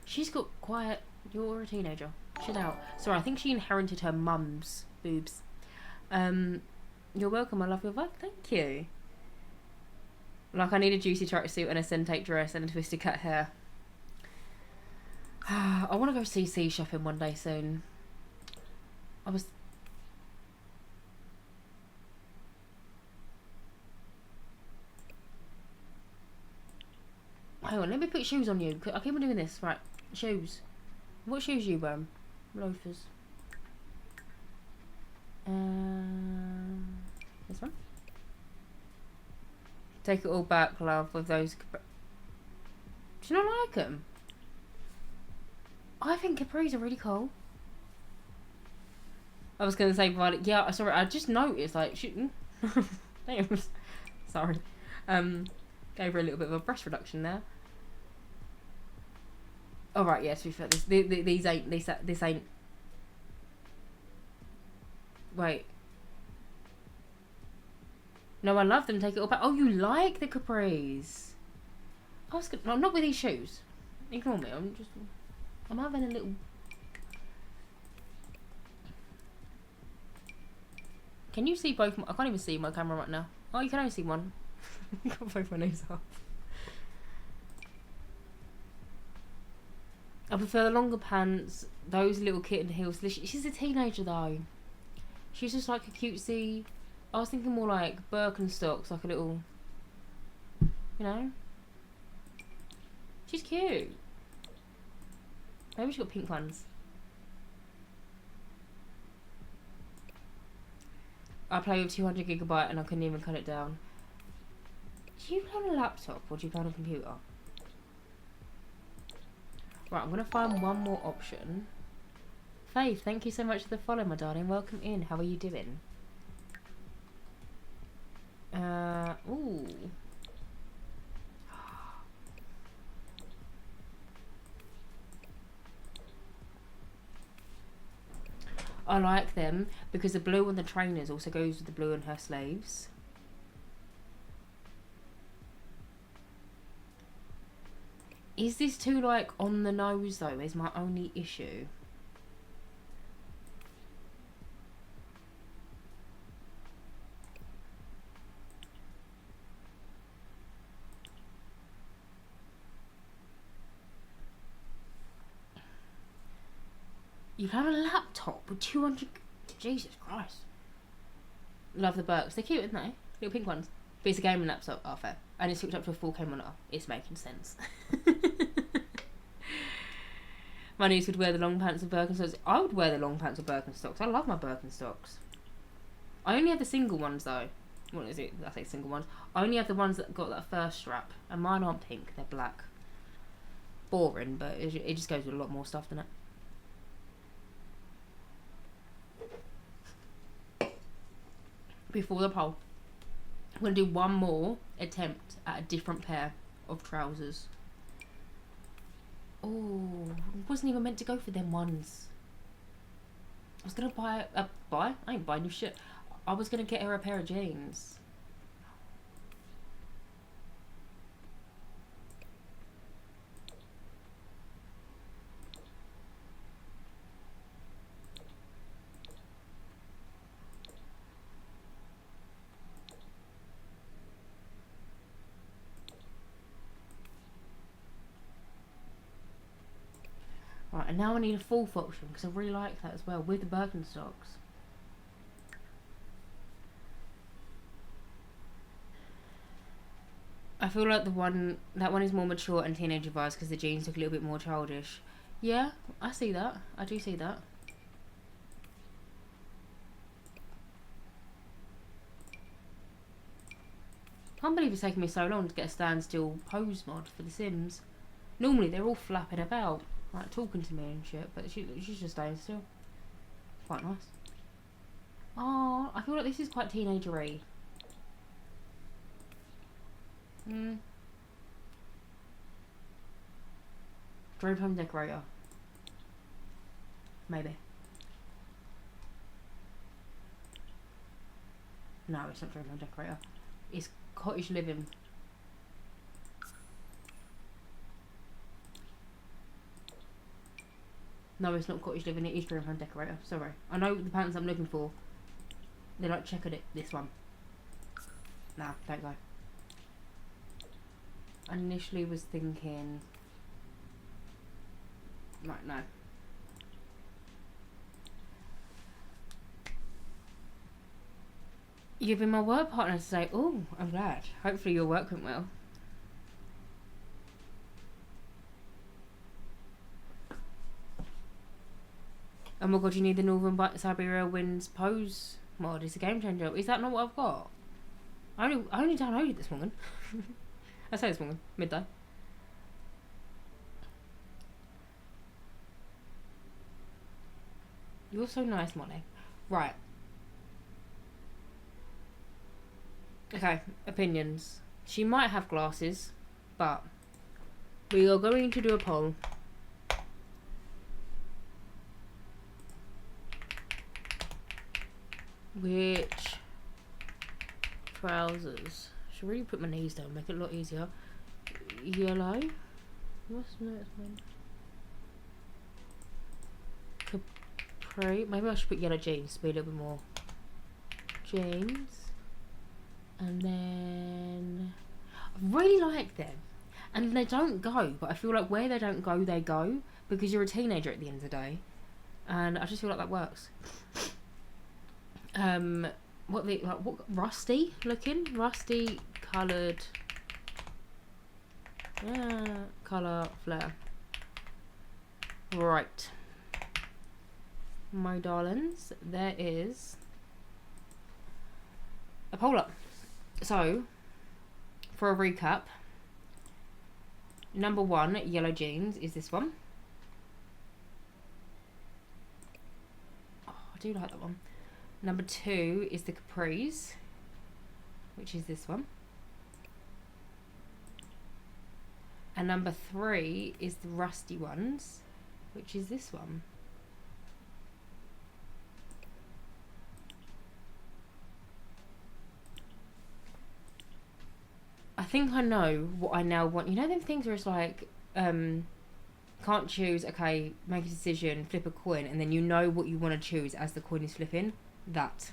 She's got quiet. You're a teenager. Chill out. Sorry, I think she inherited her mum's boobs. You're welcome. I love your vibe. Thank you. Like, I need a juicy tracksuit and a Centake dress and a twisted cut hair. I want to go CC shopping one day soon. Hang on, let me put shoes on you. I keep on doing this. Right, shoes. What shoes are you wearing? Loafers. This one. Take it all back, love, with those... Do you not like them? I think capris are really cool. I was going to say, Violet, yeah, sorry, I just noticed, like, shooting. Damn. Sorry. Gave her a little bit of a breast reduction there. All right, yeah. To be fair, these ain't. This ain't. Wait. No, I love them. Take it all back. Oh, you like the capris? I was. No, not with these shoes. Ignore me. I'm having a little. Can you see both? I can't even see my camera right now. Oh, you can only see one. Got both my nose off. I prefer the longer pants, those little kitten heels. She's a teenager though. She's just like a cutesy. I was thinking more like Birkenstocks, like a little, you know. She's cute. Maybe she's got pink ones. I play with 200GB and I couldn't even cut it down. Do you play on a laptop or do you play on a computer? Right, I'm going to find one more option. Faith, thank you so much for the follow, my darling. Welcome in. How are you doing? Ooh. I like them because the blue on the trainers also goes with the blue on her sleeves. Is this too, like, on the nose, though, is my only issue. You have a laptop with 200... Jesus Christ. Love the Burks. They're cute, aren't they? Little pink ones. But it's a gaming laptop. Oh, fair. And it's hooked up to a 4K monitor. It's making sense. My niece would wear the long pants of Birkenstocks. I would wear the long pants of Birkenstocks. I love my Birkenstocks. I only have the single ones, though. What is it? I say single ones. I only have the ones that got that first strap. And mine aren't pink. They're black. Boring, but it just goes with a lot more stuff than it. Before the poll, I'm going to do one more attempt at a different pair of trousers. Oh, I wasn't even meant to go for them ones. I was going to buy... I ain't buying new shit. I was going to get her a pair of jeans. Right, and now I need a full option because I really like that as well with the Birkenstocks. I feel like that one is more mature and teenager vibes because the jeans look a little bit more childish. Yeah, I see that. I do see that. Can't believe it's taken me so long to get a standstill pose mod for The Sims. Normally they're all flapping about, like talking to me and shit, but she's just staying still. Quite nice. Oh, I feel like this is quite teenager-y. Dream home decorator. Maybe. No, it's not dream home decorator. It's cottage living. No, it's not cottage living, it is dream home decorator. Sorry. I know the pants I'm looking for. They're like checkered it, this one. Nah, don't go. I initially was thinking... Right, no. You've been my work partner today. Oh, I'm glad. Hopefully your work went well. Oh my god, you need the Northern Siberia Winds pose mod. It's a game changer. Is that not what I've got? I only downloaded it this morning. I say this morning, midday. You're so nice, Molly. Right. Okay, opinions. She might have glasses, but we are going to do a poll. Which trousers? Should really put my knees down, make it a lot easier. Yellow. What's the next one? Capri. Maybe I should put yellow jeans to be a little bit more. Jeans. And then I really like them. And they don't go, but I feel like where they don't go, they go. Because you're a teenager at the end of the day. And I just feel like that works. What rusty looking? Rusty coloured colour flare. Right. My darlings, there is a poll up. So, for a recap, number 1, yellow jeans, is this one. Oh, I do like that one. Number 2 is the capris, which is this one. And number 3 is the rusty ones, which is this one. I think I know what I now want. You know them things where it's like can't choose, okay, make a decision, flip a coin, and then you know what you want to choose as the coin is flipping. That's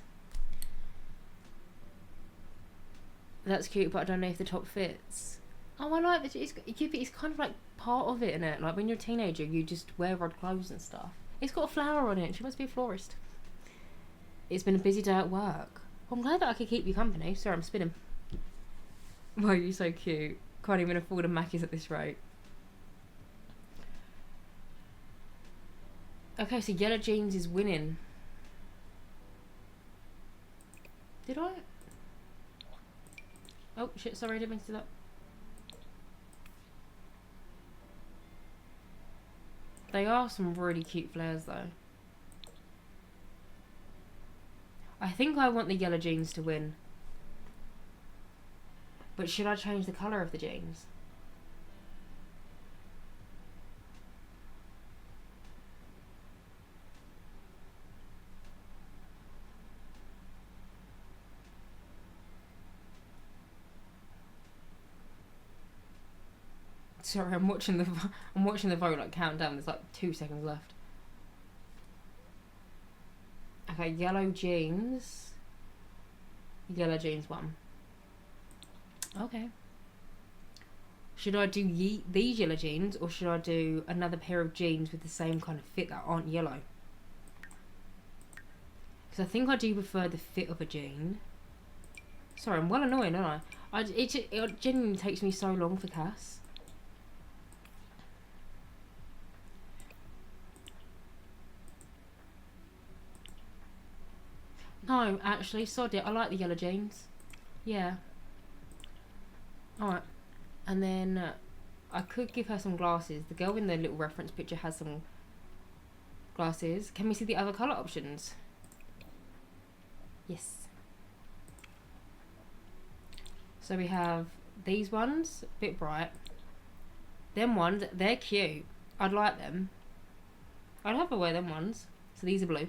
cute, but I don't know if the top fits. Oh, I like this. It's kind of like part of it, isn't it? Like when you're a teenager, you just wear odd clothes and stuff. It's got a flower on it. She must be a florist. It's been a busy day at work. Well, I'm glad that I could keep you company. Sorry, I'm spinning. Why, you're so cute. Can't even afford a Macca's at this rate. Okay, so yellow jeans is winning. Did I? Oh, shit, sorry, I didn't mean to do that. They are some really cute flares, though. I think I want the yellow jeans to win. But should I change the colour of the jeans? Sorry, I'm watching the vote like count down. There's like 2 seconds left. Okay, yellow jeans. Yellow jeans won. Okay. Should I do these yellow jeans, or should I do another pair of jeans with the same kind of fit that aren't yellow? Because I think I do prefer the fit of a jean. Sorry, I'm well annoying, aren't I? It genuinely takes me so long for Cass. No, actually, sod it. I like the yellow jeans. Yeah. Alright. And then I could give her some glasses. The girl in the little reference picture has some glasses. Can we see the other colour options? Yes. So we have these ones, a bit bright. Them ones, they're cute. I'd like them. I'd have her wear them ones. So these are blue.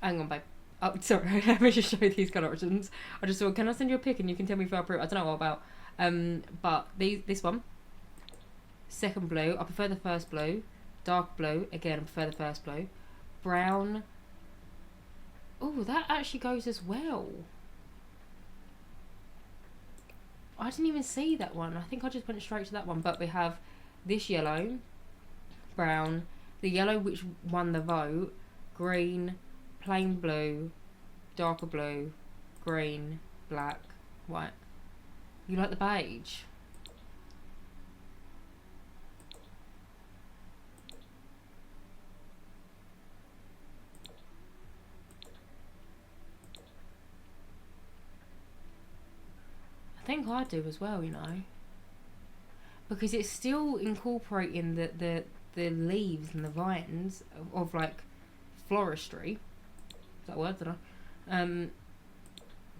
Hang on, babe. Oh, sorry. Let me just show you these colour options. I just thought, can I send you a pic and you can tell me if I approve? I don't know what about. But this one. Second blue. I prefer the first blue. Dark blue. Again, I prefer the first blue. Brown. Oh, that actually goes as well. I didn't even see that one. I think I just went straight to that one. But we have this yellow. Brown. The yellow which won the vote. Green. Plain blue, darker blue, green, black, white. You like the beige? I think I do as well, you know. Because it's still incorporating the leaves and the vines of like floristry. Is that a word? Don't know.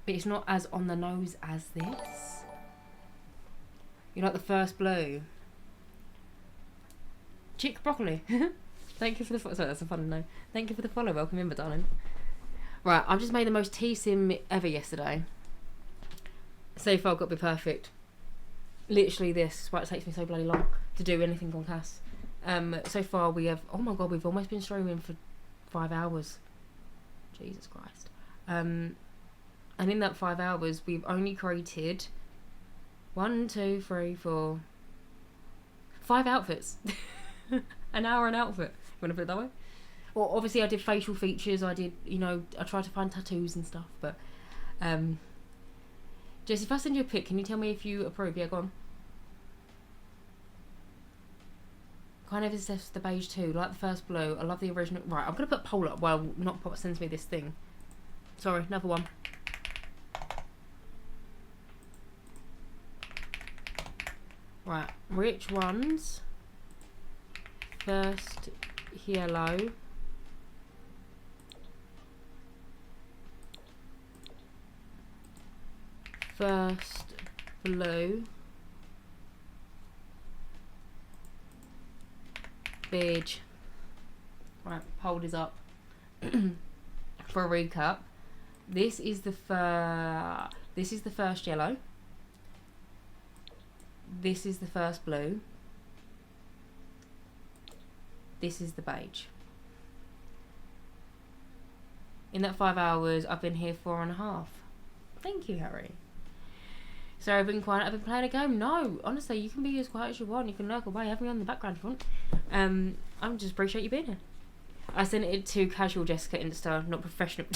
But it's not as on the nose as this. You like the first blue? Chick broccoli. Thank you for the follow. Sorry, that's a fun name. Thank you for the follow. Welcome in, my darling. Right, I've just made the most tea sim ever yesterday. So far, got to be perfect. Literally this. Why it takes me so bloody long to do anything on Cass. So far we have. Oh my god, we've almost been streaming for 5 hours. Jesus Christ. And in that 5 hours, we've only created 1, 2, 3, 4, 5 outfits. An hour an outfit. You want to put it that way? Well, obviously I did facial features. I did, you know, I tried to find tattoos and stuff. But, Jess, if I send you a pic, can you tell me if you approve? Yeah, go on. Kind of obsessed with the beige too. Like the first blue. I love the original. Right, I'm going to put poll up. Well, not pop sends me this thing. Sorry, another one. Right, which ones? First yellow. First blue. Beige. Right, poll is up. For a recap, this is the first yellow. This is the first blue. This is the beige. In that 5 hours, I've been here 4.5. Thank you, Harry. So I've been quiet. I've been playing a game. No, honestly, you can be as quiet as you want. You can lurk away. Have me on the background if you want. I just appreciate you being here. I sent it to casual Jessica Insta, not professional.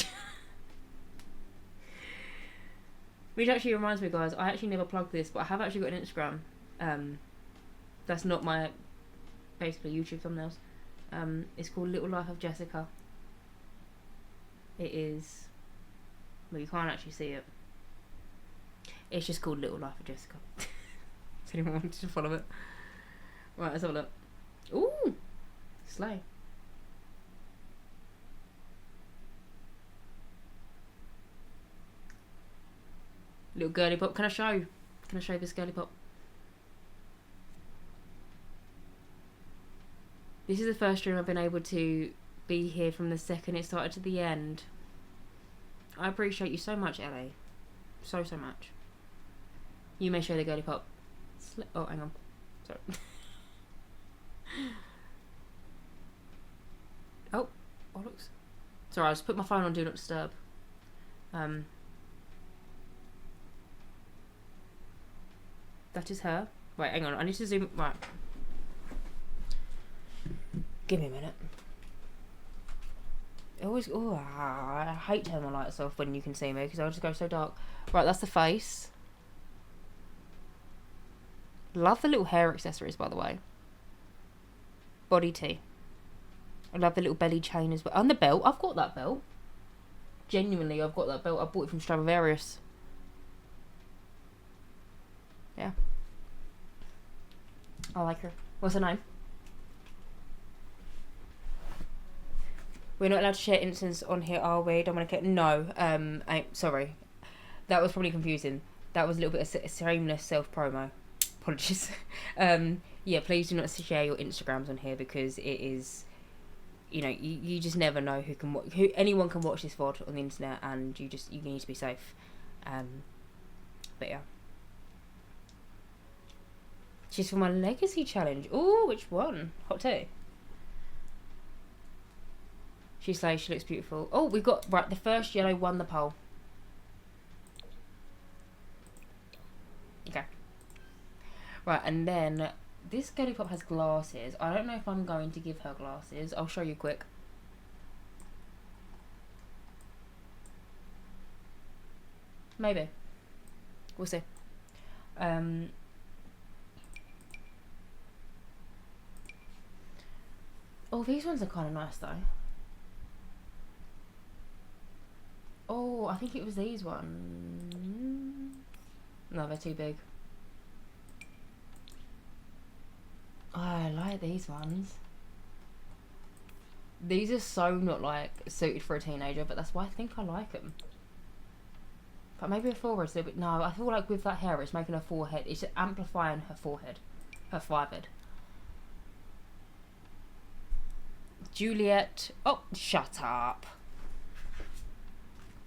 Which actually reminds me, guys, I actually never plugged this, but I have actually got an Instagram. That's not my, basically, YouTube thumbnails. It's called Little Life of Jessica. It is, well, you can't actually see it. It's just called Little Life of Jessica. If anyone wanted to follow it. Right, let's have a look. Ooh! Slay. Little girly pop. Can I show you? Can I show you this girly pop? This is the first stream I've been able to be here from the second it started to the end. I appreciate you so much, Ellie. So much. You may show the girly pop. Oh, hang on. Sorry. Oh, bollocks. Sorry, I just put my phone on Do Not Disturb. That is her. Wait, hang on. I need to zoom. Right. Give me a minute. I hate turning my lights off when you can see me because I'll just go so dark. Right, that's the face. Love the little hair accessories, by the way. Body tee. I love the little belly chain as well. And the belt. I've got that belt. Genuinely, I've got that belt. I bought it from Stradivarius. Yeah. I like her. What's her name? We're not allowed to share instance on here, are we? Dominic? No. Sorry. That was probably confusing. That was a little bit of shameless self-promo. Apologies. Yeah, please do not share your Instagrams on here because it is, you know, you just never know who anyone can watch this VOD on the internet, and you need to be safe. But yeah. She's for my legacy challenge. Ooh, which one? Hot tea. She slays, she looks beautiful. Oh, we got, right, the first yellow won the poll. Okay. Right, and then this girly pop has glasses. I don't know if I'm going to give her glasses. I'll show you quick. Maybe. We'll see. Oh, these ones are kind of nice though. Oh, I think it was these ones. No, they're too big. Oh, I like these ones. These are so not like suited for a teenager, but that's why I think I like them. But maybe her forehead's a little bit. No, I feel like with that hair, it's making her forehead. It's amplifying her forehead, her forehead. Juliet. Oh, shut up.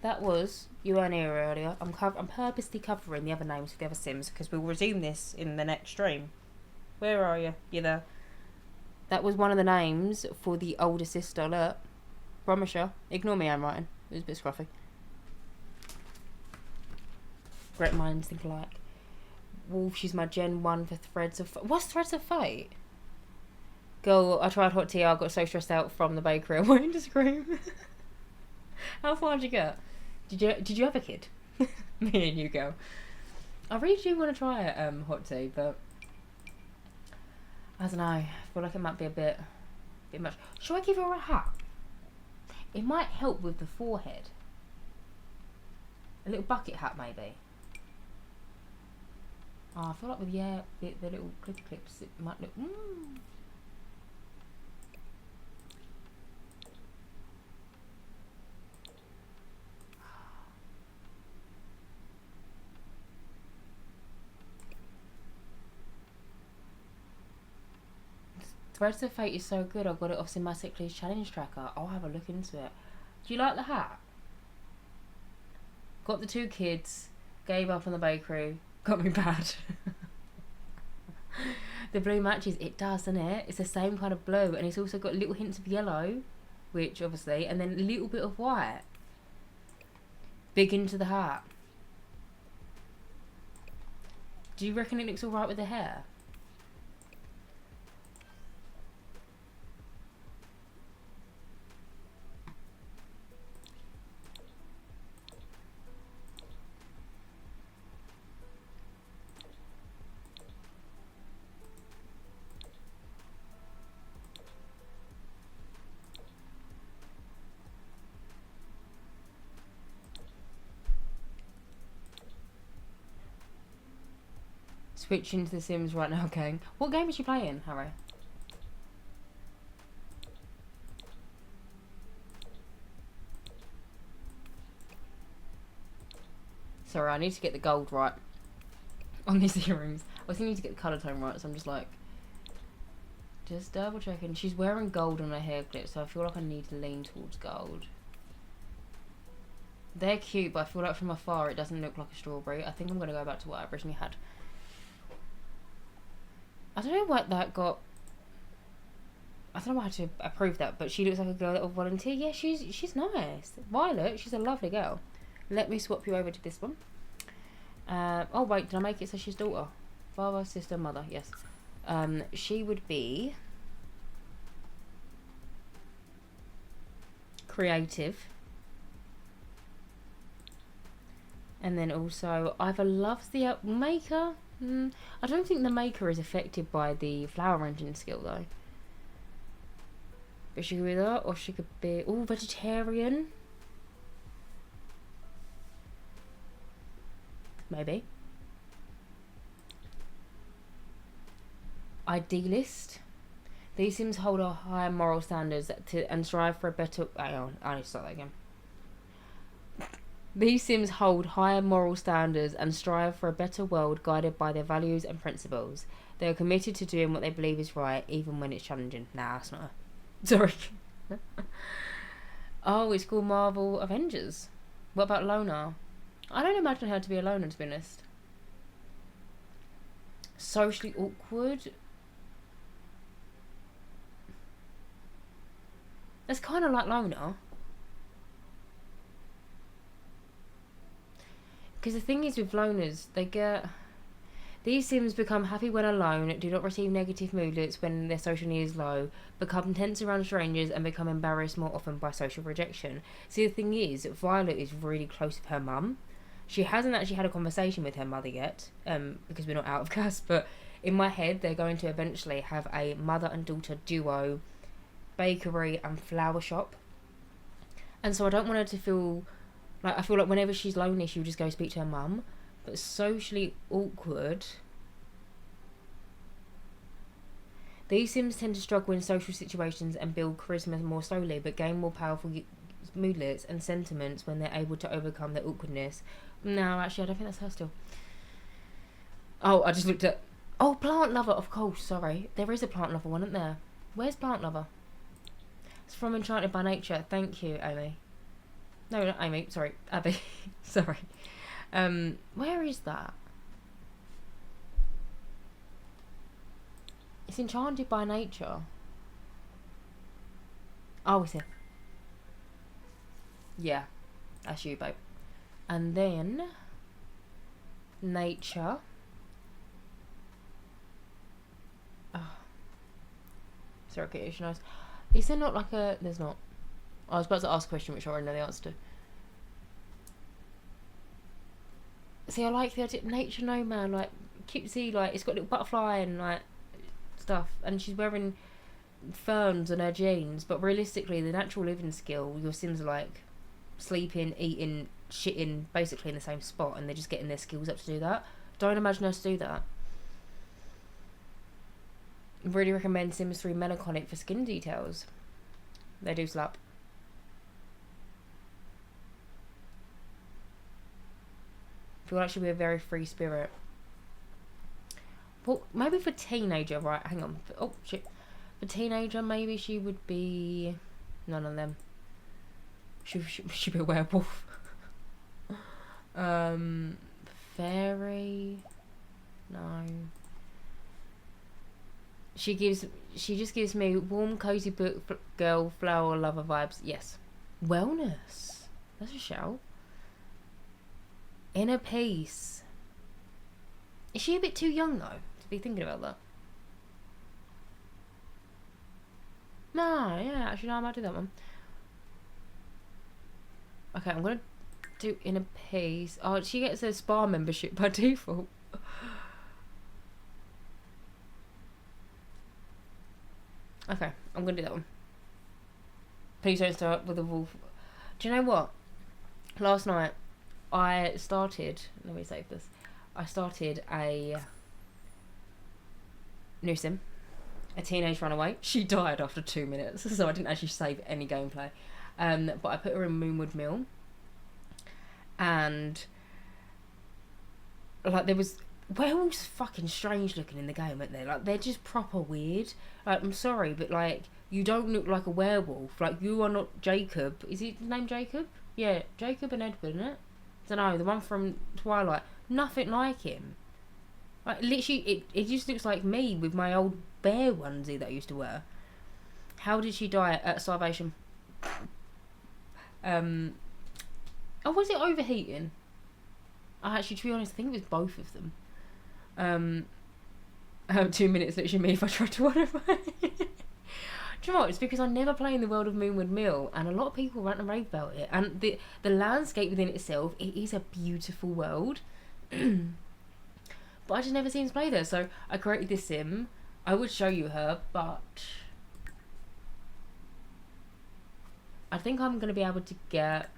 That was, you weren't here earlier. I'm purposely covering the other names for the other Sims because we'll resume this in the next stream. Where are you? You're there. That was one of the names for the older sister. Look. Promise you. Ignore me, I'm writing. It was a bit scruffy. Great minds think alike. Wolf, she's my Gen 1 for Threads of... What's Threads of Fate? Girl, I tried hot tea. I got so stressed out from the bakery. I wanted to scream. How far did you get? Did you have a kid? Me and you, girl. I really do want to try hot tea, but I don't know. I feel like it might be a bit much. Should I give her a hat? It might help with the forehead. A little bucket hat, maybe. Oh, I feel like with the little clips, it might look. Threads of Fate is so good. I got it off Cinematically's challenge tracker. I'll have a look into it. Do you like the hat? Got the 2 kids. Gave up on the bakery. Got me bad. The blue matches. It does, doesn't it? It's the same kind of blue, and it's also got little hints of yellow, which obviously, and then a little bit of white. Big into the heart. Do you reckon it looks alright with the hair? Switch into The Sims right now, gang. What game is she playing, Harry? Sorry, I need to get the gold right on these earrings. I also need to get the colour tone right, so I'm just like... Just double checking. She's wearing gold on her hair clip, so I feel like I need to lean towards gold. They're cute, but I feel like from afar it doesn't look like a strawberry. I think I'm going to go back to what I originally had. I don't know what that got. I don't know why I had to approve that, but she looks like a girl that will volunteer. Yeah, she's nice. Violet, she's a lovely girl. Let me swap you over to this one. Oh wait, did I make it so she's daughter? Father, sister, mother, yes. She would be creative. And then also either loves the maker. I don't think the maker is affected by the flower arranging skill though. But she could be that, or she could be vegetarian. Maybe. Idealist. These Sims hold a higher moral standards and strive for a better. Hang on, I need to start that again. These Sims hold higher moral standards and strive for a better world guided by their values and principles. They are committed to doing what they believe is right, even when it's challenging. Nah, that's not her. Sorry. Oh, it's called Marvel Avengers. What about loner? I don't imagine her to be a loner, to be honest. Socially awkward. That's kind of like loner. Because the thing is with loners, these Sims become happy when alone, do not receive negative moodlets when their social need is low, become tense around strangers, and become embarrassed more often by social rejection. See, the thing is, Violet is really close with her mum. She hasn't actually had a conversation with her mother yet, because we're not out of cast, but in my head, they're going to eventually have a mother and daughter duo, bakery and flower shop. And so I don't want her to feel... I feel like whenever she's lonely, she'll just go speak to her mum. But socially awkward... These Sims tend to struggle in social situations and build charisma more slowly, but gain more powerful moodlets and sentiments when they're able to overcome their awkwardness. No, actually, I don't think that's her still. Oh, I just looked at... Oh, plant lover, of course, sorry. There is a plant lover one, isn't there? Where's plant lover? It's from Enchanted by Nature. Thank you, Amy. No, not Amy. Sorry, Abby. Sorry. Where is that? It's Enchanted by Nature. Oh, it's here. Yeah, that's you, babe. And then nature. Oh. Sorry, it's nice. Is there not like a... There's not. I was about to ask a question which I already know the answer to. See, I like the idea. Nature nomad, like cutesy, like it's got a little butterfly and like stuff, and she's wearing ferns on her jeans. But realistically, the natural living skill, your Sims are like sleeping, eating, shitting, basically in the same spot, and they're just getting their skills up to do that. Don't imagine us to do that. Really recommend Sims 3 Melancholic for skin details. They do slap. I feel like she'll be a very free spirit. Well, maybe for teenager, right? Hang on. Oh, shit. For teenager, maybe she would be... None of them. She'd be a werewolf. Fairy... No. She just gives me warm, cozy book girl, flower lover vibes. Yes. Wellness. That's a shout. Inner peace. Is she a bit too young though to be thinking about that? No, yeah, actually no, I might do that one. Okay, I'm gonna do inner peace. Oh, she gets a spa membership by default. Okay, I'm gonna do that one. Please don't start with a wolf. Do you know what? Last night, I started. Let me save this. I started a new sim. A teenage runaway. She died after 2 minutes, so I didn't actually save any gameplay. But I put her in Moonwood Mill, and like there was werewolves fucking strange looking in the game, aren't they? Like they're just proper weird. Like I'm sorry, but like you don't look like a werewolf. Like you are not Jacob. Is his name Jacob? Yeah, Jacob and Edward, isn't it? I don't know, the one from Twilight. Nothing like him. Like literally, it just looks like me with my old bear onesie that I used to wear. How did she die? Starvation. Oh, was it overheating? Actually, to be honest, I think it was both of them. 2 minutes literally me if I tried to modify. Do you know what? It's because I never play in the world of Moonwood Mill, and a lot of people rant and rave about it. And the landscape within itself, it is a beautiful world. But I just never seem to play there, so I created this sim. I would show you her, but I think I'm going to be able to get...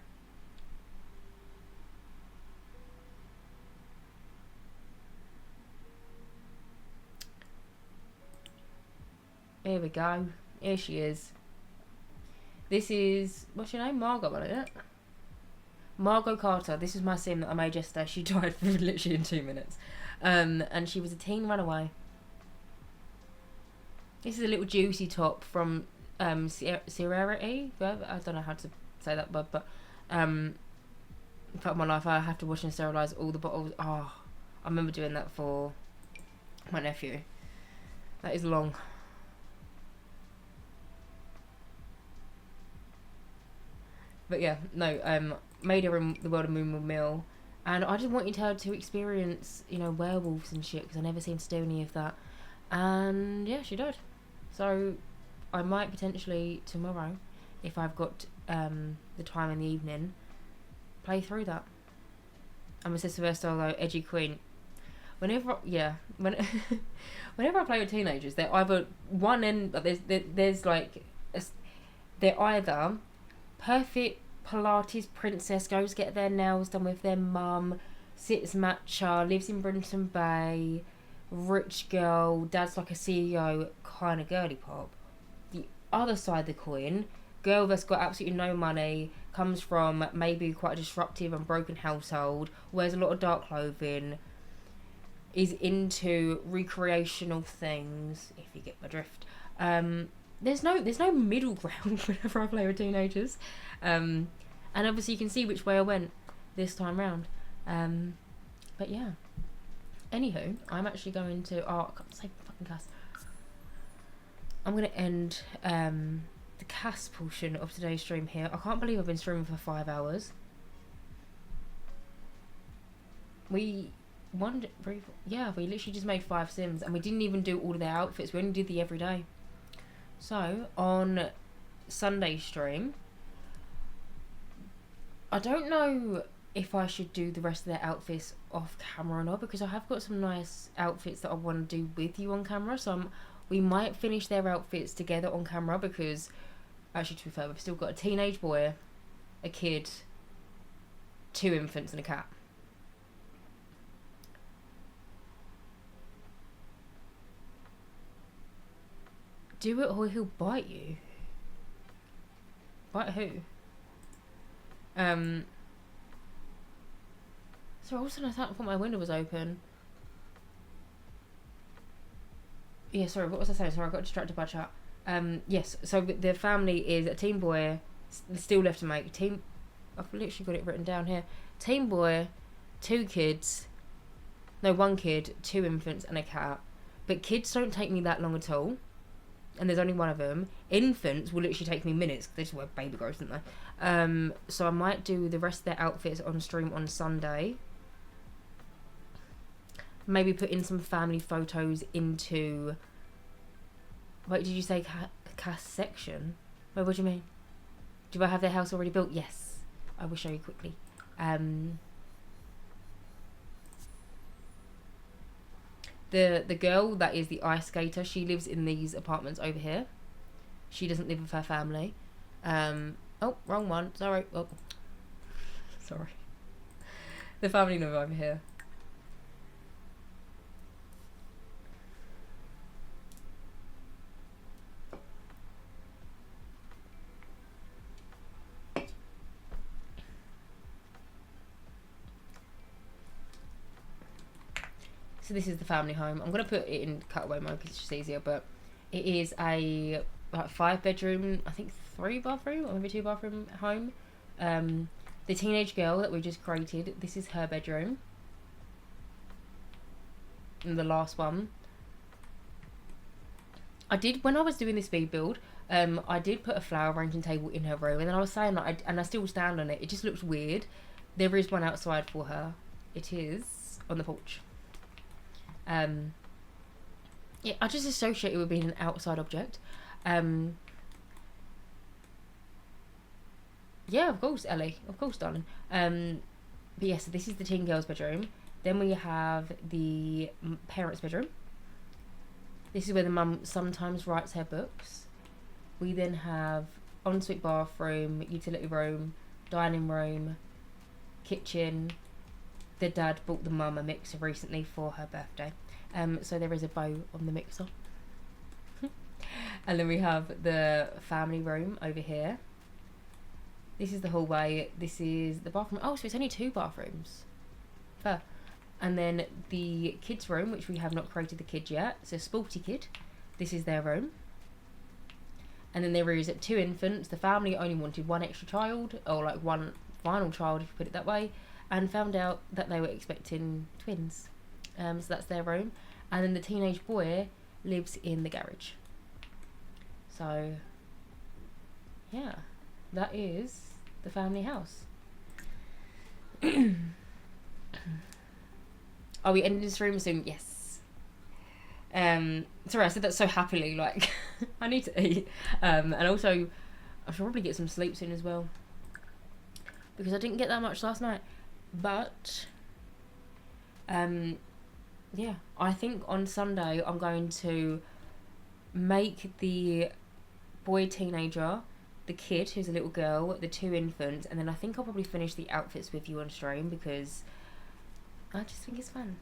Here we go. Here she is. This is... What's your name? Margot, isn't it? Margot Carter. This is my sim that I made yesterday. She died literally in 2 minutes. And she was a teen runaway. This is a little juicy top from Serenity. I don't know how to say that word, but in fact, my life I have to wash and sterilise all the bottles. Oh, I remember doing that for my nephew. That is long. But yeah, no, made her in the world of Moonwood Mill, and I just wanted her to experience, you know, werewolves and shit, because I never seemed to do any of that. And yeah, she died. So I might potentially tomorrow, if I've got the time in the evening, play through that. I'm a Sister Versatile though, edgy queen. Whenever I play with teenagers, they're either one end. There's like they're either perfect Pilates princess, goes get their nails done with their mum, sits matcha, lives in Brinton Bay, rich girl, dad's like a CEO, kind of girly pop. The other side of the coin, girl that's got absolutely no money, comes from maybe quite a disruptive and broken household, wears a lot of dark clothing, is into recreational things, if you get my drift. There's no middle ground whenever I play with teenagers. And obviously you can see which way I went this time round. But yeah. Anywho, I'm actually going to... Oh, I can't say fucking cast. I'm going to end the cast portion of today's stream here. I can't believe I've been streaming for 5 hours. We literally just made 5 sims, and we didn't even do all of their outfits. We only did the everyday. So, on Sunday stream, I don't know if I should do the rest of their outfits off camera or not, because I have got some nice outfits that I want to do with you on camera, so we might finish their outfits together on camera, because, actually to be fair, we've still got a teenage boy, a kid, 2 infants and a cat. Do it or he'll bite you. Bite who? So also I thought my window was open. Yeah, sorry, what was I saying? Sorry, I got distracted by chat. Yes, so the family is a teen boy, still left to make. I've literally got it written down here. Teen boy, 2 kids, no, 1 kid, 2 infants and a cat. But kids don't take me that long at all. And there's only one of them. Infants will literally take me minutes, because they just wear baby grows, don't they? So I might do the rest of their outfits on stream on Sunday. Maybe put in some family photos into... Wait, did you say cast section? Wait, what do you mean? Do I have their house already built? Yes. I will show you quickly. The girl that is the ice skater, she lives in these apartments over here. She doesn't live with her family. Oh, wrong one. Sorry. Oh. Sorry. The family live over here. So this is the family home. I'm going to put it in cutaway mode because it's just easier, but it is a 5-bedroom, I think 3-bathroom or maybe 2-bathroom home. The teenage girl that we just created, this is her bedroom. And the last one. When I was doing this speed build, I did put a flower arranging table in her room, and then I was saying that, and I still stand on it. It just looks weird. There is one outside for her. It is on the porch. Yeah, I just associate it with being an outside object. Yeah, of course, Ellie. Of course, darling. But yeah, so this is the teen girl's bedroom. Then we have the parents' bedroom. This is where the mum sometimes writes her books. We then have ensuite bathroom, utility room, dining room, kitchen. The dad bought the mum a mixer recently for her birthday. So there is a bow on the mixer. And then we have the family room over here. This is the hallway. This is the bathroom. Oh, so it's only 2 bathrooms. Fair. And then the kids' room, which we have not created the kid yet. So Sporty Kid. This is their room. And then there is 2 infants. The family only wanted 1 extra child, or like 1 final child, if you put it that way, and found out that they were expecting twins. So that's their room. And then the teenage boy lives in the garage. So, yeah, that is the family house. Are we ending this room soon? Yes. Sorry, I said that so happily, like, I need to eat. And also, I should probably get some sleep soon as well, because I didn't get that much last night. But, yeah, I think on Sunday I'm going to make the boy teenager, the kid who's a little girl, the 2 infants, and then I think I'll probably finish the outfits with you on stream, because I just think it's fun.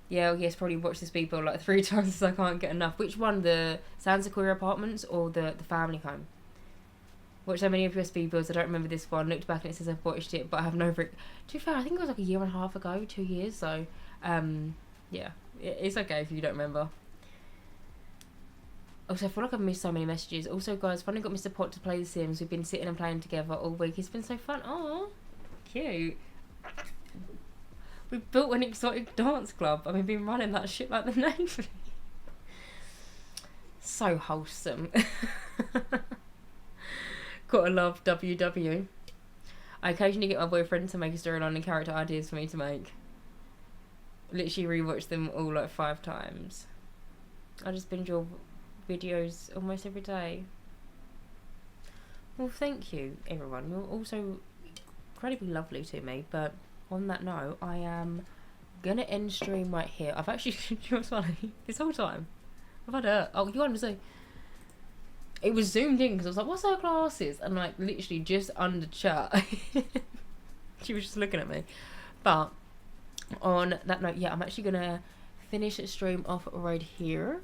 Yeah, yes, probably watch this speed build like 3 times because I can't get enough. Which one, the San Sequoia Apartments or the family home? Watched so many of your speed builds, I don't remember this one. Looked back and it says I've watched it, but I have no... To be fair, I think it was like 1.5 years ago, 2 years, so... yeah, it's okay if you don't remember. Also, I feel like I've missed so many messages. Also, guys, finally got Mr. Pot to play The Sims. We've been sitting and playing together all week. It's been so fun. Oh, cute. We built an exotic dance club and we've been running that shit like the Navy. So wholesome. Gotta love WW. I occasionally get my boyfriend to make a storyline and character ideas for me to make. Literally rewatch them all like 5 times. I just binge your videos almost every day. Well, thank you, everyone. You're also incredibly lovely to me, but on that note, I am gonna end stream right here. I've actually, you know what's funny? This whole time, I've had you want to say, it was zoomed in because I was like, what's her glasses? And like, literally just under chat, she was just looking at me. But on that note, yeah, I'm actually gonna finish the stream off right here.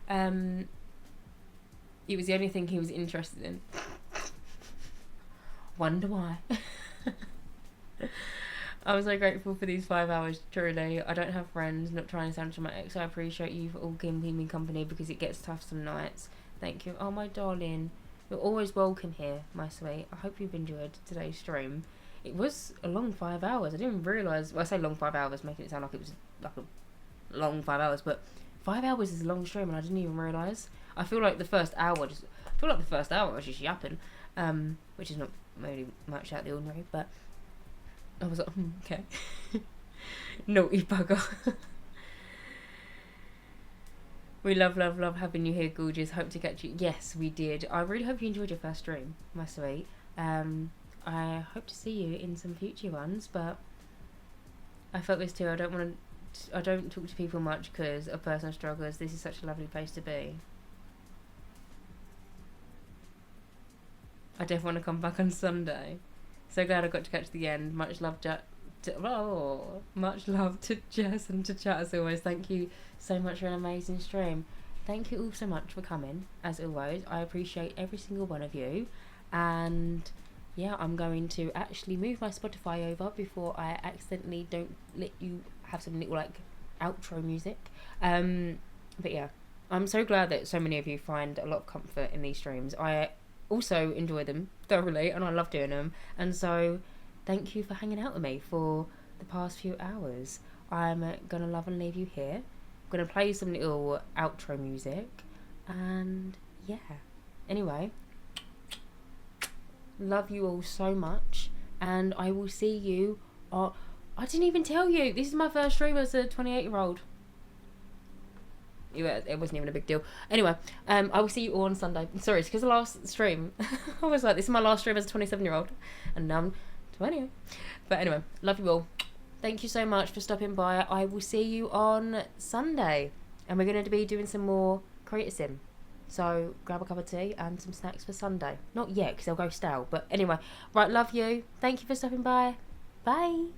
It was the only thing he was interested in. Wonder why. I'm so grateful for these 5 hours, truly. I don't have friends, not trying to sound dramatic, so I appreciate you for all keeping me company because it gets tough some nights. Thank you. Oh, my darling. You're always welcome here, my sweet. I hope you've enjoyed today's stream. It was a long 5 hours. I didn't realise. Well, I say long 5 hours, making it sound like it was like a long 5 hours, but 5 hours is a long stream, and I didn't even realise. I feel like the first hour was just yapping, which is not really much out of the ordinary. But I was like, okay, naughty bugger. We love having you here, gorgeous. Hope to catch you. Yes, we did. I really hope you enjoyed your first stream, my sweet. I hope to see you in some future ones, but I felt this too. I don't talk to people much because of personal struggles. This is such a lovely place to be. I definitely want to come back on Sunday. So glad I got to catch the end. Much love, much love to Jess and to chat as always. Thank you so much for an amazing stream. Thank you all so much for coming, as always. I appreciate every single one of you. And yeah, I'm going to actually move my Spotify over before I accidentally don't let you have some little like outro music. But yeah, I'm so glad that so many of you find a lot of comfort in these streams. I also enjoy them thoroughly and I love doing them. And so thank you for hanging out with me for the past few hours. I'm going to love and leave you here. I'm going to play some little outro music. And yeah. Anyway, love you all so much. And I will see you on... I didn't even tell you. This is my first stream as a 28-year-old. It wasn't even a big deal. Anyway, I will see you all on Sunday. Sorry, it's because the last stream, I was like, this is my last stream as a 27-year-old. And now I'm 20. But anyway, love you all. Thank you so much for stopping by. I will see you on Sunday. And we're going to be doing some more Creator Sim. So grab a cup of tea and some snacks for Sunday. Not yet, because they'll go stale. But anyway, right, love you. Thank you for stopping by. Bye.